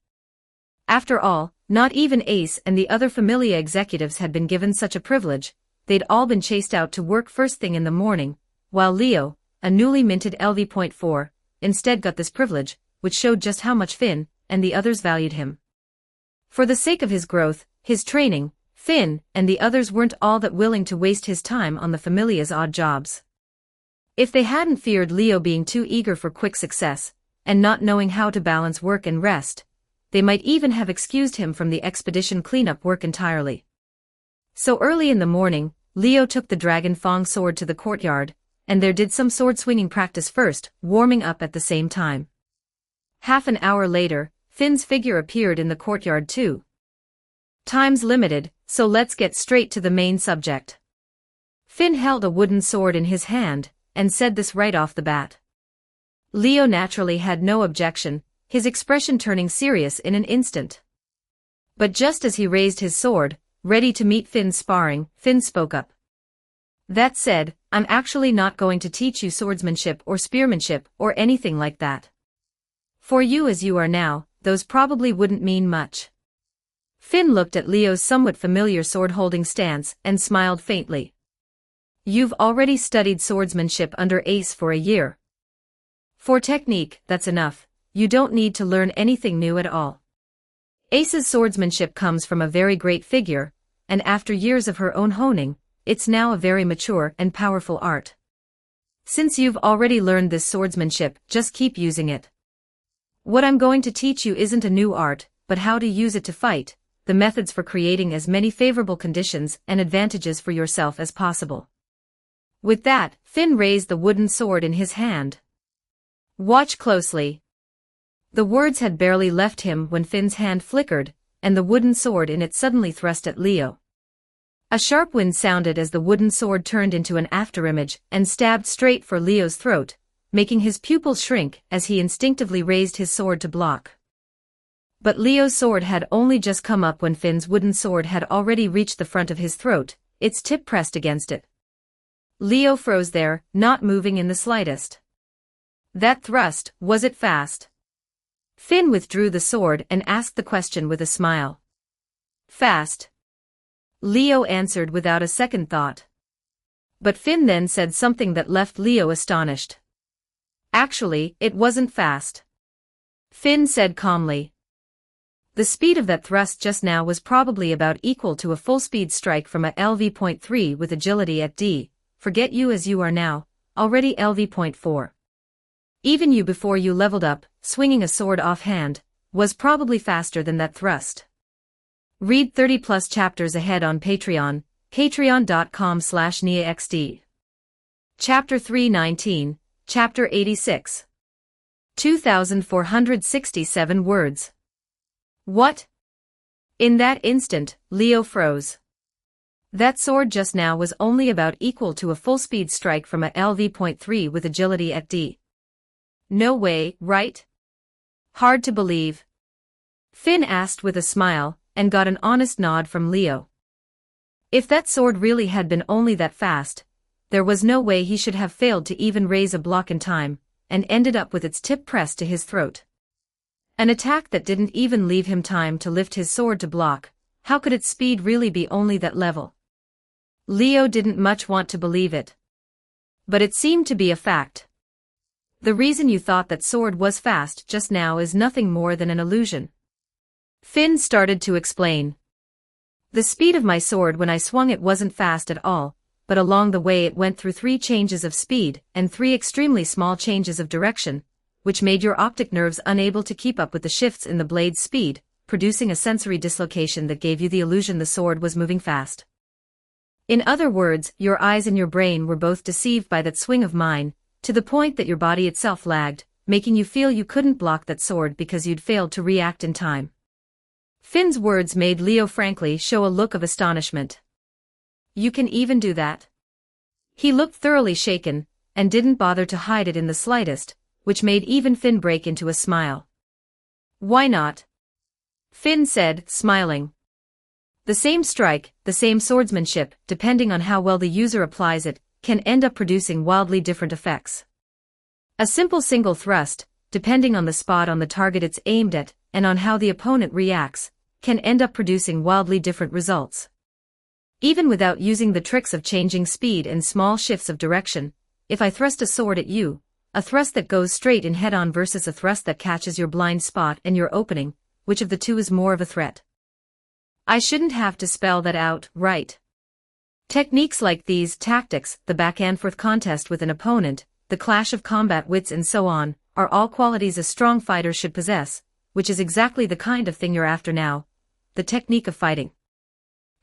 After all, not even Ace and the other Familia executives had been given such a privilege, they'd all been chased out to work first thing in the morning, while Leo, a newly minted LV.4, instead got this privilege, which showed just how much Finn and the others valued him. For the sake of his growth, his training, Finn and the others weren't all that willing to waste his time on the Familia's odd jobs. If they hadn't feared Leo being too eager for quick success, and not knowing how to balance work and rest, they might even have excused him from the expedition cleanup work entirely. So early in the morning, Leo took the Dragon Fang sword to the courtyard, and there did some sword-swinging practice first, warming up at the same time. Half an hour later, Finn's figure appeared in the courtyard too. Time's limited, so let's get straight to the main subject. Finn held a wooden sword in his hand, and said this right off the bat. Leo naturally had no objection, his expression turning serious in an instant. But just as he raised his sword, ready to meet Finn's sparring, Finn spoke up. That said, I'm actually not going to teach you swordsmanship or spearmanship or anything like that. For you as you are now, those probably wouldn't mean much. Finn looked at Leo's somewhat familiar sword-holding stance and smiled faintly. You've already studied swordsmanship under Ace for a year. For technique, that's enough, you don't need to learn anything new at all. Ace's swordsmanship comes from a very great figure, and after years of her own honing, it's now a very mature and powerful art. Since you've already learned this swordsmanship, just keep using it. What I'm going to teach you isn't a new art, but how to use it to fight, the methods for creating as many favorable conditions and advantages for yourself as possible. With that, Finn raised the wooden sword in his hand. Watch closely. The words had barely left him when Finn's hand flickered, and the wooden sword in it suddenly thrust at Leo. A sharp wind sounded as the wooden sword turned into an afterimage and stabbed straight for Leo's throat, making his pupils shrink as he instinctively raised his sword to block. But Leo's sword had only just come up when Finn's wooden sword had already reached the front of his throat, its tip pressed against it. Leo froze there, not moving in the slightest. That thrust, was it fast? Finn withdrew the sword and asked the question with a smile. Fast. Leo answered without a second thought. But Finn then said something that left Leo astonished. Actually, it wasn't fast. Finn said calmly. The speed of that thrust just now was probably about equal to a full-speed strike from a LV.3 with agility at D, forget you as you are now, already LV.4. Even you before you leveled up, swinging a sword offhand, was probably faster than that thrust. Read 30+ chapters ahead on Patreon, patreon.com/NiaXD. Chapter 319, Chapter 86. 2,467 words. What? In that instant, Leo froze. That sword just now was only about equal to a full-speed strike from a LV.3 with agility at D. No way, right? Hard to believe. Finn asked with a smile, and got an honest nod from Leo. If that sword really had been only that fast, there was no way he should have failed to even raise a block in time, and ended up with its tip pressed to his throat. An attack that didn't even leave him time to lift his sword to block, how could its speed really be only that level? Leo didn't much want to believe it. But it seemed to be a fact. The reason you thought that sword was fast just now is nothing more than an illusion. Finn started to explain. The speed of my sword when I swung it wasn't fast at all, but along the way it went through 3 changes of speed and 3 extremely small changes of direction, which made your optic nerves unable to keep up with the shifts in the blade's speed, producing a sensory dislocation that gave you the illusion the sword was moving fast. In other words, your eyes and your brain were both deceived by that swing of mine, to the point that your body itself lagged, making you feel you couldn't block that sword because you'd failed to react in time. Finn's words made Leo frankly show a look of astonishment. You can even do that? He looked thoroughly shaken, and didn't bother to hide it in the slightest, which made even Finn break into a smile. Why not? Finn said, smiling. The same strike, the same swordsmanship, depending on how well the user applies it, can end up producing wildly different effects. A simple single thrust, depending on the spot on the target it's aimed at, and on how the opponent reacts, can end up producing wildly different results. Even without using the tricks of changing speed and small shifts of direction, if I thrust a sword at you, a thrust that goes straight in head-on versus a thrust that catches your blind spot and your opening, which of the two is more of a threat? I shouldn't have to spell that out, right? Techniques like these, tactics, the back-and-forth contest with an opponent, the clash of combat wits and so on, are all qualities a strong fighter should possess, which is exactly the kind of thing you're after now, the technique of fighting.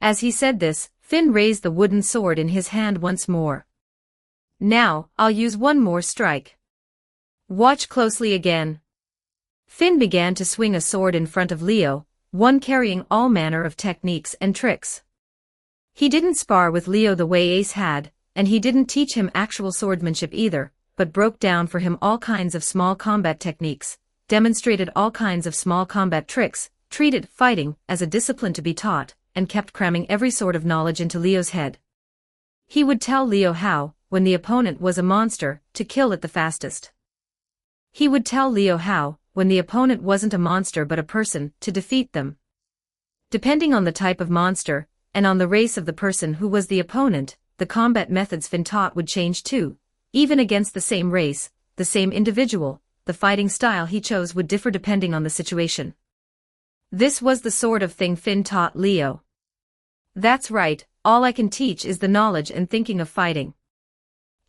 As he said this, Finn raised the wooden sword in his hand once more. Now, I'll use one more strike. Watch closely again. Finn began to swing a sword in front of Leo, one carrying all manner of techniques and tricks. He didn't spar with Leo the way Ace had, and he didn't teach him actual swordsmanship either, but broke down for him all kinds of small combat techniques, demonstrated all kinds of small combat tricks, treated fighting as a discipline to be taught, and kept cramming every sort of knowledge into Leo's head. He would tell Leo how, when the opponent was a monster, to kill it the fastest. He would tell Leo how, when the opponent wasn't a monster but a person, to defeat them. Depending on the type of monster, and on the race of the person who was the opponent, the combat methods Finn taught would change too. Even against the same race, the same individual, the fighting style he chose would differ depending on the situation. This was the sort of thing Finn taught Leo. That's right, all I can teach is the knowledge and thinking of fighting.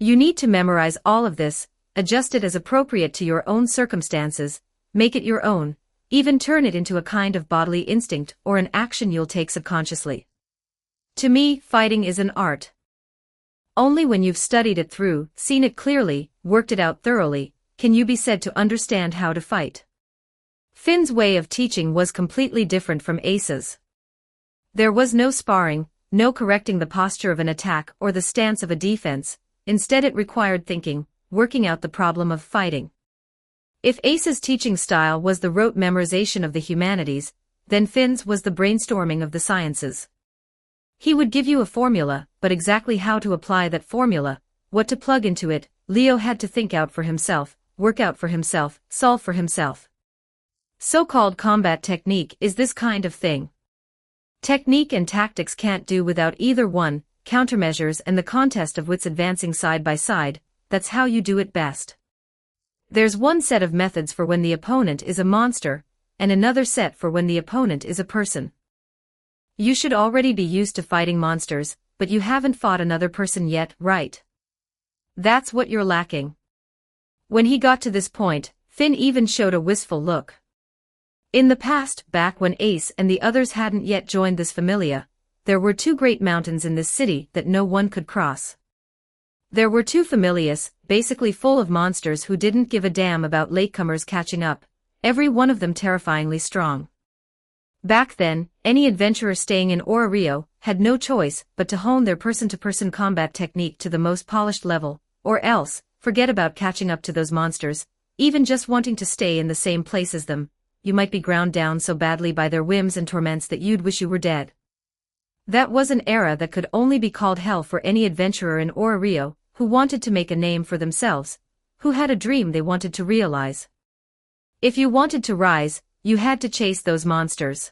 You need to memorize all of this, adjust it as appropriate to your own circumstances, make it your own, even turn it into a kind of bodily instinct or an action you'll take subconsciously. To me, fighting is an art. Only when you've studied it through, seen it clearly, worked it out thoroughly, can you be said to understand how to fight. Finn's way of teaching was completely different from Ace's. There was no sparring, no correcting the posture of an attack or the stance of a defense. Instead it required thinking, working out the problem of fighting. If Ace's teaching style was the rote memorization of the humanities, then Finn's was the brainstorming of the sciences. He would give you a formula, but exactly how to apply that formula, what to plug into it, Leo had to think out for himself, work out for himself, solve for himself. So-called combat technique is this kind of thing. Technique and tactics can't do without either one, countermeasures and the contest of wits advancing side by side. That's how you do it best. There's one set of methods for when the opponent is a monster, and another set for when the opponent is a person. You should already be used to fighting monsters, but you haven't fought another person yet, right? That's what you're lacking. When he got to this point, Finn even showed a wistful look. In the past, back when Ace and the others hadn't yet joined this familia, there were two great mountains in this city that no one could cross. There were two familias, basically full of monsters who didn't give a damn about latecomers catching up, every one of them terrifyingly strong. Back then, any adventurer staying in Rio had no choice but to hone their person-to-person combat technique to the most polished level, or else, forget about catching up to those monsters, even just wanting to stay in the same place as them. You might be ground down so badly by their whims and torments that you'd wish you were dead. That was an era that could only be called hell for any adventurer in Rio who wanted to make a name for themselves, who had a dream they wanted to realize. If you wanted to rise, you had to chase those monsters.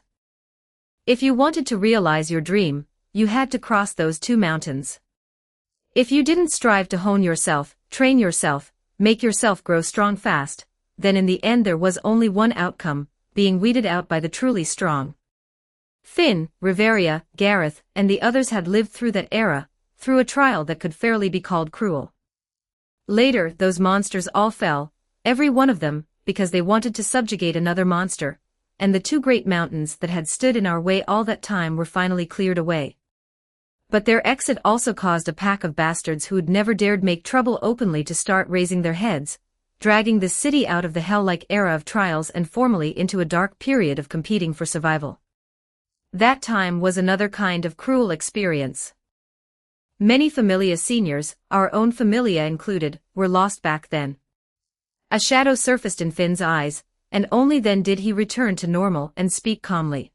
If you wanted to realize your dream, you had to cross those two mountains. If you didn't strive to hone yourself, train yourself, make yourself grow strong fast, then in the end there was only one outcome, being weeded out by the truly strong. Finn, Riveria, Gareth, and the others had lived through that era, through a trial that could fairly be called cruel. Later, those monsters all fell, every one of them, because they wanted to subjugate another monster, and the two great mountains that had stood in our way all that time were finally cleared away. But their exit also caused a pack of bastards who'd never dared make trouble openly to start raising their heads, dragging this city out of the hell-like era of trials and formally into a dark period of competing for survival. That time was another kind of cruel experience. Many familia seniors, our own familia included, were lost back then. A shadow surfaced in Finn's eyes, and only then did he return to normal and speak calmly.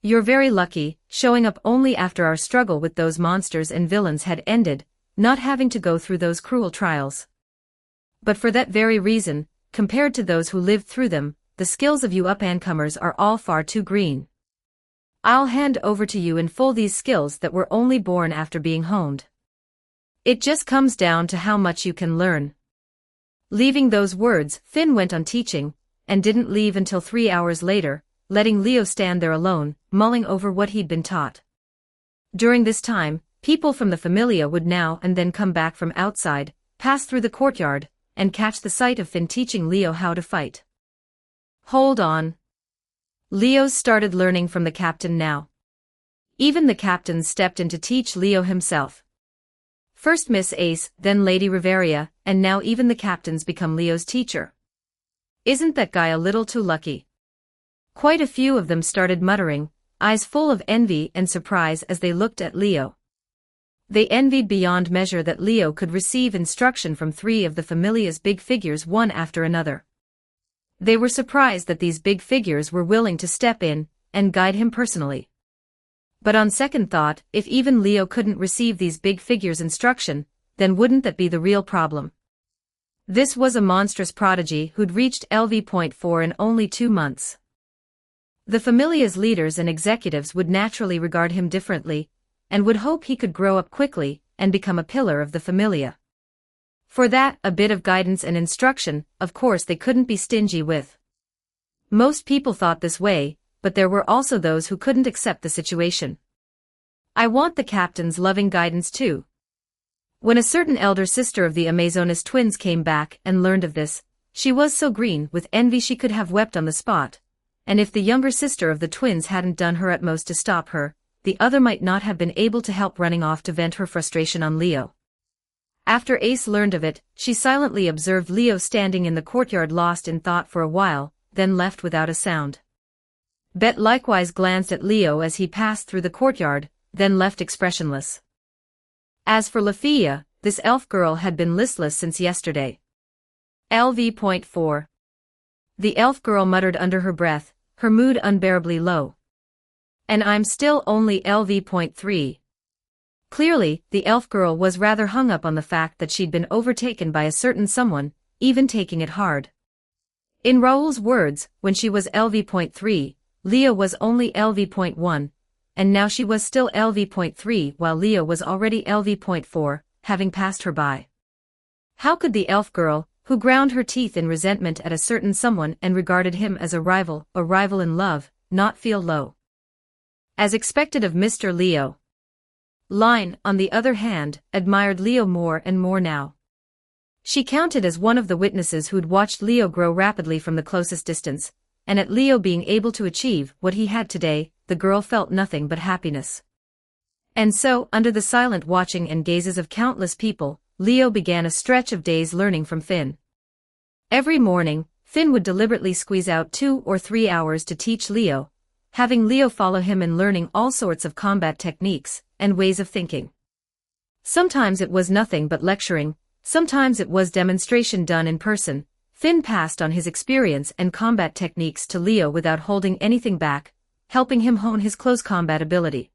You're very lucky, showing up only after our struggle with those monsters and villains had ended, not having to go through those cruel trials. But for that very reason, compared to those who lived through them, the skills of you up-and-comers are all far too green. I'll hand over to you in full these skills that were only born after being honed. It just comes down to how much you can learn. Leaving those words, Finn went on teaching, and didn't leave until 3 hours later, letting Leo stand there alone, mulling over what he'd been taught. During this time, people from the familia would now and then come back from outside, pass through the courtyard, and catch the sight of Finn teaching Leo how to fight. Hold on. Leo's started learning from the captain now. Even the captain stepped in to teach Leo himself. First Miss Ace, then Lady Riveria, and now even the captain's become Leo's teacher. Isn't that guy a little too lucky? Quite a few of them started muttering, eyes full of envy and surprise as they looked at Leo. They envied beyond measure that Leo could receive instruction from 3 of the familia's big figures one after another. They were surprised that these big figures were willing to step in and guide him personally. But on second thought, if even Leo couldn't receive these big figures' instruction, then wouldn't that be the real problem? This was a monstrous prodigy who'd reached LV.4 in only 2 months. The familia's leaders and executives would naturally regard him differently, and would hope he could grow up quickly and become a pillar of the familia. For that, a bit of guidance and instruction, of course they couldn't be stingy with. Most people thought this way, but there were also those who couldn't accept the situation. I want the captain's loving guidance too. When a certain elder sister of the Amazonas twins came back and learned of this, she was so green with envy she could have wept on the spot, and if the younger sister of the twins hadn't done her utmost to stop her, the other might not have been able to help running off to vent her frustration on Leo. After Ace learned of it, she silently observed Leo standing in the courtyard lost in thought for a while, then left without a sound. Bet likewise glanced at Leo as he passed through the courtyard, then left expressionless. As for Lafia, this elf girl had been listless since yesterday. LV.4. The elf girl muttered under her breath, her mood unbearably low. And I'm still only LV.3. Clearly, the elf girl was rather hung up on the fact that she'd been overtaken by a certain someone, even taking it hard. In Raoul's words, when she was LV.3, Leo was only LV.1, and now she was still LV.3 while Leo was already LV.4, having passed her by. How could the elf girl, who ground her teeth in resentment at a certain someone and regarded him as a rival in love, not feel low? As expected of Mr. Leo. Line, on the other hand, admired Leo more and more now. She counted as one of the witnesses who'd watched Leo grow rapidly from the closest distance, and at Leo being able to achieve what he had today, the girl felt nothing but happiness. And so, under the silent watching and gazes of countless people, Leo began a stretch of days learning from Finn. Every morning, Finn would deliberately squeeze out 2 or 3 hours to teach Leo, having Leo follow him in learning all sorts of combat techniques and ways of thinking. Sometimes it was nothing but lecturing, sometimes it was demonstration done in person. Finn passed on his experience and combat techniques to Leo without holding anything back, helping him hone his close combat ability.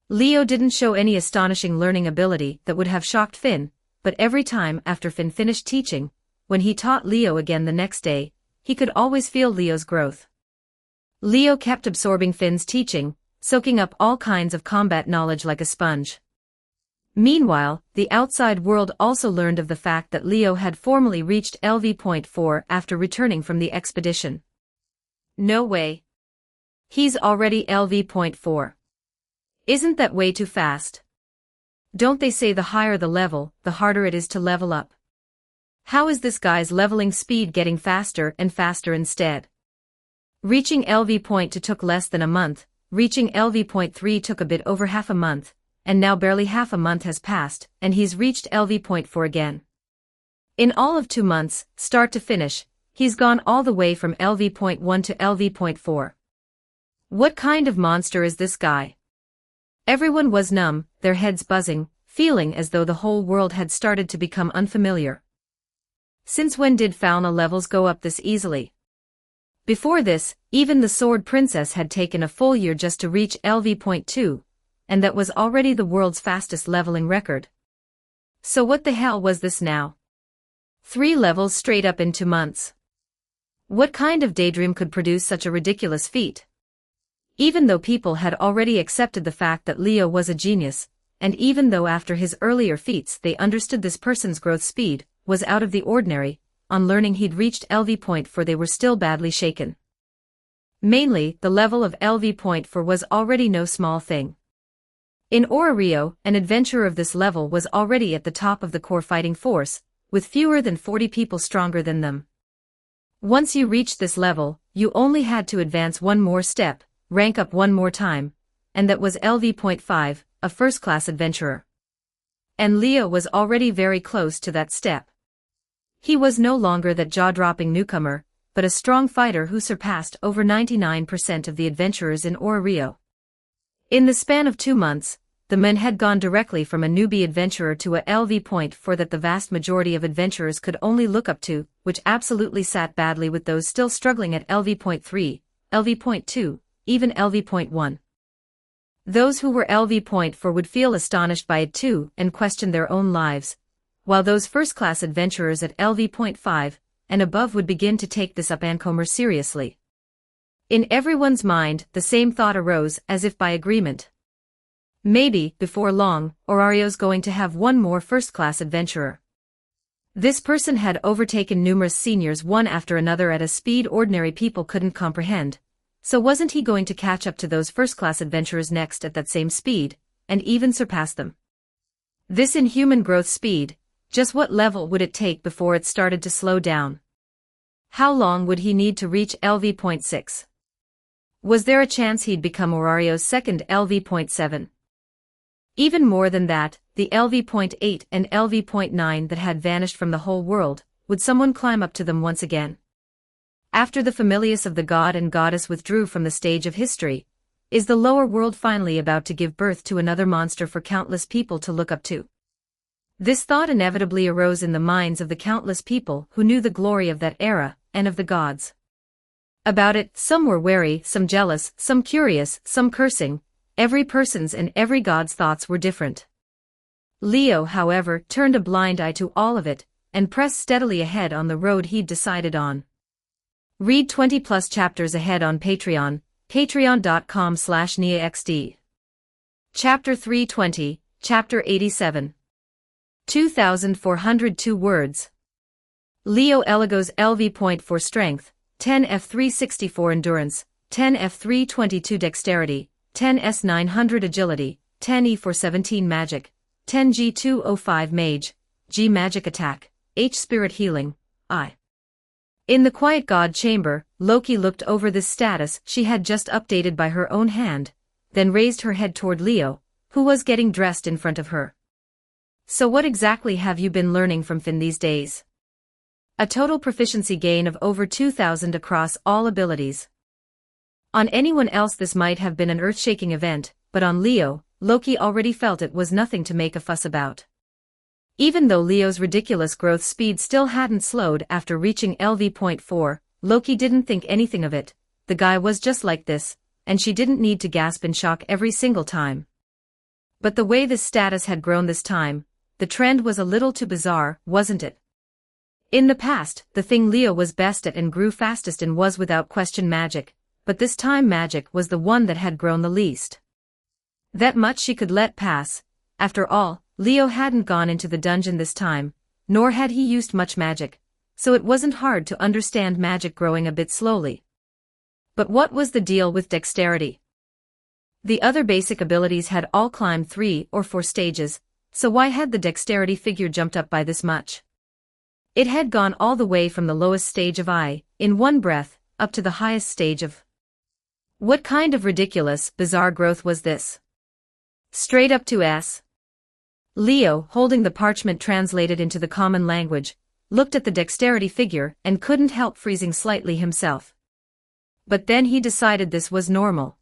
Leo didn't show any astonishing learning ability that would have shocked Finn, but every time after Finn finished teaching, when he taught Leo again the next day, he could always feel Leo's growth. Leo kept absorbing Finn's teaching, soaking up all kinds of combat knowledge like a sponge. Meanwhile, the outside world also learned of the fact that Leo had formally reached LV.4 after returning from the expedition. No way. He's already LV.4. Isn't that way too fast? Don't they say the higher the level, the harder it is to level up? How is this guy's leveling speed getting faster and faster instead? Reaching LV.2 took less than a month, reaching LV.3 took a bit over half a month, and now barely half a month has passed, and he's reached LV.4 again. In all of 2 months, start to finish, he's gone all the way from LV.1 to LV.4. What kind of monster is this guy? Everyone was numb, their heads buzzing, feeling as though the whole world had started to become unfamiliar. Since when did fauna levels go up this easily? Before this, even the Sword Princess had taken a full year just to reach LV.2, and that was already the world's fastest leveling record. So what the hell was this now? 3 levels straight up in 2 months. What kind of daydream could produce such a ridiculous feat? Even though people had already accepted the fact that Leo was a genius, and even though after his earlier feats they understood this person's growth speed was out of the ordinary, on learning he'd reached LV.4 they were still badly shaken. Mainly, the level of LV.4 was already no small thing. In Orario, an adventurer of this level was already at the top of the core fighting force, with fewer than 40 people stronger than them. Once you reached this level, you only had to advance one more step, rank up one more time, and that was LV.5, a first-class adventurer. And Leo was already very close to that step. He was no longer that jaw-dropping newcomer, but a strong fighter who surpassed over 99% of the adventurers in Orario. In the span of 2 months, the men had gone directly from a newbie adventurer to a LV.4 that the vast majority of adventurers could only look up to, which absolutely sat badly with those still struggling at LV.3, LV.2, even LV.1. Those who were LV.4 would feel astonished by it too and question their own lives, while those first-class adventurers at LV.5 and above would begin to take this up-and-comer more seriously. In everyone's mind, the same thought arose as if by agreement. Maybe, before long, Orario's going to have one more first-class adventurer. This person had overtaken numerous seniors one after another at a speed ordinary people couldn't comprehend, so wasn't he going to catch up to those first-class adventurers next at that same speed, and even surpass them? This inhuman growth speed, just what level would it take before it started to slow down? How long would he need to reach LV.6? Was there a chance he'd become Orario's second LV.7? Even more than that, the LV.8 and LV.9 that had vanished from the whole world, would someone climb up to them once again? After the familiars of the god and goddess withdrew from the stage of history, Is the lower world finally about to give birth to another monster for countless people to look up to? This thought inevitably arose in the minds of the countless people who knew the glory of that era, and of the gods. About it, some were wary, some jealous, some curious, some cursing. Every person's and every god's thoughts were different. Leo, however, turned a blind eye to all of it, and pressed steadily ahead on the road he'd decided on. Read 20+ chapters ahead on Patreon, patreon.com/NiaXD. Chapter 320, Chapter 87. 2,402 words. Leo Eligos LV point for strength, 10F364 endurance, 10F322 dexterity, 10S900 agility, 10E417 magic, 10G205 mage, G magic attack, H spirit healing, I. In the quiet god chamber, Loki looked over this status she had just updated by her own hand, then raised her head toward Leo, who was getting dressed in front of her. So what exactly have you been learning from Finn these days? A total proficiency gain of over 2,000 across all abilities. On anyone else this might have been an earth-shaking event, but on Leo, Loki already felt it was nothing to make a fuss about. Even though Leo's ridiculous growth speed still hadn't slowed after reaching LV.4, Loki didn't think anything of it. The guy was just like this, and she didn't need to gasp in shock every single time. But the way this status had grown this time, the trend was a little too bizarre, wasn't it? In the past, the thing Leo was best at and grew fastest in was without question magic, but this time magic was the one that had grown the least. That much she could let pass. After all, Leo hadn't gone into the dungeon this time, nor had he used much magic, so it wasn't hard to understand magic growing a bit slowly. But what was the deal with dexterity? The other basic abilities had all climbed 3 or 4 stages, so why had the dexterity figure jumped up by this much? It had gone all the way from the lowest stage of I, in one breath, up to the highest stage of. What kind of ridiculous, bizarre growth was this? Straight up to S. Leo, holding the parchment translated into the common language, looked at the dexterity figure and couldn't help freezing slightly himself. But then he decided this was normal.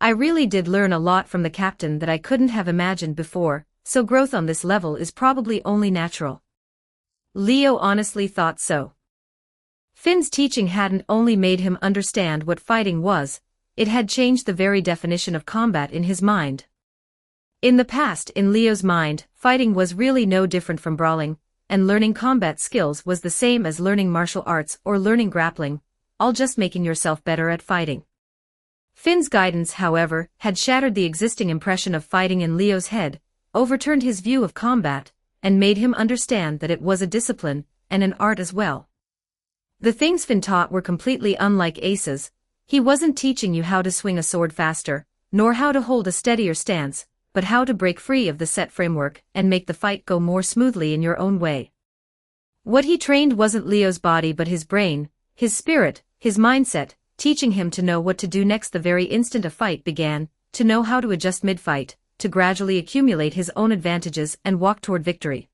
I really did learn a lot from the captain that I couldn't have imagined before, so growth on this level is probably only natural. Leo honestly thought so. Finn's teaching hadn't only made him understand what fighting was, it had changed the very definition of combat in his mind. In the past, in Leo's mind, fighting was really no different from brawling, and learning combat skills was the same as learning martial arts or learning grappling, all just making yourself better at fighting. Finn's guidance, however, had shattered the existing impression of fighting in Leo's head, overturned his view of combat, and made him understand that it was a discipline, and an art as well. The things Finn taught were completely unlike Ace's. He wasn't teaching you how to swing a sword faster, nor how to hold a steadier stance, but how to break free of the set framework and make the fight go more smoothly in your own way. What he trained wasn't Leo's body but his brain, his spirit, his mindset, teaching him to know what to do next the very instant a fight began, to know how to adjust mid-fight, to gradually accumulate his own advantages and walk toward victory.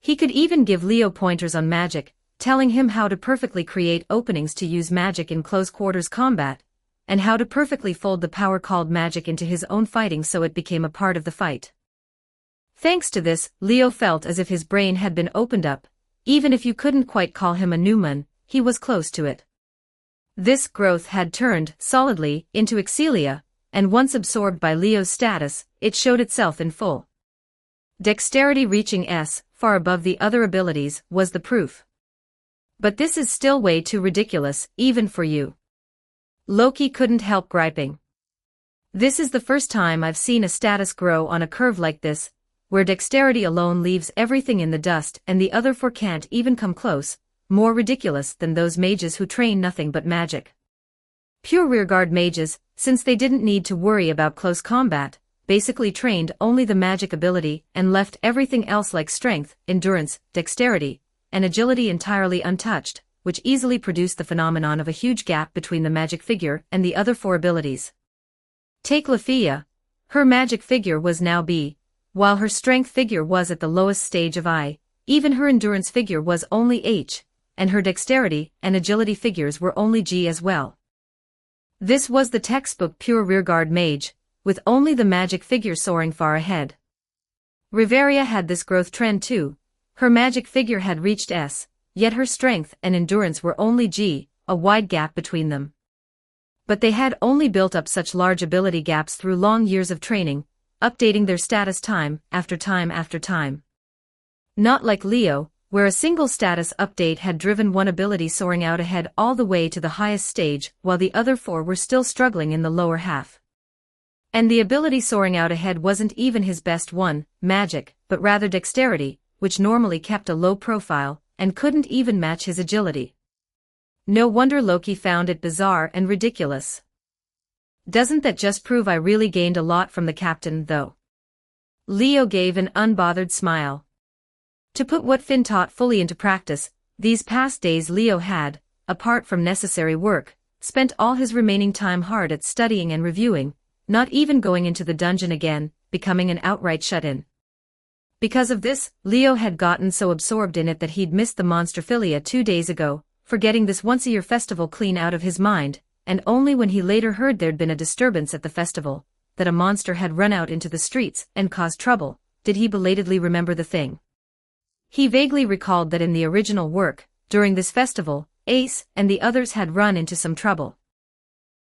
He could even give Leo pointers on magic, telling him how to perfectly create openings to use magic in close-quarters combat, and how to perfectly fold the power called magic into his own fighting so it became a part of the fight. Thanks to this, Leo felt as if his brain had been opened up. Even if you couldn't quite call him a Newman, he was close to it. This growth had turned, solidly, into excelia, and once absorbed by Leo's status, it showed itself in full. Dexterity reaching S, far above the other abilities, was the proof. But this is still way too ridiculous, even for you. Loki couldn't help griping. This is the first time I've seen a status grow on a curve like this, where dexterity alone leaves everything in the dust and the other 4 can't even come close, more ridiculous than those mages who train nothing but magic. Pure rearguard mages, since they didn't need to worry about close combat, basically trained only the magic ability and left everything else like strength, endurance, dexterity, and agility entirely untouched, which easily produced the phenomenon of a huge gap between the magic figure and the other 4 abilities. Take Lafia. Her magic figure was now B, while her strength figure was at the lowest stage of I, even her endurance figure was only H, and her dexterity and agility figures were only G as well. This was the textbook pure rearguard mage, with only the magic figure soaring far ahead. Riveria had this growth trend too. Her magic figure had reached S, yet her strength and endurance were only G, a wide gap between them. But they had only built up such large ability gaps through long years of training, updating their status time after time after time. Not like Leo, where a single status update had driven one ability soaring out ahead all the way to the highest stage while the other four were still struggling in the lower half. And the ability soaring out ahead wasn't even his best one, magic, but rather dexterity, which normally kept a low profile, and couldn't even match his agility. No wonder Loki found it bizarre and ridiculous. Doesn't that just prove I really gained a lot from the captain, though? Leo gave an unbothered smile. To put what Finn taught fully into practice, these past days Leo had, apart from necessary work, spent all his remaining time hard at studying and reviewing, not even going into the dungeon again, becoming an outright shut-in. Because of this, Leo had gotten so absorbed in it that he'd missed the Monsterphilia 2 days ago, forgetting this once-a-year festival clean out of his mind, and only when he later heard there'd been a disturbance at the festival, that a monster had run out into the streets and caused trouble, did he belatedly remember the thing. He vaguely recalled that in the original work, during this festival, Ace and the others had run into some trouble.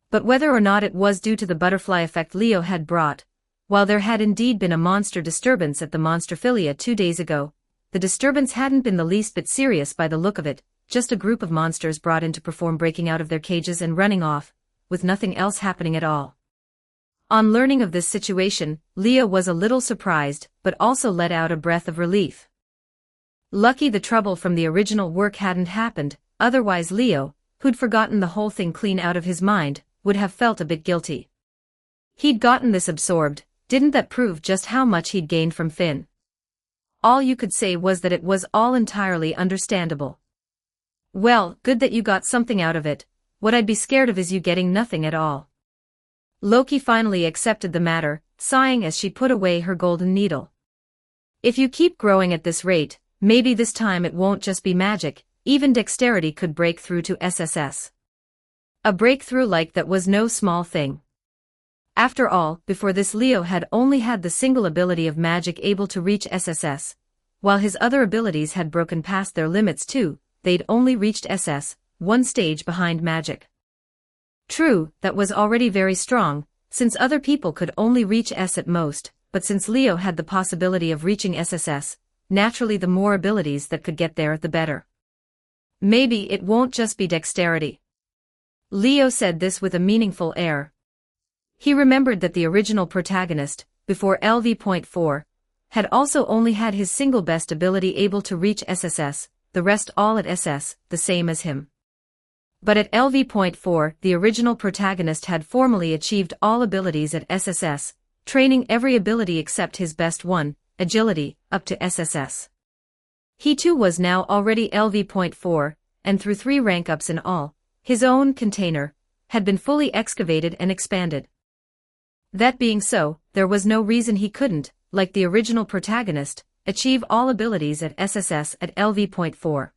But whether or not it was due to the butterfly effect Leo had brought, while there had indeed been a monster disturbance at the Monsterphilia 2 days ago, the disturbance hadn't been the least bit serious by the look of it, just a group of monsters brought in to perform breaking out of their cages and running off, with nothing else happening at all. On learning of this situation, Leo was a little surprised, but also let out a breath of relief. Lucky the trouble from the original work hadn't happened, otherwise Leo, who'd forgotten the whole thing clean out of his mind, would have felt a bit guilty. He'd gotten this absorbed, didn't that prove just how much he'd gained from Finn? All you could say was that it was all entirely understandable. Well, good that you got something out of it. What I'd be scared of is you getting nothing at all. Loki finally accepted the matter, sighing as she put away her golden needle. If you keep growing at this rate, maybe this time it won't just be magic, even dexterity could break through to SSS. A breakthrough like that was no small thing. After all, before this Leo had only had the single ability of magic able to reach SSS, while his other abilities had broken past their limits too, they'd only reached SS, one stage behind magic. True, that was already very strong, since other people could only reach S at most, but since Leo had the possibility of reaching SSS, naturally the more abilities that could get there the better. Maybe it won't just be dexterity. Leo said this with a meaningful air. He remembered that the original protagonist, before LV.4, had also only had his single best ability able to reach SSS, the rest all at SS, the same as him. But at LV.4, the original protagonist had formally achieved all abilities at SSS, training every ability except his best one, agility, up to SSS. He too was now already LV.4, and through 3 rank-ups in all, his own container had been fully excavated and expanded. That being so, there was no reason he couldn't, like the original protagonist, achieve all abilities at SSS at LV.4.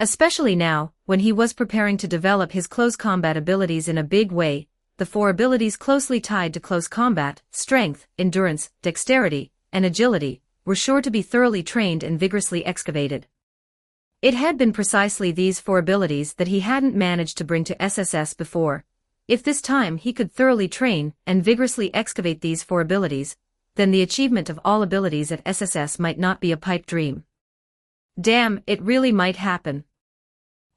Especially now, when he was preparing to develop his close combat abilities in a big way, the 4 abilities closely tied to close combat, strength, endurance, dexterity, and agility, were sure to be thoroughly trained and vigorously excavated. It had been precisely these 4 abilities that he hadn't managed to bring to SSS before. If this time he could thoroughly train and vigorously excavate these 4 abilities, then the achievement of all abilities at SSS might not be a pipe dream. Damn, it really might happen.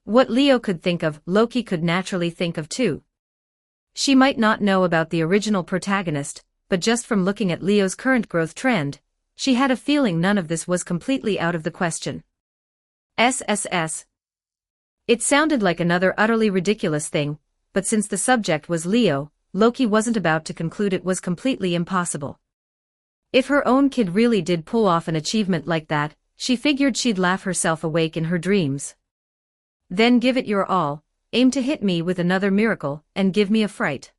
What Leo could think of, Loki could naturally think of too. She might not know about the original protagonist, but just from looking at Leo's current growth trend, she had a feeling none of this was completely out of the question. SSS. It sounded like another utterly ridiculous thing, but since the subject was Leo, Loki wasn't about to conclude it was completely impossible. If her own kid really did pull off an achievement like that, she figured she'd laugh herself awake in her dreams. Then give it your all, aim to hit me with another miracle, and give me a fright.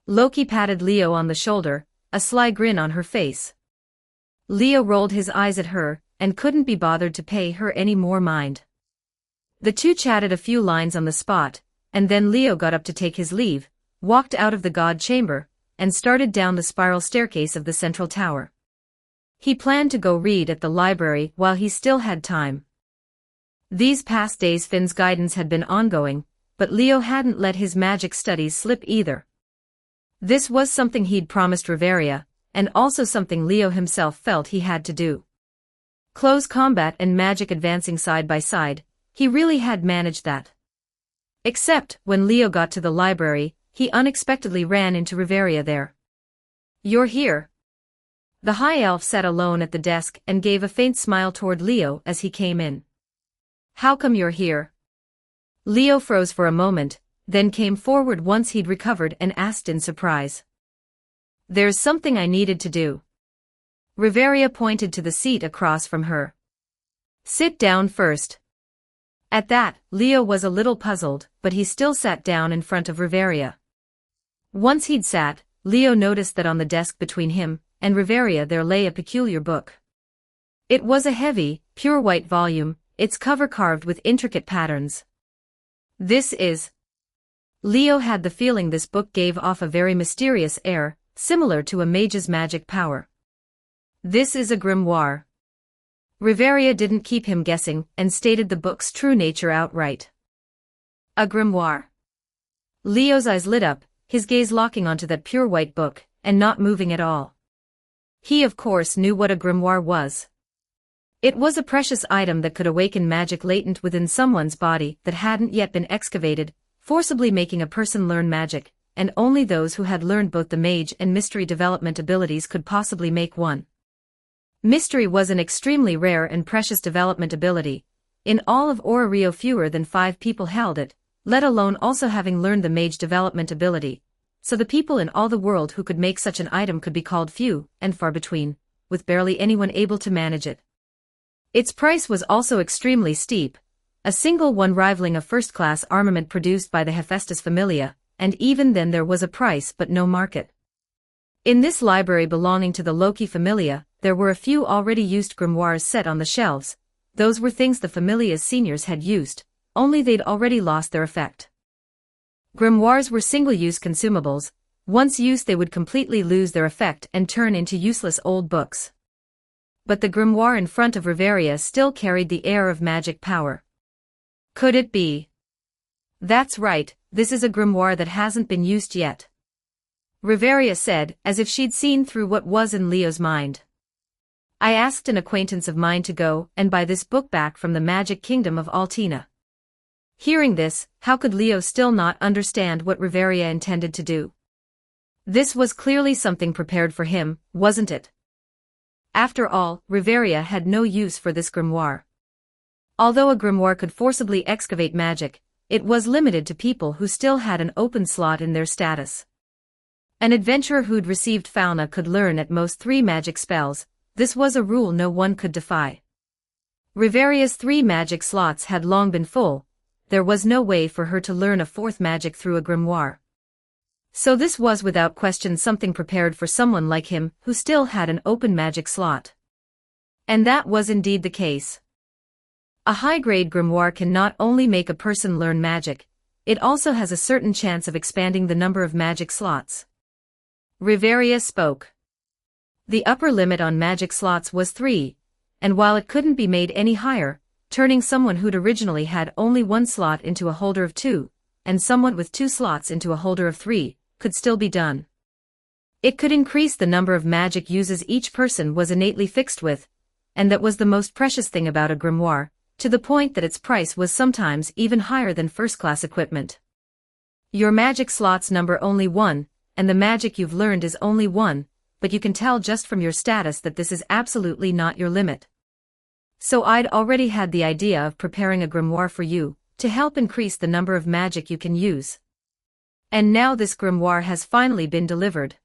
Loki patted Leo on the shoulder, a sly grin on her face. Leo rolled his eyes at her, and couldn't be bothered to pay her any more mind. The two chatted a few lines on the spot, and then Leo got up to take his leave, walked out of the god chamber, and started down the spiral staircase of the central tower. He planned to go read at the library while he still had time. These past days Finn's guidance had been ongoing, but Leo hadn't let his magic studies slip either. This was something he'd promised Riveria, and also something Leo himself felt he had to do. Close combat and magic advancing side by side, he really had managed that. Except, when Leo got to the library, he unexpectedly ran into Riveria there. "You're here." The high elf sat alone at the desk and gave a faint smile toward Leo as he came in. "How come you're here?" Leo froze for a moment, then came forward once he'd recovered and asked in surprise. "There's something I needed to do." Riveria pointed to the seat across from her. "Sit down first." At that, Leo was a little puzzled, but he still sat down in front of Riveria. Once he'd sat, Leo noticed that on the desk between him and Riveria there lay a peculiar book. It was a heavy, pure white volume, its cover carved with intricate patterns. "This is..." Leo had the feeling this book gave off a very mysterious air, similar to a mage's magic power. "This is a grimoire." Riveria didn't keep him guessing and stated the book's true nature outright. "A grimoire?" Leo's eyes lit up, his gaze locking onto that pure white book, and not moving at all. He of course knew what a grimoire was. It was a precious item that could awaken magic latent within someone's body that hadn't yet been excavated, forcibly making a person learn magic, and only those who had learned both the mage and mystery development abilities could possibly make one. Mystery was an extremely rare and precious development ability. In all of Rio fewer than 5 people held it, let alone also having learned the mage development ability, so the people in all the world who could make such an item could be called few and far between, with barely anyone able to manage it. Its price was also extremely steep, a single one rivaling a first-class armament produced by the Hephaestus Familia, and even then there was a price but no market. In this library belonging to the Loki Familia, there were a few already used grimoires set on the shelves. Those were things the Familia's seniors had used, only they'd already lost their effect. Grimoires were single-use consumables. Once used they would completely lose their effect and turn into useless old books. But the grimoire in front of Riveria still carried the air of magic power. Could it be? "That's right, this is a grimoire that hasn't been used yet," Riveria said, as if she'd seen through what was in Leo's mind. "I asked an acquaintance of mine to go and buy this book back from the magic kingdom of Altina." Hearing this, how could Leo still not understand what Riveria intended to do? This was clearly something prepared for him, wasn't it? After all, Riveria had no use for this grimoire. Although a grimoire could forcibly excavate magic, it was limited to people who still had an open slot in their status. An adventurer who'd received fauna could learn at most 3 magic spells. This was a rule no one could defy. Riveria's 3 magic slots had long been full. There was no way for her to learn a 4th magic through a grimoire. So this was without question something prepared for someone like him who still had an open magic slot. And that was indeed the case. A high-grade grimoire can not only make a person learn magic, it also has a certain chance of expanding the number of magic slots. Riveria spoke. The upper limit on magic slots was 3, and while it couldn't be made any higher, turning someone who'd originally had only 1 slot into a holder of 2, and someone with 2 slots into a holder of 3, could still be done. It could increase the number of magic uses each person was innately fixed with, and that was the most precious thing about a grimoire, to the point that its price was sometimes even higher than first-class equipment. Your magic slots number only 1, and the magic you've learned is only 1, but you can tell just from your status that this is absolutely not your limit. So I'd already had the idea of preparing a grimoire for you, to help increase the number of magic you can use. And now this grimoire has finally been delivered.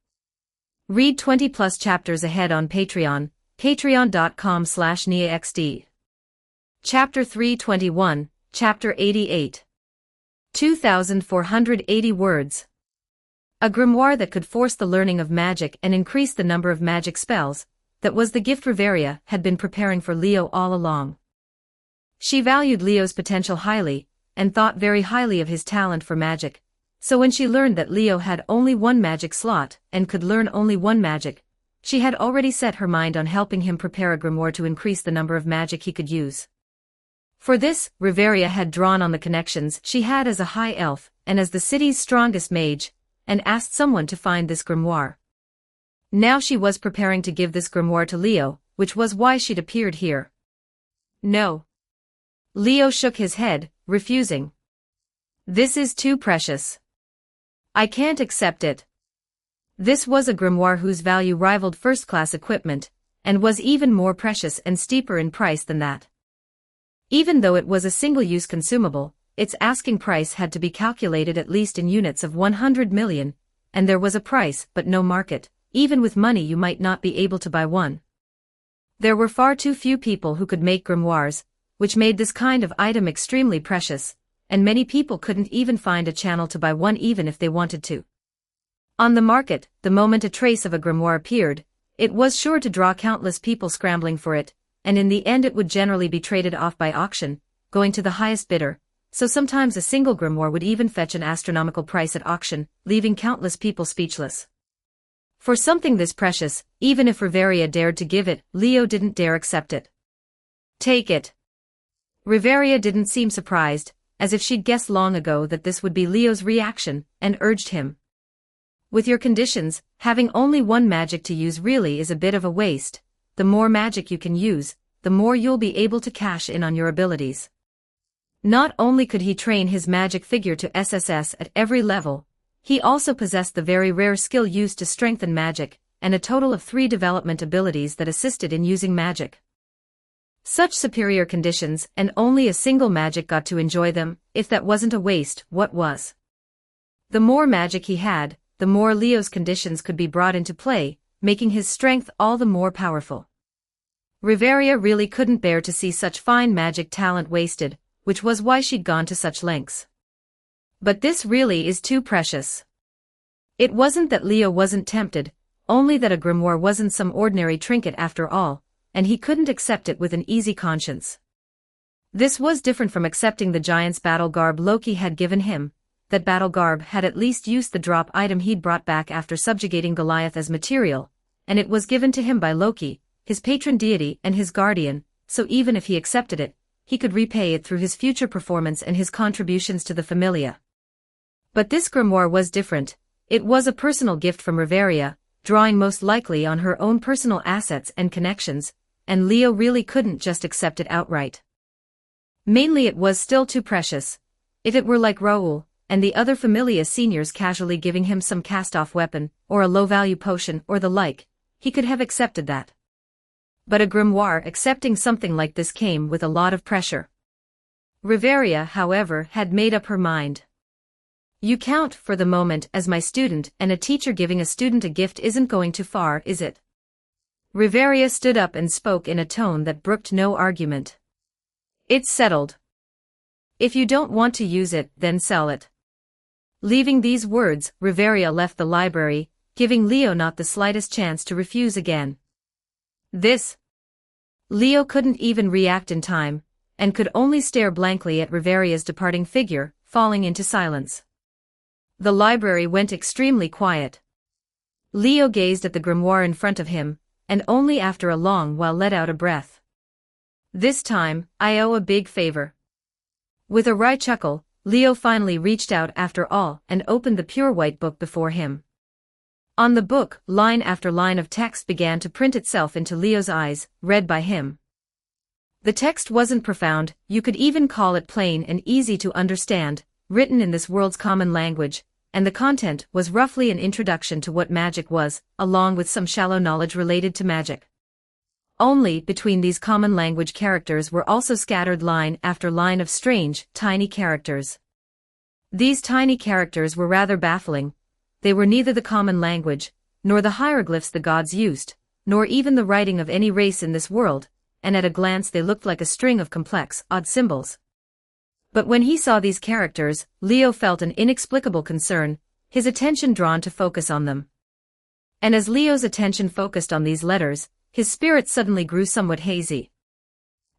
Read 20+ chapters ahead on Patreon, patreon.com/NiaXD. Chapter 321, Chapter 88. 2,480 words. A grimoire that could force the learning of magic and increase the number of magic spells, that was the gift Riveria had been preparing for Leo all along. She valued Leo's potential highly, and thought very highly of his talent for magic. So when she learned that Leo had only one magic slot and could learn only one magic, she had already set her mind on helping him prepare a grimoire to increase the number of magic he could use. For this, Riveria had drawn on the connections she had as a high elf and as the city's strongest mage, and asked someone to find this grimoire. Now she was preparing to give this grimoire to Leo, which was why she'd appeared here. No. Leo shook his head, refusing. This is too precious. I can't accept it. This was a grimoire whose value rivaled first-class equipment, and was even more precious and steeper in price than that. Even though it was a single-use consumable, its asking price had to be calculated at least in units of 100 million, and there was a price but no market. Even with money you might not be able to buy one. There were far too few people who could make grimoires, which made this kind of item extremely precious, and many people couldn't even find a channel to buy one even if they wanted to. On the market, the moment a trace of a grimoire appeared, it was sure to draw countless people scrambling for it, and in the end it would generally be traded off by auction, going to the highest bidder, so sometimes a single grimoire would even fetch an astronomical price at auction, leaving countless people speechless. For something this precious, even if Riveria dared to give it, Leo didn't dare accept it. Take it. Riveria didn't seem surprised, as if she'd guessed long ago that this would be Leo's reaction, and urged him. With your conditions, having only one magic to use really is a bit of a waste. The more magic you can use, the more you'll be able to cash in on your abilities. Not only could he train his magic figure to SSS at every level, he also possessed the very rare skill used to strengthen magic, and a total of 3 development abilities that assisted in using magic. Such superior conditions, and only a single magic got to enjoy them. If that wasn't a waste, what was? The more magic he had, the more Leo's conditions could be brought into play, making his strength all the more powerful. Riveria really couldn't bear to see such fine magic talent wasted, which was why she'd gone to such lengths. But this really is too precious. It wasn't that Leo wasn't tempted, only that a grimoire wasn't some ordinary trinket after all, and he couldn't accept it with an easy conscience. This was different from accepting the giant's battle garb Loki had given him. That battle garb had at least used the drop item he'd brought back after subjugating Goliath as material, and it was given to him by Loki, his patron deity and his guardian, so even if he accepted it, he could repay it through his future performance and his contributions to the Familia. But this grimoire was different. It was a personal gift from Riveria, drawing most likely on her own personal assets and connections, and Leo really couldn't just accept it outright. Mainly it was still too precious. If it were like Raoul, and the other Familia seniors casually giving him some cast-off weapon, or a low-value potion or the like, he could have accepted that. But a grimoire accepting something like this came with a lot of pressure. Riveria, however, had made up her mind. You count, for the moment, as my student, and a teacher giving a student a gift isn't going too far, is it? Riveria stood up and spoke in a tone that brooked no argument. It's settled. If you don't want to use it, then sell it. Leaving these words, Riveria left the library, giving Leo not the slightest chance to refuse again. This. Leo couldn't even react in time, and could only stare blankly at Riveria's departing figure, falling into silence. The library went extremely quiet. Leo gazed at the grimoire in front of him, and only after a long while let out a breath. This time, I owe a big favor. With a wry chuckle, Leo finally reached out after all and opened the pure white book before him. On the book, line after line of text began to print itself into Leo's eyes, read by him. The text wasn't profound, you could even call it plain and easy to understand, written in this world's common language, and the content was roughly an introduction to what magic was, along with some shallow knowledge related to magic. Only, between these common language characters were also scattered line after line of strange, tiny characters. These tiny characters were rather baffling. They were neither the common language, nor the hieroglyphs the gods used, nor even the writing of any race in this world, and at a glance they looked like a string of complex, odd symbols. But when he saw these characters, Leo felt an inexplicable concern, his attention drawn to focus on them. And as Leo's attention focused on these letters, his spirit suddenly grew somewhat hazy.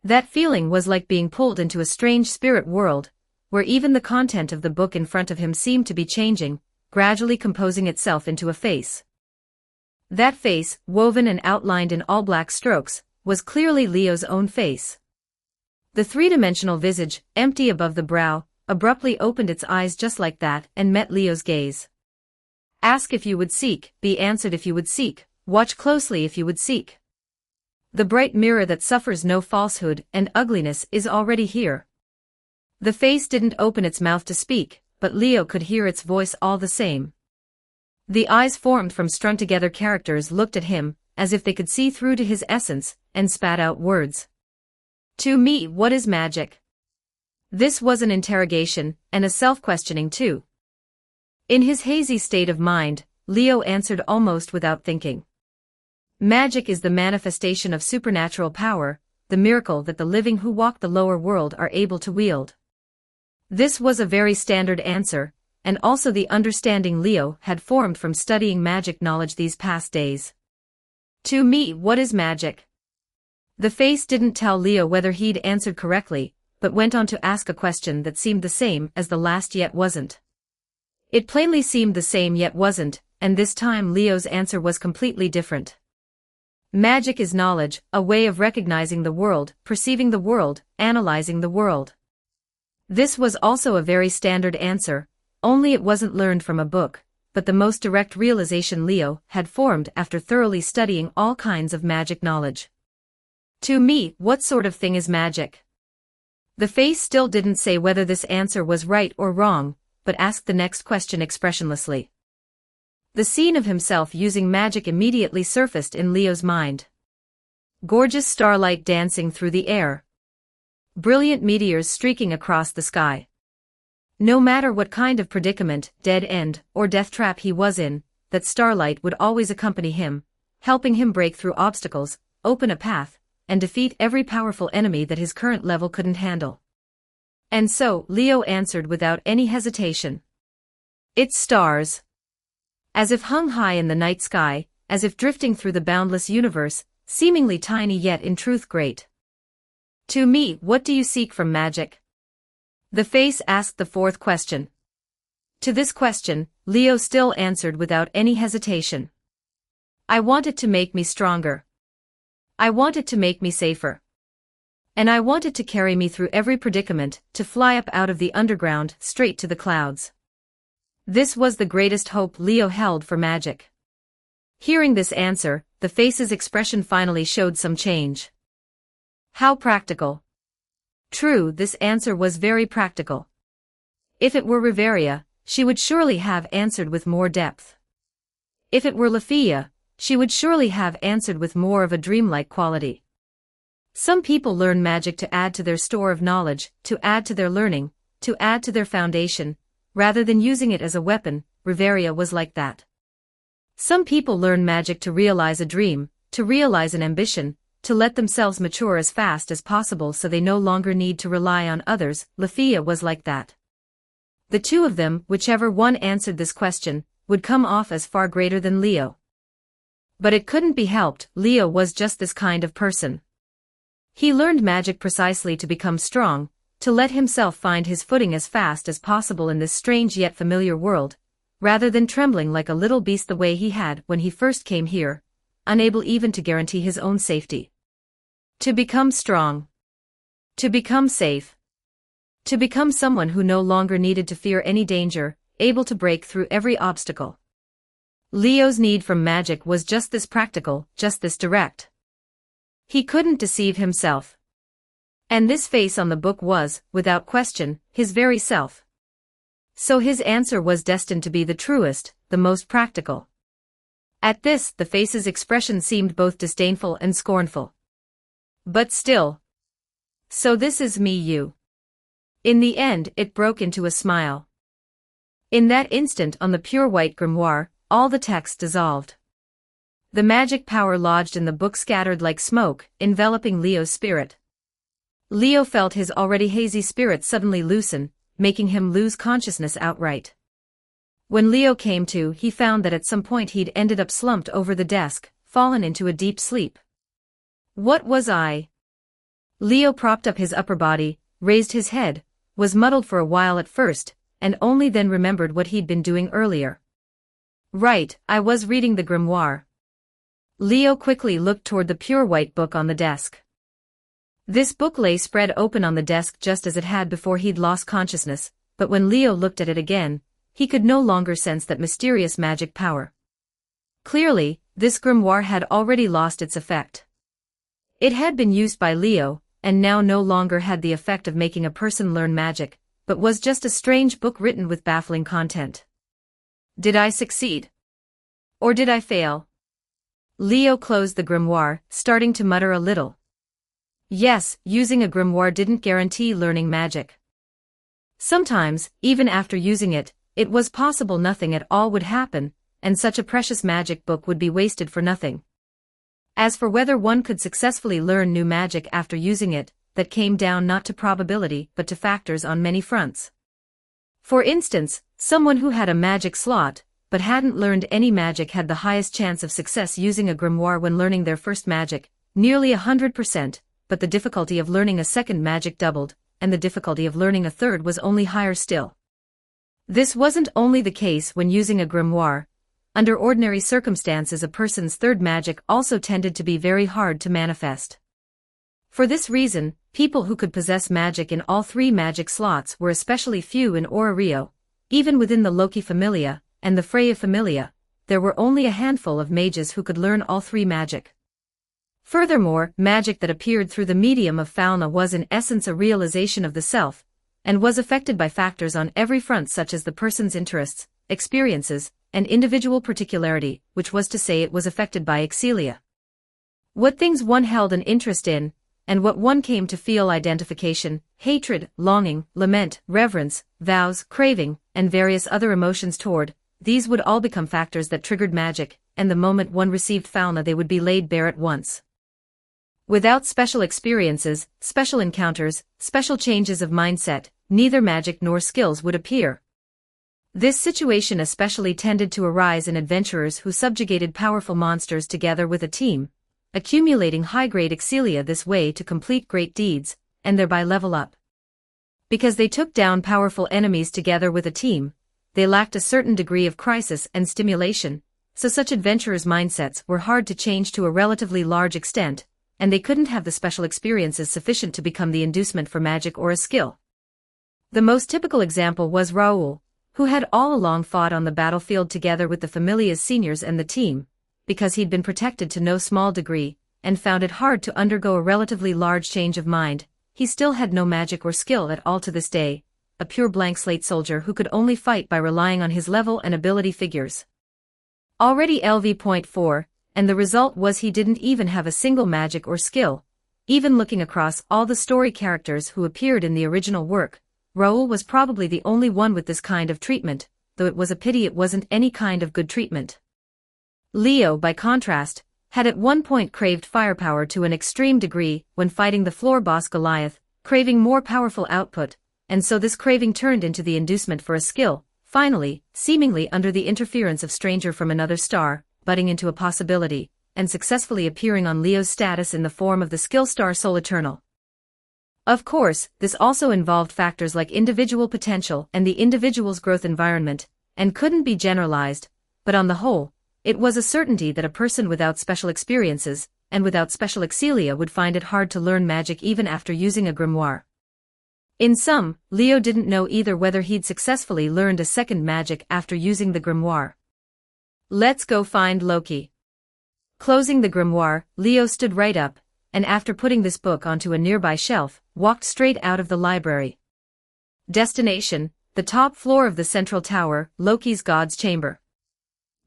That feeling was like being pulled into a strange spirit world, where even the content of the book in front of him seemed to be changing, gradually composing itself into a face. That face, woven and outlined in all black strokes, was clearly Leo's own face. The three-dimensional visage, empty above the brow, abruptly opened its eyes just like that and met Leo's gaze. Ask if you would seek, be answered if you would seek, watch closely if you would seek. The bright mirror that suffers no falsehood and ugliness is already here. The face didn't open its mouth to speak, but Leo could hear its voice all the same. The eyes formed from strung-together characters looked at him, as if they could see through to his essence, and spat out words. To me, what is magic? This was an interrogation, and a self-questioning too. In his hazy state of mind, Leo answered almost without thinking. Magic is the manifestation of supernatural power, the miracle that the living who walk the lower world are able to wield. This was a very standard answer, and also the understanding Leo had formed from studying magic knowledge these past days. To me, what is magic? The face didn't tell Leo whether he'd answered correctly, but went on to ask a question that seemed the same as the last yet wasn't. It plainly seemed the same yet wasn't, and this time Leo's answer was completely different. Magic is knowledge, a way of recognizing the world, perceiving the world, analyzing the world. This was also a very standard answer, only it wasn't learned from a book, but the most direct realization Leo had formed after thoroughly studying all kinds of magic knowledge. To me, what sort of thing is magic? The face still didn't say whether this answer was right or wrong, but asked the next question expressionlessly. The scene of himself using magic immediately surfaced in Leo's mind. Gorgeous starlight dancing through the air. Brilliant meteors streaking across the sky. No matter what kind of predicament, dead end, or death trap he was in, that starlight would always accompany him, helping him break through obstacles, open a path, and defeat every powerful enemy that his current level couldn't handle. And so, Leo answered without any hesitation. It's stars. As if hung high in the night sky, as if drifting through the boundless universe, seemingly tiny yet in truth great. To me, what do you seek from magic? The face asked the fourth question. To this question, Leo still answered without any hesitation. I want it to make me stronger. I want it to make me safer. And I want it to carry me through every predicament, to fly up out of the underground, straight to the clouds. This was the greatest hope Leo held for magic. Hearing this answer, the face's expression finally showed some change. How practical. True, this answer was very practical. If it were Riveria, she would surely have answered with more depth. If it were Lafia, she would surely have answered with more of a dreamlike quality. Some people learn magic to add to their store of knowledge, to add to their learning, to add to their foundation, rather than using it as a weapon. Riveria was like that. Some people learn magic to realize a dream, to realize an ambition, to let themselves mature as fast as possible so they no longer need to rely on others. Lafia was like that. The two of them, whichever one answered this question, would come off as far greater than Leo. But it couldn't be helped, Leo was just this kind of person. He learned magic precisely to become strong, to let himself find his footing as fast as possible in this strange yet familiar world, rather than trembling like a little beast the way he had when he first came here, unable even to guarantee his own safety. To become strong. To become safe. To become someone who no longer needed to fear any danger, able to break through every obstacle. Leo's need for magic was just this practical, just this direct. He couldn't deceive himself. And this face on the book was, without question, his very self. So his answer was destined to be the truest, the most practical. At this, the face's expression seemed both disdainful and scornful. But still. So this is me you. In the end, it broke into a smile. In that instant on the pure white grimoire, all the text dissolved. The magic power lodged in the book scattered like smoke, enveloping Leo's spirit. Leo felt his already hazy spirit suddenly loosen, making him lose consciousness outright. When Leo came to, he found that at some point he'd ended up slumped over the desk, fallen into a deep sleep. What was I? Leo propped up his upper body, raised his head, was muddled for a while at first, and only then remembered what he'd been doing earlier. Right, I was reading the grimoire. Leo quickly looked toward the pure white book on the desk. This book lay spread open on the desk just as it had before he'd lost consciousness, but when Leo looked at it again, he could no longer sense that mysterious magic power. Clearly, this grimoire had already lost its effect. It had been used by Leo, and now no longer had the effect of making a person learn magic, but was just a strange book written with baffling content. Did I succeed? Or did I fail? Leo closed the grimoire, starting to mutter a little. Yes, using a grimoire didn't guarantee learning magic. Sometimes, even after using it, it was possible nothing at all would happen, and such a precious magic book would be wasted for nothing. As for whether one could successfully learn new magic after using it, that came down not to probability but to factors on many fronts. For instance, someone who had a magic slot, but hadn't learned any magic had the highest chance of success using a grimoire when learning their first magic, nearly 100%, but the difficulty of learning a second magic doubled, and the difficulty of learning a third was only higher still. This wasn't only the case when using a grimoire. Under ordinary circumstances a person's third magic also tended to be very hard to manifest. For this reason, people who could possess magic in all three magic slots were especially few in Rio. Even within the Loki familia, and the Freya familia, there were only a handful of mages who could learn all three magic. Furthermore, magic that appeared through the medium of fauna was in essence a realization of the self, and was affected by factors on every front such as the person's interests, experiences, and individual particularity, which was to say it was affected by excelia. What things one held an interest in, and what one came to feel identification, hatred, longing, lament, reverence, vows, craving, and various other emotions toward, these would all become factors that triggered magic, and the moment one received fauna they would be laid bare at once. Without special experiences, special encounters, special changes of mindset, neither magic nor skills would appear. This situation especially tended to arise in adventurers who subjugated powerful monsters together with a team, accumulating high-grade excelia this way to complete great deeds, and thereby level up. Because they took down powerful enemies together with a team, they lacked a certain degree of crisis and stimulation, so such adventurers' mindsets were hard to change to a relatively large extent, and they couldn't have the special experiences sufficient to become the inducement for magic or a skill. The most typical example was Raoul, who had all along fought on the battlefield together with the familia's seniors and the team, because he'd been protected to no small degree, and found it hard to undergo a relatively large change of mind. He still had no magic or skill at all to this day, a pure blank slate soldier who could only fight by relying on his level and ability figures. Already LV.4, and the result was he didn't even have a single magic or skill. Even looking across all the story characters who appeared in the original work, Raoul was probably the only one with this kind of treatment, though it was a pity it wasn't any kind of good treatment. Leo, by contrast, had at one point craved firepower to an extreme degree when fighting the floor boss Goliath, craving more powerful output, and so this craving turned into the inducement for a skill, finally, seemingly under the interference of stranger from another star, budding into a possibility, and successfully appearing on Leo's status in the form of the skill star Soul Eternal. Of course, this also involved factors like individual potential and the individual's growth environment, and couldn't be generalized, but on the whole, it was a certainty that a person without special experiences, and without special excelia would find it hard to learn magic even after using a grimoire. In sum, Leo didn't know either whether he'd successfully learned a second magic after using the grimoire. Let's go find Loki. Closing the grimoire, Leo stood right up, and after putting this book onto a nearby shelf, walked straight out of the library. Destination, the top floor of the central tower, Loki's God's Chamber.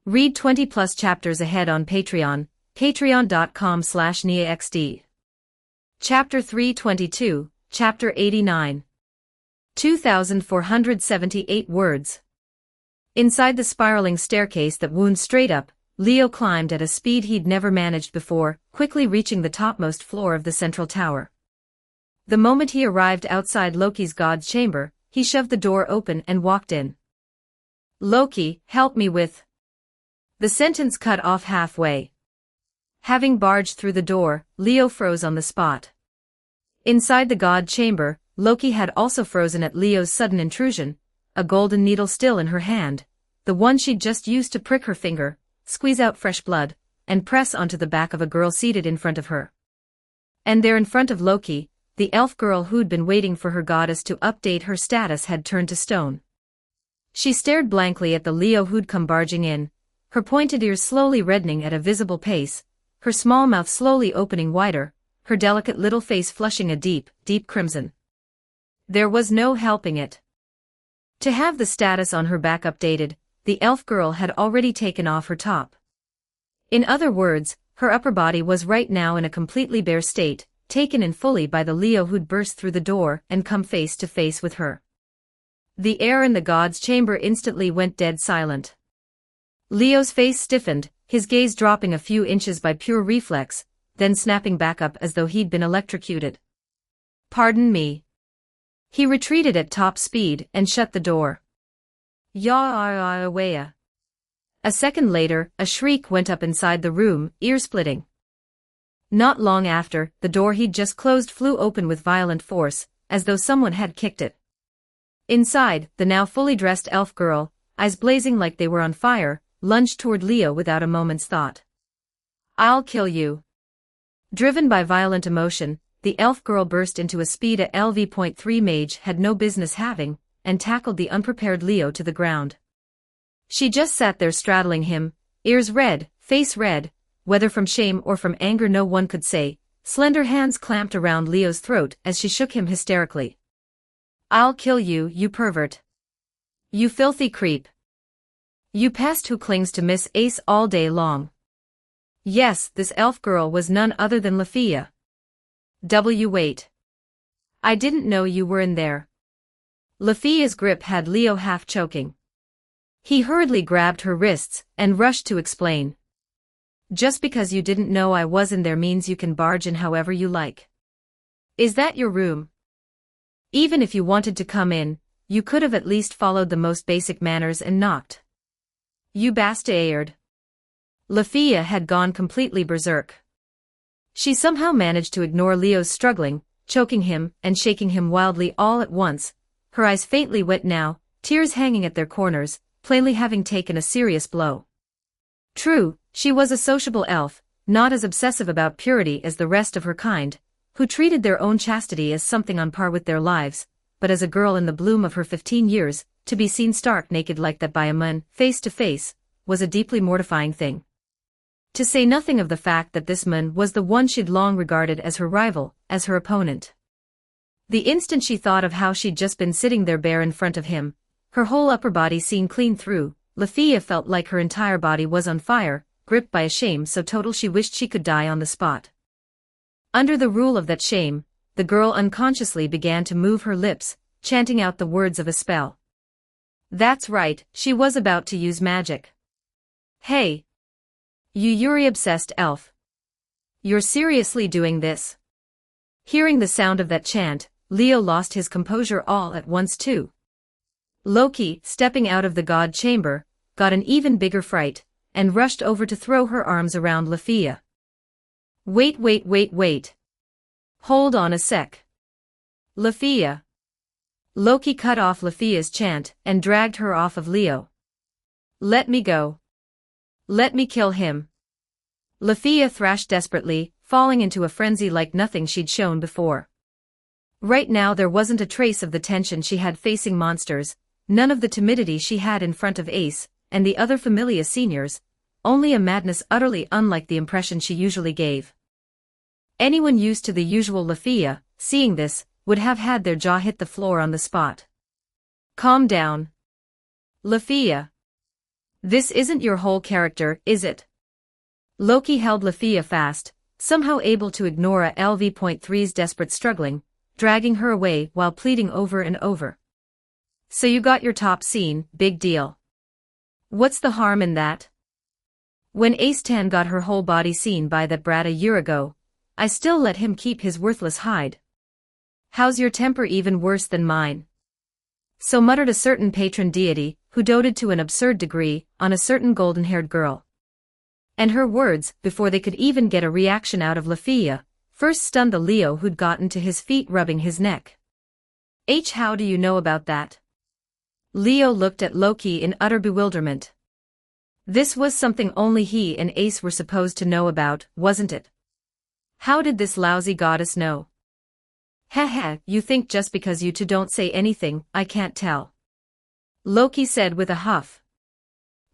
Read 20+ chapters ahead on Patreon, patreon.com/NiaXD. Chapter 322, Chapter 89. 2,478 words. Inside the spiraling staircase that wound straight up, Leo climbed at a speed he'd never managed before, quickly reaching the topmost floor of the central tower. The moment he arrived outside Loki's God's Chamber, he shoved the door open and walked in. "Loki, help me with..." The sentence cut off halfway. Having barged through the door, Leo froze on the spot. Inside the God Chamber, Loki had also frozen at Leo's sudden intrusion, a golden needle still in her hand, the one she'd just used to prick her finger, squeeze out fresh blood, and press onto the back of a girl seated in front of her. And there in front of Loki, the elf girl who'd been waiting for her goddess to update her status had turned to stone. She stared blankly at the Leo who'd come barging in, her pointed ears slowly reddening at a visible pace, her small mouth slowly opening wider, her delicate little face flushing a deep, deep crimson. There was no helping it. To have the status on her back updated, the elf girl had already taken off her top. In other words, her upper body was right now in a completely bare state, taken in fully by the Leo who'd burst through the door and come face to face with her. The air in the god's chamber instantly went dead silent. Leo's face stiffened, his gaze dropping a few inches by pure reflex, then snapping back up as though he'd been electrocuted. "Pardon me." He retreated at top speed and shut the door. "Ya-ya-ya-ya." A second later, a shriek went up inside the room, ear-splitting. Not long after, the door he'd just closed flew open with violent force, as though someone had kicked it. Inside, the now fully dressed elf girl, eyes blazing like they were on fire, lunged toward Leo without a moment's thought. "I'll kill you." Driven by violent emotion, the elf girl burst into a speed a LV.3 mage had no business having, and tackled the unprepared Leo to the ground. She just sat there straddling him, ears red, face red, whether from shame or from anger no one could say, slender hands clamped around Leo's throat as she shook him hysterically. "I'll kill you, you pervert. You filthy creep. You pest who clings to Miss Ace all day long." Yes, this elf girl was none other than Lafia. Wait. I didn't know you were in there." Lafia's grip had Leo half choking. He hurriedly grabbed her wrists and rushed to explain. "Just because you didn't know I was in there means you can barge in however you like. Is that your room? Even if you wanted to come in, you could have at least followed the most basic manners and knocked. You bastard." Lafia had gone completely berserk. She somehow managed to ignore Leo's struggling, choking him and shaking him wildly all at once, her eyes faintly wet now, tears hanging at their corners, plainly having taken a serious blow. True, she was a sociable elf, not as obsessive about purity as the rest of her kind, who treated their own chastity as something on par with their lives, but as a girl in the bloom of her 15 years, to be seen stark naked like that by a man, face to face, was a deeply mortifying thing. To say nothing of the fact that this man was the one she'd long regarded as her rival, as her opponent. The instant she thought of how she'd just been sitting there bare in front of him, her whole upper body seen clean through, Lafia felt like her entire body was on fire, gripped by a shame so total she wished she could die on the spot. Under the rule of that shame, the girl unconsciously began to move her lips, chanting out the words of a spell. That's right, she was about to use magic. "Hey! You Yuri-obsessed elf. You're seriously doing this?" Hearing the sound of that chant, Leo lost his composure all at once too. Loki, stepping out of the god chamber, got an even bigger fright, and rushed over to throw her arms around Lafia. Wait. Hold on a sec. Lafia." Loki cut off Lafia's chant and dragged her off of Leo. "Let me go. Let me kill him." Lafia thrashed desperately, falling into a frenzy like nothing she'd shown before. Right now there wasn't a trace of the tension she had facing monsters, none of the timidity she had in front of Ace and the other Familia seniors, only a madness utterly unlike the impression she usually gave. Anyone used to the usual Lafia, seeing this, would have had their jaw hit the floor on the spot. "Calm down. Lafia. This isn't your whole character, is it?" Loki held Lafia fast, somehow able to ignore a LV.3's desperate struggling, dragging her away while pleading over and over. "So you got your top seen, big deal. What's the harm in that? When Ace 10 got her whole body seen by that brat a year ago, I still let him keep his worthless hide. How's your temper even worse than mine?" So muttered a certain patron deity, who doted to an absurd degree on a certain golden-haired girl. And her words, before they could even get a reaction out of Lafia, first stunned the Leo who'd gotten to his feet rubbing his neck. How do you know about that? Leo looked at Loki in utter bewilderment. This was something only he and Ace were supposed to know about, wasn't it? How did this lousy goddess know? Heh, you think just because you two don't say anything, I can't tell. Loki said with a huff.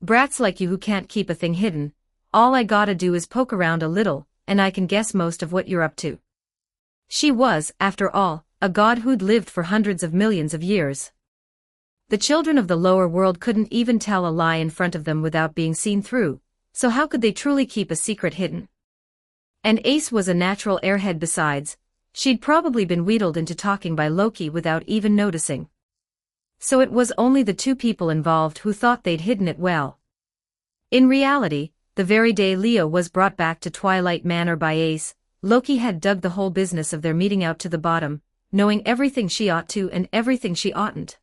Brats like you who can't keep a thing hidden, all I gotta do is poke around a little, and I can guess most of what you're up to. She was, after all, a god who'd lived for hundreds of millions of years. The children of the lower world couldn't even tell a lie in front of them without being seen through, so how could they truly keep a secret hidden? And Ace was a natural airhead besides. She'd probably been wheedled into talking by Loki without even noticing. So it was only the two people involved who thought they'd hidden it well. In reality, the very day Leo was brought back to Twilight Manor by Ace, Loki had dug the whole business of their meeting out to the bottom, knowing everything she ought to and everything she oughtn't.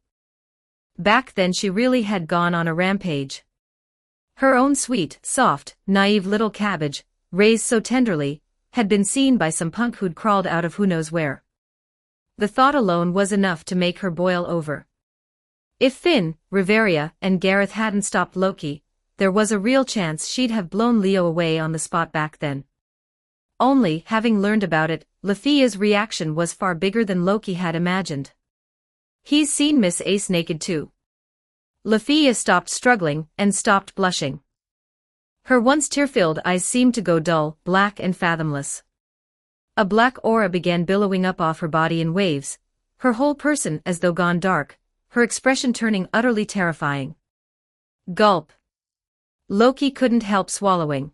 Back then she really had gone on a rampage. Her own sweet, soft, naive little cabbage, raised so tenderly, had been seen by some punk who'd crawled out of who knows where. The thought alone was enough to make her boil over. If Finn, Riveria, and Gareth hadn't stopped Loki, there was a real chance she'd have blown Leo away on the spot back then. Only, having learned about it, Lefia's reaction was far bigger than Loki had imagined. He's seen Miss Ace naked too. Lefia stopped struggling and stopped blushing. Her once tear-filled eyes seemed to go dull, black and fathomless. A black aura began billowing up off her body in waves, her whole person as though gone dark, her expression turning utterly terrifying. Gulp. Loki couldn't help swallowing.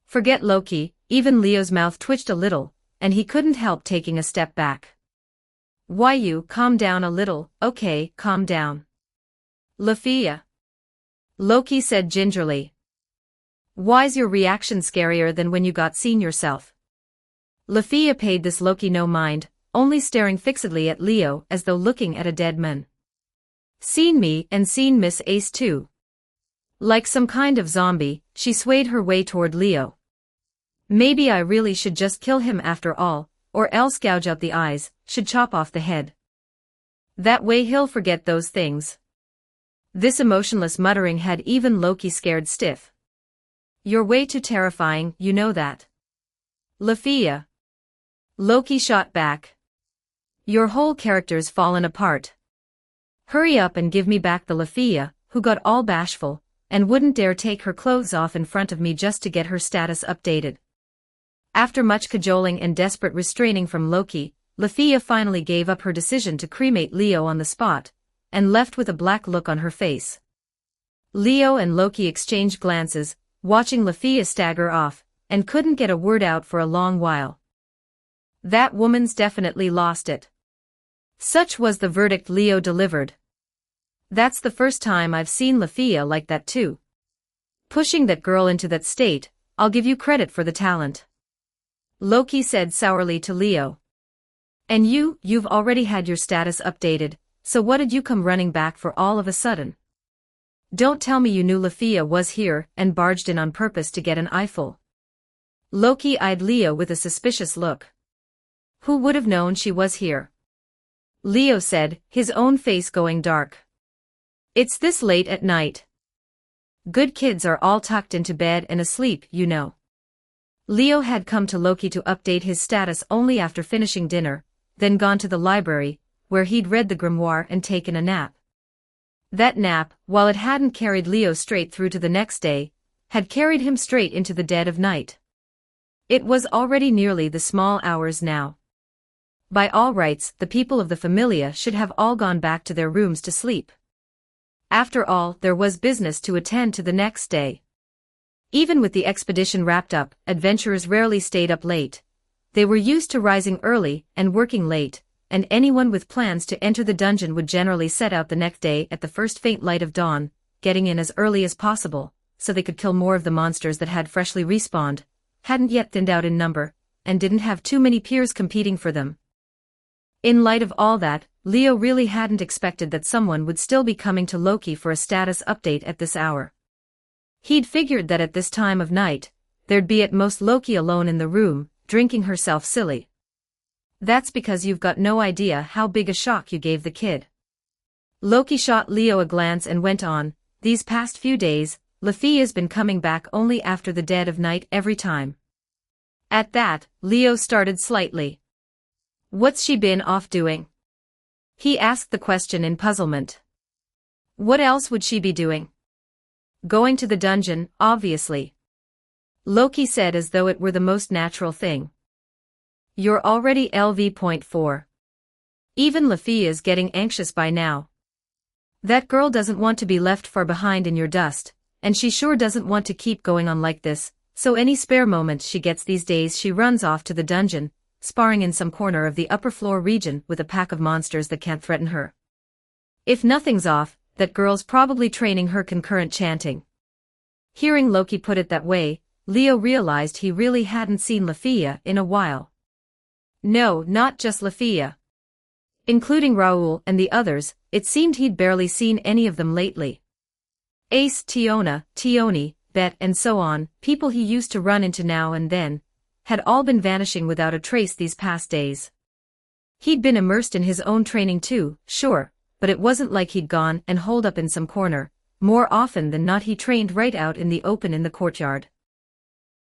Forget Loki, even Leo's mouth twitched a little, and he couldn't help taking a step back. Why you, calm down a little, okay, calm down. Lefia. Loki said gingerly. Why's your reaction scarier than when you got seen yourself? Lefia paid this Loki no mind, only staring fixedly at Leo as though looking at a dead man. Seen me and seen Miss Ace too. Like some kind of zombie, she swayed her way toward Leo. Maybe I really should just kill him after all, or else gouge out the eyes, should chop off the head. That way he'll forget those things. This emotionless muttering had even Loki scared stiff. You're way too terrifying, you know that. Lefia. Loki shot back. Your whole character's fallen apart. Hurry up and give me back the Lefia, who got all bashful, and wouldn't dare take her clothes off in front of me just to get her status updated. After much cajoling and desperate restraining from Loki, Lefia finally gave up her decision to cremate Leo on the spot, and left with a black look on her face. Leo and Loki exchanged glances, watching Lefia stagger off, and couldn't get a word out for a long while. That woman's definitely lost it. Such was the verdict Leo delivered. That's the first time I've seen Lefia like that too. Pushing that girl into that state, I'll give you credit for the talent. Loki said sourly to Leo. And you've already had your status updated, so what did you come running back for all of a sudden? Don't tell me you knew Lefia was here and barged in on purpose to get an eyeful. Loki eyed Leo with a suspicious look. Who would have known she was here? Leo said, his own face going dark. It's this late at night. Good kids are all tucked into bed and asleep, you know. Leo had come to Loki to update his status only after finishing dinner, then gone to the library, where he'd read the grimoire and taken a nap. That nap, while it hadn't carried Leo straight through to the next day, had carried him straight into the dead of night. It was already nearly the small hours now. By all rights, the people of the Familia should have all gone back to their rooms to sleep. After all, there was business to attend to the next day. Even with the expedition wrapped up, adventurers rarely stayed up late. They were used to rising early and working late, and anyone with plans to enter the dungeon would generally set out the next day at the first faint light of dawn, getting in as early as possible, so they could kill more of the monsters that had freshly respawned, hadn't yet thinned out in number, and didn't have too many peers competing for them. In light of all that, Leo really hadn't expected that someone would still be coming to Loki for a status update at this hour. He'd figured that at this time of night, there'd be at most Loki alone in the room, drinking herself silly. That's because you've got no idea how big a shock you gave the kid. Loki shot Leo a glance and went on, these past few days, Lafia's been coming back only after the dead of night every time. At that, Leo started slightly. What's she been off doing? He asked the question in puzzlement. What else would she be doing? Going to the dungeon, obviously. Loki said as though it were the most natural thing. You're already LV.4. Even Lafia's getting anxious by now. That girl doesn't want to be left far behind in your dust, and she sure doesn't want to keep going on like this, so any spare moment she gets these days she runs off to the dungeon, sparring in some corner of the upper floor region with a pack of monsters that can't threaten her. If nothing's off, that girl's probably training her concurrent chanting. Hearing Loki put it that way, Leo realized he really hadn't seen Lafia in a while. No, not just Lafia. Including Raoul and the others, it seemed he'd barely seen any of them lately. Ace, Tiona, Tioni, Bet and so on, people he used to run into now and then, had all been vanishing without a trace these past days. He'd been immersed in his own training too, sure, but it wasn't like he'd gone and holed up in some corner. More often than not he trained right out in the open in the courtyard.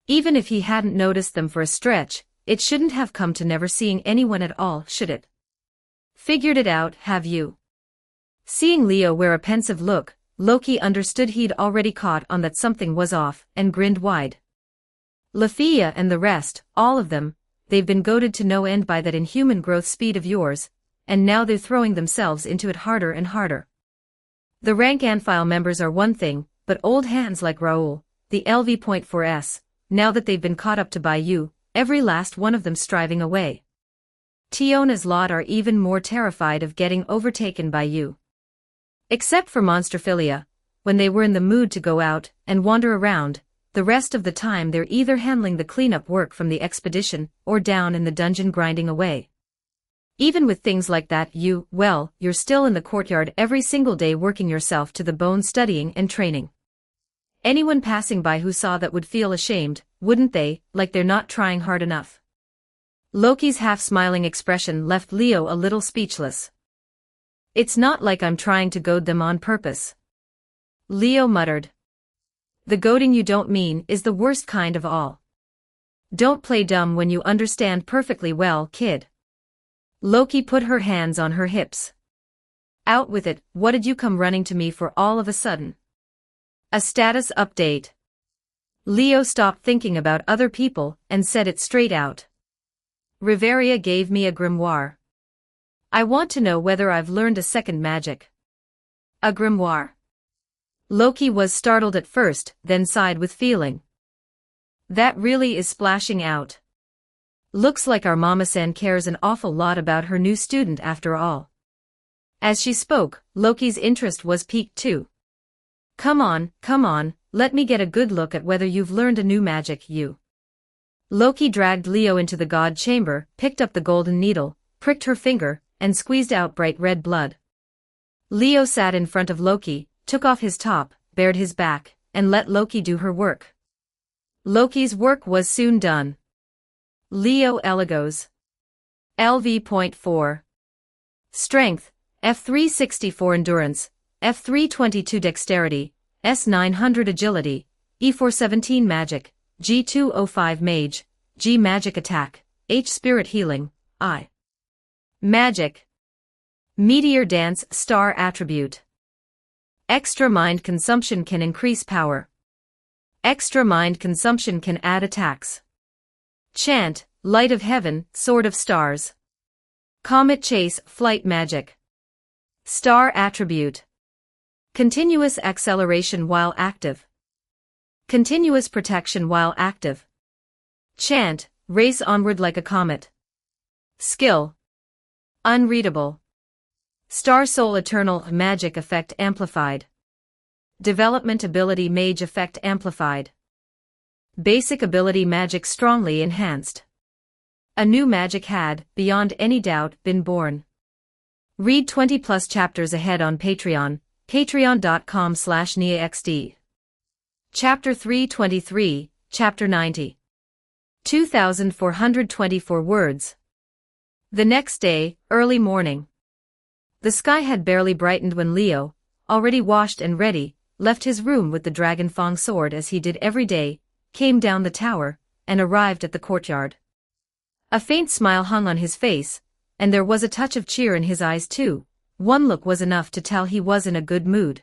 Even if he hadn't noticed them for a stretch, it shouldn't have come to never seeing anyone at all, should it? Figured it out, have you? Seeing Leo wear a pensive look, Loki understood he'd already caught on that something was off, and grinned wide. Lafia and the rest, all of them, they've been goaded to no end by that inhuman growth speed of yours, and now they're throwing themselves into it harder and harder. The rank and file members are one thing, but old hands like Raoul, the LV.4s, now that they've been caught up to by you, every last one of them striving away. Tiona's lot are even more terrified of getting overtaken by you. Except for Monsterphilia, when they were in the mood to go out and wander around, the rest of the time they're either handling the cleanup work from the expedition or down in the dungeon grinding away. Even with things like that you're still in the courtyard every single day working yourself to the bone studying and training. Anyone passing by who saw that would feel ashamed, wouldn't they, like they're not trying hard enough? Loki's half-smiling expression left Leo a little speechless. It's not like I'm trying to goad them on purpose. Leo muttered. The goading you don't mean is the worst kind of all. Don't play dumb when you understand perfectly well, kid. Loki put her hands on her hips. Out with it, what did you come running to me for all of a sudden? A status update. Leo stopped thinking about other people and said it straight out. Riveria gave me a grimoire. I want to know whether I've learned a second magic. A grimoire. Loki was startled at first, then sighed with feeling. That really is splashing out. Looks like our Mama-san cares an awful lot about her new student after all. As she spoke, Loki's interest was piqued too. Come on, let me get a good look at whether you've learned a new magic, you. Loki dragged Leo into the god chamber, picked up the golden needle, pricked her finger, and squeezed out bright red blood. Leo sat in front of Loki, took off his top, bared his back, and let Loki do her work. Loki's work was soon done. Leo Eligos. LV.4. Strength, F364 Endurance, F322 Dexterity, S900 Agility, E417 Magic, G205 Mage, G Magic Attack, H Spirit Healing, I. Magic. Meteor Dance Star Attribute. Extra mind consumption can increase power. Extra mind consumption can add attacks. Chant, Light of Heaven, Sword of Stars. Comet Chase, Flight Magic. Star Attribute. Continuous acceleration while active. Continuous protection while active. Chant, Race onward like a comet. Skill. Unreadable. Star Soul Eternal Magic Effect Amplified. Development Ability Mage Effect Amplified. Basic Ability Magic Strongly Enhanced. A new magic had, beyond any doubt, been born. Read 20+ chapters ahead on Patreon, patreon.com/NeaXD. Chapter 323, Chapter 90. 2,424 words. The next day, early morning. The sky had barely brightened when Leo, already washed and ready, left his room with the dragon fang sword as he did every day, came down the tower, and arrived at the courtyard. A faint smile hung on his face, and there was a touch of cheer in his eyes too. One look was enough to tell he was in a good mood.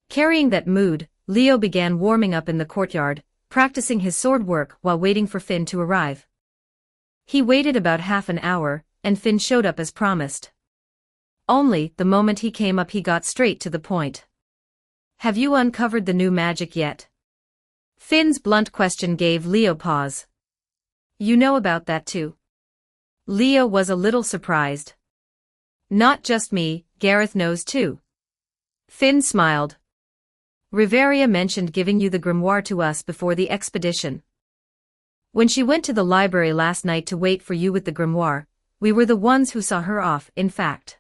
Carrying that mood, Leo began warming up in the courtyard, practicing his sword work while waiting for Finn to arrive. He waited about half an hour, and Finn showed up as promised. Only, the moment he came up he got straight to the point. "Have you uncovered the new magic yet?" Finn's blunt question gave Leo pause. "You know about that too?" Leo was a little surprised. "Not just me, Gareth knows too." Finn smiled. "Riveria mentioned giving you the grimoire to us before the expedition. When she went to the library last night to wait for you with the grimoire, we were the ones who saw her off, in fact.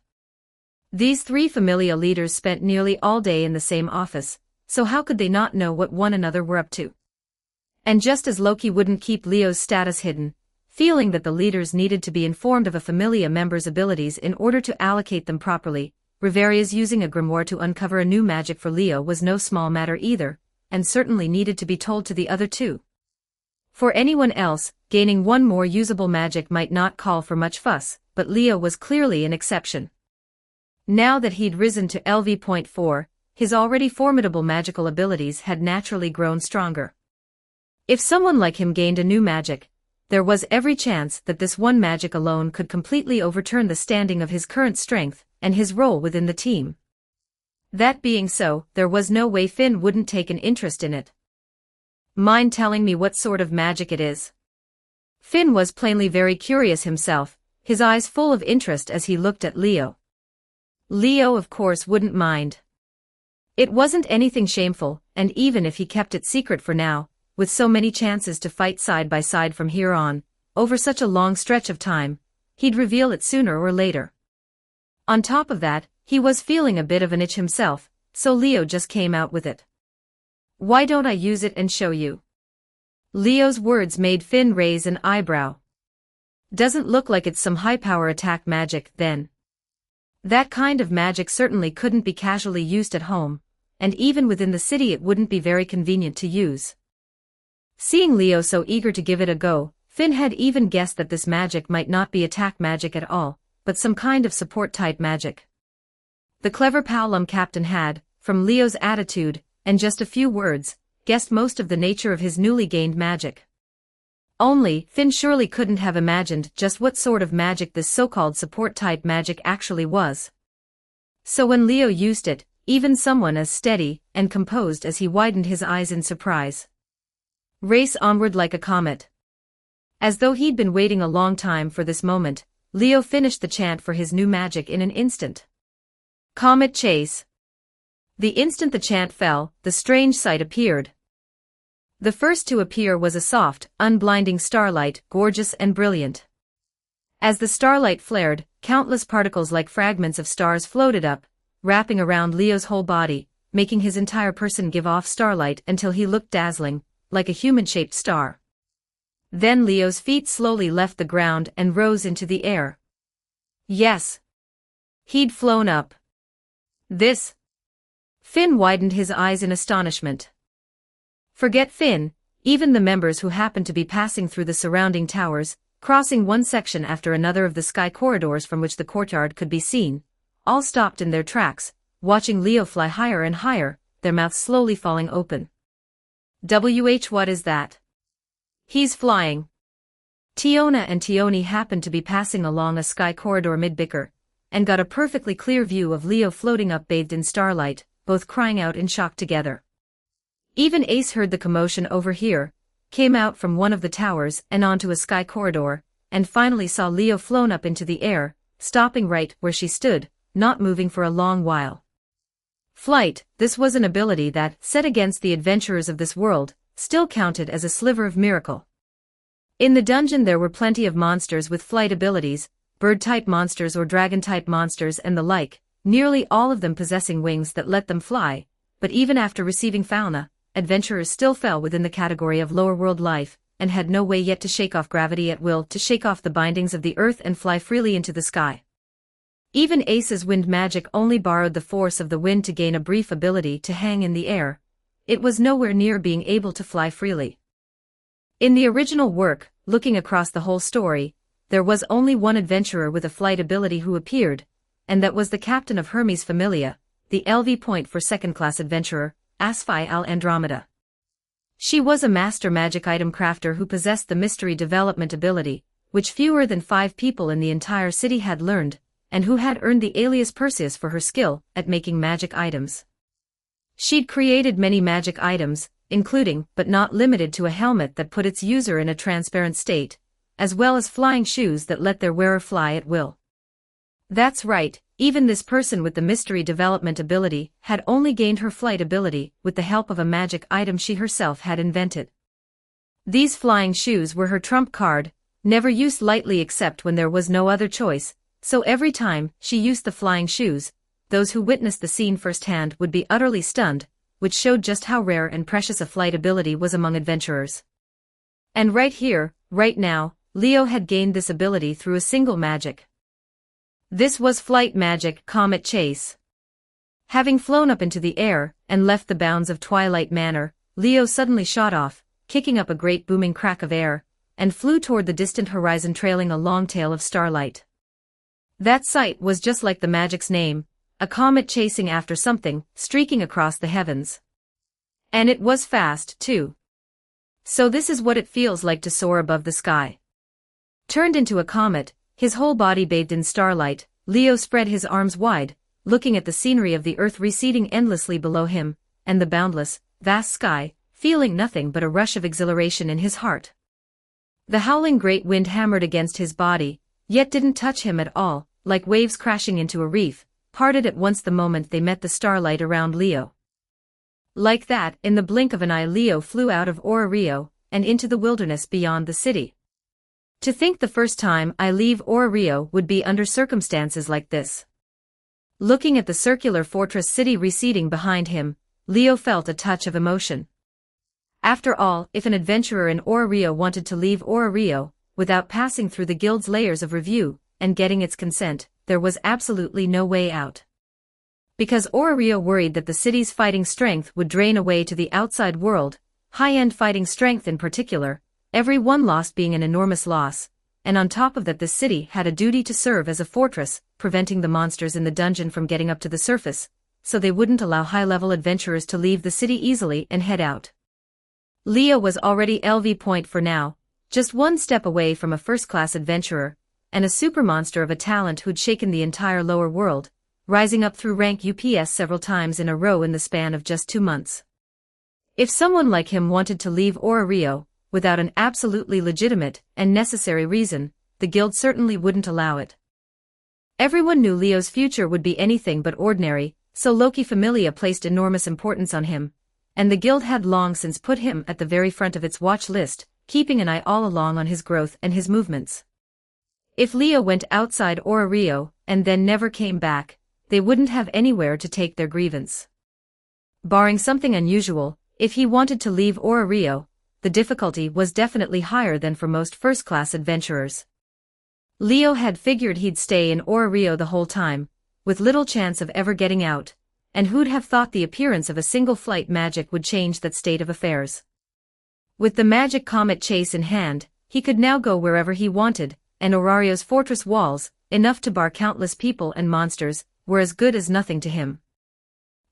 These three familia leaders spent nearly all day in the same office, so how could they not know what one another were up to?" And just as Loki wouldn't keep Leo's status hidden, feeling that the leaders needed to be informed of a familia member's abilities in order to allocate them properly, Riveria's using a grimoire to uncover a new magic for Leo was no small matter either, and certainly needed to be told to the other two. For anyone else, gaining one more usable magic might not call for much fuss, but Leo was clearly an exception. Now that he'd risen to LV.4, his already formidable magical abilities had naturally grown stronger. If someone like him gained a new magic, there was every chance that this one magic alone could completely overturn the standing of his current strength and his role within the team. That being so, there was no way Finn wouldn't take an interest in it. "Mind telling me what sort of magic it is?" Finn was plainly very curious himself, his eyes full of interest as he looked at Leo. Leo of course wouldn't mind. It wasn't anything shameful, and even if he kept it secret for now, with so many chances to fight side by side from here on, over such a long stretch of time, he'd reveal it sooner or later. On top of that, he was feeling a bit of an itch himself, so Leo just came out with it. "Why don't I use it and show you?" Leo's words made Finn raise an eyebrow. "Doesn't look like it's some high-power attack magic, then." That kind of magic certainly couldn't be casually used at home, and even within the city it wouldn't be very convenient to use. Seeing Leo so eager to give it a go, Finn had even guessed that this magic might not be attack magic at all, but some kind of support-type magic. The clever Paolum captain had, from Leo's attitude, and just a few words, guessed most of the nature of his newly gained magic. Only, Finn surely couldn't have imagined just what sort of magic this so-called support-type magic actually was. So when Leo used it, even someone as steady and composed as he widened his eyes in surprise. "Race onward like a comet." As though he'd been waiting a long time for this moment, Leo finished the chant for his new magic in an instant. "Comet chase." The instant the chant fell, the strange sight appeared. The first to appear was a soft, unblinding starlight, gorgeous and brilliant. As the starlight flared, countless particles like fragments of stars floated up, wrapping around Leo's whole body, making his entire person give off starlight until he looked dazzling, like a human-shaped star. Then Leo's feet slowly left the ground and rose into the air. Yes. He'd flown up. This. Finn widened his eyes in astonishment. Forget Finn, even the members who happened to be passing through the surrounding towers, crossing one section after another of the sky corridors from which the courtyard could be seen, all stopped in their tracks, watching Leo fly higher and higher, their mouths slowly falling open. What is that? He's flying. Tiona and Tioni happened to be passing along a sky corridor mid-bicker, and got a perfectly clear view of Leo floating up bathed in starlight, both crying out in shock together. Even Ace heard the commotion over here, came out from one of the towers and onto a sky corridor, and finally saw Leo flown up into the air, stopping right where she stood, not moving for a long while. Flight, this was an ability that, set against the adventurers of this world, still counted as a sliver of miracle. In the dungeon there were plenty of monsters with flight abilities, bird-type monsters or dragon-type monsters and the like, nearly all of them possessing wings that let them fly, but even after receiving fauna, adventurers still fell within the category of lower world life, and had no way yet to shake off gravity at will, to shake off the bindings of the earth and fly freely into the sky. Even Ace's wind magic only borrowed the force of the wind to gain a brief ability to hang in the air. It was nowhere near being able to fly freely. In the original work, looking across the whole story, there was only one adventurer with a flight ability who appeared, and that was the captain of Hermes Familia, the LV point for second-class adventurer, Asfi al-Andromeda. She was a master magic item crafter who possessed the mystery development ability, which fewer than 5 people in the entire city had learned, and who had earned the alias Perseus for her skill at making magic items. She'd created many magic items, including but not limited to a helmet that put its user in a transparent state, as well as flying shoes that let their wearer fly at will. That's right, even this person with the mystery development ability had only gained her flight ability with the help of a magic item she herself had invented. These flying shoes were her trump card, never used lightly except when there was no other choice, so every time she used the flying shoes, those who witnessed the scene firsthand would be utterly stunned, which showed just how rare and precious a flight ability was among adventurers. And right here, right now, Leo had gained this ability through a single magic. This was flight magic, Comet Chase. Having flown up into the air and left the bounds of Twilight Manor, Leo suddenly shot off, kicking up a great booming crack of air, and flew toward the distant horizon trailing a long tail of starlight. That sight was just like the magic's name, a comet chasing after something, streaking across the heavens. And it was fast, too. So this is what it feels like to soar above the sky. Turned into a comet, his whole body bathed in starlight, Leo spread his arms wide, looking at the scenery of the earth receding endlessly below him, and the boundless, vast sky, feeling nothing but a rush of exhilaration in his heart. The howling great wind hammered against his body, yet didn't touch him at all, like waves crashing into a reef, parted at once the moment they met the starlight around Leo. Like that, in the blink of an eye Leo flew out of Ora Rio, and into the wilderness beyond the city. To think the first time I leave Ora Rio would be under circumstances like this. Looking at the circular fortress city receding behind him, Leo felt a touch of emotion. After all, if an adventurer in Ora Rio wanted to leave Ora Rio, without passing through the guild's layers of review, and getting its consent, there was absolutely no way out. Because Ora Rio worried that the city's fighting strength would drain away to the outside world, high-end fighting strength in particular, every one loss being an enormous loss, and on top of that this city had a duty to serve as a fortress, preventing the monsters in the dungeon from getting up to the surface, so they wouldn't allow high-level adventurers to leave the city easily and head out. Leo was already LV point for now, just one step away from a first-class adventurer, and a super monster of a talent who'd shaken the entire lower world, rising up through rank UPS several times in a row in the span of just 2 months. If someone like him wanted to leave Ora Rio, without an absolutely legitimate and necessary reason, the guild certainly wouldn't allow it. Everyone knew Leo's future would be anything but ordinary, so Loki Familia placed enormous importance on him, and the guild had long since put him at the very front of its watch list, keeping an eye all along on his growth and his movements. If Leo went outside Ora Rio, and then never came back, they wouldn't have anywhere to take their grievance. Barring something unusual, if he wanted to leave Ora Rio, the difficulty was definitely higher than for most first-class adventurers. Leo had figured he'd stay in Ora Rio the whole time, with little chance of ever getting out, and who'd have thought the appearance of a single flight magic would change that state of affairs. With the magic comet chase in hand, he could now go wherever he wanted, and Orario's fortress walls, enough to bar countless people and monsters, were as good as nothing to him.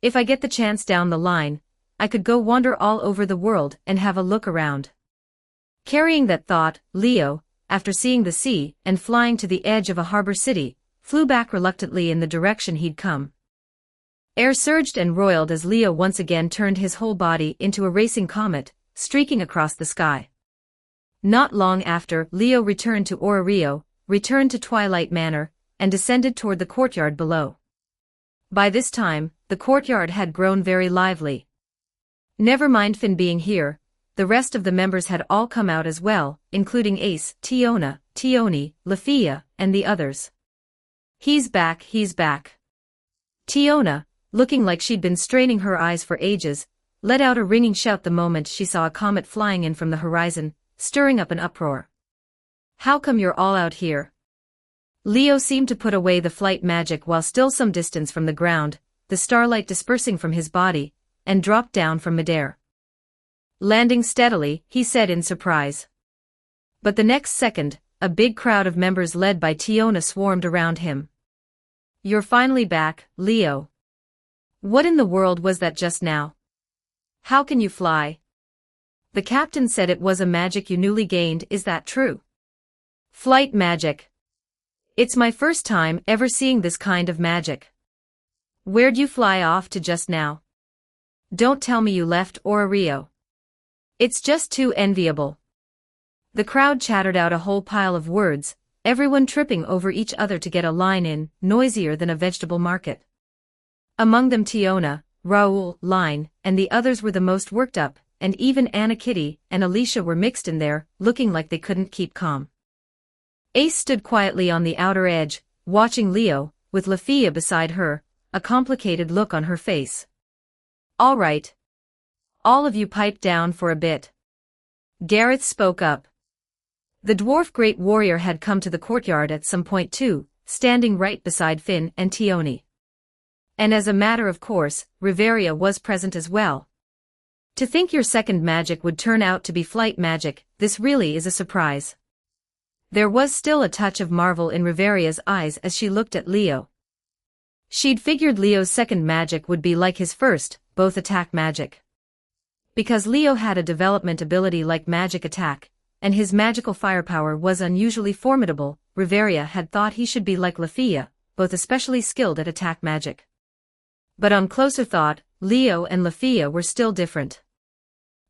If I get the chance down the line, I could go wander all over the world and have a look around. Carrying that thought, Leo, after seeing the sea and flying to the edge of a harbor city, flew back reluctantly in the direction he'd come. Air surged and roiled as Leo once again turned his whole body into a racing comet, streaking across the sky. Not long after, Leo returned to Ora Rio, returned to Twilight Manor, and descended toward the courtyard below. By this time, the courtyard had grown very lively. Never mind Finn being here, the rest of the members had all come out as well, including Ace, Tiona, Tioni, Lafia, and the others. He's back, he's back. Tiona, looking like she'd been straining her eyes for ages, let out a ringing shout the moment she saw a comet flying in from the horizon, stirring up an uproar. How come you're all out here? Leo seemed to put away the flight magic while still some distance from the ground, the starlight dispersing from his body, and dropped down from midair. Landing steadily, he said in surprise. But the next second, a big crowd of members led by Tiona swarmed around him. You're finally back, Leo. What in the world was that just now? How can you fly? The captain said it was a magic you newly gained, is that true? Flight magic. It's my first time ever seeing this kind of magic. Where'd you fly off to just now? Don't tell me you left Rio. It's just too enviable. The crowd chattered out a whole pile of words, everyone tripping over each other to get a line in, noisier than a vegetable market. Among them Tiona, Raoul, Line, and the others were the most worked up, and even Anna Kitty and Alicia were mixed in there, looking like they couldn't keep calm. Ace stood quietly on the outer edge, watching Leo, with Lafia beside her, a complicated look on her face. All right. All of you pipe down for a bit. Gareth spoke up. The dwarf great warrior had come to the courtyard at some point too, standing right beside Finn and Tioni. And as a matter of course, Riveria was present as well. To think your second magic would turn out to be flight magic, this really is a surprise. There was still a touch of marvel in Riveria's eyes as she looked at Leo. She'd figured Leo's second magic would be like his first, both attack magic. Because Leo had a development ability like magic attack, and his magical firepower was unusually formidable, Riveria had thought he should be like Lafia, both especially skilled at attack magic. But on closer thought, Leo and Lafia were still different.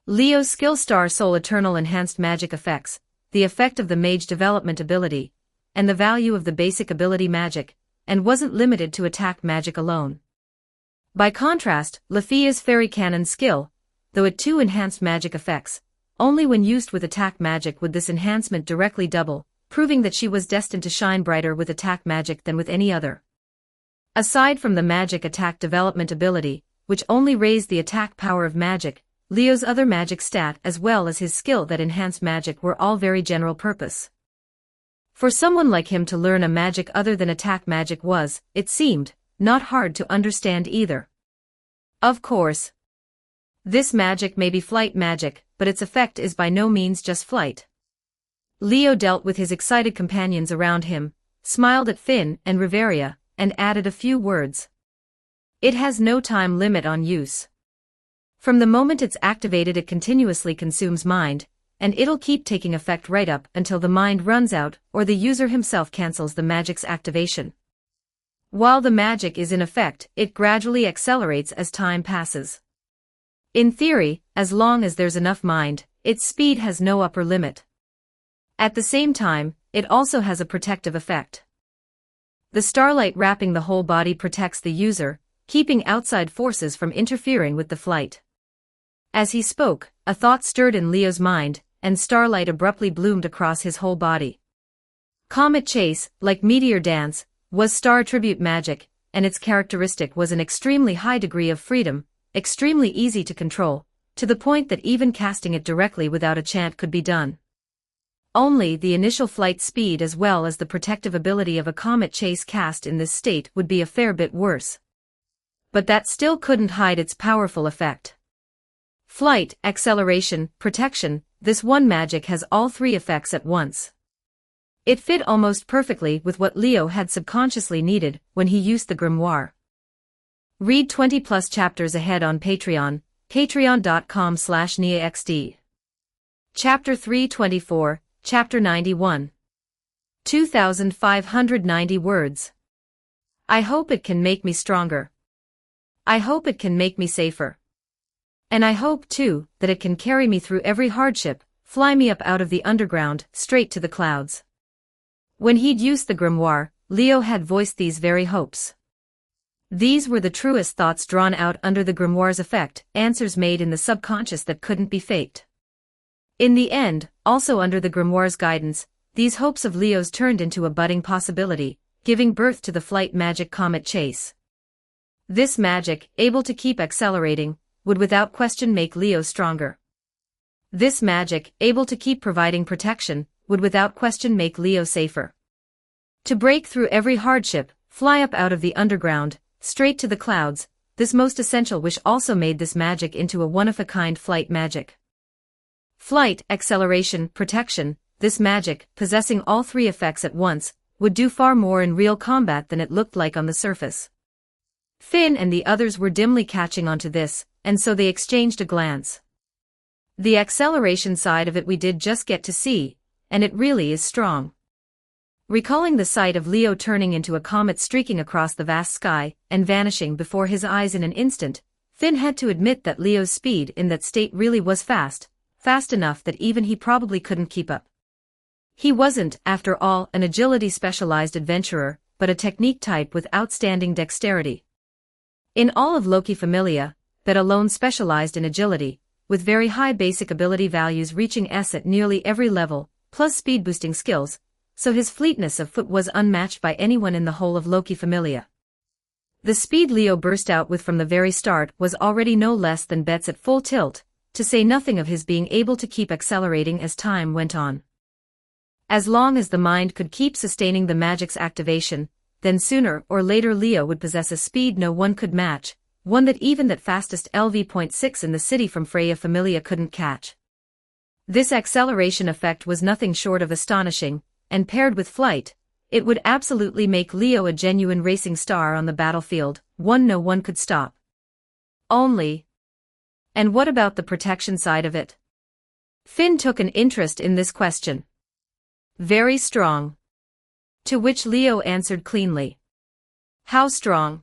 Leo's skill star soul eternal enhanced magic effects, the effect of the mage development ability, and the value of the basic ability magic, and wasn't limited to attack magic alone. By contrast, Lafia's fairy cannon skill, though it too enhanced magic effects, only when used with attack magic would this enhancement directly double, proving that she was destined to shine brighter with attack magic than with any other. Aside from the magic attack development ability, which only raised the attack power of magic, Leo's other magic stat as well as his skill that enhanced magic were all very general purpose. For someone like him to learn a magic other than attack magic was, it seemed, not hard to understand either. Of course. This magic may be flight magic, but its effect is by no means just flight. Leo dealt with his excited companions around him, smiled at Finn and Riveria, and added a few words. It has no time limit on use. From the moment it's activated it continuously consumes mind, and it'll keep taking effect right up until the mind runs out or the user himself cancels the magic's activation. While the magic is in effect, it gradually accelerates as time passes. In theory, as long as there's enough mind, its speed has no upper limit. At the same time, it also has a protective effect. The starlight wrapping the whole body protects the user, keeping outside forces from interfering with the flight. As he spoke, a thought stirred in Leo's mind, and starlight abruptly bloomed across his whole body. Comet chase, like meteor dance, was star tribute magic, and its characteristic was an extremely high degree of freedom, extremely easy to control, to the point that even casting it directly without a chant could be done. Only the initial flight speed as well as the protective ability of a comet chase cast in this state would be a fair bit worse. But that still couldn't hide its powerful effect. Flight, acceleration, protection, this one magic has all three effects at once. It fit almost perfectly with what Leo had subconsciously needed when he used the grimoire. Read 20+ chapters ahead on Patreon, patreon.com/NiaXD. Chapter 324, Chapter 91. 2,590 words. I hope it can make me stronger. I hope it can make me safer. And I hope, too, that it can carry me through every hardship, fly me up out of the underground, straight to the clouds. When he'd used the grimoire, Leo had voiced these very hopes. These were the truest thoughts drawn out under the grimoire's effect, answers made in the subconscious that couldn't be faked. In the end, also under the grimoire's guidance, these hopes of Leo's turned into a budding possibility, giving birth to the flight magic comet chase. This magic, able to keep accelerating, would without question make Leo stronger. This magic, able to keep providing protection, would without question make Leo safer. To break through every hardship, fly up out of the underground, straight to the clouds, this most essential wish also made this magic into a one-of-a-kind flight magic. Flight, acceleration, protection, this magic, possessing all three effects at once, would do far more in real combat than it looked like on the surface. Finn and the others were dimly catching onto this, and so they exchanged a glance. The acceleration side of it we did just get to see, and it really is strong. Recalling the sight of Leo turning into a comet streaking across the vast sky and vanishing before his eyes in an instant, Finn had to admit that Leo's speed in that state really was fast enough that even he probably couldn't keep up. He wasn't, after all, an agility-specialized adventurer, but a technique type with outstanding dexterity. In all of Loki Familia, that alone specialized in agility, with very high basic ability values reaching S at nearly every level, plus speed-boosting skills, so his fleetness of foot was unmatched by anyone in the whole of Loki Familia. The speed Leo burst out with from the very start was already no less than bets at full tilt, to say nothing of his being able to keep accelerating as time went on. As long as the mind could keep sustaining the magic's activation, then sooner or later Leo would possess a speed no one could match, one that even that fastest LV.6 in the city from Freya Familia couldn't catch. This acceleration effect was nothing short of astonishing, and paired with flight, it would absolutely make Leo a genuine racing star on the battlefield, one no one could stop. Only. And what about the protection side of it? Finn took an interest in this question. Very strong. To which Leo answered cleanly. How strong?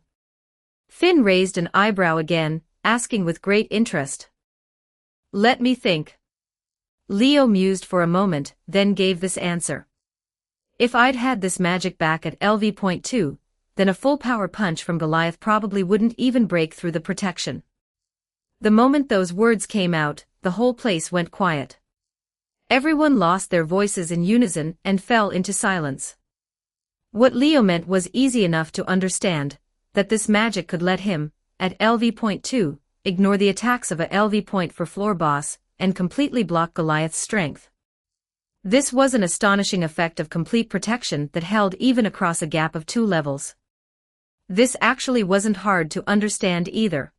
Finn raised an eyebrow again, asking with great interest. Let me think. Leo mused for a moment, then gave this answer. If I'd had this magic back at LV.2, then a full power punch from Goliath probably wouldn't even break through the protection. The moment those words came out, the whole place went quiet. Everyone lost their voices in unison and fell into silence. What Leo meant was easy enough to understand, that this magic could let him, at LV.2, ignore the attacks of a LV.4 floor boss, and completely block Goliath's strength. This was an astonishing effect of complete protection that held even across a gap of 2 levels. This actually wasn't hard to understand either.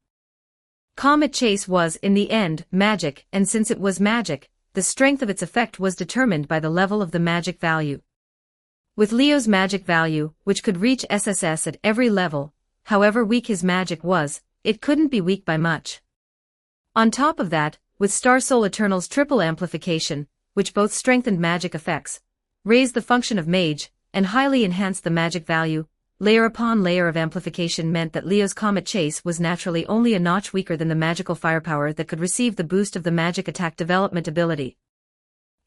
Comet Chase was, in the end, magic, and since it was magic, the strength of its effect was determined by the level of the magic value. With Leo's magic value, which could reach SSS at every level, however weak his magic was, it couldn't be weak by much. On top of that, with Star Soul Eternal's triple amplification, which both strengthened magic effects, raised the function of mage, and highly enhanced the magic value, layer upon layer of amplification meant that Leo's Comet Chase was naturally only a notch weaker than the magical firepower that could receive the boost of the magic attack development ability.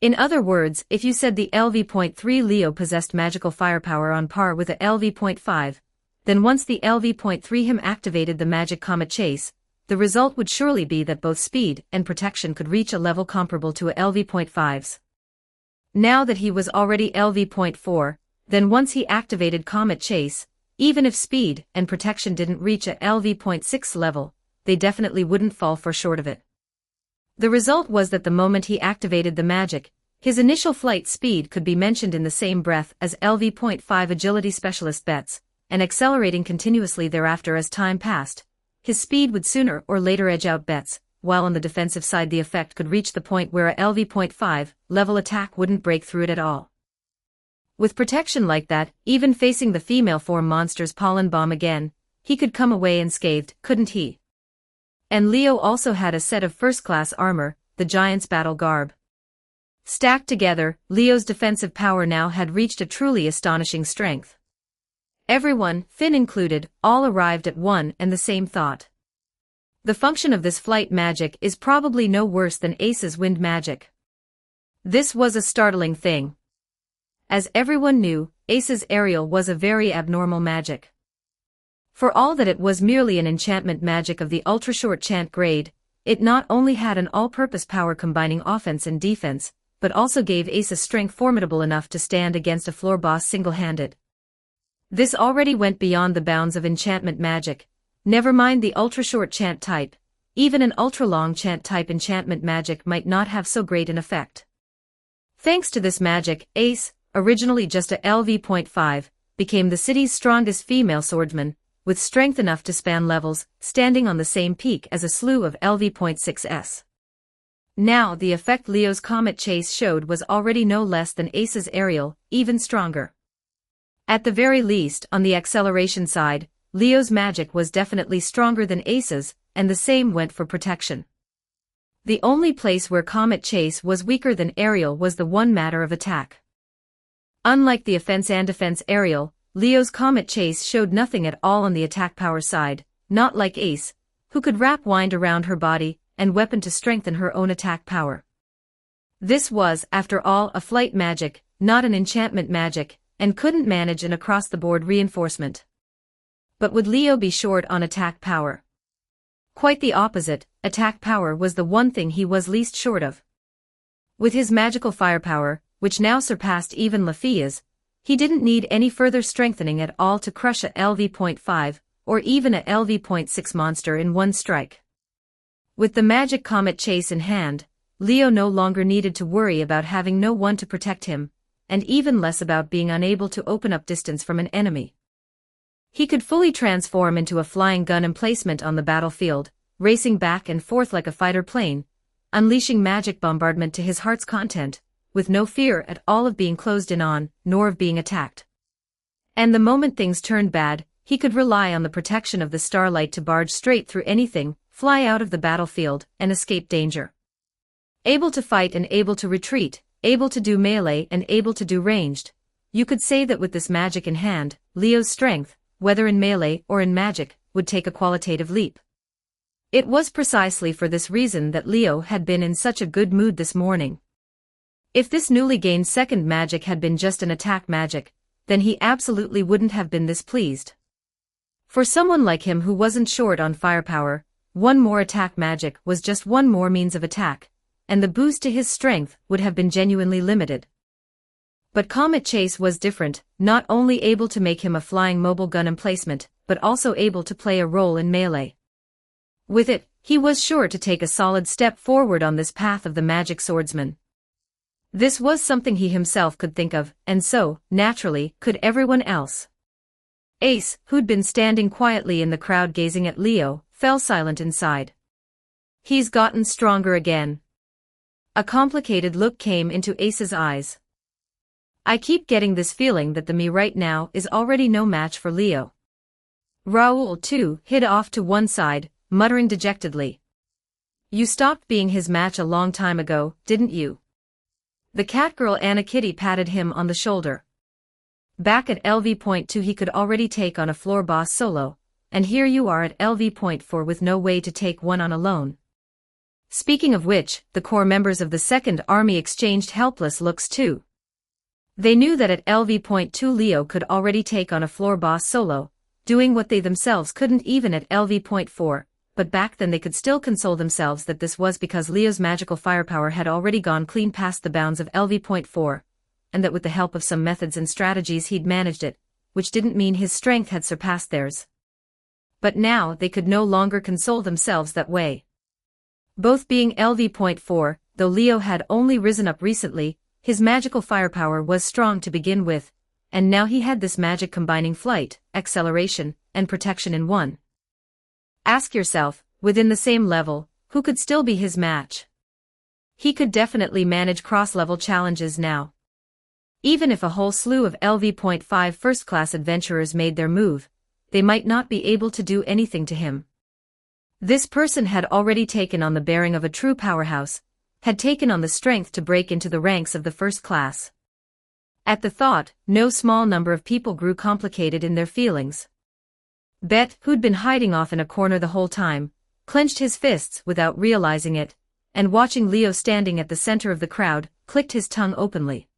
In other words, if you said the LV.3 Leo possessed magical firepower on par with a LV.5, then once the LV.3 him activated the magic Comet Chase, the result would surely be that both speed and protection could reach a level comparable to a LV.5's. Now that he was already LV.4, then once he activated Comet Chase, even if speed and protection didn't reach a LV.6 level, they definitely wouldn't fall far short of it. The result was that the moment he activated the magic, his initial flight speed could be mentioned in the same breath as LV.5 agility specialist bets, and accelerating continuously thereafter as time passed. His speed would sooner or later edge out bets, while on the defensive side the effect could reach the point where a LV.5 level attack wouldn't break through it at all. With protection like that, even facing the female form monster's pollen bomb again, he could come away unscathed, couldn't he? And Leo also had a set of first-class armor, the Giant's Battle Garb. Stacked together, Leo's defensive power now had reached a truly astonishing strength. Everyone, Finn included, all arrived at one and the same thought. The function of this flight magic is probably no worse than Ace's wind magic. This was a startling thing. As everyone knew, Ace's aerial was a very abnormal magic. For all that it was merely an enchantment magic of the ultra-short chant grade, it not only had an all-purpose power combining offense and defense, but also gave Ace a strength formidable enough to stand against a floor boss single-handed. This already went beyond the bounds of enchantment magic, never mind the ultra-short chant type, even an ultra-long chant-type enchantment magic might not have so great an effect. Thanks to this magic, Ace, originally just a LV.5, became the city's strongest female swordsman, with strength enough to span levels, standing on the same peak as a slew of LV.6s. Now the effect Leo's comet chase showed was already no less than Ace's aerial, even stronger. At the very least, on the acceleration side, Leo's magic was definitely stronger than Ace's, and the same went for protection. The only place where comet chase was weaker than aerial was the one matter of attack. Unlike the offense and defense aerial, Leo's comet chase showed nothing at all on the attack power side, not like Ace, who could wrap wind around her body and weapon to strengthen her own attack power. This was, after all, a flight magic, not an enchantment magic, and couldn't manage an across-the-board reinforcement. But would Leo be short on attack power? Quite the opposite, attack power was the one thing he was least short of. With his magical firepower, which now surpassed even Lafia's, he didn't need any further strengthening at all to crush a LV.5, or even a LV.6 monster in one strike. With the magic comet chase in hand, Leo no longer needed to worry about having no one to protect him, and even less about being unable to open up distance from an enemy. He could fully transform into a flying gun emplacement on the battlefield, racing back and forth like a fighter plane, unleashing magic bombardment to his heart's content, with no fear at all of being closed in on, nor of being attacked. And the moment things turned bad, he could rely on the protection of the starlight to barge straight through anything, fly out of the battlefield, and escape danger. Able to fight and able to retreat, able to do melee and able to do ranged, you could say that with this magic in hand, Leo's strength, whether in melee or in magic, would take a qualitative leap. It was precisely for this reason that Leo had been in such a good mood this morning. If this newly gained second magic had been just an attack magic, then he absolutely wouldn't have been this pleased. For someone like him who wasn't short on firepower, one more attack magic was just one more means of attack, and the boost to his strength would have been genuinely limited. But Comet Chase was different, not only able to make him a flying mobile gun emplacement, but also able to play a role in melee. With it, he was sure to take a solid step forward on this path of the magic swordsman. This was something he himself could think of, and so, naturally, could everyone else. Ace, who'd been standing quietly in the crowd gazing at Leo, fell silent inside. He's gotten stronger again. A complicated look came into Ace's eyes. I keep getting this feeling that the me right now is already no match for Leo. Raoul, too, hid off to one side, muttering dejectedly. You stopped being his match a long time ago, didn't you? The catgirl Anna Kitty patted him on the shoulder. Back at LV.2 he could already take on a floor boss solo, and here you are at LV.4 with no way to take one on alone. Speaking of which, the core members of the Second Army exchanged helpless looks too. They knew that at LV.2 Leo could already take on a floor boss solo, doing what they themselves couldn't even at LV.4, but back then they could still console themselves that this was because Leo's magical firepower had already gone clean past the bounds of LV.4, and that with the help of some methods and strategies he'd managed it, which didn't mean his strength had surpassed theirs. But now they could no longer console themselves that way. Both being LV.4, though Leo had only risen up recently, his magical firepower was strong to begin with, and now he had this magic combining flight, acceleration, and protection in one. Ask yourself, within the same level, who could still be his match? He could definitely manage cross-level challenges now. Even if a whole slew of LV.5 first-class adventurers made their move, they might not be able to do anything to him. This person had already taken on the bearing of a true powerhouse, had taken on the strength to break into the ranks of the first class. At the thought, no small number of people grew complicated in their feelings. Bet, who'd been hiding off in a corner the whole time, clenched his fists without realizing it, and watching Leo standing at the center of the crowd, clicked his tongue openly.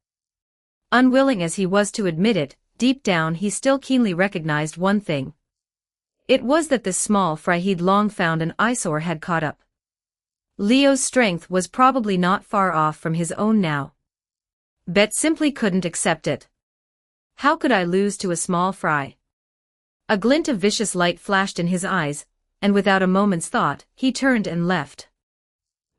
Unwilling as he was to admit it, deep down he still keenly recognized one thing. It was that this small fry he'd long found an eyesore had caught up. Leo's strength was probably not far off from his own now. Bet simply couldn't accept it. How could I lose to a small fry? A glint of vicious light flashed in his eyes, and without a moment's thought, he turned and left.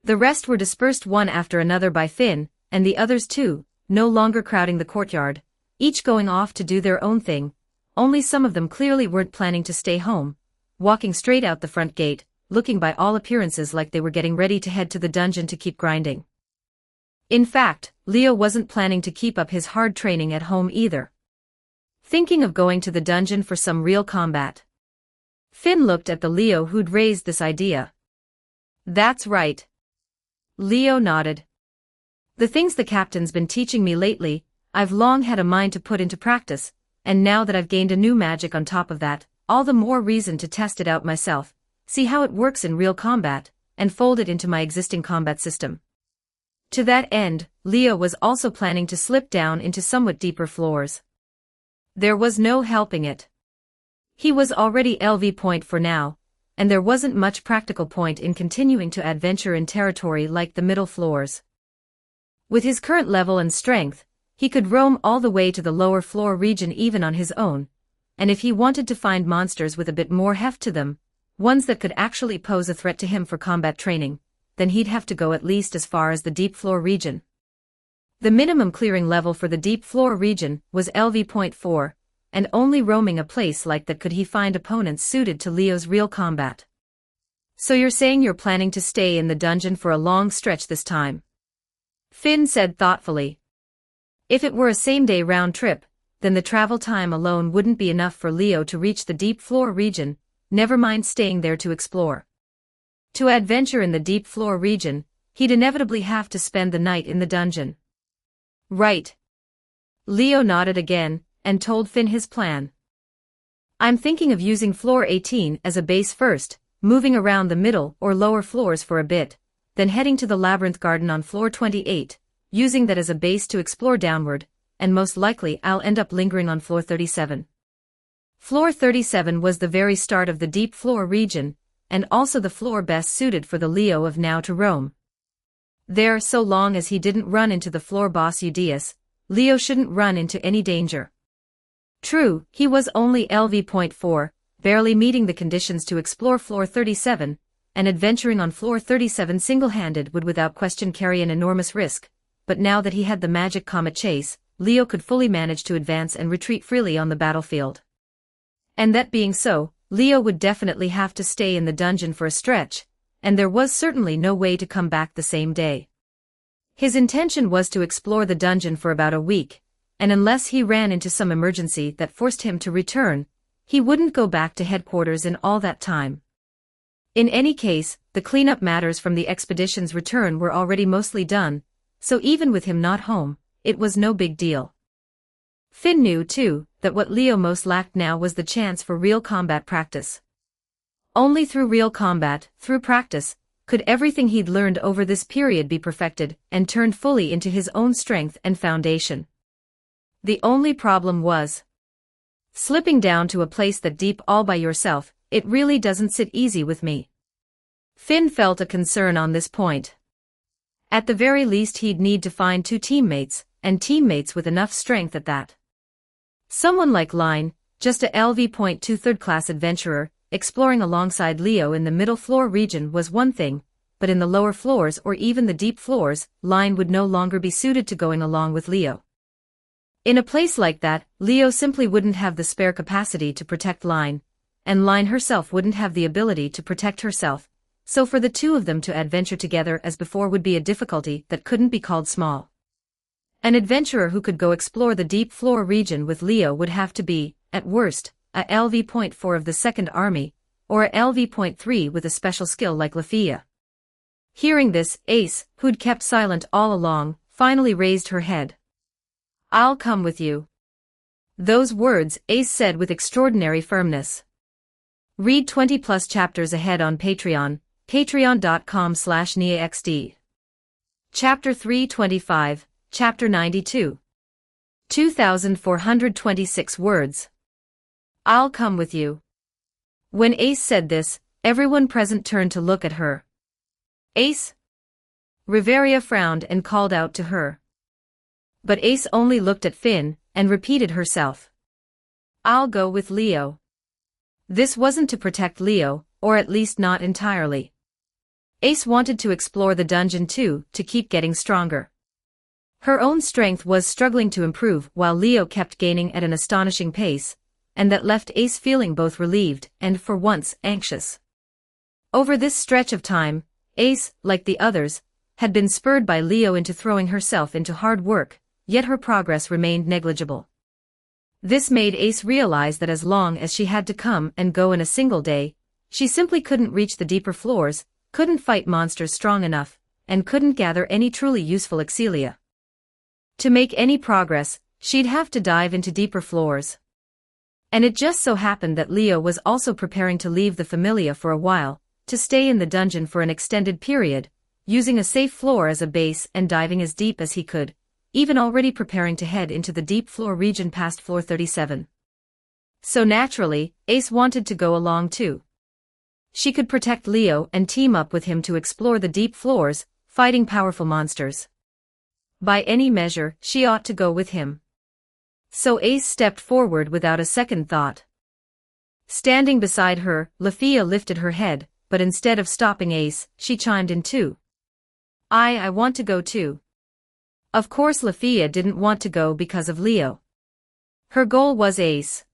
The rest were dispersed one after another by Finn, and the others too, no longer crowding the courtyard, each going off to do their own thing, only some of them clearly weren't planning to stay home, walking straight out the front gate, looking by all appearances like they were getting ready to head to the dungeon to keep grinding. In fact, Leo wasn't planning to keep up his hard training at home either. Thinking of going to the dungeon for some real combat. Finn looked at the Leo who'd raised this idea. That's right. Leo nodded. The things the captain's been teaching me lately, I've long had a mind to put into practice, and now that I've gained a new magic on top of that, all the more reason to test it out myself, see how it works in real combat, and fold it into my existing combat system. To that end, Leo was also planning to slip down into somewhat deeper floors. There was no helping it. He was already LV point for now, and there wasn't much practical point in continuing to adventure in territory like the middle floors. With his current level and strength, he could roam all the way to the lower floor region even on his own, and if he wanted to find monsters with a bit more heft to them, ones that could actually pose a threat to him for combat training, then he'd have to go at least as far as the deep floor region. The minimum clearing level for the deep floor region was LV.4, and only roaming a place like that could he find opponents suited to Leo's real combat. So you're saying you're planning to stay in the dungeon for a long stretch this time? Finn said thoughtfully. If it were a same-day round trip, then the travel time alone wouldn't be enough for Leo to reach the deep floor region, never mind staying there to explore. To adventure in the deep floor region, he'd inevitably have to spend the night in the dungeon. Right. Leo nodded again, and told Finn his plan. I'm thinking of using floor 18 as a base first, moving around the middle or lower floors for a bit, then heading to the labyrinth garden on floor 28, using that as a base to explore downward, and most likely I'll end up lingering on floor 37. Floor 37 was the very start of the deep floor region, and also the floor best suited for the Leo of now to roam. There, so long as he didn't run into the floor boss Udius, Leo shouldn't run into any danger. True, he was only LV.4, barely meeting the conditions to explore floor 37, and adventuring on floor 37 single-handed would without question carry an enormous risk, but now that he had the magic comet chase, Leo could fully manage to advance and retreat freely on the battlefield. And that being so, Leo would definitely have to stay in the dungeon for a stretch, and there was certainly no way to come back the same day. His intention was to explore the dungeon for about a week, and unless he ran into some emergency that forced him to return, he wouldn't go back to headquarters in all that time. In any case, the cleanup matters from the expedition's return were already mostly done, so even with him not home, it was no big deal. Finn knew, too, that what Leo most lacked now was the chance for real combat practice. Only through real combat, through practice, could everything he'd learned over this period be perfected and turned fully into his own strength and foundation. The only problem was slipping down to a place that deep all by yourself. It really doesn't sit easy with me. Finn felt a concern on this point. At the very least he'd need to find two teammates, and teammates with enough strength at that. Someone like Line, just a LV.2 third-class adventurer, exploring alongside Leo in the middle floor region was one thing, but in the lower floors or even the deep floors, Line would no longer be suited to going along with Leo. In a place like that, Leo simply wouldn't have the spare capacity to protect Line, and Line herself wouldn't have the ability to protect herself, so for the two of them to adventure together as before would be a difficulty that couldn't be called small. An adventurer who could go explore the deep floor region with Leo would have to be, at worst, a LV.4 of the Second Army, or a LV.3 with a special skill like Lafia. Hearing this, Ace, who'd kept silent all along, finally raised her head. I'll come with you. Those words Ace said with extraordinary firmness. Read 20+ chapters ahead on Patreon, patreon.com/NiaXD. Chapter 325, Chapter 92. 2,426 words. I'll come with you. When Ace said this, everyone present turned to look at her. Ace? Riveria frowned and called out to her. But Ace only looked at Finn, and repeated herself. I'll go with Leo. This wasn't to protect Leo, or at least not entirely. Ace wanted to explore the dungeon too, to keep getting stronger. Her own strength was struggling to improve while Leo kept gaining at an astonishing pace, and that left Ace feeling both relieved and, for once, anxious. Over this stretch of time, Ace, like the others, had been spurred by Leo into throwing herself into hard work, yet her progress remained negligible. This made Ace realize that as long as she had to come and go in a single day, she simply couldn't reach the deeper floors, couldn't fight monsters strong enough, and couldn't gather any truly useful excelia. To make any progress, she'd have to dive into deeper floors. And it just so happened that Leo was also preparing to leave the Familia for a while, to stay in the dungeon for an extended period, using a safe floor as a base and diving as deep as he could, even already preparing to head into the deep floor region past floor 37. So naturally, Ace wanted to go along too. She could protect Leo and team up with him to explore the deep floors, fighting powerful monsters. By any measure, she ought to go with him. So Ace stepped forward without a second thought. Standing beside her, Lafia lifted her head, but instead of stopping Ace, she chimed in too. I want to go too. Of course Lafia didn't want to go because of Leo. Her goal was Ace.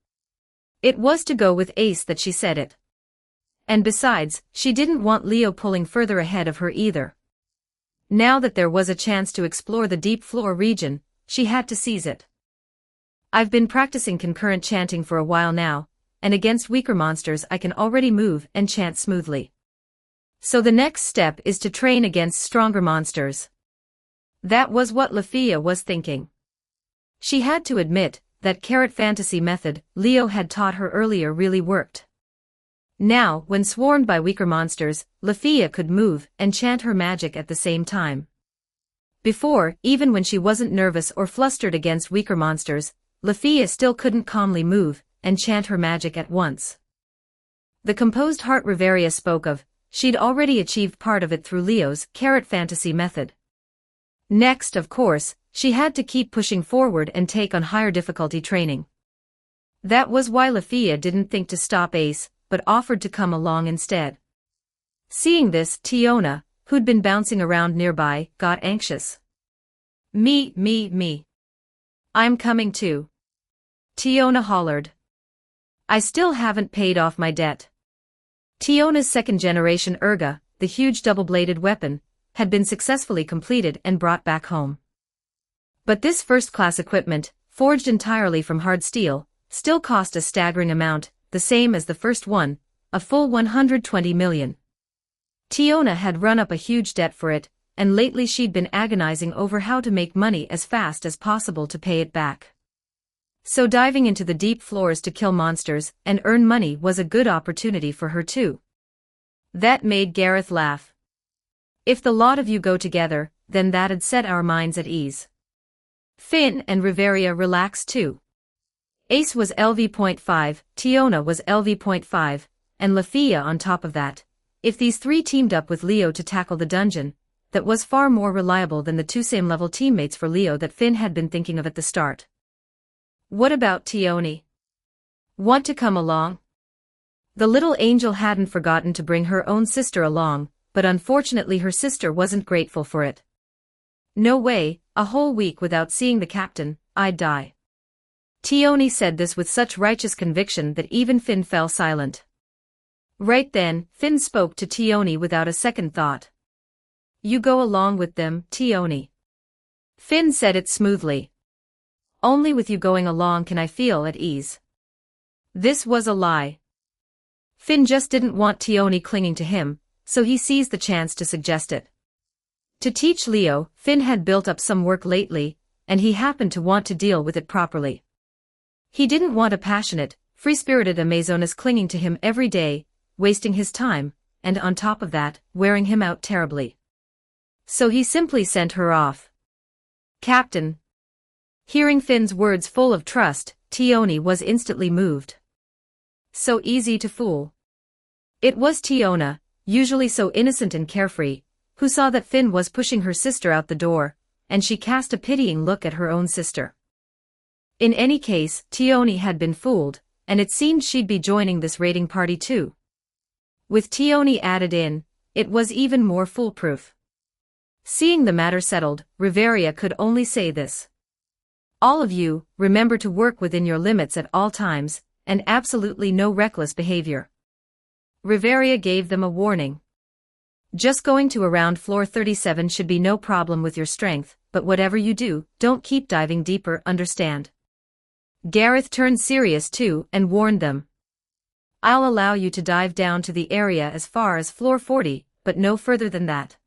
It was to go with Ace that she said it. And besides, she didn't want Leo pulling further ahead of her either. Now that there was a chance to explore the deep floor region, she had to seize it. I've been practicing concurrent chanting for a while now, and against weaker monsters I can already move and chant smoothly. So the next step is to train against stronger monsters. That was what Lafia was thinking. She had to admit that carrot fantasy method Leo had taught her earlier really worked. Now, when swarmed by weaker monsters, Lafia could move and chant her magic at the same time. Before, even when she wasn't nervous or flustered against weaker monsters, Lafia still couldn't calmly move and chant her magic at once. The composed heart Reveria spoke of, she'd already achieved part of it through Leo's carrot fantasy method. Next, of course, she had to keep pushing forward and take on higher difficulty training. That was why Lafia didn't think to stop Ace, but offered to come along instead. Seeing this, Tiona, who'd been bouncing around nearby, got anxious. Me. I'm coming too. Tiona hollered. I still haven't paid off my debt. Tiona's second-generation Urga, the huge double-bladed weapon, had been successfully completed and brought back home. But this first-class equipment, forged entirely from hard steel, still cost a staggering amount, the same as the first one, a full 120 million. Tiona had run up a huge debt for it, and lately she'd been agonizing over how to make money as fast as possible to pay it back. So diving into the deep floors to kill monsters and earn money was a good opportunity for her too. That made Gareth laugh. If the lot of you go together, then that'd set our minds at ease. Finn and Reveria relaxed too. Ace was LV.5, Tiona was LV.5, and Lafia on top of that. If these three teamed up with Leo to tackle the dungeon, that was far more reliable than the two same-level teammates for Leo that Finn had been thinking of at the start. What about Tioni? Want to come along? The little angel hadn't forgotten to bring her own sister along, but unfortunately her sister wasn't grateful for it. No way, a whole week without seeing the captain, I'd die. Tioni said this with such righteous conviction that even Finn fell silent. Right then, Finn spoke to Tioni without a second thought. You go along with them, Tioni. Finn said it smoothly. Only with you going along can I feel at ease. This was a lie. Finn just didn't want Tioni clinging to him, so he seized the chance to suggest it. To teach Leo, Finn had built up some work lately, and he happened to want to deal with it properly. He didn't want a passionate, free-spirited Amazoness clinging to him every day, wasting his time, and on top of that, wearing him out terribly. So he simply sent her off. Captain. Hearing Finn's words full of trust, Tioni was instantly moved. So easy to fool. It was Tiona, usually so innocent and carefree, who saw that Finn was pushing her sister out the door, and she cast a pitying look at her own sister. In any case, Tioni had been fooled, and it seemed she'd be joining this raiding party too. With Tioni added in, it was even more foolproof. Seeing the matter settled, Riveria could only say this. All of you, remember to work within your limits at all times, and absolutely no reckless behavior. Riveria gave them a warning. Just going to around floor 37 should be no problem with your strength, but whatever you do, don't keep diving deeper, understand? Gareth turned serious too and warned them. I'll allow you to dive down to the area as far as floor 40, but no further than that.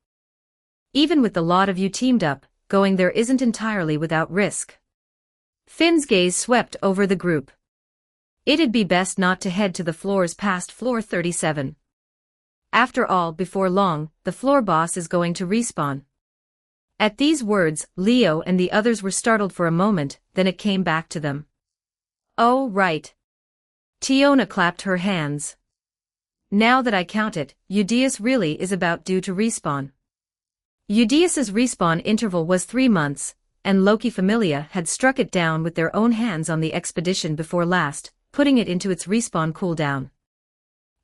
Even with the lot of you teamed up, going there isn't entirely without risk. Finn's gaze swept over the group. It'd be best not to head to the floors past floor 37. After all, before long, the floor boss is going to respawn. At these words, Leo and the others were startled for a moment, then it came back to them. Oh, right. Tiona clapped her hands. Now that I count it, Eudias really is about due to respawn. Eudias's respawn interval was 3 months, and Loki Familia had struck it down with their own hands on the expedition before last, putting it into its respawn cooldown.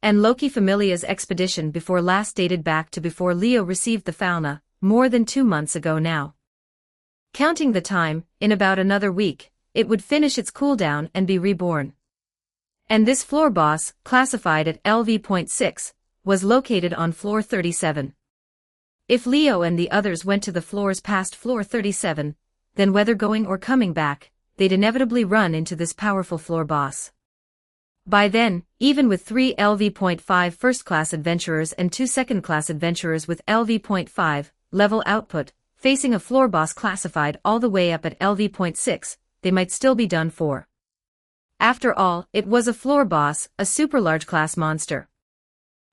And Loki Familia's expedition before last dated back to before Leo received the fauna, more than 2 months ago now. Counting the time, in about another week, it would finish its cooldown and be reborn. And this floor boss, classified at LV.6, was located on floor 37. If Leo and the others went to the floors past floor 37, then whether going or coming back, they'd inevitably run into this powerful floor boss. By then, even with 3 LV.5 first-class adventurers and 2 second-class adventurers with LV.5 level output, facing a floor boss classified all the way up at LV.6, they might still be done for. After all, it was a floor boss, a super large class monster.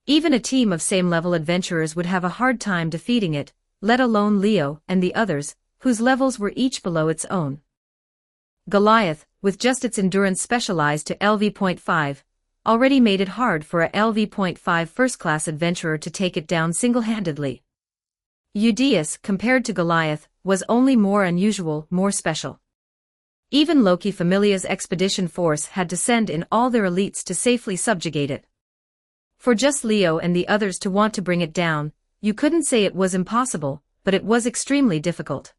Even a team of same-level adventurers would have a hard time defeating it, let alone Leo and the others, whose levels were each below its own. Goliath, with just its endurance specialized to LV.5, already made it hard for a LV.5 first-class adventurer to take it down single-handedly. Eudias, compared to Goliath, was only more unusual, more special. Even Loki Familia's expedition force had to send in all their elites to safely subjugate it. For just Leo and the others to want to bring it down, you couldn't say it was impossible, but it was extremely difficult.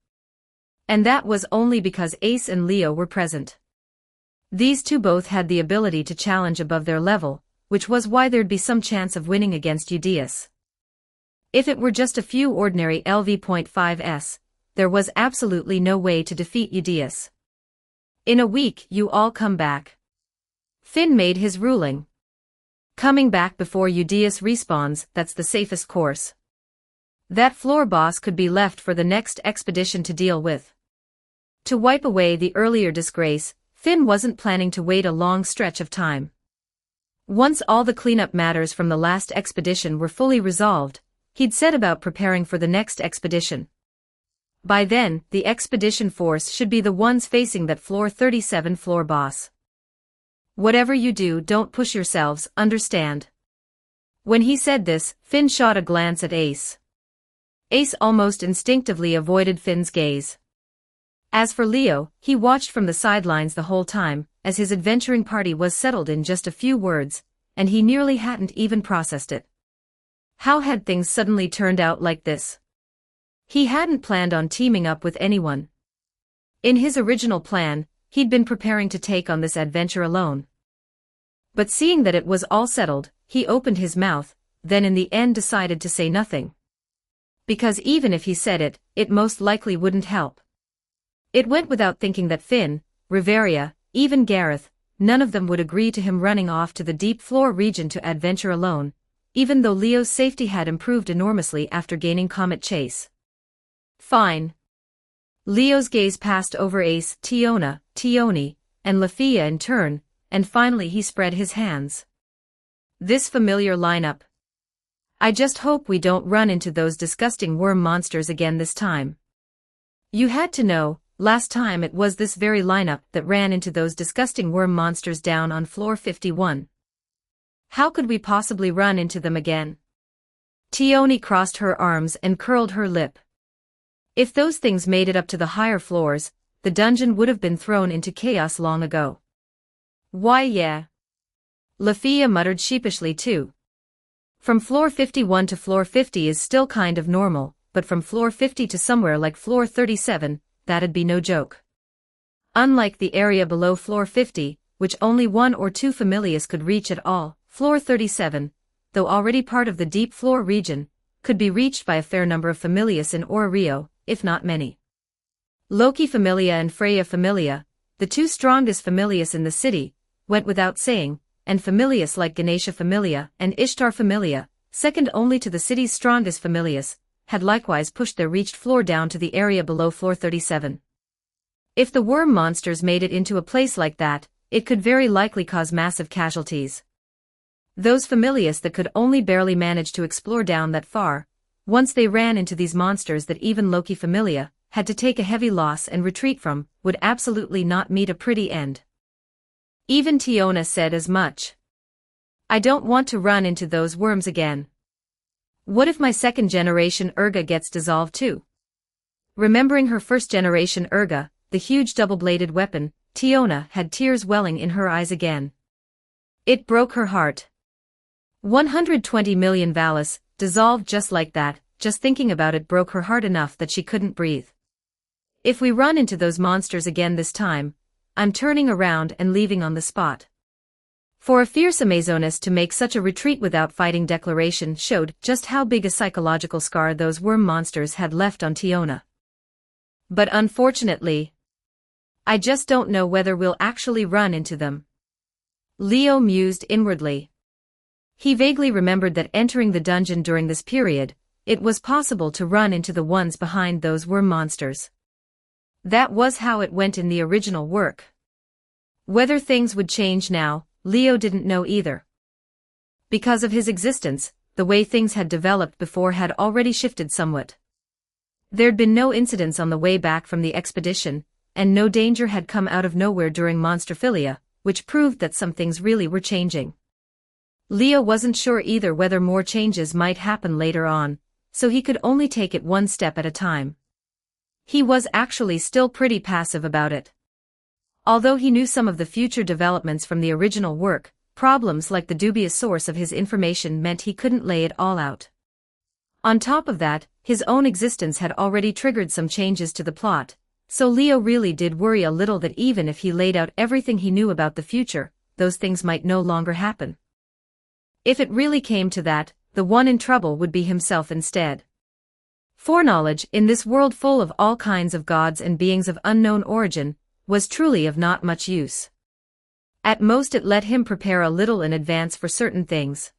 And that was only because Ace and Leo were present. These two both had the ability to challenge above their level, which was why there'd be some chance of winning against Eudias. If it were just a few ordinary LV.5s, there was absolutely no way to defeat Eudias. In a week you all come back. Finn made his ruling. Coming back before Eudias respawns, that's the safest course. That floor boss could be left for the next expedition to deal with. To wipe away the earlier disgrace, Finn wasn't planning to wait a long stretch of time. Once all the cleanup matters from the last expedition were fully resolved, he'd set about preparing for the next expedition. By then, the expedition force should be the ones facing that floor 37 floor boss. Whatever you do, don't push yourselves, understand? When he said this, Finn shot a glance at Ace. Ace almost instinctively avoided Finn's gaze. As for Leo, he watched from the sidelines the whole time, as his adventuring party was settled in just a few words, and he nearly hadn't even processed it. How had things suddenly turned out like this? He hadn't planned on teaming up with anyone. In his original plan, he'd been preparing to take on this adventure alone. But seeing that it was all settled, he opened his mouth, then in the end decided to say nothing. Because even if he said it, it most likely wouldn't help. It went without thinking that Finn, Riveria, even Gareth, none of them would agree to him running off to the deep floor region to adventure alone, even though Leo's safety had improved enormously after gaining Comet Chase. Fine. Leo's gaze passed over Ace, Tiona, Tioni, and Lafia in turn, and finally he spread his hands. This familiar lineup. I just hope we don't run into those disgusting worm monsters again this time. You had to know, last time it was this very lineup that ran into those disgusting worm monsters down on floor 51. How could we possibly run into them again? Tioni crossed her arms and curled her lip. If those things made it up to the higher floors, the dungeon would have been thrown into chaos long ago. Why yeah. Lafia muttered sheepishly too. From floor 51 to floor 50 is still kind of normal, but from floor 50 to somewhere like floor 37, that'd be no joke. Unlike the area below floor 50, which only one or two familiars could reach at all, floor 37, though already part of the deep floor region, could be reached by a fair number of familiars in Rio, if not many. Loki Familia and Freya Familia, the two strongest familiars in the city, went without saying, and familiars like Ganesha Familia and Ishtar Familia, second only to the city's strongest familiars, had likewise pushed their reached floor down to the area below floor 37. If the worm monsters made it into a place like that, it could very likely cause massive casualties. Those familiars that could only barely manage to explore down that far, once they ran into these monsters that even Loki Familia had to take a heavy loss and retreat from, would absolutely not meet a pretty end. Even Tiona said as much. I don't want to run into those worms again. What if my second generation Urga gets dissolved too? Remembering her first generation Urga, the huge double-bladed weapon, Tiona had tears welling in her eyes again. It broke her heart. 120 million Valis, dissolved just like that, just thinking about it broke her heart enough that she couldn't breathe. If we run into those monsters again this time, I'm turning around and leaving on the spot. For a fierce Amazoness to make such a retreat without fighting declaration showed just how big a psychological scar those worm monsters had left on Tiona. But unfortunately, I just don't know whether we'll actually run into them. Leo mused inwardly. He vaguely remembered that entering the dungeon during this period, it was possible to run into the ones behind those worm monsters. That was how it went in the original work. Whether things would change now, Leo didn't know either. Because of his existence, the way things had developed before had already shifted somewhat. There'd been no incidents on the way back from the expedition, and no danger had come out of nowhere during Monsterphilia, which proved that some things really were changing. Leo wasn't sure either whether more changes might happen later on, so he could only take it one step at a time. He was actually still pretty passive about it. Although he knew some of the future developments from the original work, problems like the dubious source of his information meant he couldn't lay it all out. On top of that, his own existence had already triggered some changes to the plot, so Leo really did worry a little that even if he laid out everything he knew about the future, those things might no longer happen. If it really came to that, the one in trouble would be himself instead. Foreknowledge, in this world full of all kinds of gods and beings of unknown origin, was truly of not much use. At most it let him prepare a little in advance for certain things.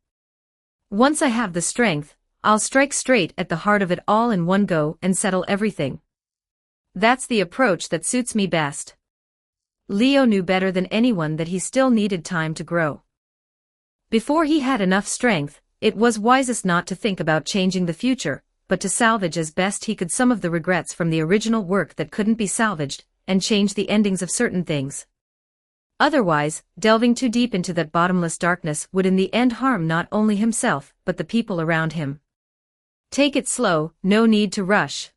Once I have the strength, I'll strike straight at the heart of it all in one go and settle everything. That's the approach that suits me best. Leo knew better than anyone that he still needed time to grow. Before he had enough strength, it was wisest not to think about changing the future, but to salvage as best he could some of the regrets from the original work that couldn't be salvaged, and change the endings of certain things. Otherwise, delving too deep into that bottomless darkness would in the end harm not only himself, but the people around him. Take it slow, no need to rush.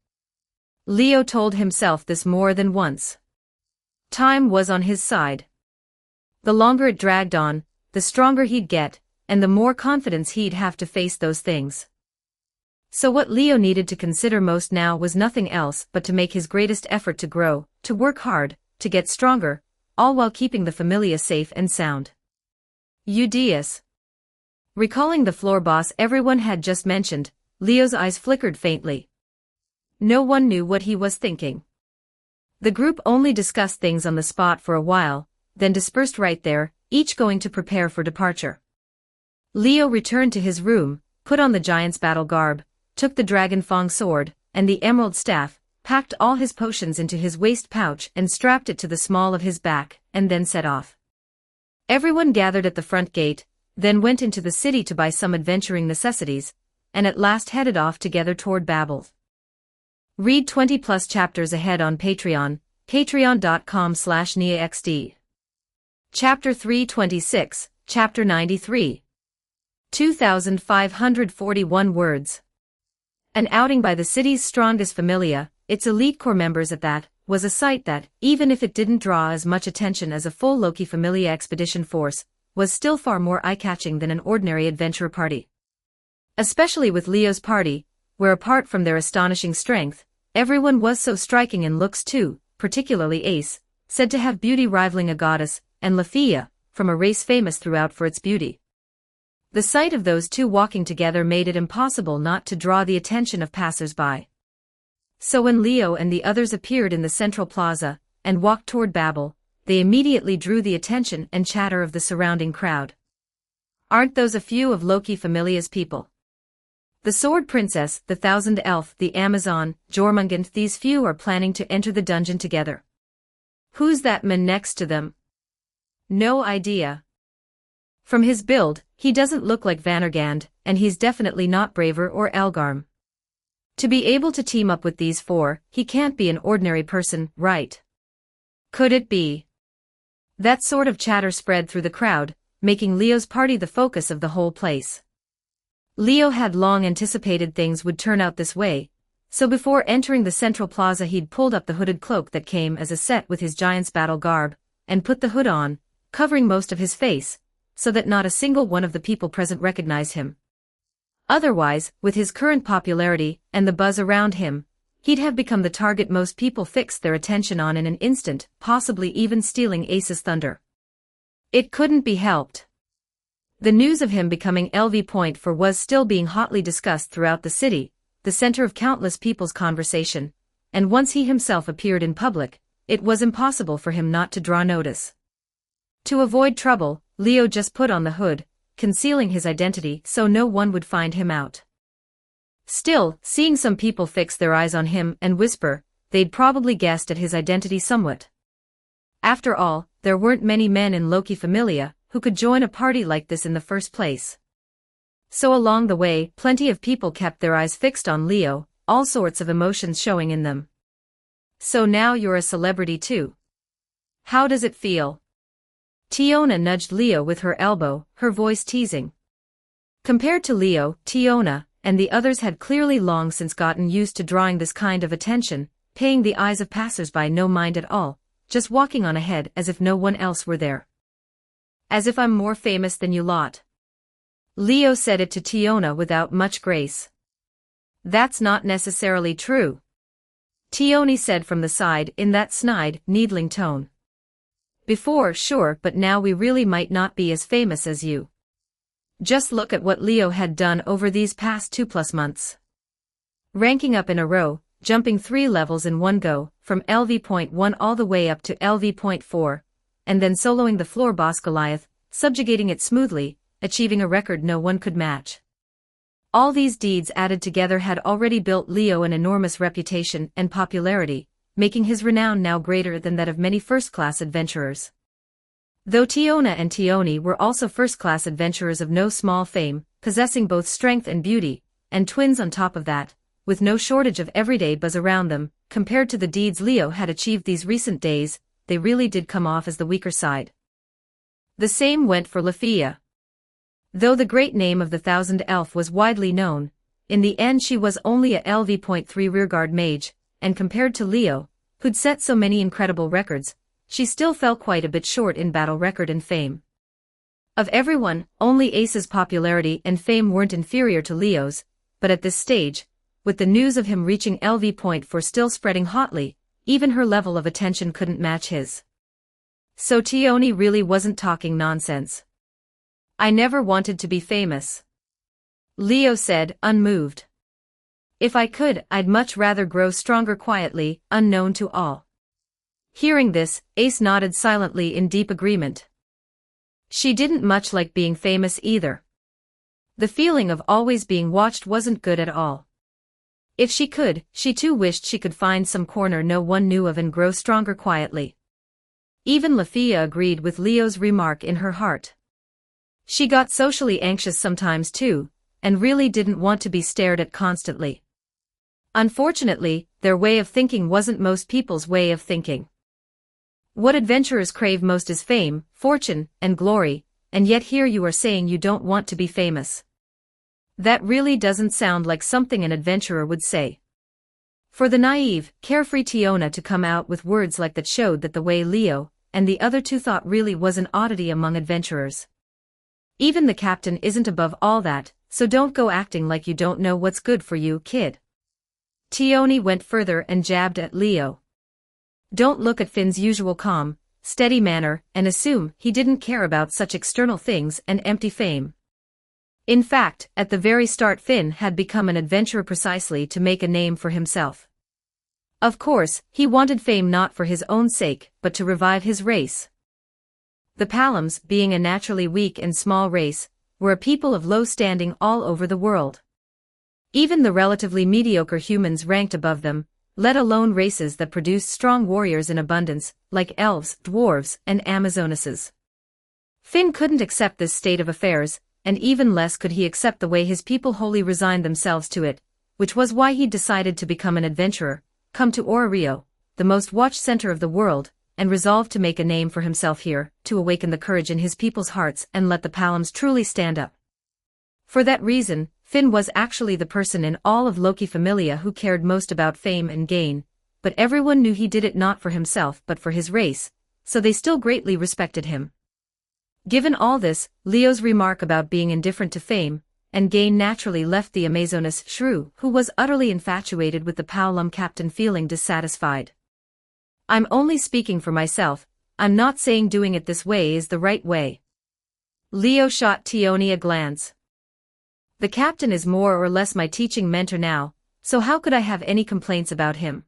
Leo told himself this more than once. Time was on his side. The longer it dragged on, the stronger he'd get, and the more confidence he'd have to face those things. So what Leo needed to consider most now was nothing else but to make his greatest effort to grow, to work hard, to get stronger, all while keeping the familia safe and sound. Udius. Recalling the floor boss everyone had just mentioned, Leo's eyes flickered faintly. No one knew what he was thinking. The group only discussed things on the spot for a while, then dispersed right there, each going to prepare for departure. Leo returned to his room, put on the giant's battle garb, took the dragon fang sword, and the emerald staff, packed all his potions into his waist pouch and strapped it to the small of his back, and then set off. Everyone gathered at the front gate, then went into the city to buy some adventuring necessities, and at last headed off together toward Babel. Read 20+ chapters ahead on Patreon, patreon.com/NiaXD. Chapter 326, Chapter 93. 2,541 words. An outing by the city's strongest familia, its elite core members at that, was a sight that, even if it didn't draw as much attention as a full Loki Familia expedition force, was still far more eye-catching than an ordinary adventurer party. Especially with Leo's party, where apart from their astonishing strength, everyone was so striking in looks too, particularly Ace, said to have beauty rivaling a goddess, and Lafia, from a race famous throughout for its beauty. The sight of those two walking together made it impossible not to draw the attention of passers-by. So when Leo and the others appeared in the central plaza, and walked toward Babel, they immediately drew the attention and chatter of the surrounding crowd. Aren't those a few of Loki Familia's people? The Sword Princess, the Thousand Elf, the Amazon, Jormungand, these few are planning to enter the dungeon together. Who's that man next to them? No idea. From his build, he doesn't look like Vannergand, and he's definitely not Braver or Elgarm. To be able to team up with these four, he can't be an ordinary person, right? Could it be? That sort of chatter spread through the crowd, making Leo's party the focus of the whole place. Leo had long anticipated things would turn out this way, so before entering the central plaza he'd pulled up the hooded cloak that came as a set with his giant's battle garb, and put the hood on, covering most of his face, so that not a single one of the people present recognized him. Otherwise, with his current popularity and the buzz around him, he'd have become the target most people fixed their attention on in an instant, possibly even stealing Ace's thunder. It couldn't be helped. The news of him becoming LV.4 was still being hotly discussed throughout the city, the center of countless people's conversation, and once he himself appeared in public, it was impossible for him not to draw notice. To avoid trouble, Leo just put on the hood, concealing his identity so no one would find him out. Still, seeing some people fix their eyes on him and whisper, they'd probably guessed at his identity somewhat. After all, there weren't many men in Loki Familia who could join a party like this in the first place. So along the way, plenty of people kept their eyes fixed on Leo, all sorts of emotions showing in them. So now you're a celebrity too. How does it feel? Tiona nudged Leo with her elbow, her voice teasing. Compared to Leo, Tiona, and the others had clearly long since gotten used to drawing this kind of attention, paying the eyes of passers-by no mind at all, just walking on ahead as if no one else were there. As if I'm more famous than you lot. Leo said it to Tiona without much grace. That's not necessarily true. Tioni said from the side in that snide, needling tone. Before, sure, but now we really might not be as famous as you. Just look at what Leo had done over these past 2+ months. Ranking up in a row, jumping 3 levels in one go, from LV.1 all the way up to LV.4, and then soloing the floor boss Goliath, subjugating it smoothly, achieving a record no one could match. All these deeds added together had already built Leo an enormous reputation and popularity, making his renown now greater than that of many first-class adventurers. Though Tiona and Tioni were also first-class adventurers of no small fame, possessing both strength and beauty, and twins on top of that, with no shortage of everyday buzz around them, compared to the deeds Leo had achieved these recent days, they really did come off as the weaker side. The same went for Lafia. Though the great name of the Thousand Elf was widely known, in the end she was only a LV.3 rearguard mage, and compared to Leo, who'd set so many incredible records, she still fell quite a bit short in battle record and fame. Of everyone, only Ace's popularity and fame weren't inferior to Leo's, but at this stage, with the news of him reaching LV.4 still spreading hotly, even her level of attention couldn't match his. So Tioni really wasn't talking nonsense. I never wanted to be famous. Leo said, unmoved. If I could, I'd much rather grow stronger quietly, unknown to all. Hearing this, Ace nodded silently in deep agreement. She didn't much like being famous either. The feeling of always being watched wasn't good at all. If she could, she too wished she could find some corner no one knew of and grow stronger quietly. Even Lafia agreed with Leo's remark in her heart. She got socially anxious sometimes too, and really didn't want to be stared at constantly. Unfortunately, their way of thinking wasn't most people's way of thinking. What adventurers crave most is fame, fortune, and glory, and yet here you are saying you don't want to be famous. That really doesn't sound like something an adventurer would say. For the naive, carefree Tiona to come out with words like that showed that the way Leo and the other two thought really was an oddity among adventurers. Even the captain isn't above all that, so don't go acting like you don't know what's good for you, kid. Tioni went further and jabbed at Leo. Don't look at Finn's usual calm, steady manner and assume he didn't care about such external things and empty fame. In fact, at the very start Finn had become an adventurer precisely to make a name for himself. Of course, he wanted fame not for his own sake, but to revive his race. The Palams, being a naturally weak and small race, were a people of low standing all over the world. Even the relatively mediocre humans ranked above them, let alone races that produced strong warriors in abundance, like elves, dwarves, and Amazonesses. Finn couldn't accept this state of affairs, and even less could he accept the way his people wholly resigned themselves to it, which was why he decided to become an adventurer, come to Ororio, the most watched center of the world, and resolved to make a name for himself here, to awaken the courage in his people's hearts and let the Palams truly stand up. For that reason, Finn was actually the person in all of Loki Familia who cared most about fame and gain, but everyone knew he did it not for himself but for his race, so they still greatly respected him. Given all this, Leo's remark about being indifferent to fame and gain naturally left the Amazoness shrew, who was utterly infatuated with the Palam captain, feeling dissatisfied. I'm only speaking for myself, I'm not saying doing it this way is the right way. Leo shot Tioni a glance. The captain is more or less my teaching mentor now, so how could I have any complaints about him?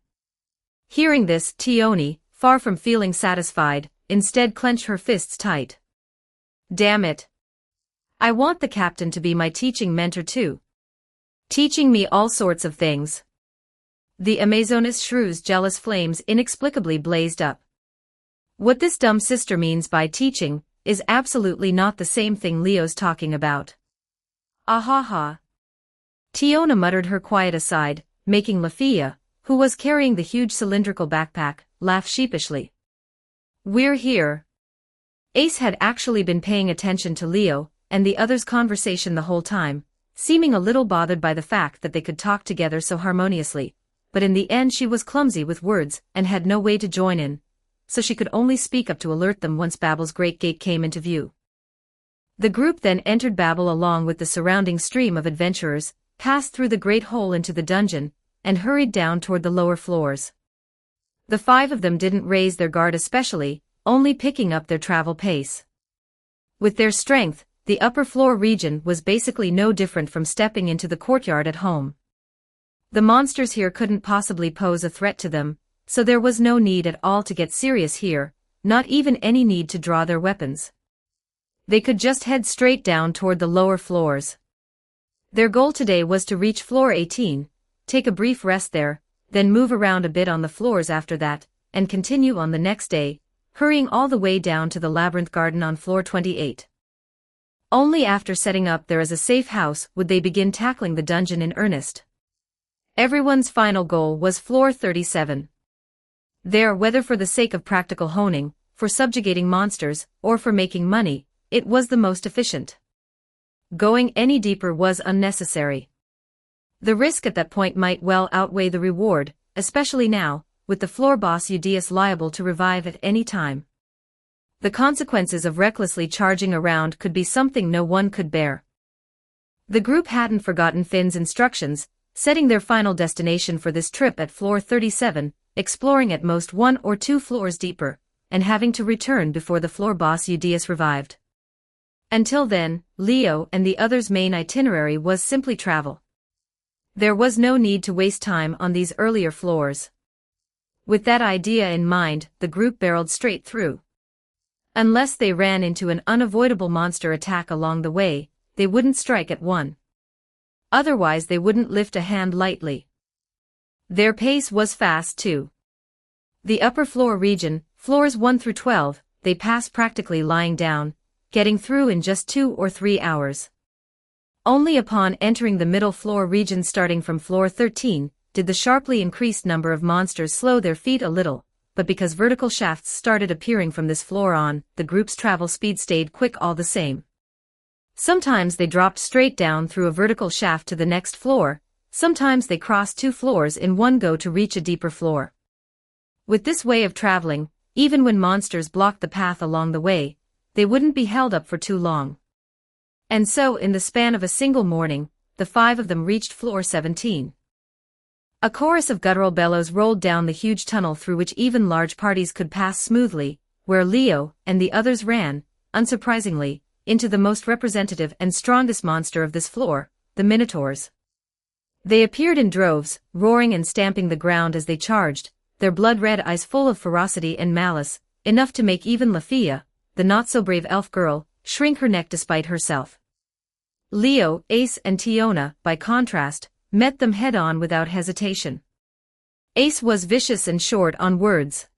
Hearing this, Tioni, far from feeling satisfied, instead clenched her fists tight. Damn it. I want the captain to be my teaching mentor too. Teaching me all sorts of things. The Amazoness shrew's jealous flames inexplicably blazed up. What this dumb sister means by teaching is absolutely not the same thing Leo's talking about. Ahaha. Tiona muttered her quiet aside, making Lafia, who was carrying the huge cylindrical backpack, laugh sheepishly. We're here. Ace had actually been paying attention to Leo and the others' conversation the whole time, seeming a little bothered by the fact that they could talk together so harmoniously, but in the end she was clumsy with words and had no way to join in, so she could only speak up to alert them once Babel's great gate came into view. The group then entered Babel along with the surrounding stream of adventurers, passed through the great hole into the dungeon, and hurried down toward the lower floors. The 5 of them didn't raise their guard especially, only picking up their travel pace. With their strength, the upper floor region was basically no different from stepping into the courtyard at home. The monsters here couldn't possibly pose a threat to them, so there was no need at all to get serious here, not even any need to draw their weapons. They could just head straight down toward the lower floors. Their goal today was to reach floor 18, take a brief rest there, then move around a bit on the floors after that, and continue on the next day, hurrying all the way down to the labyrinth garden on floor 28. Only after setting up there as a safe house would they begin tackling the dungeon in earnest. Everyone's final goal was floor 37. There, whether for the sake of practical honing, for subjugating monsters, or for making money, it was the most efficient. Going any deeper was unnecessary. The risk at that point might well outweigh the reward, especially now, with the floor boss Eudius liable to revive at any time. The consequences of recklessly charging around could be something no one could bear. The group hadn't forgotten Finn's instructions, setting their final destination for this trip at floor 37, exploring at most 1 or 2 floors deeper, and having to return before the floor boss Eudius revived. Until then, Leo and the others' main itinerary was simply travel. There was no need to waste time on these earlier floors. With that idea in mind, the group barreled straight through. Unless they ran into an unavoidable monster attack along the way, they wouldn't strike at one. Otherwise they wouldn't lift a hand lightly. Their pace was fast too. The upper floor region, floors 1 through 12, they passed practically lying down, getting through in just 2 or 3 hours. Only upon entering the middle floor region starting from floor 13, did the sharply increased number of monsters slow their feet a little, but because vertical shafts started appearing from this floor on, the group's travel speed stayed quick all the same. Sometimes they dropped straight down through a vertical shaft to the next floor, sometimes they crossed 2 floors in one go to reach a deeper floor. With this way of traveling, even when monsters blocked the path along the way, they wouldn't be held up for too long. And so in the span of a single morning, the 5 of them reached floor 17. A chorus of guttural bellows rolled down the huge tunnel through which even large parties could pass smoothly, where Leo and the others ran, unsurprisingly, into the most representative and strongest monster of this floor, the Minotaurs. They appeared in droves, roaring and stamping the ground as they charged, their blood-red eyes full of ferocity and malice, enough to make even Lafia, the not-so-brave elf girl, shrink her neck despite herself. Leo, Ace and Tiona, by contrast, met them head-on without hesitation. Ace was vicious and short on words.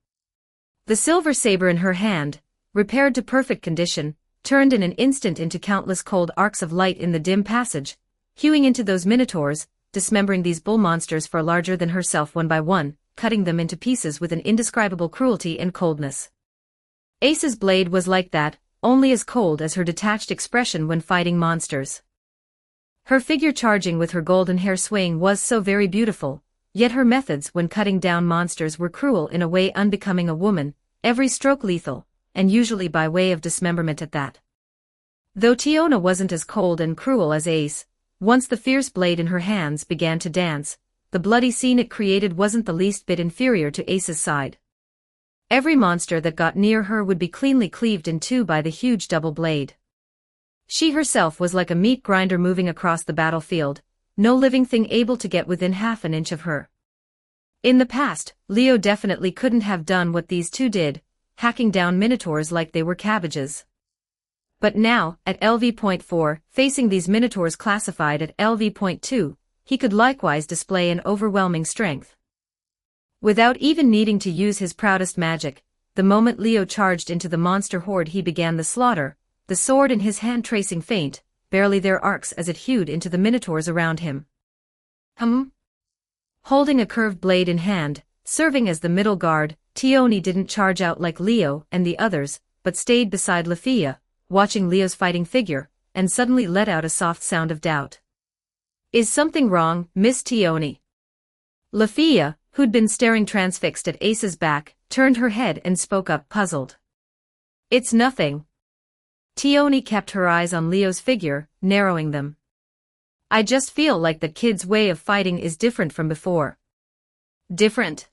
The silver saber in her hand, repaired to perfect condition, turned in an instant into countless cold arcs of light in the dim passage, hewing into those minotaurs, dismembering these bull monsters far larger than herself one by one, cutting them into pieces with an indescribable cruelty and coldness. Ace's blade was like that, only as cold as her detached expression when fighting monsters. Her figure charging with her golden hair swaying was so very beautiful, yet her methods when cutting down monsters were cruel in a way unbecoming a woman, every stroke lethal, and usually by way of dismemberment at that. Though Tiona wasn't as cold and cruel as Ace, once the fierce blade in her hands began to dance, the bloody scene it created wasn't the least bit inferior to Ace's side. Every monster that got near her would be cleanly cleaved in two by the huge double blade. She herself was like a meat grinder moving across the battlefield, no living thing able to get within half an inch of her. In the past, Leo definitely couldn't have done what these two did, hacking down minotaurs like they were cabbages. But now, at LV.4, facing these minotaurs classified at LV.2, he could likewise display an overwhelming strength. Without even needing to use his proudest magic, the moment Leo charged into the monster horde he began the slaughter, the sword in his hand tracing faint, barely their arcs as it hewed into the minotaurs around him. Holding a curved blade in hand, serving as the middle guard, Tioni didn't charge out like Leo and the others, but stayed beside Lafia, watching Leo's fighting figure, and suddenly let out a soft sound of doubt. "Is something wrong, Miss Tioni?" Lafia, who'd been staring transfixed at Ace's back, turned her head and spoke up puzzled. "It's nothing." Tioni kept her eyes on Leo's figure, narrowing them. "I just feel like the kid's way of fighting is different from before." "Different?"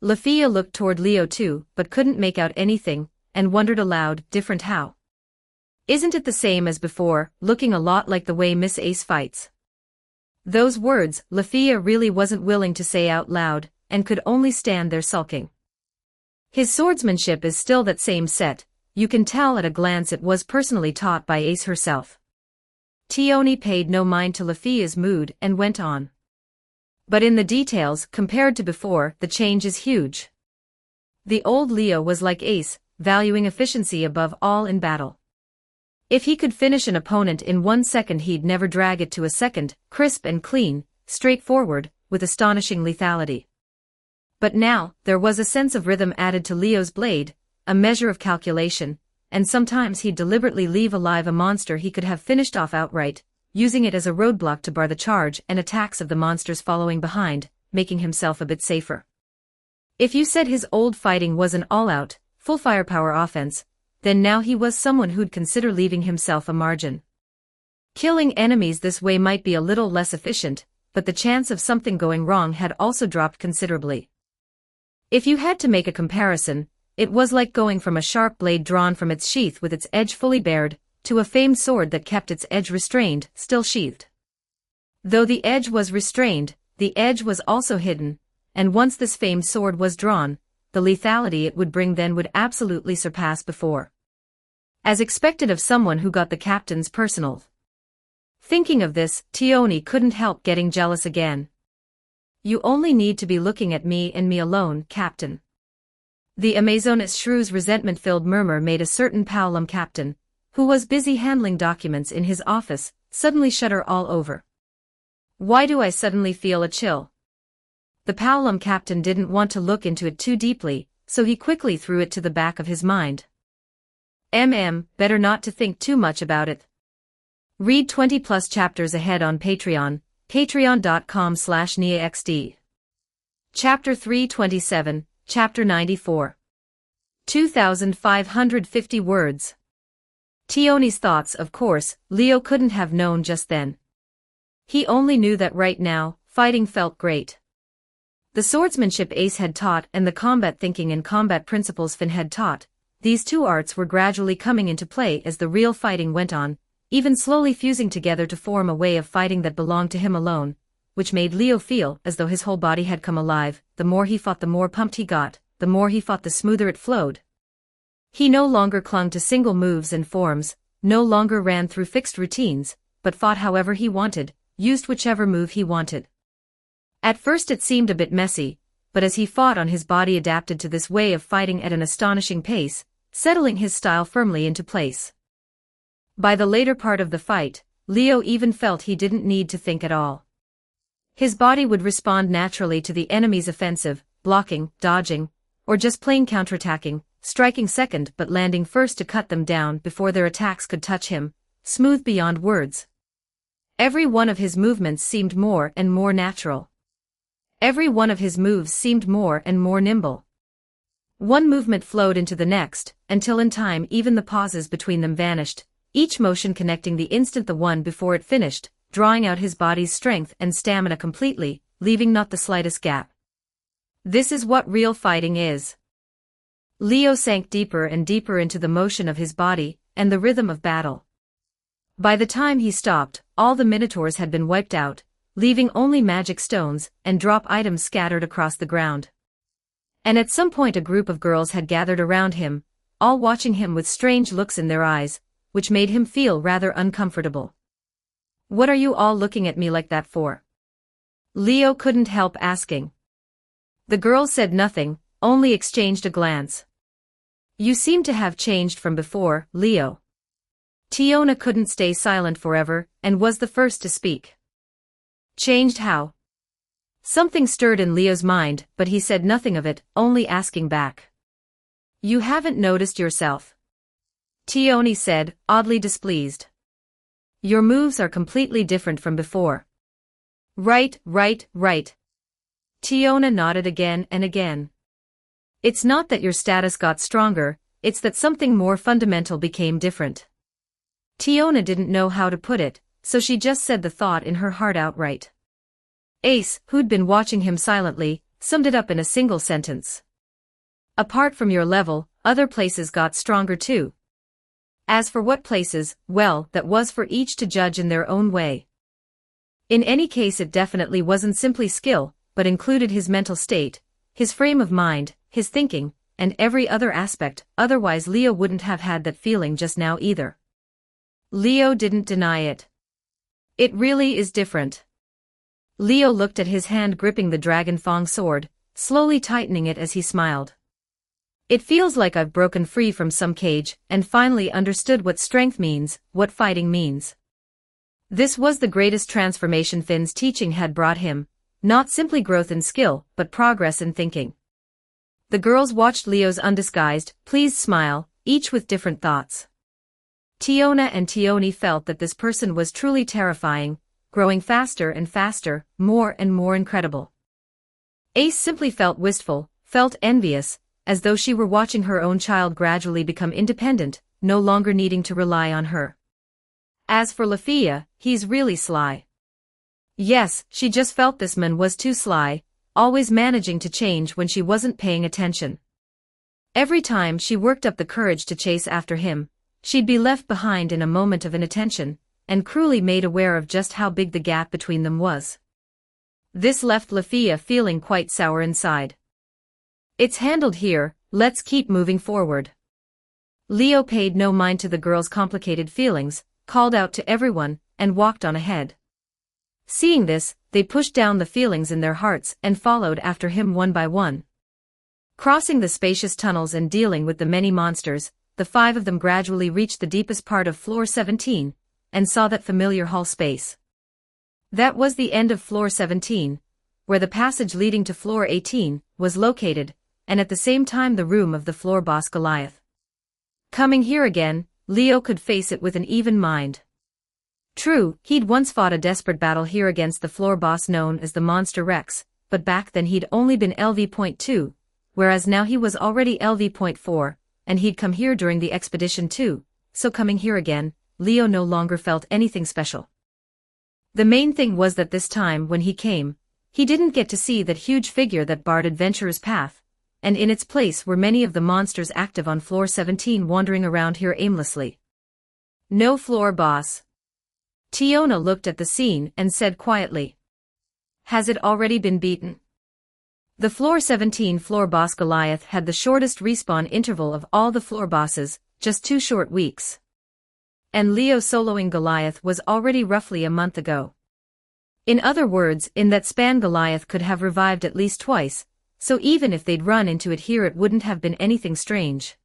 Lafia looked toward Leo too, but couldn't make out anything, and wondered aloud, "Different how?" "Isn't it the same as before, looking a lot like the way Miss Ace fights?" Those words, Lafia really wasn't willing to say out loud, and could only stand there sulking. His swordsmanship is still that same set, you can tell at a glance it was personally taught by Ace herself. Tioni paid no mind to Lafia's mood and went on. "But in the details, compared to before, the change is huge. The old Leo was like Ace, valuing efficiency above all in battle. If he could finish an opponent in 1 second he'd never drag it to a second, crisp and clean, straightforward, with astonishing lethality. But now, there was a sense of rhythm added to Leo's blade, a measure of calculation, and sometimes he'd deliberately leave alive a monster he could have finished off outright, using it as a roadblock to bar the charge and attacks of the monsters following behind, making himself a bit safer. If you said his old fighting was an all-out, full firepower offense, then now he was someone who'd consider leaving himself a margin. Killing enemies this way might be a little less efficient, but the chance of something going wrong had also dropped considerably. If you had to make a comparison, it was like going from a sharp blade drawn from its sheath with its edge fully bared, to a famed sword that kept its edge restrained, still sheathed. Though the edge was restrained, the edge was also hidden, and once this famed sword was drawn, the lethality it would bring then would absolutely surpass before. As expected of someone who got the captain's personal. Thinking of this, Tioni couldn't help getting jealous again. "You only need to be looking at me and me alone, Captain." The Amazoness shrew's resentment-filled murmur made a certain Paolum captain, who was busy handling documents in his office, suddenly shudder all over. "Why do I suddenly feel a chill?" The Paolum captain didn't want to look into it too deeply, so he quickly threw it to the back of his mind. Better not to think too much about it. Read 20+ chapters ahead on Patreon, patreon.com/NiaXD. Chapter 327, Chapter 94. 2,550 words. Tioni's thoughts, of course, Leo couldn't have known just then. He only knew that right now, fighting felt great. The swordsmanship Ace had taught and the combat thinking and combat principles Finn had taught, these two arts were gradually coming into play as the real fighting went on, even slowly fusing together to form a way of fighting that belonged to him alone, which made Leo feel as though his whole body had come alive. The more he fought, the more pumped he got, the more he fought, the smoother it flowed. He no longer clung to single moves and forms, no longer ran through fixed routines, but fought however he wanted, used whichever move he wanted. At first it seemed a bit messy, but as he fought on, his body adapted to this way of fighting at an astonishing pace, settling his style firmly into place. By the later part of the fight, Leo even felt he didn't need to think at all. His body would respond naturally to the enemy's offensive, blocking, dodging, or just plain counterattacking, striking second but landing first to cut them down before their attacks could touch him, smooth beyond words. Every one of his movements seemed more and more natural. Every one of his moves seemed more and more nimble. One movement flowed into the next, until in time even the pauses between them vanished, each motion connecting the instant the one before it finished, drawing out his body's strength and stamina completely, leaving not the slightest gap. This is what real fighting is. Leo sank deeper and deeper into the motion of his body, and the rhythm of battle. By the time he stopped, all the minotaurs had been wiped out, leaving only magic stones and drop items scattered across the ground. And at some point a group of girls had gathered around him, all watching him with strange looks in their eyes, which made him feel rather uncomfortable. "What are you all looking at me like that for?" Leo couldn't help asking. The girls said nothing, only exchanged a glance. "You seem to have changed from before, Leo." Tiona couldn't stay silent forever, and was the first to speak. "Changed how?" Something stirred in Leo's mind, but he said nothing of it, only asking back. "You haven't noticed yourself?" Tiona said, oddly displeased. "Your moves are completely different from before." Right. Tiona nodded again and again. "It's not that your status got stronger, it's that something more fundamental became different." Tiona didn't know how to put it, so she just said the thought in her heart outright. Ace, who'd been watching him silently, summed it up in a single sentence. "Apart from your level, other places got stronger too." As for what places, well, that was for each to judge in their own way. In any case, it definitely wasn't simply skill, but included his mental state, his frame of mind, his thinking, and every other aspect, otherwise Leo wouldn't have had that feeling just now either. Leo didn't deny it. "It really is different." Leo looked at his hand gripping the dragon fang sword, slowly tightening it as he smiled. "It feels like I've broken free from some cage and finally understood what strength means, what fighting means." This was the greatest transformation Finn's teaching had brought him, not simply growth in skill, but progress in thinking. The girls watched Leo's undisguised, pleased smile, each with different thoughts. Tiona and Tioni felt that this person was truly terrifying, growing faster and faster, more and more incredible. Ace simply felt wistful, felt envious, as though she were watching her own child gradually become independent, no longer needing to rely on her. As for Lafia, he's really sly. Yes, she just felt this man was too sly, always managing to change when she wasn't paying attention. Every time she worked up the courage to chase after him, she'd be left behind in a moment of inattention, and cruelly made aware of just how big the gap between them was. This left Lafia feeling quite sour inside. "It's handled here, let's keep moving forward." Leo paid no mind to the girls' complicated feelings, called out to everyone, and walked on ahead. Seeing this, they pushed down the feelings in their hearts and followed after him one by one. Crossing the spacious tunnels and dealing with the many monsters, the five of them gradually reached the deepest part of floor 17, and saw that familiar hall space. That was the end of floor 17, where the passage leading to floor 18 was located, and at the same time the room of the floor boss Goliath. Coming here again, Leo could face it with an even mind. True, he'd once fought a desperate battle here against the floor boss known as the Monster Rex, but back then he'd only been LV.2, whereas now he was already LV.4, and he'd come here during the expedition too, so coming here again, Leo no longer felt anything special. The main thing was that this time when he came, he didn't get to see that huge figure that barred adventurer's path, and in its place were many of the monsters active on floor 17 wandering around here aimlessly. No floor boss. Tiona looked at the scene and said quietly. Has it already been beaten? The floor 17 floor boss Goliath had the shortest respawn interval of all the floor bosses, just 2 short weeks. And Leo soloing Goliath was already roughly a month ago. In other words, in that span Goliath could have revived at least twice, so even if they'd run into it here it wouldn't have been anything strange.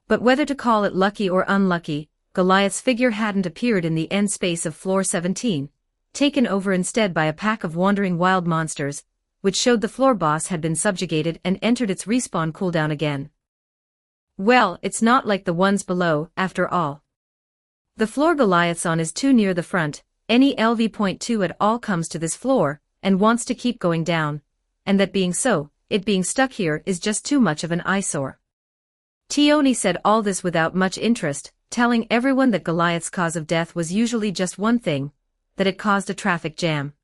But whether to call it lucky or unlucky, Goliath's figure hadn't appeared in the end space of floor 17, taken over instead by a pack of wandering wild monsters, which showed the floor boss had been subjugated and entered its respawn cooldown again. Well, it's not like the ones below, after all. The floor Goliath's on is too near the front, any LV.2 at all comes to this floor, and wants to keep going down, and that being so, it being stuck here is just too much of an eyesore. Tioni said all this without much interest, telling everyone that Goliath's cause of death was usually just one thing, that it caused a traffic jam.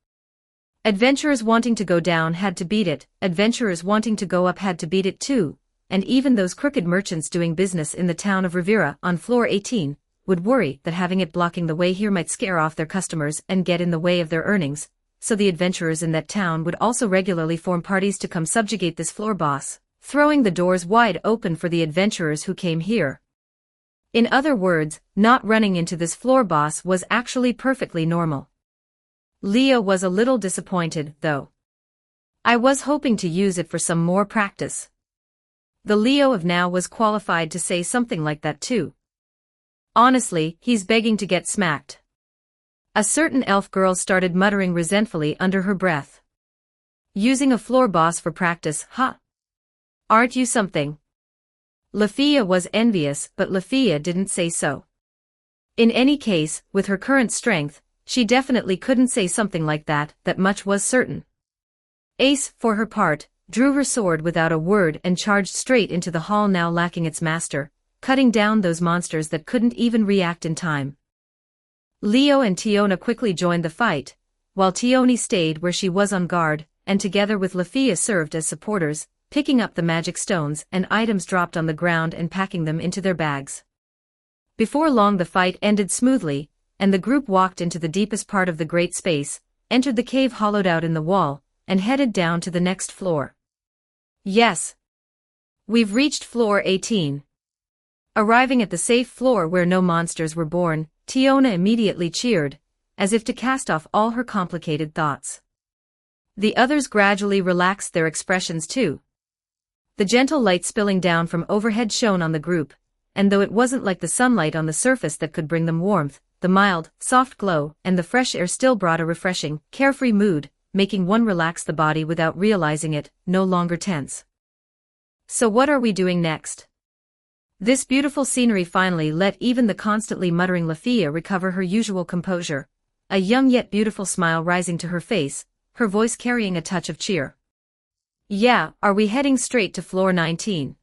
Adventurers wanting to go down had to beat it, adventurers wanting to go up had to beat it too, and even those crooked merchants doing business in the town of Rivera on floor 18, would worry that having it blocking the way here might scare off their customers and get in the way of their earnings, so the adventurers in that town would also regularly form parties to come subjugate this floor boss, throwing the doors wide open for the adventurers who came here. In other words, not running into this floor boss was actually perfectly normal. Leo was a little disappointed, though. I was hoping to use it for some more practice. The Leo of now was qualified to say something like that too. Honestly, he's begging to get smacked. A certain elf girl started muttering resentfully under her breath. Using a floor boss for practice, huh? Aren't you something? Lafia was envious, but Lafia didn't say so. In any case, with her current strength, she definitely couldn't say something like that, that much was certain. Ace, for her part, drew her sword without a word and charged straight into the hall now lacking its master, cutting down those monsters that couldn't even react in time. Leo and Tiona quickly joined the fight, while Tioni stayed where she was on guard, and together with Lafia served as supporters, picking up the magic stones and items dropped on the ground and packing them into their bags. Before long the fight ended smoothly, and the group walked into the deepest part of the great space, entered the cave hollowed out in the wall, and headed down to the next floor. Yes. We've reached floor 18. Arriving at the safe floor where no monsters were born, Tiona immediately cheered, as if to cast off all her complicated thoughts. The others gradually relaxed their expressions too. The gentle light spilling down from overhead shone on the group, and though it wasn't like the sunlight on the surface that could bring them warmth, the mild, soft glow and the fresh air still brought a refreshing, carefree mood, making one relax the body without realizing it, no longer tense. So what are we doing next? This beautiful scenery finally let even the constantly muttering Lafia recover her usual composure, a young yet beautiful smile rising to her face, her voice carrying a touch of cheer. Yeah, are we heading straight to floor 19?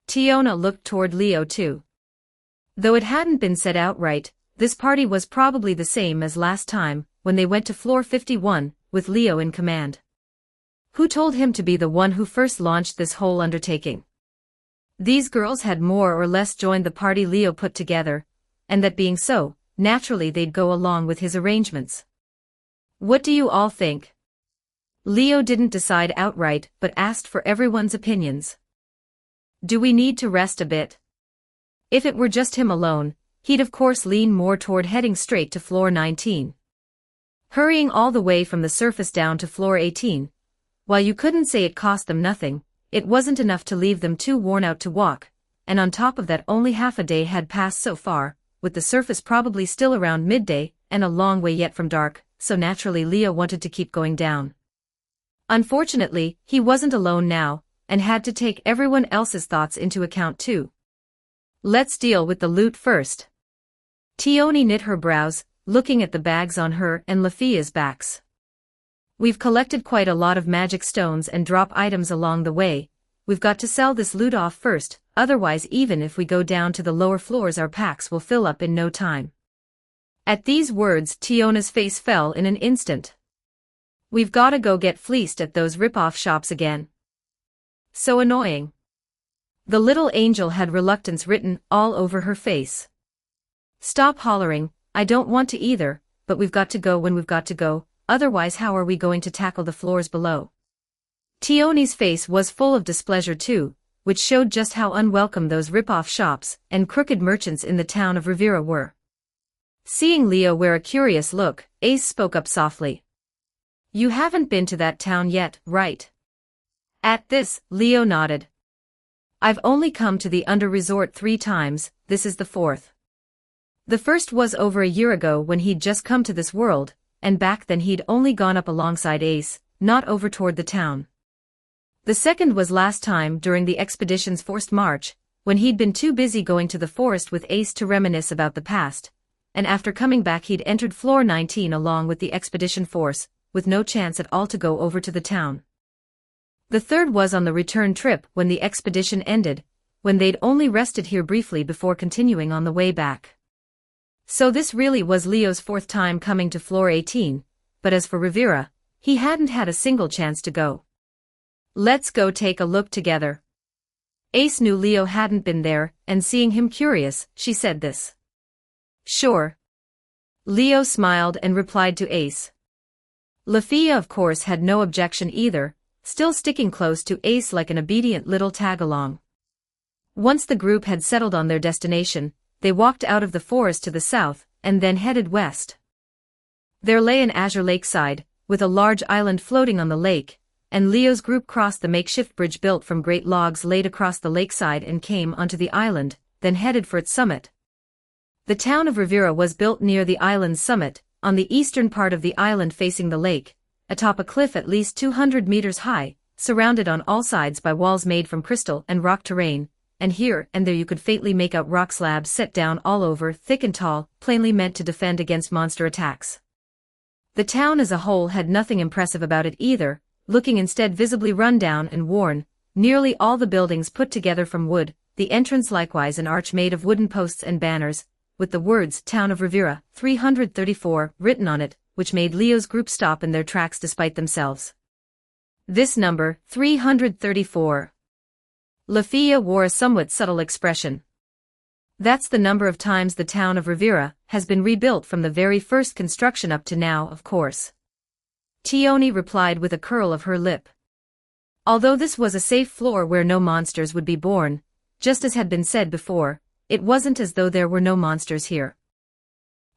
Tiona looked toward Leo too. Though it hadn't been said outright, this party was probably the same as last time, when they went to floor 51, with Leo in command. Who told him to be the one who first launched this whole undertaking? These girls had more or less joined the party Leo put together, and that being so, naturally they'd go along with his arrangements. What do you all think? Leo didn't decide outright but asked for everyone's opinions. Do we need to rest a bit? If it were just him alone, he'd of course lean more toward heading straight to floor 19. Hurrying all the way from the surface down to floor 18, while you couldn't say it cost them nothing, it wasn't enough to leave them too worn out to walk, and on top of that only half a day had passed so far, with the surface probably still around midday, and a long way yet from dark, so naturally Leo wanted to keep going down. Unfortunately, he wasn't alone now, and had to take everyone else's thoughts into account too. Let's deal with the loot first. Tioni knit her brows, looking at the bags on her and Lafia's backs. We've collected quite a lot of magic stones and drop items along the way, we've got to sell this loot off first, otherwise even if we go down to the lower floors our packs will fill up in no time. At these words Tiona's face fell in an instant. We've gotta go get fleeced at those rip-off shops again. So annoying. The little angel had reluctance written all over her face. Stop hollering, I don't want to either, but we've got to go when we've got to go, otherwise how are we going to tackle the floors below? Tiona's face was full of displeasure too, which showed just how unwelcome those rip-off shops and crooked merchants in the town of Rivera were. Seeing Leo wear a curious look, Ace spoke up softly. You haven't been to that town yet, right? At this, Leo nodded. I've only come to the Under Resort 3 times, this is the 4th. The first was over a year ago when he'd just come to this world, and back then he'd only gone up alongside Ace, not over toward the town. The second was last time during the expedition's forced march, when he'd been too busy going to the forest with Ace to reminisce about the past, and after coming back he'd entered floor 19 along with the expedition force, with no chance at all to go over to the town. The third was on the return trip when the expedition ended, when they'd only rested here briefly before continuing on the way back. So this really was Leo's 4th time coming to floor 18, but as for Rivera, he hadn't had a single chance to go. Let's go take a look together. Ace knew Leo hadn't been there, and seeing him curious, she said this. Sure. Leo smiled and replied to Ace. Lafia of course had no objection either, still sticking close to Ace like an obedient little tag-along. Once the group had settled on their destination, they walked out of the forest to the south, and then headed west. There lay an azure lakeside, with a large island floating on the lake, and Leo's group crossed the makeshift bridge built from great logs laid across the lakeside and came onto the island, then headed for its summit. The town of Rivera was built near the island's summit, on the eastern part of the island facing the lake, atop a cliff at least 200 meters high, surrounded on all sides by walls made from crystal and rock terrain, and here and there you could faintly make out rock slabs set down all over, thick and tall, plainly meant to defend against monster attacks. The town as a whole had nothing impressive about it either, looking instead visibly run down and worn, nearly all the buildings put together from wood, the entrance likewise an arch made of wooden posts and banners, with the words Town of Rivera, 334, written on it, which made Leo's group stop in their tracks despite themselves. This number, 334. Lafia wore a somewhat subtle expression. That's the number of times the town of Rivera has been rebuilt from the very first construction up to now, of course. Tione replied with a curl of her lip. Although this was a safe floor where no monsters would be born, just as had been said before, it wasn't as though there were no monsters here.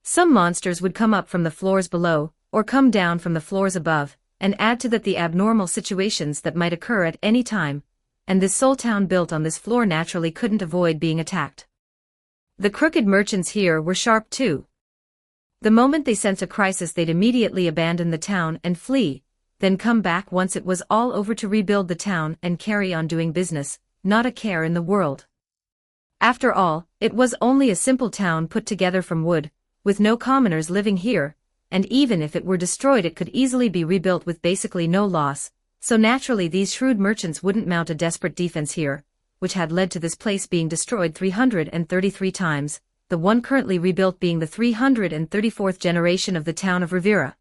Some monsters would come up from the floors below, or come down from the floors above, and add to that the abnormal situations that might occur at any time, and this sole town built on this floor naturally couldn't avoid being attacked. The crooked merchants here were sharp too. The moment they sense a crisis they'd immediately abandon the town and flee, then come back once it was all over to rebuild the town and carry on doing business, not a care in the world. After all, it was only a simple town put together from wood, with no commoners living here, and even if it were destroyed it could easily be rebuilt with basically no loss, so naturally these shrewd merchants wouldn't mount a desperate defense here, which had led to this place being destroyed 333 times, the one currently rebuilt being the 334th generation of the town of Rivera.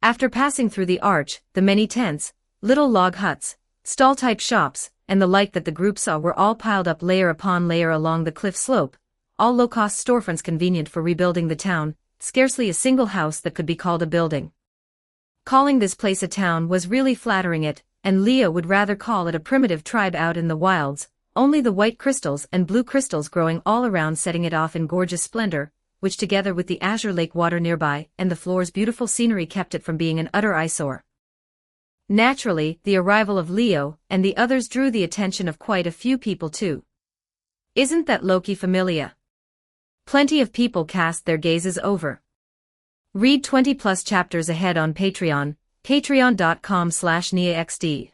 After passing through the arch, the many tents, little log huts, stall-type shops, and the like that the group saw were all piled up layer upon layer along the cliff slope, all low-cost storefronts convenient for rebuilding the town, scarcely a single house that could be called a building. Calling this place a town was really flattering it, and Leo would rather call it a primitive tribe out in the wilds, only the white crystals and blue crystals growing all around setting it off in gorgeous splendor, which together with the azure lake water nearby and the floor's beautiful scenery kept it from being an utter eyesore. Naturally, the arrival of Leo and the others drew the attention of quite a few people too. Isn't that Loki familiar? Plenty of people cast their gazes over. Read 20+ chapters ahead on Patreon, patreon.com/NiaXD.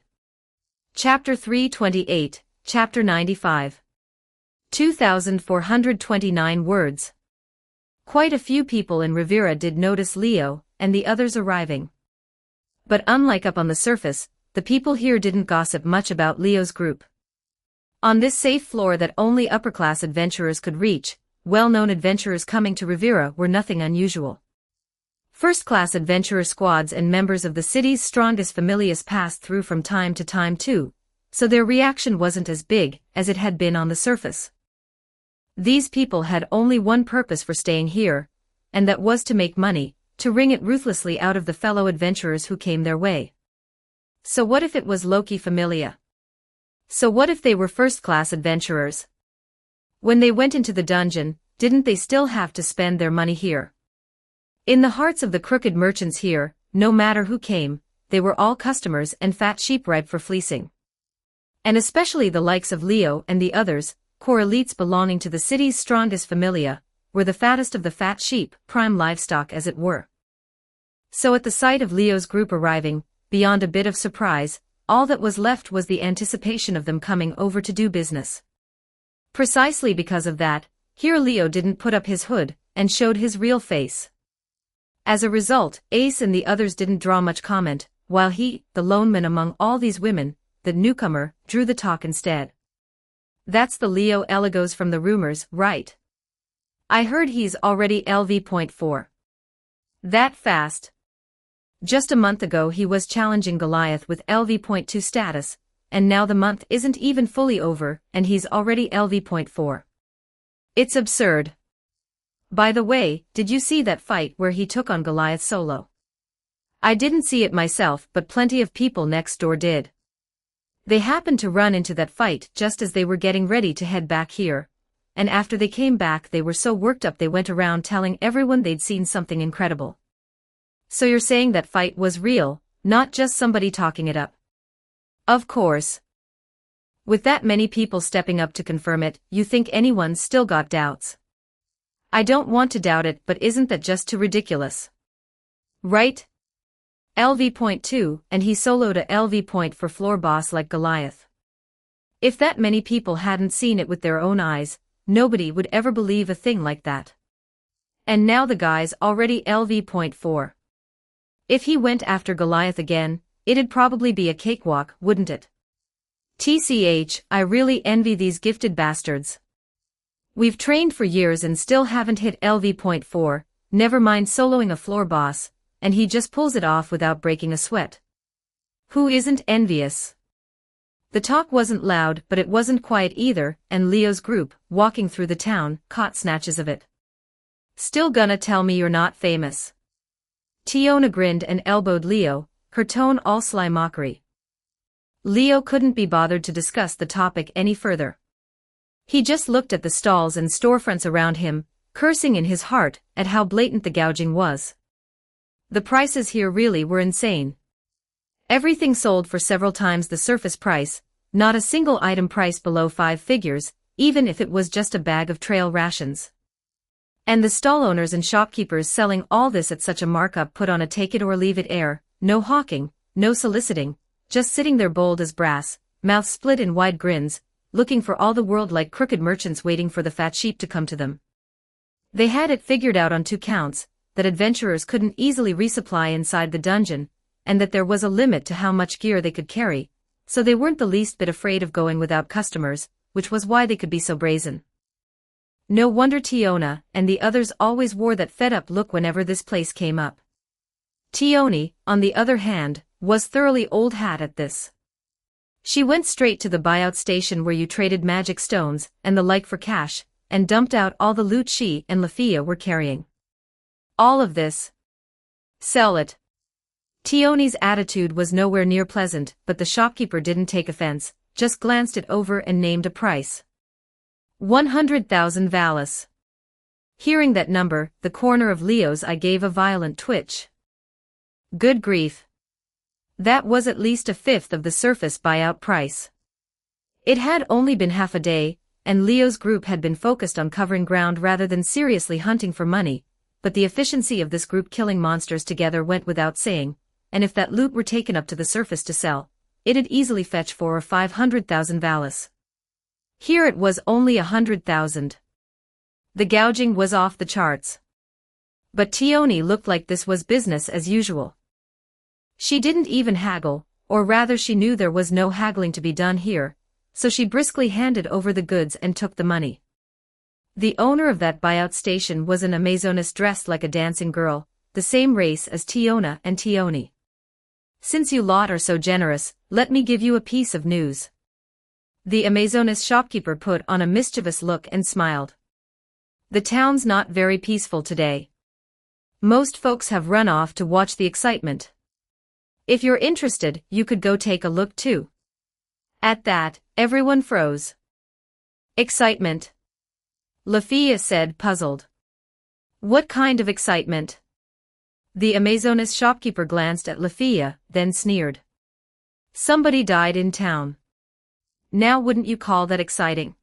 Chapter 328, Chapter 95. 2,429 words. Quite a few people in Rivera did notice Leo and the others arriving. But unlike up on the surface, the people here didn't gossip much about Leo's group. On this safe floor that only upper-class adventurers could reach, well-known adventurers coming to Rivera were nothing unusual. First-class adventurer squads and members of the city's strongest familias passed through from time to time too, so their reaction wasn't as big as it had been on the surface. These people had only one purpose for staying here, and that was to make money, to wring it ruthlessly out of the fellow adventurers who came their way. So what if it was Loki Familia? So what if they were first-class adventurers? When they went into the dungeon, didn't they still have to spend their money here? In the hearts of the crooked merchants here, no matter who came, they were all customers and fat sheep ripe for fleecing. And especially the likes of Leo and the others, core elites belonging to the city's strongest familia, were the fattest of the fat sheep, prime livestock as it were. So at the sight of Leo's group arriving, beyond a bit of surprise, all that was left was the anticipation of them coming over to do business. Precisely because of that, here Leo didn't put up his hood, and showed his real face. As a result, Ace and the others didn't draw much comment, while he, the lone man among all these women, the newcomer, drew the talk instead. That's the Leo Eligos from the rumors, right? I heard he's already LV.4. That fast? Just a month ago he was challenging Goliath with LV.2 status, and now the month isn't even fully over, and he's already LV.4. It's absurd. By the way, did you see that fight where he took on Goliath solo? I didn't see it myself, but plenty of people next door did. They happened to run into that fight just as they were getting ready to head back here, and after they came back they were so worked up they went around telling everyone they'd seen something incredible. So you're saying that fight was real, not just somebody talking it up? Of course. With that many people stepping up to confirm it, you think anyone's still got doubts? I don't want to doubt it, but isn't that just too ridiculous? Right? LV.2, and he soloed a LV. For floor boss like Goliath. If that many people hadn't seen it with their own eyes, nobody would ever believe a thing like that. And now the guy's already LV.4. If he went after Goliath again, it'd probably be a cakewalk, wouldn't it? TCH, I really envy these gifted bastards. We've trained for years and still haven't hit LV.4, never mind soloing a floor boss, and he just pulls it off without breaking a sweat. Who isn't envious? The talk wasn't loud, but it wasn't quiet either, and Leo's group, walking through the town, caught snatches of it. Still gonna tell me you're not famous? Tiona grinned and elbowed Leo, her tone all sly mockery. Leo couldn't be bothered to discuss the topic any further. He just looked at the stalls and storefronts around him, cursing in his heart at how blatant the gouging was. The prices here really were insane. Everything sold for several times the surface price, not a single item priced below 5 figures, even if it was just a bag of trail rations. And the stall owners and shopkeepers selling all this at such a markup put on a take-it-or-leave-it air, no hawking, no soliciting, just sitting there bold as brass, mouths split in wide grins, looking for all the world like crooked merchants waiting for the fat sheep to come to them. They had it figured out on 2 counts, that adventurers couldn't easily resupply inside the dungeon, and that there was a limit to how much gear they could carry, so they weren't the least bit afraid of going without customers, which was why they could be so brazen. No wonder Tiona and the others always wore that fed-up look whenever this place came up. Tioni, on the other hand, was thoroughly old hat at this. She went straight to the buyout station where you traded magic stones and the like for cash, and dumped out all the loot she and Lafia were carrying. All of this. Sell it. Tioni's attitude was nowhere near pleasant, but the shopkeeper didn't take offense, just glanced it over and named a price. 100,000 Valis. Hearing that number, the corner of Leo's eye gave a violent twitch. Good grief. That was at least a fifth of the surface buyout price. It had only been half a day, and Leo's group had been focused on covering ground rather than seriously hunting for money, but the efficiency of this group killing monsters together went without saying, and if that loot were taken up to the surface to sell, it'd easily fetch 400,000 or 500,000 Valis. Here it was only 100,000. The gouging was off the charts. But Tioni looked like this was business as usual. She didn't even haggle, or rather she knew there was no haggling to be done here, so she briskly handed over the goods and took the money. The owner of that buyout station was an Amazoness dressed like a dancing girl, the same race as Tiona and Tioni. Since you lot are so generous, let me give you a piece of news. The Amazoness shopkeeper put on a mischievous look and smiled. The town's not very peaceful today. Most folks have run off to watch the excitement. If you're interested, you could go take a look too. At that, everyone froze. Excitement? Lafia said, puzzled. What kind of excitement? The Amazoness shopkeeper glanced at Lafia, then sneered. Somebody died in town. Now wouldn't you call that exciting?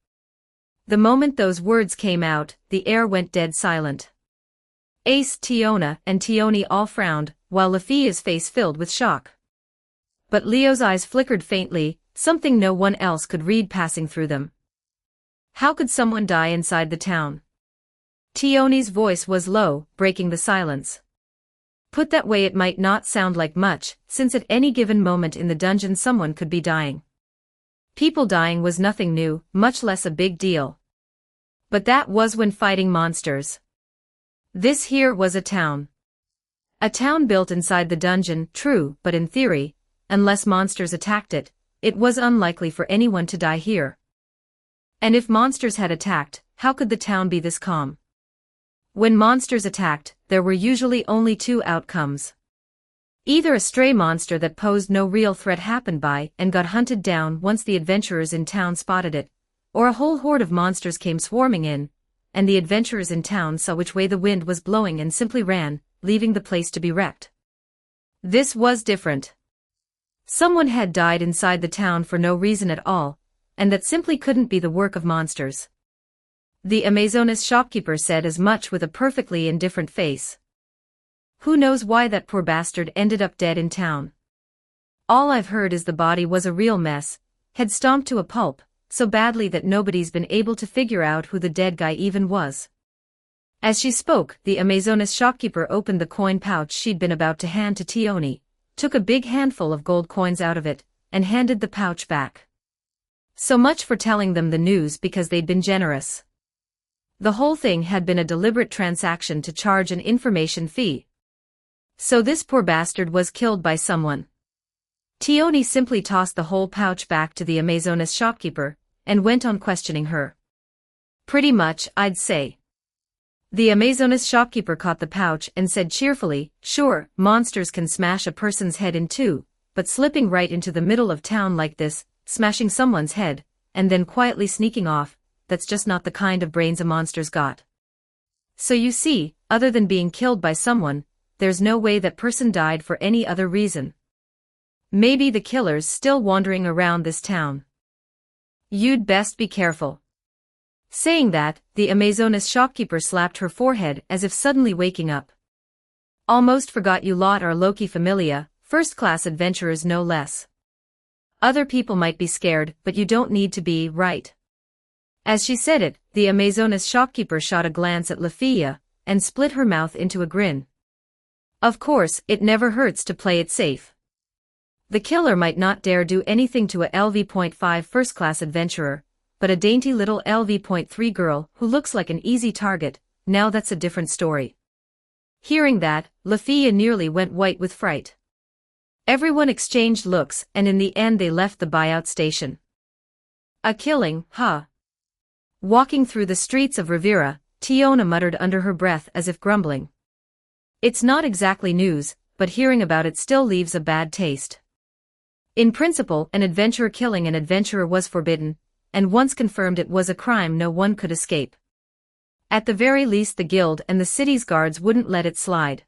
The moment those words came out, the air went dead silent. Ace, Tiona, and Tioni all frowned, while Lafia's face filled with shock. But Leo's eyes flickered faintly, something no one else could read passing through them. How could someone die inside the town? Tioni's voice was low, breaking the silence. Put that way it might not sound like much, since at any given moment in the dungeon someone could be dying. People dying was nothing new, much less a big deal. But that was when fighting monsters. This here was a town. A town built inside the dungeon, true, but in theory, unless monsters attacked it, it was unlikely for anyone to die here. And if monsters had attacked, how could the town be this calm? When monsters attacked, there were usually only two outcomes. Either a stray monster that posed no real threat happened by and got hunted down once the adventurers in town spotted it, or a whole horde of monsters came swarming in, and the adventurers in town saw which way the wind was blowing and simply ran, leaving the place to be wrecked. This was different. Someone had died inside the town for no reason at all, and that simply couldn't be the work of monsters. The Amazoness shopkeeper said as much with a perfectly indifferent face. Who knows why that poor bastard ended up dead in town? All I've heard is the body was a real mess, had stomped to a pulp, so badly that nobody's been able to figure out who the dead guy even was. As she spoke, the Amazoness shopkeeper opened the coin pouch she'd been about to hand to Tioni, took a big handful of gold coins out of it, and handed the pouch back. So much for telling them the news because they'd been generous. The whole thing had been a deliberate transaction to charge an information fee. So this poor bastard was killed by someone. Tioni simply tossed the whole pouch back to the Amazoness shopkeeper, and went on questioning her. Pretty much, I'd say. The Amazoness shopkeeper caught the pouch and said cheerfully, sure, monsters can smash a person's head in two, but slipping right into the middle of town like this, smashing someone's head, and then quietly sneaking off, that's just not the kind of brains a monster's got. So you see, other than being killed by someone, there's no way that person died for any other reason. Maybe the killer's still wandering around this town. You'd best be careful. Saying that, the Amazoness shopkeeper slapped her forehead as if suddenly waking up. Almost forgot you lot are Loki familia, first-class adventurers no less. Other people might be scared, but you don't need to be, right? As she said it, the Amazoness shopkeeper shot a glance at Lafia, and split her mouth into a grin. Of course, it never hurts to play it safe. The killer might not dare do anything to a LV.5 first-class adventurer, but a dainty little LV.3 girl who looks like an easy target, now that's a different story. Hearing that, Lafia nearly went white with fright. Everyone exchanged looks, and in the end they left the buyout station. A killing, huh? Walking through the streets of Rivera, Tiona muttered under her breath as if grumbling. It's not exactly news, but hearing about it still leaves a bad taste. In principle, an adventurer killing an adventurer was forbidden, and once confirmed it was a crime no one could escape. At the very least the guild and the city's guards wouldn't let it slide.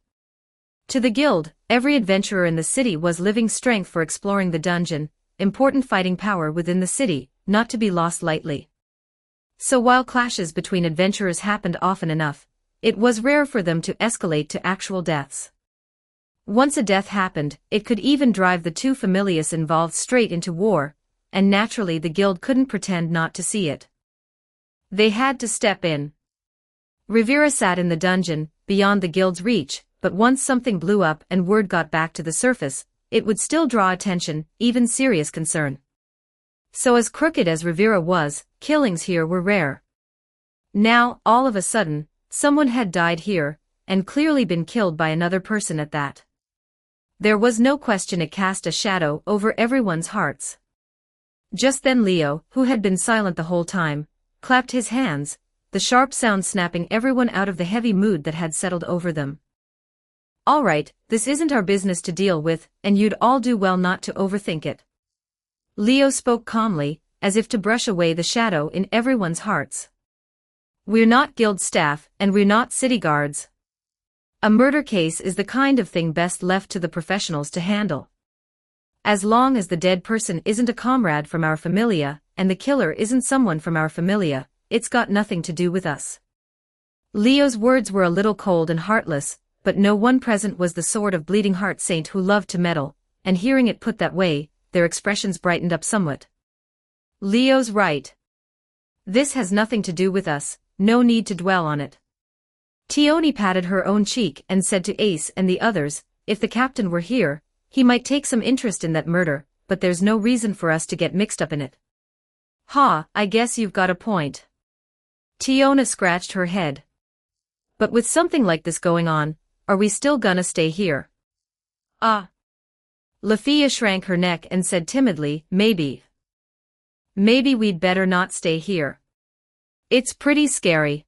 To the guild, every adventurer in the city was living strength for exploring the dungeon, important fighting power within the city, not to be lost lightly. So while clashes between adventurers happened often enough, it was rare for them to escalate to actual deaths. Once a death happened, it could even drive the two familias involved straight into war, and naturally the guild couldn't pretend not to see it. They had to step in. Rivera sat in the dungeon, beyond the guild's reach, but once something blew up and word got back to the surface, it would still draw attention, even serious concern. So as crooked as Rivera was, killings here were rare. Now, all of a sudden, someone had died here, and clearly been killed by another person at that. There was no question it cast a shadow over everyone's hearts. Just then Leo, who had been silent the whole time, clapped his hands, the sharp sound snapping everyone out of the heavy mood that had settled over them. All right, this isn't our business to deal with, and you'd all do well not to overthink it. Leo spoke calmly, as if to brush away the shadow in everyone's hearts. We're not guild staff, and we're not city guards. A murder case is the kind of thing best left to the professionals to handle. As long as the dead person isn't a comrade from our familia, and the killer isn't someone from our familia, it's got nothing to do with us. Leo's words were a little cold and heartless, but no one present was the sort of bleeding heart saint who loved to meddle, and hearing it put that way, their expressions brightened up somewhat. Leo's right. This has nothing to do with us, no need to dwell on it. Tioni patted her own cheek and said to Ace and the others, if the captain were here, he might take some interest in that murder, but there's no reason for us to get mixed up in it. Ha, I guess you've got a point. Tiona scratched her head. But with something like this going on, are we still gonna stay here? Lafia shrank her neck and said timidly, maybe. Maybe we'd better not stay here. It's pretty scary.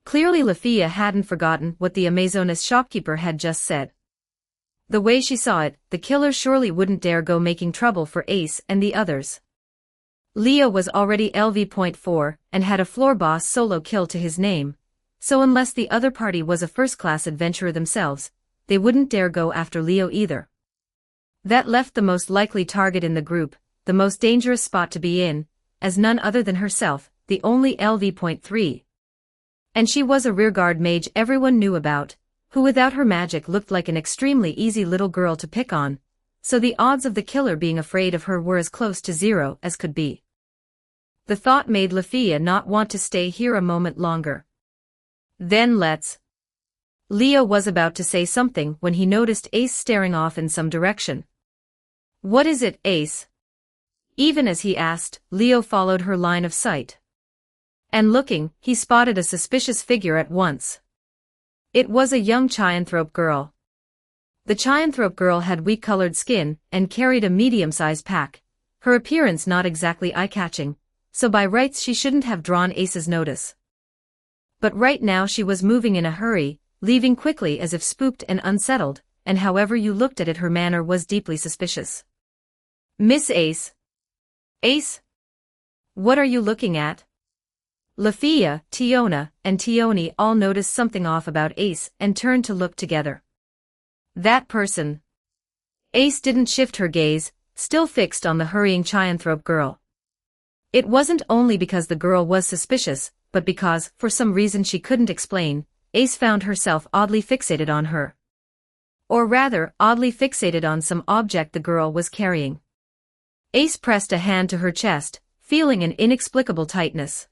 Clearly Lafia hadn't forgotten what the Amazonas shopkeeper had just said. The way she saw it, the killer surely wouldn't dare go making trouble for Ace and the others. Leo was already LV.4 and had a floor boss solo kill to his name, so unless the other party was a first-class adventurer themselves, they wouldn't dare go after Leo either. That left the most likely target in the group, the most dangerous spot to be in, as none other than herself, the only LV.3. And she was a rearguard mage everyone knew about, who without her magic looked like an extremely easy little girl to pick on, so the odds of the killer being afraid of her were as close to zero as could be. The thought made Lafia not want to stay here a moment longer. Then let's. Leo was about to say something when he noticed Ace staring off in some direction. What is it, Ace? Even as he asked, Leo followed her line of sight. And looking, he spotted a suspicious figure at once. It was a young Chianthrope girl. The Chianthrope girl had weak-colored skin and carried a medium-sized pack, her appearance not exactly eye-catching, so by rights she shouldn't have drawn Ace's notice. But right now she was moving in a hurry, leaving quickly as if spooked and unsettled, and however you looked at it her manner was deeply suspicious. Miss Ace? Ace? What are you looking at? Lafia, Tiona, and Tioni all noticed something off about Ace and turned to look together. That person. Ace didn't shift her gaze, still fixed on the hurrying Chianthrope girl. It wasn't only because the girl was suspicious, but because, for some reason she couldn't explain, Ace found herself oddly fixated on her. Or rather, oddly fixated on some object the girl was carrying. Ace pressed a hand to her chest, feeling an inexplicable tightness.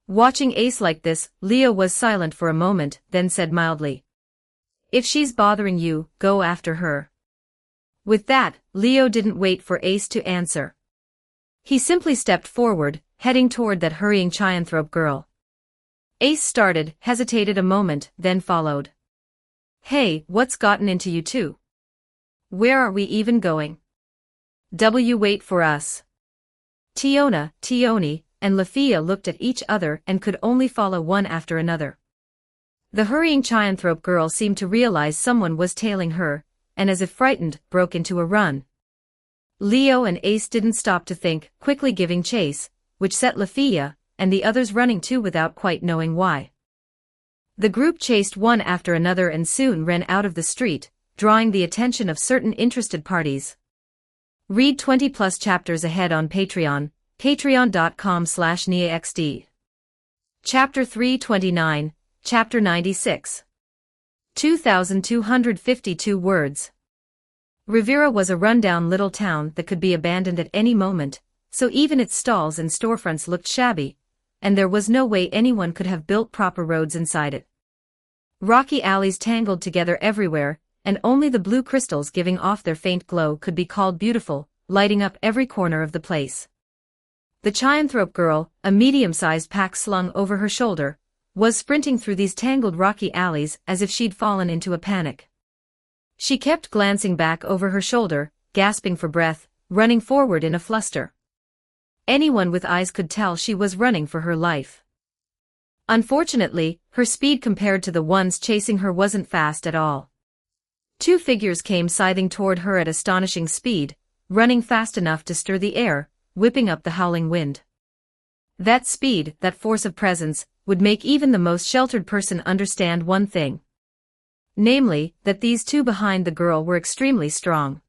Watching Ace like this, Leo was silent for a moment, then said mildly. If she's bothering you, go after her. With that, Leo didn't wait for Ace to answer. He simply stepped forward, heading toward that hurrying Chianthrope girl. Ace started, hesitated a moment, then followed. Hey, what's gotten into you two? Where are we even going? Wait for us. Tiona, Tioni, and Lafia looked at each other and could only follow one after another. The hurrying Chianthrope girl seemed to realize someone was tailing her, and as if frightened, broke into a run. Leo and Ace didn't stop to think, quickly giving chase, which set Lafia and the others running too without quite knowing why. The group chased one after another and soon ran out of the street, drawing the attention of certain interested parties. Read 20+ chapters ahead on Patreon, patreon.com/NiaXD. Chapter 329, Chapter 96. 2,252 words. Rivera was a rundown little town that could be abandoned at any moment, so even its stalls and storefronts looked shabby, and there was no way anyone could have built proper roads inside it. Rocky alleys tangled together everywhere, and only the blue crystals giving off their faint glow could be called beautiful, lighting up every corner of the place. The Chionthrope girl, a medium-sized pack slung over her shoulder, was sprinting through these tangled rocky alleys as if she'd fallen into a panic. She kept glancing back over her shoulder, gasping for breath, running forward in a fluster. Anyone with eyes could tell she was running for her life. Unfortunately, her speed compared to the ones chasing her wasn't fast at all. Two figures came scything toward her at astonishing speed, running fast enough to stir the air, whipping up the howling wind. That speed, that force of presence, would make even the most sheltered person understand one thing. Namely, that these two behind the girl were extremely strong.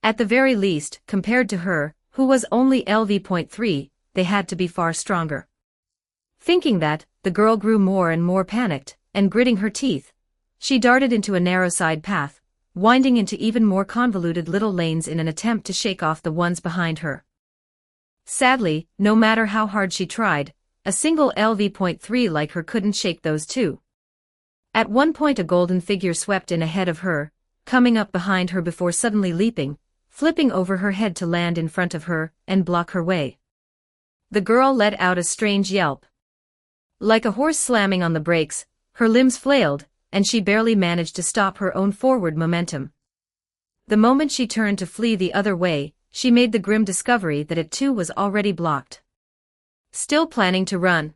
At the very least, compared to her, who was only LV.3, they had to be far stronger. Thinking that, the girl grew more and more panicked, and gritting her teeth, she darted into a narrow side path, winding into even more convoluted little lanes in an attempt to shake off the ones behind her. Sadly, no matter how hard she tried, a single LV.3 like her couldn't shake those two. At one point a golden figure swept in ahead of her, coming up behind her before suddenly leaping, flipping over her head to land in front of her and block her way. The girl let out a strange yelp. Like a horse slamming on the brakes, her limbs flailed, and she barely managed to stop her own forward momentum. The moment she turned to flee the other way, she made the grim discovery that it too was already blocked. Still planning to run,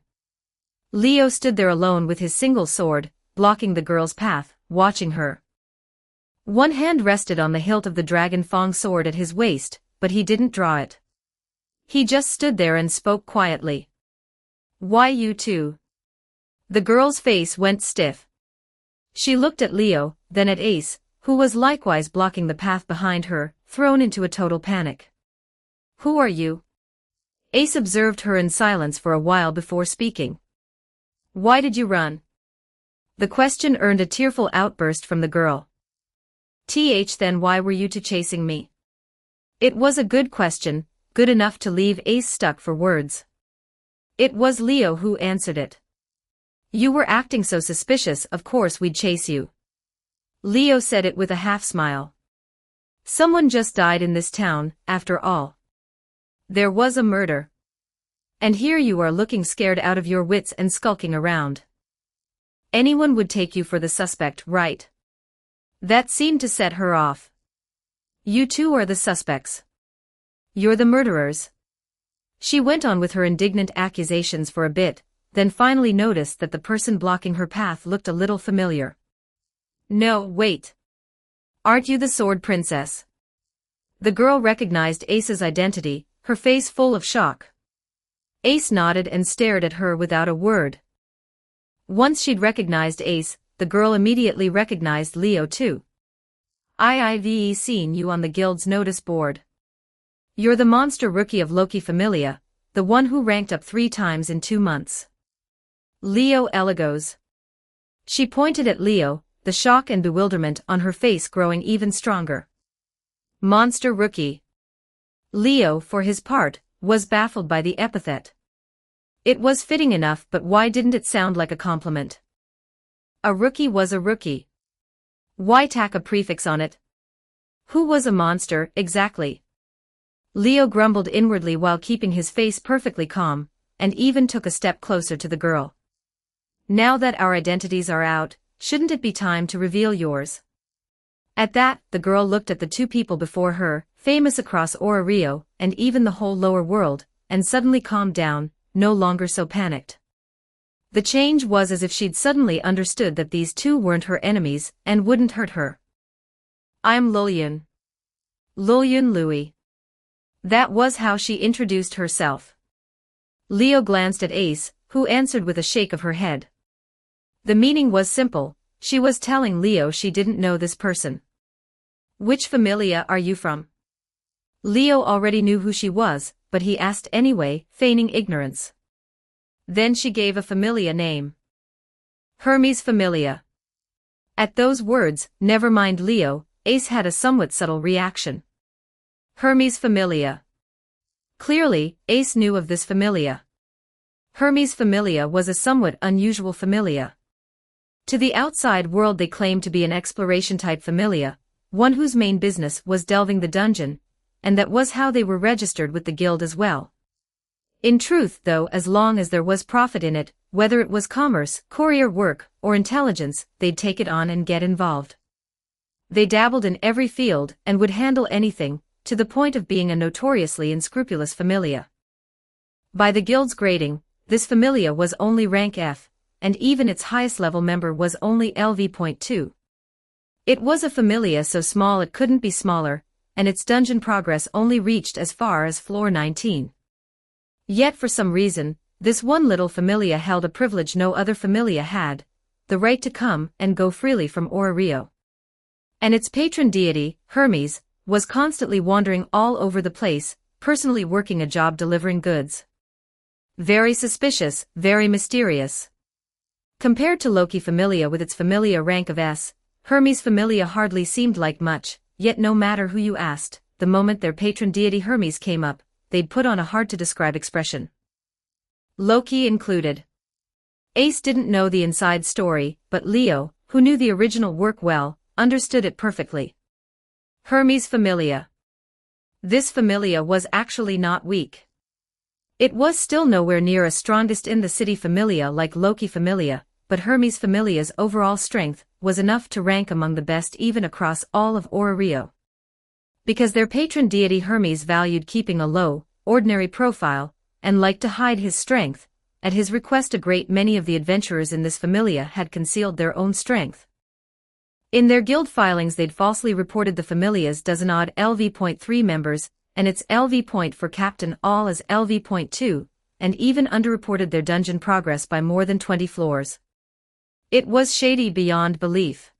Leo stood there alone with his single sword, blocking the girl's path, watching her. One hand rested on the hilt of the dragon fang sword at his waist, but he didn't draw it. He just stood there and spoke quietly. "Why you two?" The girl's face went stiff. She looked at Leo, then at Ace, who was likewise blocking the path behind her, thrown into a total panic. "Who are you?" Ace observed her in silence for a while before speaking. "Why did you run?" The question earned a tearful outburst from the girl. Then why were you two chasing me?" It was a good question, good enough to leave Ace stuck for words. It was Leo who answered it. "You were acting so suspicious, of course we'd chase you." Leo said it with a half-smile. "Someone just died in this town, after all. There was a murder. And here you are looking scared out of your wits and skulking around. Anyone would take you for the suspect, right?" That seemed to set her off. "You two are the suspects. You're the murderers." She went on with her indignant accusations for a bit, then finally noticed that the person blocking her path looked a little familiar. "No, wait. Aren't you the Sword Princess?" The girl recognized Ace's identity, her face full of shock. Ace nodded and stared at her without a word. Once she'd recognized Ace, the girl immediately recognized Leo too. "I've seen you on the guild's notice board. You're the monster rookie of Loki Familia, the one who ranked up 3 times in 2 months. Leo Eligos." She pointed at Leo, the shock and bewilderment on her face growing even stronger. Monster rookie. Leo, for his part, was baffled by the epithet. It was fitting enough, but why didn't it sound like a compliment? A rookie was a rookie. Why tack a prefix on it? Who was a monster, exactly? Leo grumbled inwardly while keeping his face perfectly calm, and even took a step closer to the girl. "Now that our identities are out, shouldn't it be time to reveal yours?" At that, the girl looked at the two people before her, famous across Ora Rio, and even the whole lower world, and suddenly calmed down, no longer so panicked. The change was as if she'd suddenly understood that these two weren't her enemies, and wouldn't hurt her. "I'm Lillian. Lillian Louis." That was how she introduced herself. Leo glanced at Ace, who answered with a shake of her head. The meaning was simple, she was telling Leo she didn't know this person. "Which familia are you from?" Leo already knew who she was, but he asked anyway, feigning ignorance. Then she gave a familia name. Hermes Familia. At those words, never mind Leo, Ace had a somewhat subtle reaction. Hermes Familia. Clearly, Ace knew of this familia. Hermes Familia was a somewhat unusual familia. To the outside world they claimed to be an exploration-type familia, one whose main business was delving the dungeon, and that was how they were registered with the guild as well. In truth, though, as long as there was profit in it, whether it was commerce, courier work, or intelligence, they'd take it on and get involved. They dabbled in every field and would handle anything, to the point of being a notoriously unscrupulous familia. By the guild's grading, this familia was only rank F, and even its highest level member was only LV.2. It was a familia so small it couldn't be smaller, and its dungeon progress only reached as far as floor 19. Yet for some reason, this one little familia held a privilege no other familia had, the right to come and go freely from Orario. And its patron deity, Hermes, was constantly wandering all over the place, personally working a job delivering goods. Very suspicious, very mysterious. Compared to Loki familia with its familia rank of S, Hermes familia hardly seemed like much, yet no matter who you asked, the moment their patron deity Hermes came up, they'd put on a hard-to-describe expression. Loki included. Ace didn't know the inside story, but Leo, who knew the original work well, understood it perfectly. Hermes familia. This familia was actually not weak. It was still nowhere near a strongest in the city familia like Loki familia, but Hermes familia's overall strength was enough to rank among the best even across all of Orario. Because their patron deity Hermes valued keeping a low, ordinary profile, and liked to hide his strength, at his request a great many of the adventurers in this familia had concealed their own strength. In their guild filings they'd falsely reported the familia's dozen-odd LV.3 members, and its LV point for captain all as LV.2, and even underreported their dungeon progress by more than 20 floors. It was shady beyond belief.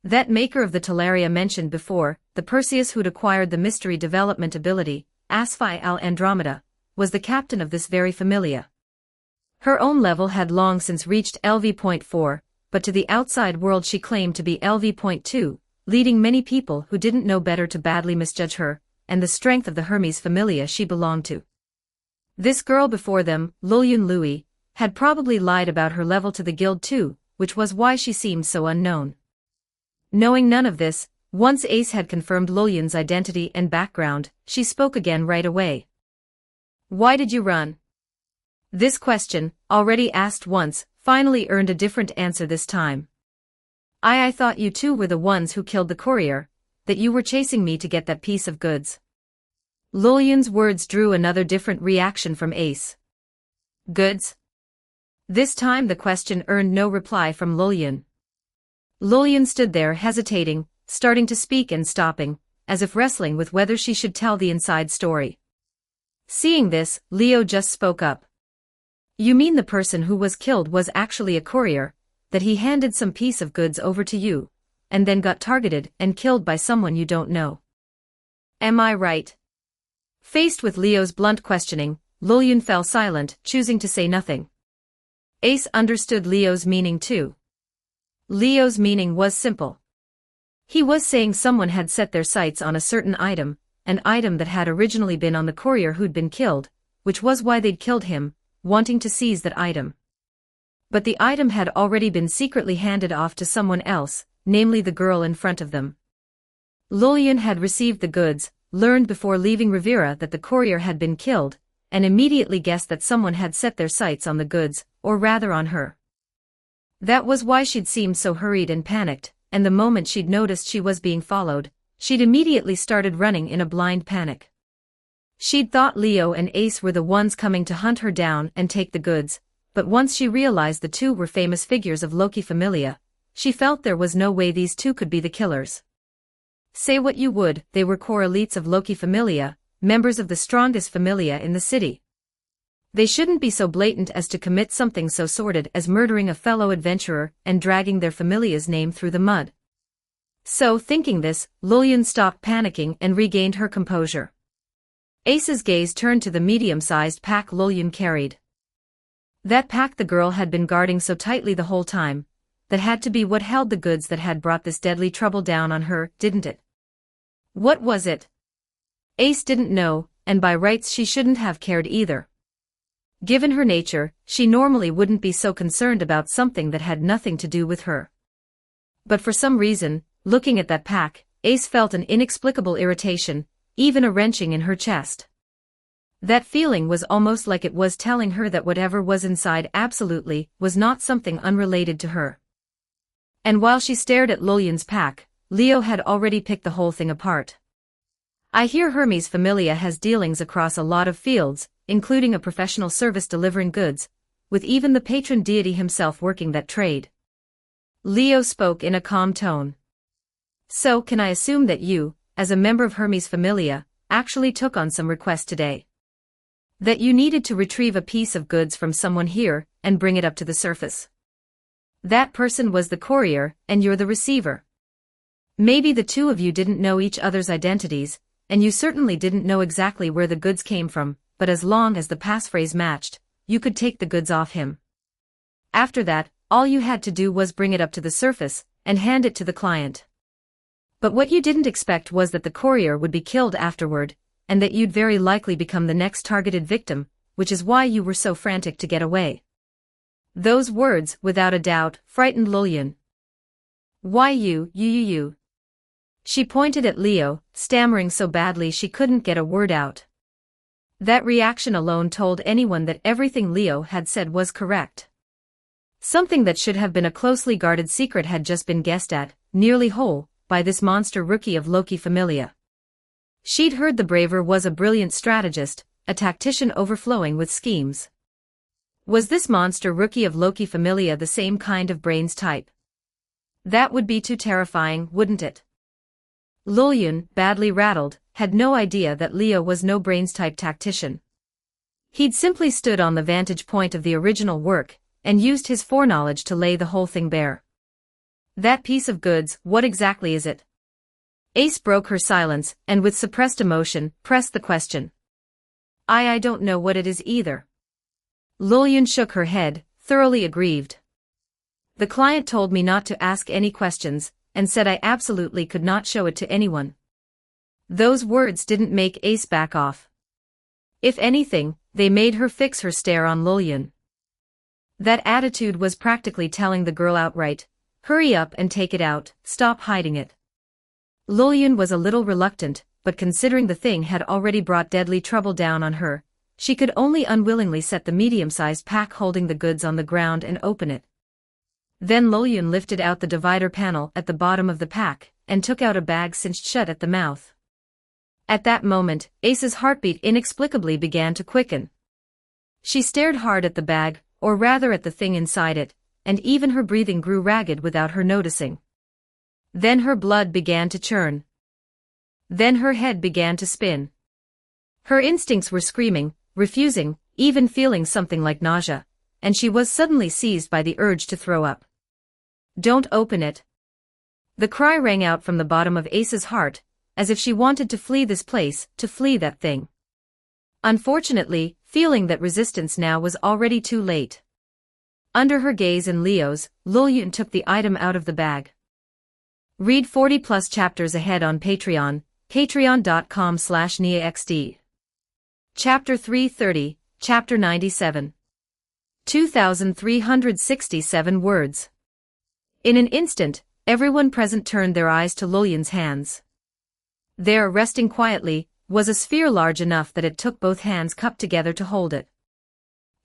That maker of the Talaria mentioned before, the Perseus who'd acquired the mystery development ability, Asphi al-Andromeda, was the captain of this very familia. Her own level had long since reached LV.4, but to the outside world she claimed to be LV.2, leading many people who didn't know better to badly misjudge her, and the strength of the Hermes familia she belonged to. This girl before them, Lulyun Louis, had probably lied about her level to the guild too, which was why she seemed so unknown. Knowing none of this, once Ace had confirmed Lulyun's identity and background, she spoke again right away. Why did you run? This question, already asked once, finally earned a different answer this time. I thought you two were the ones who killed the courier, that you were chasing me to get that piece of goods. Lulyun's words drew another different reaction from Ace. Goods? This time the question earned no reply from Lulyun. Lulyun stood there hesitating, starting to speak and stopping, as if wrestling with whether she should tell the inside story. Seeing this, Leo just spoke up. You mean the person who was killed was actually a courier, that he handed some piece of goods over to you, and then got targeted and killed by someone you don't know? Am I right? Faced with Leo's blunt questioning, Lulyun fell silent, choosing to say nothing. Ace understood Leo's meaning too. Leo's meaning was simple. He was saying someone had set their sights on a certain item, an item that had originally been on the courier who'd been killed, which was why they'd killed him, wanting to seize that item. But the item had already been secretly handed off to someone else, namely the girl in front of them. Lulyun had received the goods, learned before leaving Rivera that the courier had been killed, and immediately guessed that someone had set their sights on the goods, or rather on her. That was why she'd seemed so hurried and panicked, and the moment she'd noticed she was being followed, she'd immediately started running in a blind panic. She'd thought Leo and Ace were the ones coming to hunt her down and take the goods, but once she realized the two were famous figures of Loki familia, she felt there was no way these two could be the killers. Say what you would, they were core elites of Loki familia, members of the strongest familia in the city. They shouldn't be so blatant as to commit something so sordid as murdering a fellow adventurer and dragging their familia's name through the mud. So, thinking this, Lulyun stopped panicking and regained her composure. Ace's gaze turned to the medium-sized pack Lulyun carried. That pack the girl had been guarding so tightly the whole time, that had to be what held the goods that had brought this deadly trouble down on her, didn't it? What was it? Ace didn't know, and by rights she shouldn't have cared either. Given her nature, she normally wouldn't be so concerned about something that had nothing to do with her. But for some reason, looking at that pack, Ace felt an inexplicable irritation, even a wrenching in her chest. That feeling was almost like it was telling her that whatever was inside absolutely was not something unrelated to her. And while she stared at Lillian's pack, Leo had already picked the whole thing apart. I hear Hermes Familia has dealings across a lot of fields, including a professional service delivering goods, with even the patron deity himself working that trade. Leo spoke in a calm tone. So can I assume that you, as a member of Hermes Familia, actually took on some request today? That you needed to retrieve a piece of goods from someone here and bring it up to the surface. That person was the courier, and you're the receiver. Maybe the two of you didn't know each other's identities, and you certainly didn't know exactly where the goods came from, but as long as the passphrase matched, you could take the goods off him. After that, all you had to do was bring it up to the surface and hand it to the client. But what you didn't expect was that the courier would be killed afterward, and that you'd very likely become the next targeted victim, which is why you were so frantic to get away. Those words, without a doubt, frightened Lillian. Why you. She pointed at Leo, stammering so badly she couldn't get a word out. That reaction alone told anyone that everything Leo had said was correct. Something that should have been a closely guarded secret had just been guessed at, nearly whole, by this monster rookie of Loki Familia. She'd heard the Braver was a brilliant strategist, a tactician overflowing with schemes. Was this monster rookie of Loki Familia the same kind of brains type? That would be too terrifying, wouldn't it? Lillian, badly rattled, had no idea that Leo was no brains type tactician. He'd simply stood on the vantage point of the original work, and used his foreknowledge to lay the whole thing bare. That piece of goods, what exactly is it? Ace broke her silence, and with suppressed emotion, pressed the question. I don't know what it is either. Lillian shook her head, thoroughly aggrieved. The client told me not to ask any questions, and said I absolutely could not show it to anyone. Those words didn't make Ace back off. If anything, they made her fix her stare on Lillian. That attitude was practically telling the girl outright, hurry up and take it out, stop hiding it. Lillian was a little reluctant, but considering the thing had already brought deadly trouble down on her, she could only unwillingly set the medium-sized pack holding the goods on the ground and open it. Then Lillian lifted out the divider panel at the bottom of the pack, and took out a bag cinched shut at the mouth. At that moment, Ace's heartbeat inexplicably began to quicken. She stared hard at the bag, or rather at the thing inside it, and even her breathing grew ragged without her noticing. Then her blood began to churn. Then her head began to spin. Her instincts were screaming, refusing, even feeling something like nausea, and she was suddenly seized by the urge to throw up. Don't open it. The cry rang out from the bottom of Ace's heart, as if she wanted to flee this place, to flee that thing. Unfortunately, feeling that resistance now was already too late. Under her gaze and Leo's, Lillian took the item out of the bag. Read 40+ chapters ahead on Patreon, patreon.com/NiaXD. Chapter 330, Chapter 97. 2,367 words. In an instant, everyone present turned their eyes to Lillian's hands. There, resting quietly, was a sphere large enough that it took both hands cupped together to hold it.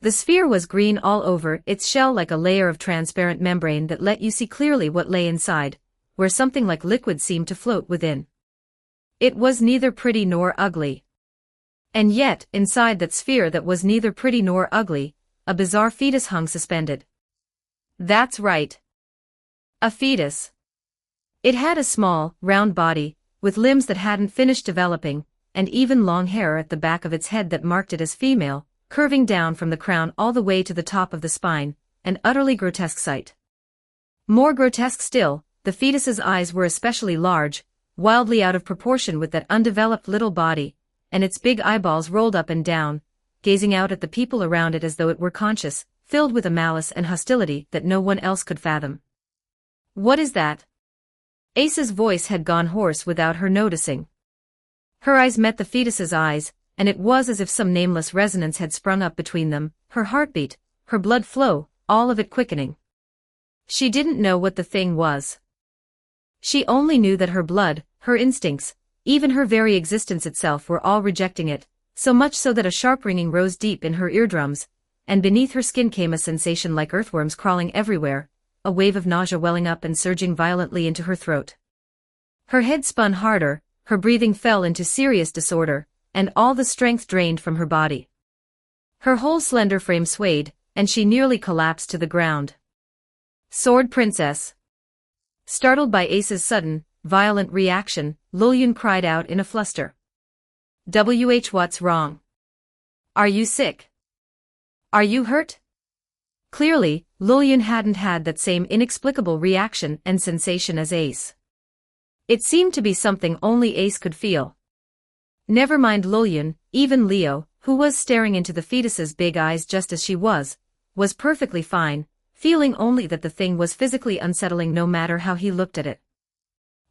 The sphere was green all over, its shell like a layer of transparent membrane that let you see clearly what lay inside, where something like liquid seemed to float within. It was neither pretty nor ugly. And yet, inside that sphere that was neither pretty nor ugly, a bizarre fetus hung suspended. That's right. A fetus. It had a small, round body, with limbs that hadn't finished developing, and even long hair at the back of its head that marked it as female, curving down from the crown all the way to the top of the spine, an utterly grotesque sight. More grotesque still, the fetus's eyes were especially large, wildly out of proportion with that undeveloped little body, and its big eyeballs rolled up and down, gazing out at the people around it as though it were conscious, filled with a malice and hostility that no one else could fathom. What is that? Ace's voice had gone hoarse without her noticing. Her eyes met the fetus's eyes, and it was as if some nameless resonance had sprung up between them, her heartbeat, her blood flow, all of it quickening. She didn't know what the thing was. She only knew that her blood, her instincts, even her very existence itself were all rejecting it, so much so that a sharp ringing rose deep in her eardrums, and beneath her skin came a sensation like earthworms crawling everywhere, a wave of nausea welling up and surging violently into her throat. Her head spun harder, her breathing fell into serious disorder, and all the strength drained from her body. Her whole slender frame swayed, and she nearly collapsed to the ground. Sword Princess. Startled by Ace's sudden, violent reaction, Luoyun cried out in a fluster. What's wrong? Are you sick? Are you hurt? Clearly, Luoyun hadn't had that same inexplicable reaction and sensation as Ace. It seemed to be something only Ace could feel. Never mind Luoyun, even Leo, who was staring into the fetus's big eyes just as she was perfectly fine, feeling only that the thing was physically unsettling no matter how he looked at it.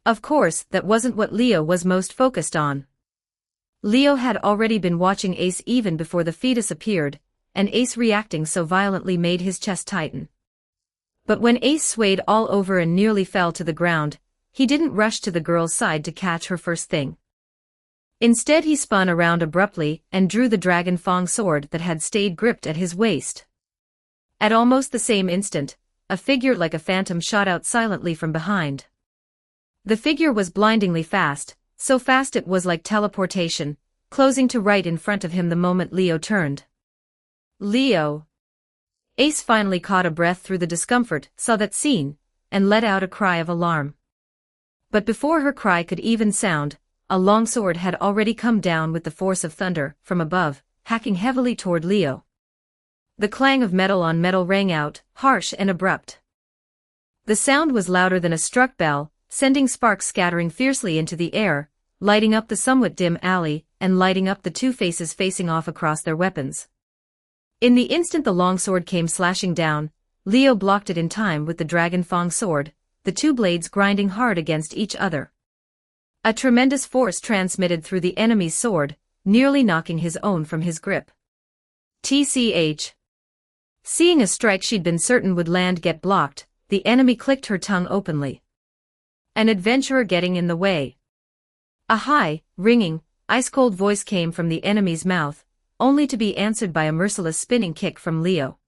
Of course, that wasn't what Leo was most focused on. Leo had already been watching Ace even before the fetus appeared, and Ace reacting so violently made his chest tighten. But when Ace swayed all over and nearly fell to the ground, he didn't rush to the girl's side to catch her first thing. Instead he spun around abruptly and drew the dragon fang sword that had stayed gripped at his waist. At almost the same instant, a figure like a phantom shot out silently from behind. The figure was blindingly fast, so fast it was like teleportation, closing to right in front of him the moment Leo turned. Leo! Ace finally caught a breath through the discomfort, saw that scene, and let out a cry of alarm. But before her cry could even sound, a long sword had already come down with the force of thunder from above, hacking heavily toward Leo. The clang of metal on metal rang out, harsh and abrupt. The sound was louder than a struck bell, sending sparks scattering fiercely into the air, lighting up the somewhat dim alley, and lighting up the two faces facing off across their weapons. In the instant the long sword came slashing down, Leo blocked it in time with the dragon fang sword, the two blades grinding hard against each other. A tremendous force transmitted through the enemy's sword, nearly knocking his own from his grip. TCH. Seeing a strike she'd been certain would land get blocked, the enemy clicked her tongue openly. An adventurer getting in the way. A high, ringing, ice-cold voice came from the enemy's mouth, only to be answered by a merciless spinning kick from Leo.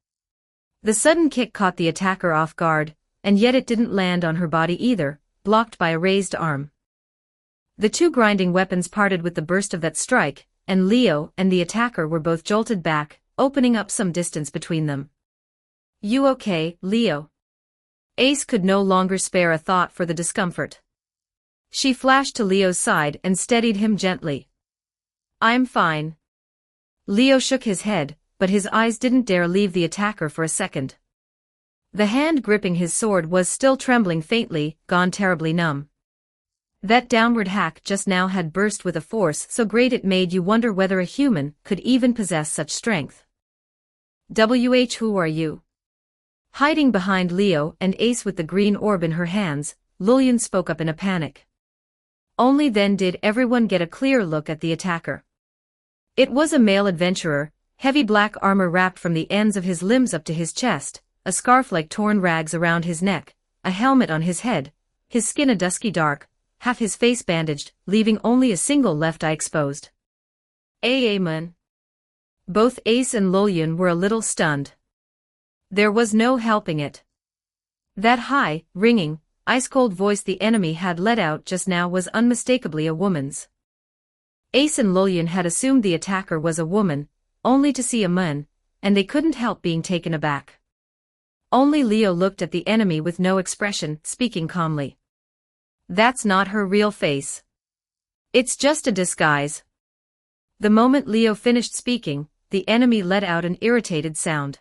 The sudden kick caught the attacker off guard, and yet it didn't land on her body either, blocked by a raised arm. The two grinding weapons parted with the burst of that strike, and Leo and the attacker were both jolted back, opening up some distance between them. You okay, Leo? Ace could no longer spare a thought for the discomfort. She flashed to Leo's side and steadied him gently. I'm fine. Leo shook his head, but his eyes didn't dare leave the attacker for a second. The hand gripping his sword was still trembling faintly, gone terribly numb. That downward hack just now had burst with a force so great it made you wonder whether a human could even possess such strength. Who are you? Hiding behind Leo and Ace with the green orb in her hands, Luoyun spoke up in a panic. Only then did everyone get a clear look at the attacker. It was a male adventurer, heavy black armor wrapped from the ends of his limbs up to his chest, a scarf like torn rags around his neck, a helmet on his head, his skin a dusky dark, half his face bandaged, leaving only a single left eye exposed. Man. Both Ace and Luoyun were a little stunned. There was no helping it. That high, ringing, ice-cold voice the enemy had let out just now was unmistakably a woman's. Ace and Luoyun had assumed the attacker was a woman, only to see a man, and they couldn't help being taken aback. Only Leo looked at the enemy with no expression, speaking calmly. That's not her real face. It's just a disguise. The moment Leo finished speaking, the enemy let out an irritated sound.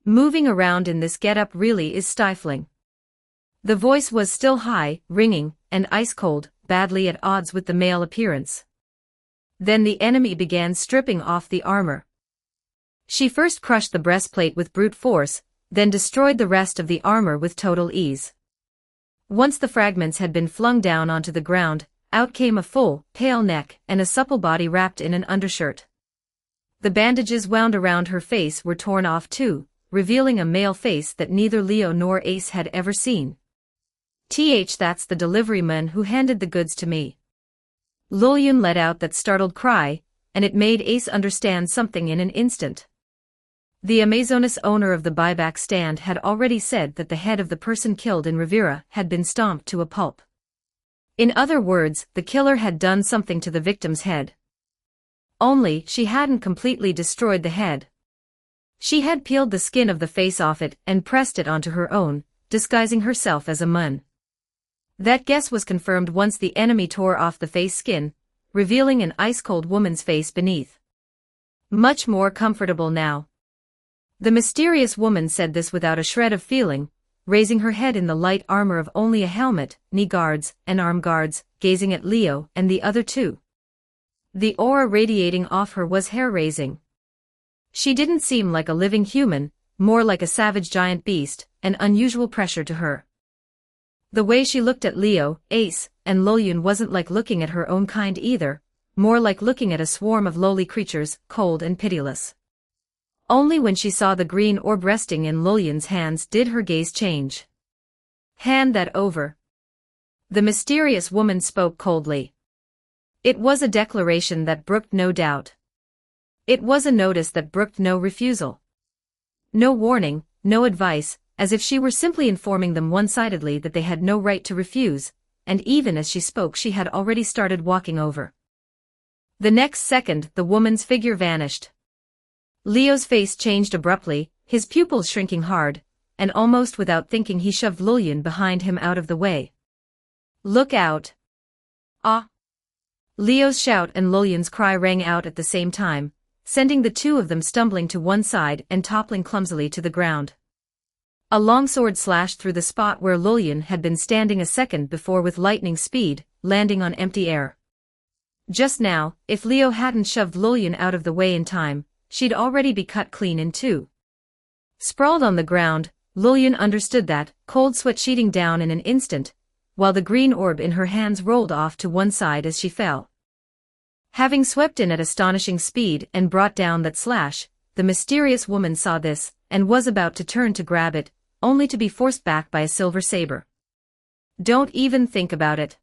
Moving around in this getup really is stifling. The voice was still high, ringing, and ice-cold, badly at odds with the male appearance. Then the enemy began stripping off the armor. She first crushed the breastplate with brute force, then destroyed the rest of the armor with total ease. Once the fragments had been flung down onto the ground, out came a full, pale neck and a supple body wrapped in an undershirt. The bandages wound around her face were torn off too, revealing a male face that neither Leo nor Ace had ever seen. That's the delivery man who handed the goods to me. Luoyun let out that startled cry, and it made Ace understand something in an instant. The Amazonas owner of the buyback stand had already said that the head of the person killed in Rivera had been stomped to a pulp. In other words, the killer had done something to the victim's head. Only, she hadn't completely destroyed the head. She had peeled the skin of the face off it and pressed it onto her own, disguising herself as a mun. That guess was confirmed once the enemy tore off the face skin, revealing an ice-cold woman's face beneath. Much more comfortable now. The mysterious woman said this without a shred of feeling, raising her head in the light armor of only a helmet, knee guards, and arm guards, gazing at Leo and the other two. The aura radiating off her was hair-raising. She didn't seem like a living human, more like a savage giant beast, an unusual pressure to her. The way she looked at Leo, Ace, and Luoyun wasn't like looking at her own kind either, more like looking at a swarm of lowly creatures, cold and pitiless. Only when she saw the green orb resting in Luoyun's hands did her gaze change. "Hand that over." The mysterious woman spoke coldly. It was a declaration that brooked no doubt. It was a notice that brooked no refusal. No warning, no advice, as if she were simply informing them one-sidedly that they had no right to refuse, and even as she spoke she had already started walking over. The next second the woman's figure vanished. Leo's face changed abruptly, his pupils shrinking hard, and almost without thinking he shoved Luoyun behind him out of the way. "Look out!" "Ah!" Leo's shout and Luoyun's cry rang out at the same time, sending the two of them stumbling to one side and toppling clumsily to the ground. A long sword slashed through the spot where Luoyun had been standing a second before with lightning speed, landing on empty air. Just now, if Leo hadn't shoved Luoyun out of the way in time, she'd already be cut clean in two. Sprawled on the ground, Luoyun understood that, cold sweat sheeting down in an instant, while the green orb in her hands rolled off to one side as she fell. Having swept in at astonishing speed and brought down that slash, the mysterious woman saw this, and was about to turn to grab it, only to be forced back by a silver saber. "Don't even think about it."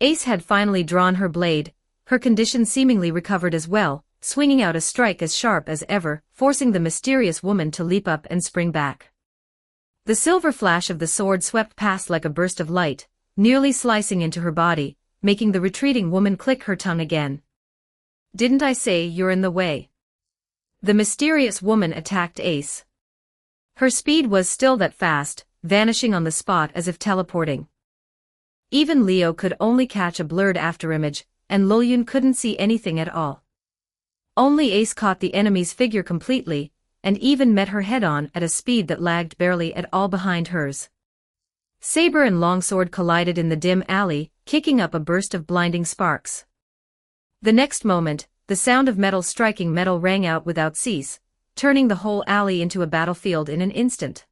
Ace had finally drawn her blade, her condition seemingly recovered as well, swinging out a strike as sharp as ever, forcing the mysterious woman to leap up and spring back. The silver flash of the sword swept past like a burst of light, nearly slicing into her body, making the retreating woman click her tongue again. "Didn't I say you're in the way?" The mysterious woman attacked Ace. Her speed was still that fast, vanishing on the spot as if teleporting. Even Leo could only catch a blurred afterimage, and Luoyun couldn't see anything at all. Only Ace caught the enemy's figure completely, and even met her head-on at a speed that lagged barely at all behind hers. Saber and longsword collided in the dim alley, kicking up a burst of blinding sparks. The next moment, the sound of metal striking metal rang out without cease, turning the whole alley into a battlefield in an instant.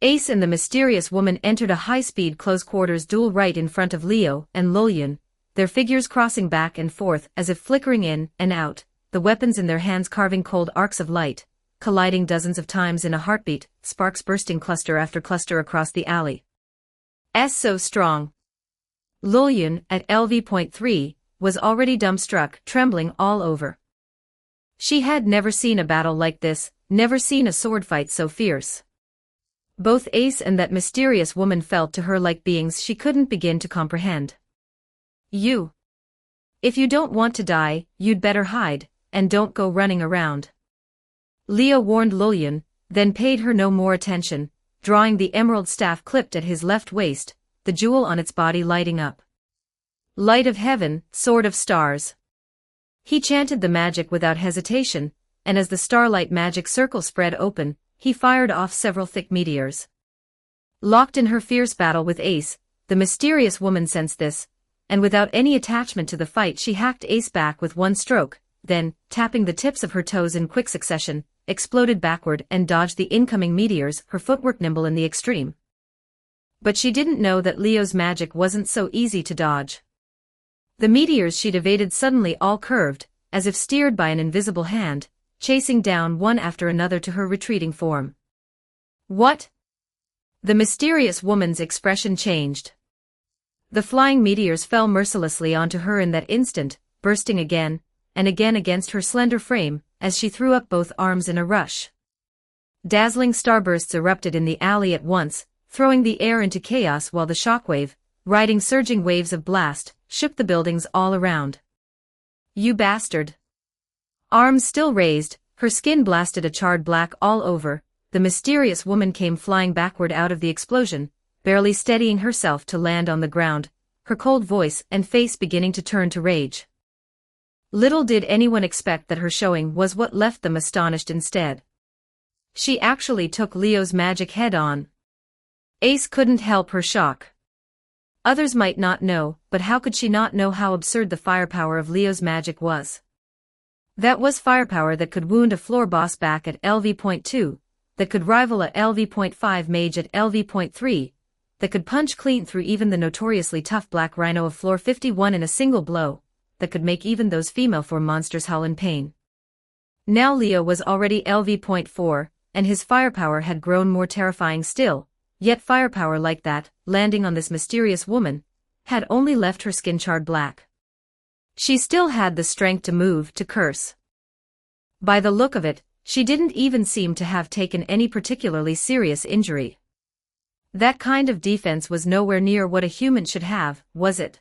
Ace and the mysterious woman entered a high-speed close-quarters duel right in front of Leo and Luoyun, their figures crossing back and forth as if flickering in and out, the weapons in their hands carving cold arcs of light, colliding dozens of times in a heartbeat, sparks bursting cluster after cluster across the alley. So strong. Luoyun, at LV.3, was already dumbstruck, trembling all over. She had never seen a battle like this, never seen a sword fight so fierce. Both Ace and that mysterious woman felt to her like beings she couldn't begin to comprehend. If you don't want to die, you'd better hide, and don't go running around." Leo warned Luoyun, then paid her no more attention, drawing the emerald staff clipped at his left waist, the jewel on its body lighting up. "Light of heaven, sword of stars." He chanted the magic without hesitation, and as the starlight magic circle spread open, he fired off several thick meteors. Locked in her fierce battle with Ace, the mysterious woman sensed this, and without any attachment to the fight she hacked Ace back with one stroke, then, tapping the tips of her toes in quick succession, exploded backward and dodged the incoming meteors, her footwork nimble in the extreme. But she didn't know that Leo's magic wasn't so easy to dodge. The meteors she'd evaded suddenly all curved, as if steered by an invisible hand, chasing down one after another to her retreating form. "What?" The mysterious woman's expression changed. The flying meteors fell mercilessly onto her in that instant, bursting again and again against her slender frame, as she threw up both arms in a rush. Dazzling starbursts erupted in the alley at once, throwing the air into chaos while the shockwave, riding surging waves of blast, shook the buildings all around. "You bastard!" Arms still raised, her skin blasted a charred black all over, the mysterious woman came flying backward out of the explosion, barely steadying herself to land on the ground, her cold voice and face beginning to turn to rage. Little did anyone expect that her showing was what left them astonished instead. She actually took Leo's magic head-on. Ace couldn't help her shock. Others might not know, but how could she not know how absurd the firepower of Leo's magic was? That was firepower that could wound a floor boss back at LV.2, that could rival a LV.5 mage at LV.3, that could punch clean through even the notoriously tough Black Rhino of floor 51 in a single blow, that could make even those female form monsters howl in pain. Now Leo was already LV.4, and his firepower had grown more terrifying still, yet firepower like that, landing on this mysterious woman, had only left her skin charred black. She still had the strength to move, to curse. By the look of it, she didn't even seem to have taken any particularly serious injury. That kind of defense was nowhere near what a human should have, was it?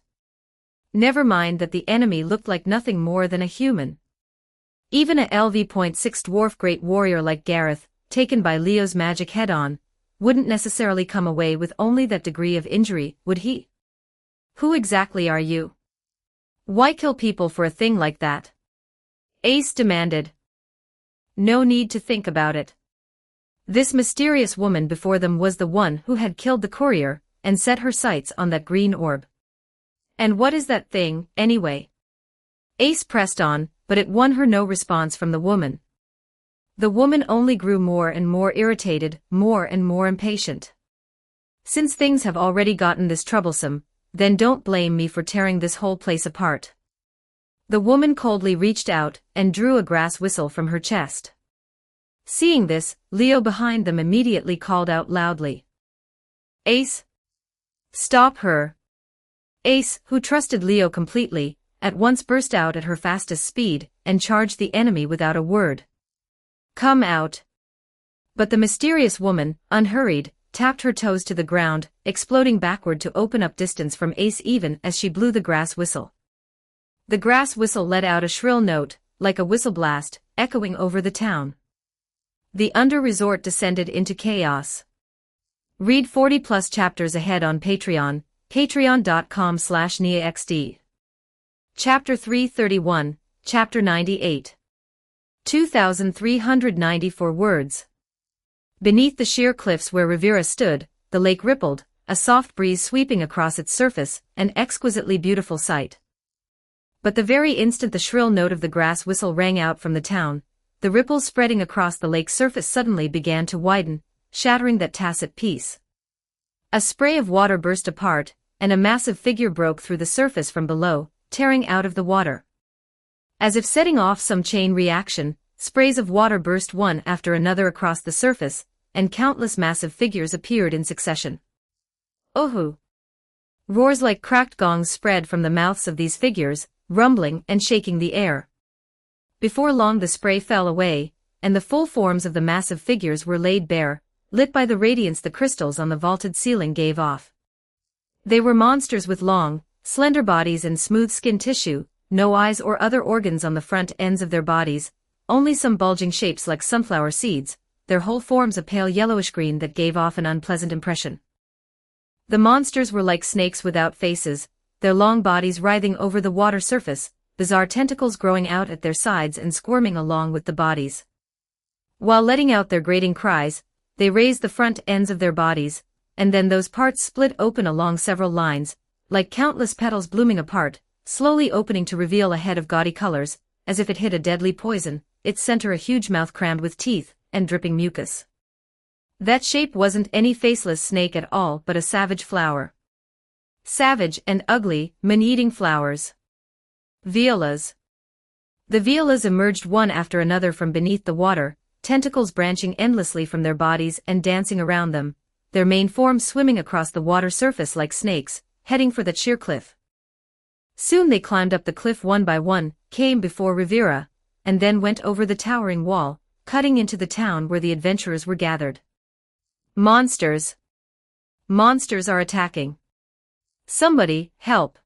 Never mind that the enemy looked like nothing more than a human. Even a LV.6 dwarf great warrior like Gareth, taken by Leo's magic head-on, wouldn't necessarily come away with only that degree of injury, would he? Who exactly are you? Why kill people for a thing like that? Ace demanded. No need to think about it. This mysterious woman before them was the one who had killed the courier, and set her sights on that green orb. And what is that thing, anyway? Ace pressed on, but it won her no response from the woman. The woman only grew more and more irritated, more and more impatient. Since things have already gotten this troublesome, then don't blame me for tearing this whole place apart. The woman coldly reached out and drew a grass whistle from her chest. Seeing this, Leo behind them immediately called out loudly. Ace! Stop her! Ace, who trusted Leo completely, at once burst out at her fastest speed, and charged the enemy without a word. Come out! But the mysterious woman, unhurried, tapped her toes to the ground, exploding backward to open up distance from Ace even as she blew the grass whistle. The grass whistle let out a shrill note, like a whistle blast, echoing over the town. The under-resort descended into chaos. Read 40+ chapters ahead on Patreon, patreon.com/NiaXD. Chapter 331, Chapter 98. 2,394 words. Beneath the sheer cliffs where Rivera stood, the lake rippled, a soft breeze sweeping across its surface, an exquisitely beautiful sight. But the very instant the shrill note of the grass whistle rang out from the town, the ripples spreading across the lake's surface suddenly began to widen, shattering that tacit peace. A spray of water burst apart, and a massive figure broke through the surface from below, tearing out of the water. As if setting off some chain reaction, sprays of water burst one after another across the surface, and countless massive figures appeared in succession. Ohu! Roars like cracked gongs spread from the mouths of these figures, rumbling and shaking the air. Before long the spray fell away, and the full forms of the massive figures were laid bare, lit by the radiance the crystals on the vaulted ceiling gave off. They were monsters with long, slender bodies and smooth skin tissue, no eyes or other organs on the front ends of their bodies, only some bulging shapes like sunflower seeds, their whole forms a pale yellowish green that gave off an unpleasant impression. The monsters were like snakes without faces, their long bodies writhing over the water surface, bizarre tentacles growing out at their sides and squirming along with the bodies. While letting out their grating cries, they raised the front ends of their bodies, and then those parts split open along several lines, like countless petals blooming apart, slowly opening to reveal a head of gaudy colors, as if it hid a deadly poison, its center a huge mouth crammed with teeth, and dripping mucus. That shape wasn't any faceless snake at all but a savage flower. Savage and ugly, man-eating flowers. Violas. The violas emerged one after another from beneath the water, tentacles branching endlessly from their bodies and dancing around them, their main forms swimming across the water surface like snakes, heading for that sheer cliff. Soon they climbed up the cliff one by one, came before Rivera, and then went over the towering wall, cutting into the town where the adventurers were gathered. Monsters! Monsters are attacking! Somebody, help!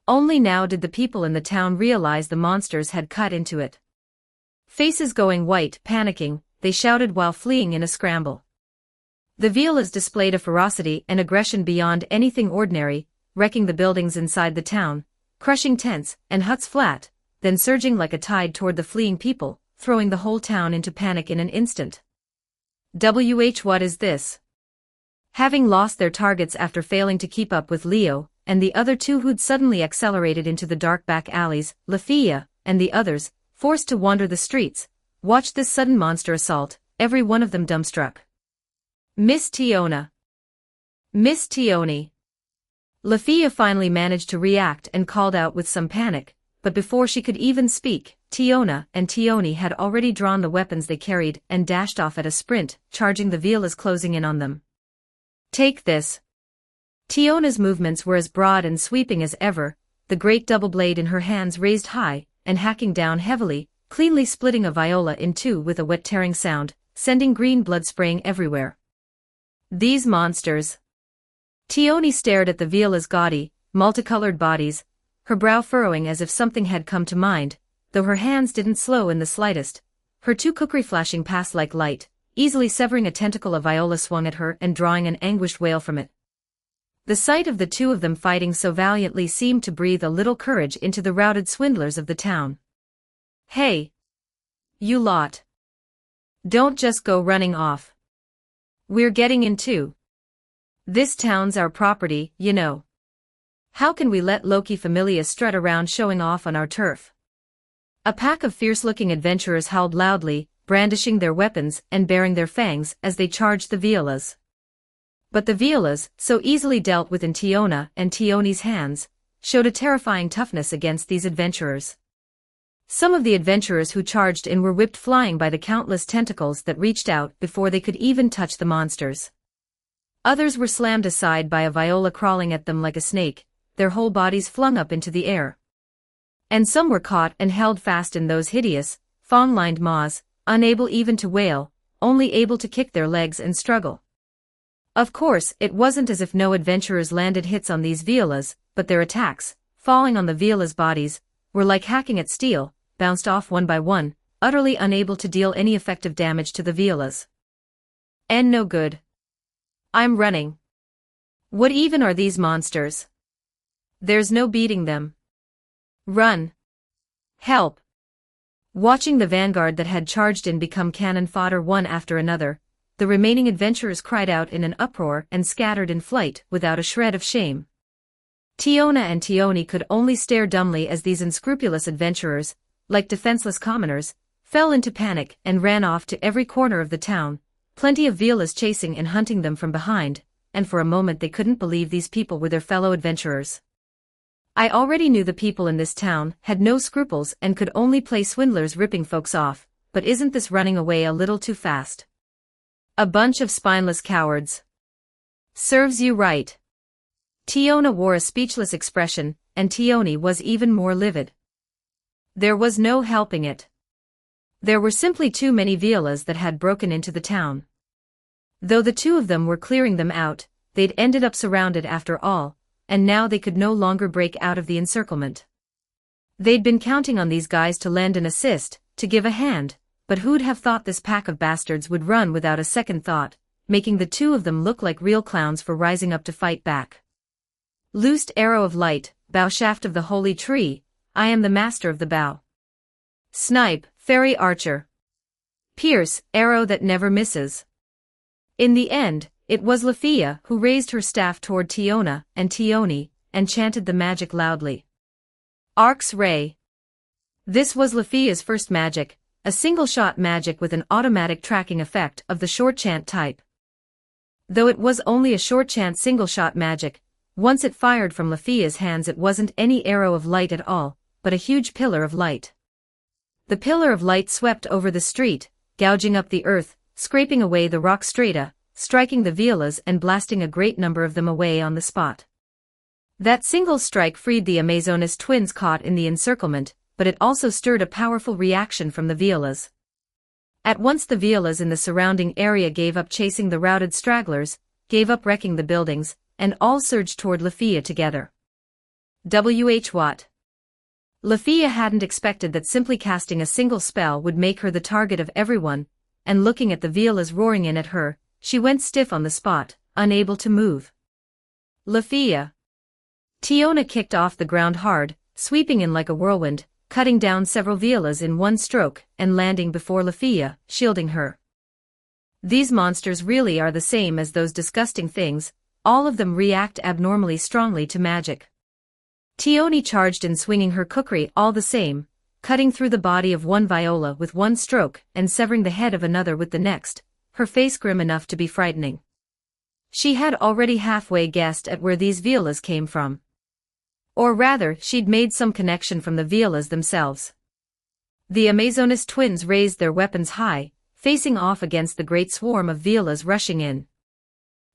Only now did the people in the town realize the monsters had cut into it. Faces going white, panicking, they shouted while fleeing in a scramble. The Violas displayed a ferocity and aggression beyond anything ordinary, wrecking the buildings inside the town, crushing tents and huts flat, then surging like a tide toward the fleeing people, throwing the whole town into panic in an instant. What is this? Having lost their targets after failing to keep up with Leo, and the other two who'd suddenly accelerated into the dark back alleys, Lafia, and the others, forced to wander the streets, watched this sudden monster assault, every one of them dumbstruck. Miss Tiona! Miss Tioni! Lafia finally managed to react and called out with some panic, but before she could even speak, Tiona and Tioni had already drawn the weapons they carried and dashed off at a sprint, charging the Violas closing in on them. Take this! Tiona's movements were as broad and sweeping as ever, the great double blade in her hands raised high, and hacking down heavily, cleanly splitting a viola in two with a wet tearing sound, sending green blood spraying everywhere. These monsters! Tioni stared at the Viola's gaudy, multicolored bodies, her brow furrowing as if something had come to mind, though her hands didn't slow in the slightest, her two kukri flashing past like light, easily severing a tentacle of viola swung at her and drawing an anguished wail from it. The sight of the two of them fighting so valiantly seemed to breathe a little courage into the routed swindlers of the town. Hey! You lot! Don't just go running off. We're getting in too. This town's our property, you know. How can we let Loki Familia strut around showing off on our turf? A pack of fierce-looking adventurers howled loudly, brandishing their weapons and baring their fangs as they charged the Violas. But the Violas, so easily dealt with in Tiona and Tioni's hands, showed a terrifying toughness against these adventurers. Some of the adventurers who charged in were whipped flying by the countless tentacles that reached out before they could even touch the monsters. Others were slammed aside by a viola crawling at them like a snake, their whole bodies flung up into the air. And some were caught and held fast in those hideous, fawn-lined maws, unable even to wail, only able to kick their legs and struggle. Of course, it wasn't as if no adventurers landed hits on these Violas, but their attacks, falling on the Violas' bodies, were like hacking at steel, bounced off one by one, utterly unable to deal any effective damage to the Violas. And no good. I'm running. What even are these monsters? There's no beating them. Run. Help. Watching the vanguard that had charged in become cannon fodder one after another, the remaining adventurers cried out in an uproar and scattered in flight without a shred of shame. Tiona and Tioni could only stare dumbly as these unscrupulous adventurers, like defenseless commoners, fell into panic and ran off to every corner of the town, plenty of Violas chasing and hunting them from behind, and for a moment they couldn't believe these people were their fellow adventurers. I already knew the people in this town had no scruples and could only play swindlers ripping folks off, but isn't this running away a little too fast? A bunch of spineless cowards. Serves you right. Tiona wore a speechless expression, and Tioni was even more livid. There was no helping it. There were simply too many Violas that had broken into the town. Though the two of them were clearing them out, they'd ended up surrounded after all, and now they could no longer break out of the encirclement. They'd been counting on these guys to lend an assist, to give a hand, but who'd have thought this pack of bastards would run without a second thought, making the two of them look like real clowns for rising up to fight back. Loosed arrow of light, bough shaft of the holy tree, I am the master of the bow. Snipe, fairy archer. Pierce, arrow that never misses. In the end, it was Lafia who raised her staff toward Tiona and Tioni, and chanted the magic loudly. Arc's Ray. This was Lafia's first magic, a single-shot magic with an automatic tracking effect of the short chant type. Though it was only a short chant single-shot magic, once it fired from Lafia's hands it wasn't any arrow of light at all, but a huge pillar of light. The pillar of light swept over the street, gouging up the earth, scraping away the rock strata, striking the Violas and blasting a great number of them away on the spot. That single strike freed the Amazonas twins caught in the encirclement, but it also stirred a powerful reaction from the Violas. At once the Violas in the surrounding area gave up chasing the routed stragglers, gave up wrecking the buildings, and all surged toward Lafia together. W.H. Watt. Lafia hadn't expected that simply casting a single spell would make her the target of everyone, and looking at the Violas roaring in at her, she went stiff on the spot, unable to move. Lafia. Tiona kicked off the ground hard, sweeping in like a whirlwind, cutting down several Violas in one stroke and landing before Lafia, shielding her. These monsters really are the same as those disgusting things, all of them react abnormally strongly to magic. Tiona charged in, swinging her kukri all the same, cutting through the body of one Viola with one stroke and severing the head of another with the next, her face grim enough to be frightening. She had already halfway guessed at where these Violas came from. Or rather, she'd made some connection from the Violas themselves. The Amazonas twins raised their weapons high, facing off against the great swarm of Violas rushing in.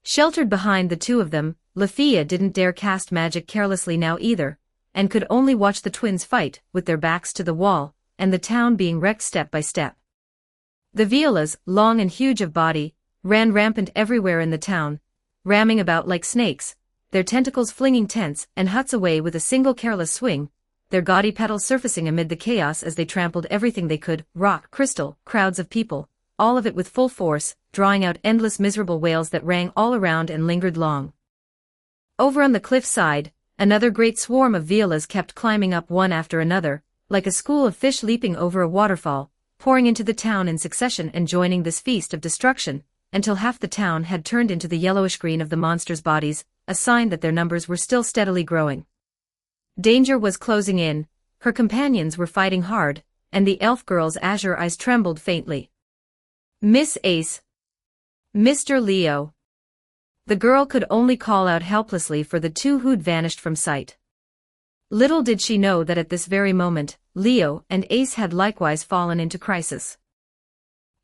Sheltered behind the two of them, Lafia didn't dare cast magic carelessly now either, and could only watch the twins fight, with their backs to the wall, and the town being wrecked step by step. The Violas, long and huge of body, ran rampant everywhere in the town, ramming about like snakes, their tentacles flinging tents and huts away with a single careless swing, their gaudy petals surfacing amid the chaos as they trampled everything they could, rock, crystal, crowds of people, all of it with full force, drawing out endless miserable wails that rang all around and lingered long. Over on the cliff side, another great swarm of Violas kept climbing up one after another, like a school of fish leaping over a waterfall, pouring into the town in succession and joining this feast of destruction, until half the town had turned into the yellowish green of the monsters' bodies, a sign that their numbers were still steadily growing. Danger was closing in, her companions were fighting hard, and the elf girl's azure eyes trembled faintly. Miss Ace. Mr. Leo. The girl could only call out helplessly for the two who'd vanished from sight. Little did she know that at this very moment, Leo and Ace had likewise fallen into crisis.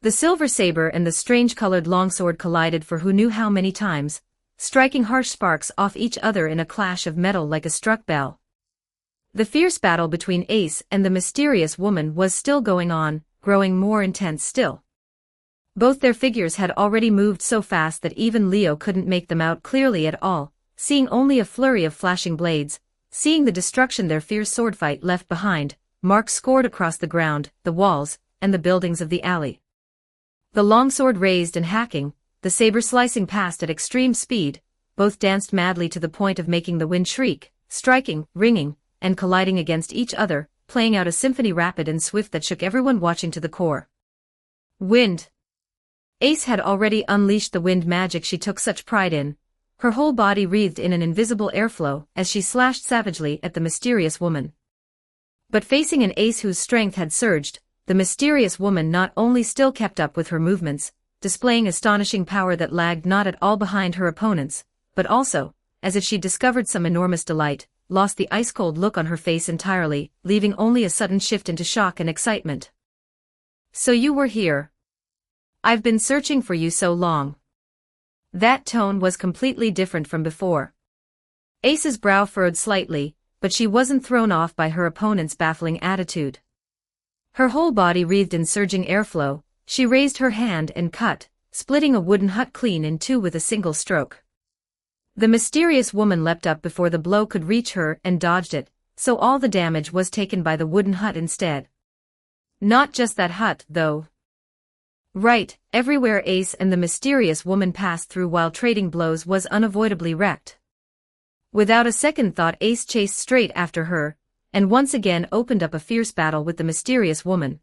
The silver saber and the strange-colored longsword collided for who knew how many times, striking harsh sparks off each other in a clash of metal like a struck bell. The fierce battle between Ace and the mysterious woman was still going on, growing more intense still. Both their figures had already moved so fast that even Leo couldn't make them out clearly at all, seeing only a flurry of flashing blades, seeing the destruction their fierce swordfight left behind, marks scored across the ground, the walls, and the buildings of the alley. The longsword raised and hacking, the saber slicing past at extreme speed, both danced madly to the point of making the wind shriek, striking, ringing, and colliding against each other, playing out a symphony rapid and swift that shook everyone watching to the core. Wind. Ace had already unleashed the wind magic she took such pride in, her whole body wreathed in an invisible airflow as she slashed savagely at the mysterious woman. But facing an Ace whose strength had surged, the mysterious woman not only still kept up with her movements, displaying astonishing power that lagged not at all behind her opponents, but also, as if she'd discovered some enormous delight, lost the ice-cold look on her face entirely, leaving only a sudden shift into shock and excitement. "So you were here. I've been searching for you so long." That tone was completely different from before. Ace's brow furrowed slightly, but she wasn't thrown off by her opponent's baffling attitude. Her whole body wreathed in surging airflow, she raised her hand and cut, splitting a wooden hut clean in two with a single stroke. The mysterious woman leapt up before the blow could reach her and dodged it, so all the damage was taken by the wooden hut instead. Not just that hut, though. Right, everywhere Ace and the mysterious woman passed through while trading blows was unavoidably wrecked. Without a second thought, Ace chased straight after her, and once again opened up a fierce battle with the mysterious woman.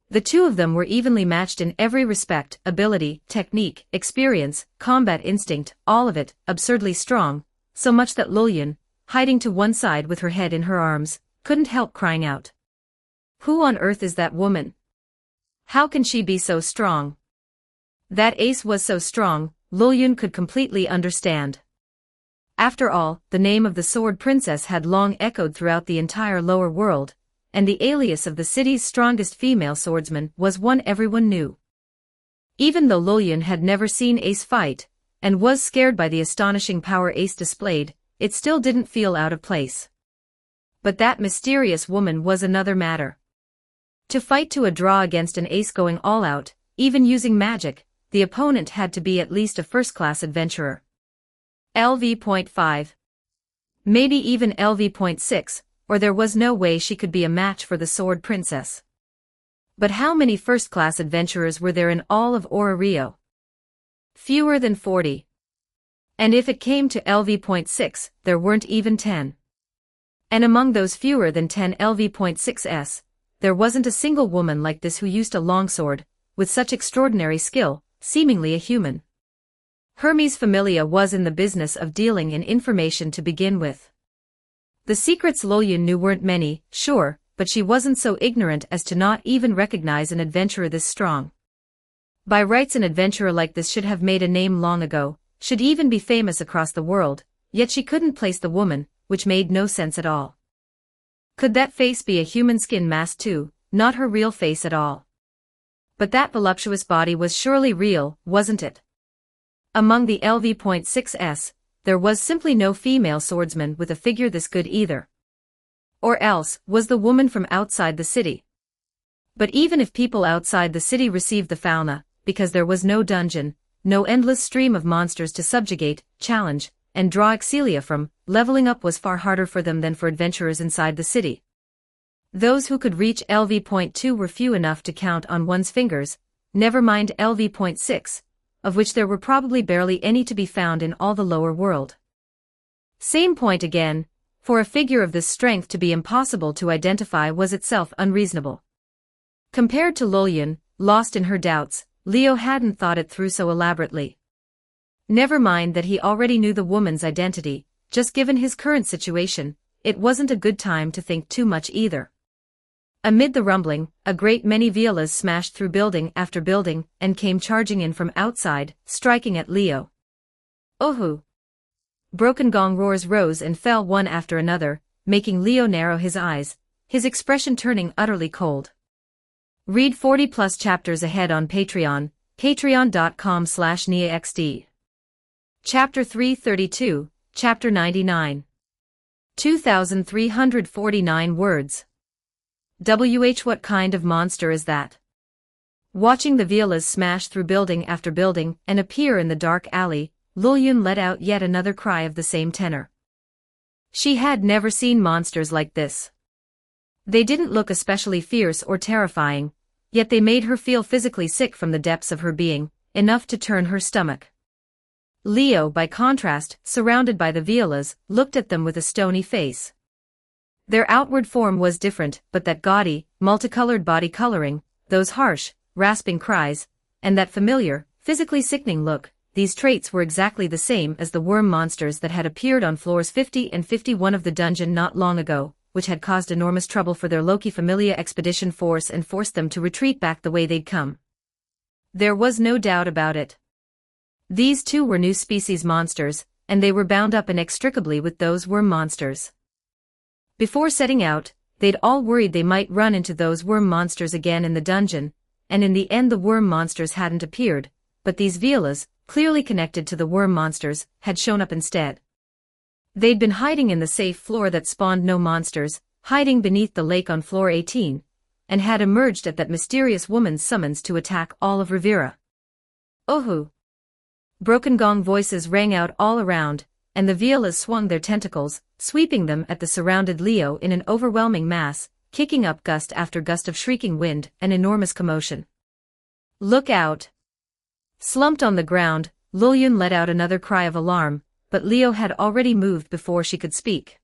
The two of them were evenly matched in every respect, ability, technique, experience, combat instinct, all of it, absurdly strong, so much that Lillian, hiding to one side with her head in her arms, couldn't help crying out. Who on earth is that woman? How can she be so strong? That Ace was so strong, Lillian could completely understand. After all, the name of the Sword Princess had long echoed throughout the entire lower world, and the alias of the city's strongest female swordsman was one everyone knew. Even though Lillian had never seen Ace fight, and was scared by the astonishing power Ace displayed, it still didn't feel out of place. But that mysterious woman was another matter. To fight to a draw against an ace going all out, even using magic, the opponent had to be at least a first-class adventurer. LV.5. Maybe even LV.6, or there was no way she could be a match for the Sword Princess. But how many first-class adventurers were there in all of Rio? Fewer than 40. And if it came to LV.6, there weren't even 10. And among those fewer than 10 LV.6s, there wasn't a single woman like this who used a longsword, with such extraordinary skill, seemingly a human. Hermes Familia was in the business of dealing in information to begin with. The secrets Lolyan knew weren't many, sure, but she wasn't so ignorant as to not even recognize an adventurer this strong. By rights, an adventurer like this should have made a name long ago, should even be famous across the world, yet she couldn't place the woman, which made no sense at all. Could that face be a human skin mask too, not her real face at all? But that voluptuous body was surely real, wasn't it? Among the LV.6s, there was simply no female swordsman with a figure this good either. Or else, was the woman from outside the city. But even if people outside the city received the fauna, because there was no dungeon, no endless stream of monsters to subjugate, challenge, and draw excelia from, leveling up was far harder for them than for adventurers inside the city. Those who could reach LV.2 were few enough to count on one's fingers, never mind LV.6, of which there were probably barely any to be found in all the lower world. Same point again, for a figure of this strength to be impossible to identify was itself unreasonable. Compared to Lolyan, lost in her doubts, Leo hadn't thought it through so elaborately. Never mind that he already knew the woman's identity, just given his current situation, it wasn't a good time to think too much either. Amid the rumbling, a great many violas smashed through building after building and came charging in from outside, striking at Leo. Ohu! Broken gong roars rose and fell one after another, making Leo narrow his eyes, his expression turning utterly cold. Read 40+ chapters ahead on Patreon, patreon.com/NiaXD. Chapter 332, Chapter 99. 2,349 words. What kind of monster is that? Watching the violas smash through building after building and appear in the dark alley, Lolyan let out yet another cry of the same tenor. She had never seen monsters like this. They didn't look especially fierce or terrifying, yet they made her feel physically sick from the depths of her being, enough to turn her stomach. Leo, by contrast, surrounded by the violas, looked at them with a stony face. Their outward form was different, but that gaudy, multicolored body coloring, those harsh, rasping cries, and that familiar, physically sickening look, these traits were exactly the same as the worm monsters that had appeared on floors 50 and 51 of the dungeon not long ago, which had caused enormous trouble for their Loki Familia expedition force and forced them to retreat back the way they'd come. There was no doubt about it. These too were new species monsters, and they were bound up inextricably with those worm monsters. Before setting out, they'd all worried they might run into those worm monsters again in the dungeon, and in the end the worm monsters hadn't appeared, but these violas, clearly connected to the worm monsters, had shown up instead. They'd been hiding in the safe floor that spawned no monsters, hiding beneath the lake on floor 18, and had emerged at that mysterious woman's summons to attack all of Rivera. Ohu! Broken gong voices rang out all around, and the violas swung their tentacles, sweeping them at the surrounded Leo in an overwhelming mass, kicking up gust after gust of shrieking wind and enormous commotion. Look out! Slumped on the ground, Lolyan let out another cry of alarm, but Leo had already moved before she could speak.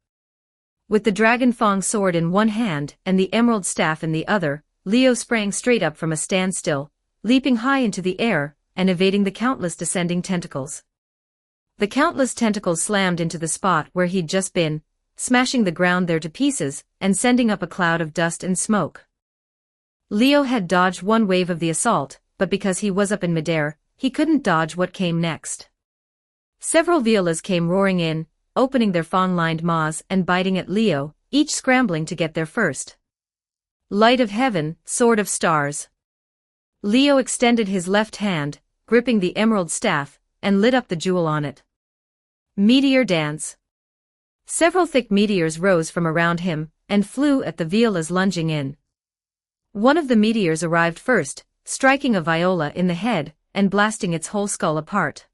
With the dragon fang sword in one hand and the emerald staff in the other, Leo sprang straight up from a standstill, leaping high into the air and evading the countless descending tentacles. The countless tentacles slammed into the spot where he'd just been, smashing the ground there to pieces and sending up a cloud of dust and smoke. Leo had dodged one wave of the assault, but because he was up in midair, he couldn't dodge what came next. Several violas came roaring in, opening their fang-lined maws and biting at Leo, each scrambling to get there first. Light of heaven, sword of stars. Leo extended his left hand, gripping the emerald staff, and lit up the jewel on it. Meteor dance. Several thick meteors rose from around him and flew at the violas lunging in. One of the meteors arrived first, striking a viola in the head and blasting its whole skull apart.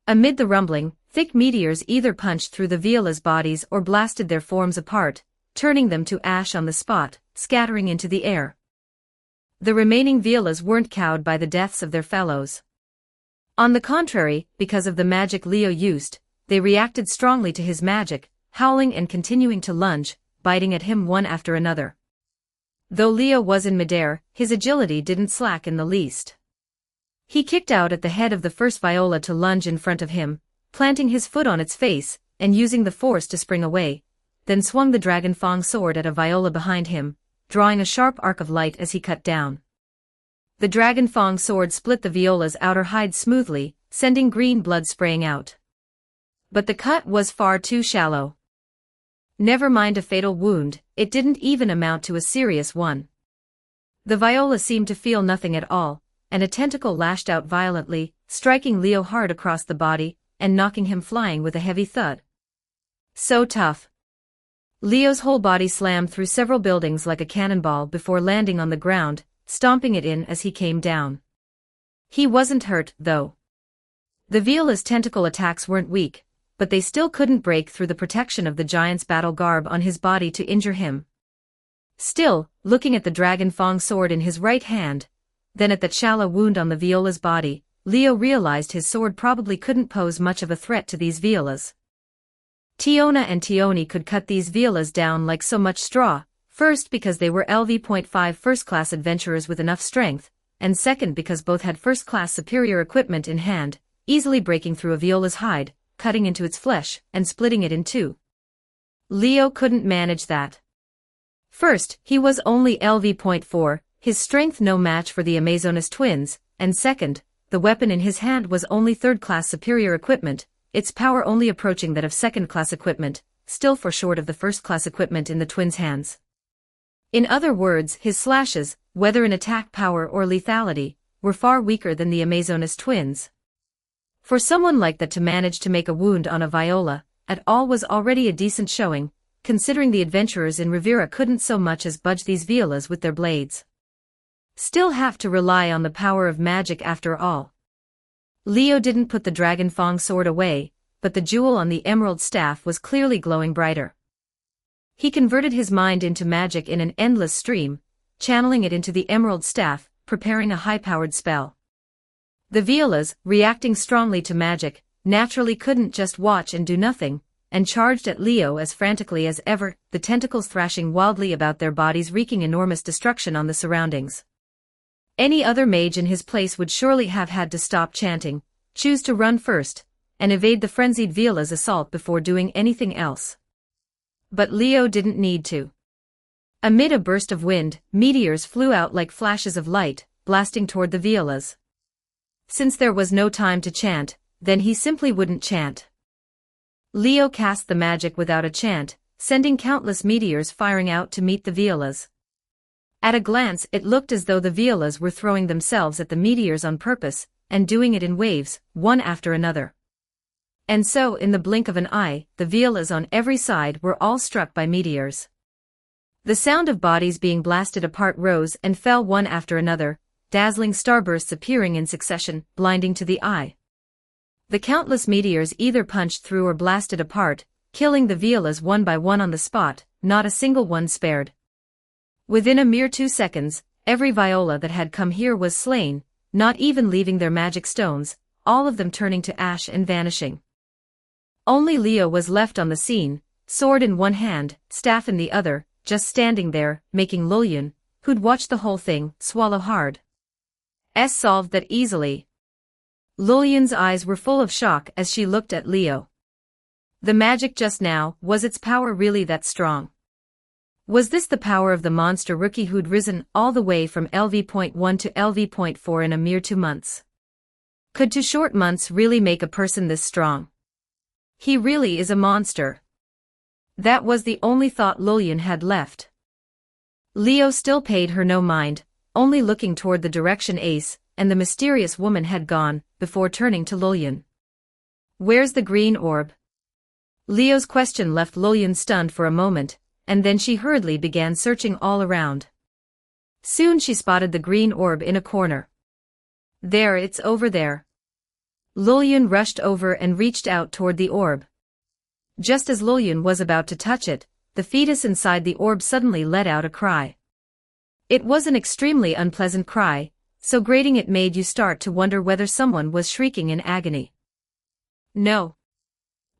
Amid the rumbling, thick meteors either punched through the viola's bodies or blasted their forms apart, turning them to ash on the spot, scattering into the air. The remaining violas weren't cowed by the deaths of their fellows. On the contrary, because of the magic Leo used, they reacted strongly to his magic, howling and continuing to lunge, biting at him one after another. Though Leo was in midair, his agility didn't slack in the least. He kicked out at the head of the first viola to lunge in front of him, planting his foot on its face and using the force to spring away, then swung the dragon fang sword at a viola behind him, drawing a sharp arc of light as he cut down. The dragon fang sword split the viola's outer hide smoothly, sending green blood spraying out. But the cut was far too shallow. Never mind a fatal wound, it didn't even amount to a serious one. The viola seemed to feel nothing at all, and a tentacle lashed out violently, striking Leo hard across the body and knocking him flying with a heavy thud. So tough. Leo's whole body slammed through several buildings like a cannonball before landing on the ground, stomping it in as he came down. He wasn't hurt, though. The viola's tentacle attacks weren't weak, but they still couldn't break through the protection of the giant's battle garb on his body to injure him. Still, looking at the dragon fang sword in his right hand, then at that shallow wound on the viola's body, Leo realized his sword probably couldn't pose much of a threat to these violas. Tiona and Tioni could cut these violas down like so much straw, first because they were LV.5 first-class adventurers with enough strength, and second because both had first-class superior equipment in hand, easily breaking through a viola's hide, cutting into its flesh, and splitting it in two. Leo couldn't manage that. First, he was only LV.4, his strength no match for the Amazonas twins, and second, the weapon in his hand was only third-class superior equipment, its power only approaching that of second-class equipment, still far short of the first-class equipment in the twins' hands. In other words, his slashes, whether in attack power or lethality, were far weaker than the Amazonas twins. For someone like that to manage to make a wound on a viola, at all was already a decent showing, considering the adventurers in Rivera couldn't so much as budge these violas with their blades. Still have to rely on the power of magic after all. Leo didn't put the dragon fang sword away, but the jewel on the emerald staff was clearly glowing brighter. He converted his mind into magic in an endless stream, channeling it into the emerald staff, preparing a high-powered spell. The violas, reacting strongly to magic, naturally couldn't just watch and do nothing, and charged at Leo as frantically as ever, the tentacles thrashing wildly about their bodies, wreaking enormous destruction on the surroundings. Any other mage in his place would surely have had to stop chanting, choose to run first, and evade the frenzied viola's assault before doing anything else. But Leo didn't need to. Amid a burst of wind, meteors flew out like flashes of light, blasting toward the violas. Since there was no time to chant, then he simply wouldn't chant. Leo cast the magic without a chant, sending countless meteors firing out to meet the violas. At a glance it looked as though the violas were throwing themselves at the meteors on purpose, and doing it in waves, one after another. And so in the blink of an eye, the violas on every side were all struck by meteors. The sound of bodies being blasted apart rose and fell one after another, dazzling starbursts appearing in succession, blinding to the eye. The countless meteors either punched through or blasted apart, killing the violas one by one on the spot, not a single one spared. Within a mere 2 seconds, every viola that had come here was slain, not even leaving their magic stones, all of them turning to ash and vanishing. Only Leo was left on the scene, sword in one hand, staff in the other, just standing there, making Lullian, who'd watched the whole thing, swallow hard. Solved that easily. Lullian's eyes were full of shock as she looked at Leo. The magic just now, was its power really that strong? Was this the power of the monster rookie who'd risen all the way from LV.1 to LV.4 in a mere 2 months? Could 2 short months really make a person this strong? He really is a monster. That was the only thought Lullian had left. Leo still paid her no mind, only looking toward the direction Ace and the mysterious woman had gone, before turning to Lullian. "Where's the green orb?" Leo's question left Luoyun stunned for a moment, and then she hurriedly began searching all around. Soon she spotted the green orb in a corner. There, it's over there. Luoyun rushed over and reached out toward the orb. Just as Luoyun was about to touch it, the fetus inside the orb suddenly let out a cry. It was an extremely unpleasant cry, so grating it made you start to wonder whether someone was shrieking in agony. No.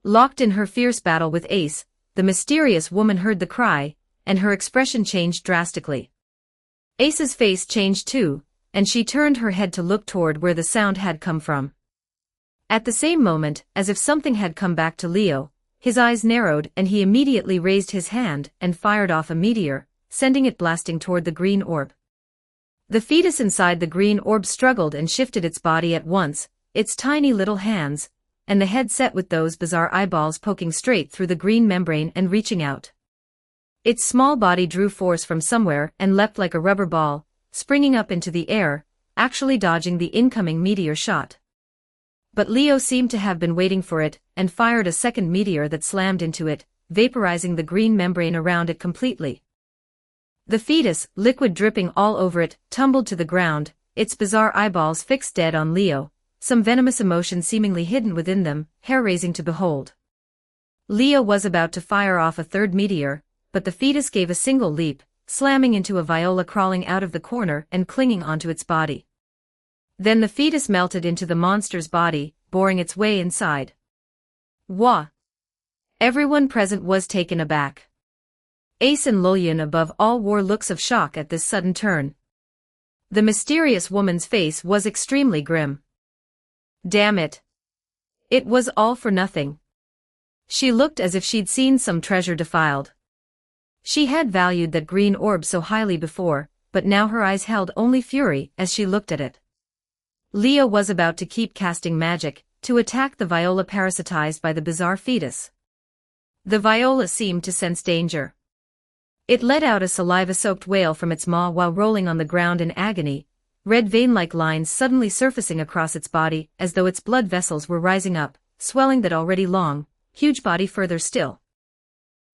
Locked in her fierce battle with Ace, the mysterious woman heard the cry, and her expression changed drastically. Ace's face changed too, and she turned her head to look toward where the sound had come from. At the same moment, as if something had come back to Leo, his eyes narrowed and he immediately raised his hand and fired off a meteor, sending it blasting toward the green orb. The fetus inside the green orb struggled and shifted its body at once, its tiny little hands, and the head set with those bizarre eyeballs poking straight through the green membrane and reaching out. Its small body drew force from somewhere and leapt like a rubber ball, springing up into the air, actually dodging the incoming meteor shot. But Leo seemed to have been waiting for it, and fired a second meteor that slammed into it, vaporizing the green membrane around it completely. The fetus, liquid dripping all over it, tumbled to the ground, its bizarre eyeballs fixed dead on Leo, some venomous emotion seemingly hidden within them, hair-raising to behold. Leo was about to fire off a third meteor, but the fetus gave a single leap, slamming into a viola crawling out of the corner and clinging onto its body. Then the fetus melted into the monster's body, boring its way inside. Wah! Everyone present was taken aback. Ace and Luoyun above all wore looks of shock at this sudden turn. The mysterious woman's face was extremely grim. Damn it. It was all for nothing. She looked as if she'd seen some treasure defiled. She had valued that green orb so highly before, but now her eyes held only fury as she looked at it. Leo was about to keep casting magic, to attack the viola parasitized by the bizarre fetus. The viola seemed to sense danger. It let out a saliva-soaked wail from its maw while rolling on the ground in agony, red vein-like lines suddenly surfacing across its body as though its blood vessels were rising up, swelling that already long, huge body further still.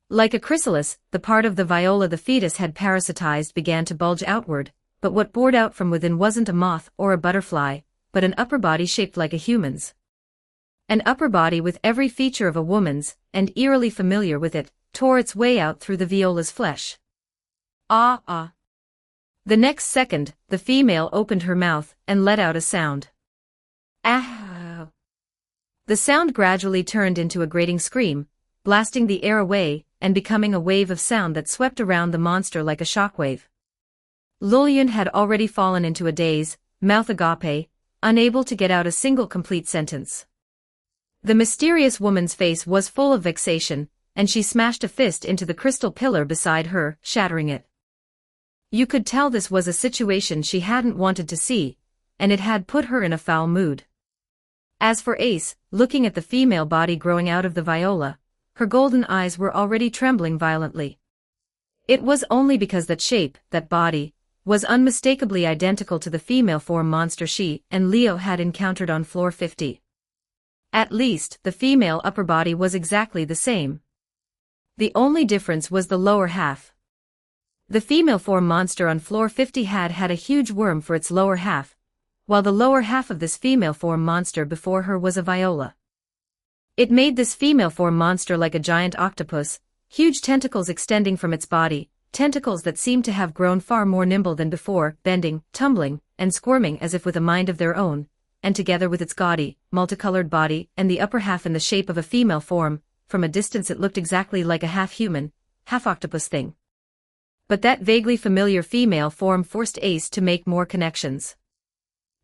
Like a chrysalis, the part of the viola the fetus had parasitized began to bulge outward, but what bored out from within wasn't a moth or a butterfly, but an upper body shaped like a human's. An upper body with every feature of a woman's, and eerily familiar with it, tore its way out through the viola's flesh. Ah ah. The next second, the female opened her mouth and let out a sound. Ah. The sound gradually turned into a grating scream, blasting the air away and becoming a wave of sound that swept around the monster like a shockwave. Luoyun had already fallen into a daze, mouth agape, unable to get out a single complete sentence. The mysterious woman's face was full of vexation, and she smashed a fist into the crystal pillar beside her, shattering it. You could tell this was a situation she hadn't wanted to see, and it had put her in a foul mood. As for Ace, looking at the female body growing out of the viola, her golden eyes were already trembling violently. It was only because that shape, that body, was unmistakably identical to the female form monster she and Leo had encountered on floor 50. At least, the female upper body was exactly the same. The only difference was the lower half. The female form monster on floor 50 had a huge worm for its lower half, while the lower half of this female form monster before her was a viola. It made this female form monster like a giant octopus, huge tentacles extending from its body, tentacles that seemed to have grown far more nimble than before, bending, tumbling, and squirming as if with a mind of their own, and together with its gaudy, multicolored body and the upper half in the shape of a female form, from a distance it looked exactly like a half-human, half-octopus thing. But that vaguely familiar female form forced Ace to make more connections.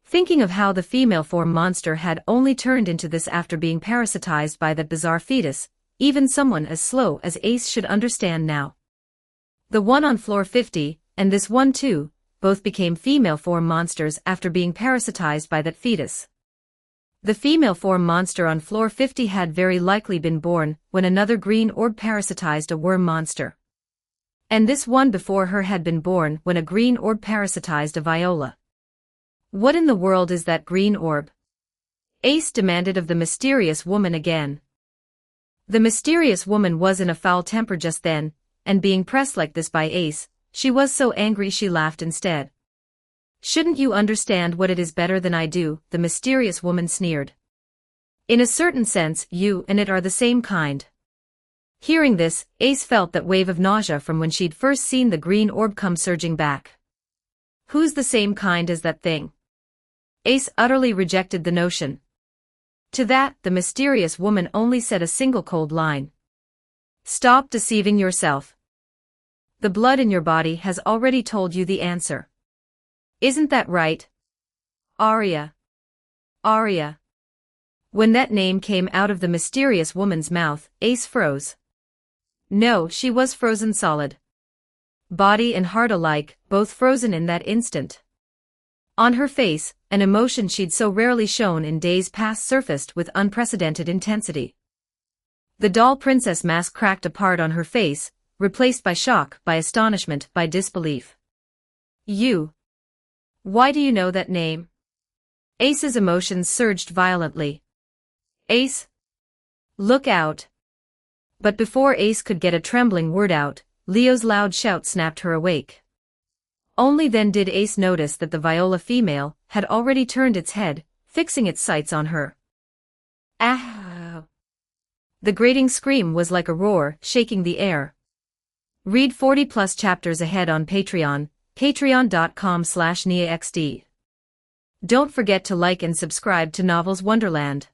Thinking of how the female form monster had only turned into this after being parasitized by that bizarre fetus, even someone as slow as Ace should understand now. The one on floor 50, and this one too, both became female form monsters after being parasitized by that fetus. The female form monster on floor 50 had very likely been born when another green orb parasitized a worm monster. And this one before her had been born when a green orb parasitized a viola. What in the world is that green orb? Ace demanded of the mysterious woman again. The mysterious woman was in a foul temper just then, and being pressed like this by Ace, she was so angry she laughed instead. "Shouldn't you understand what it is better than I do?" the mysterious woman sneered. "In a certain sense, you and it are the same kind." Hearing this, Ace felt that wave of nausea from when she'd first seen the green orb come surging back. Who's the same kind as that thing? Ace utterly rejected the notion. To that, the mysterious woman only said a single cold line. "Stop deceiving yourself. The blood in your body has already told you the answer. Isn't that right? Arya. Arya." When that name came out of the mysterious woman's mouth, Ace froze. No, she was frozen solid. Body and heart alike, both frozen in that instant. On her face, an emotion she'd so rarely shown in days past surfaced with unprecedented intensity. The doll princess mask cracked apart on her face, replaced by shock, by astonishment, by disbelief. "You. Why do you know that name?" Ace's emotions surged violently. "Ace? Look out." But before Ace could get a trembling word out, Leo's loud shout snapped her awake. Only then did Ace notice that the Viola female had already turned its head, fixing its sights on her. Ah! The grating scream was like a roar, shaking the air. Read 40+ chapters ahead on Patreon, patreon.com/NiaXD. Don't forget to like and subscribe to Novels Wonderland.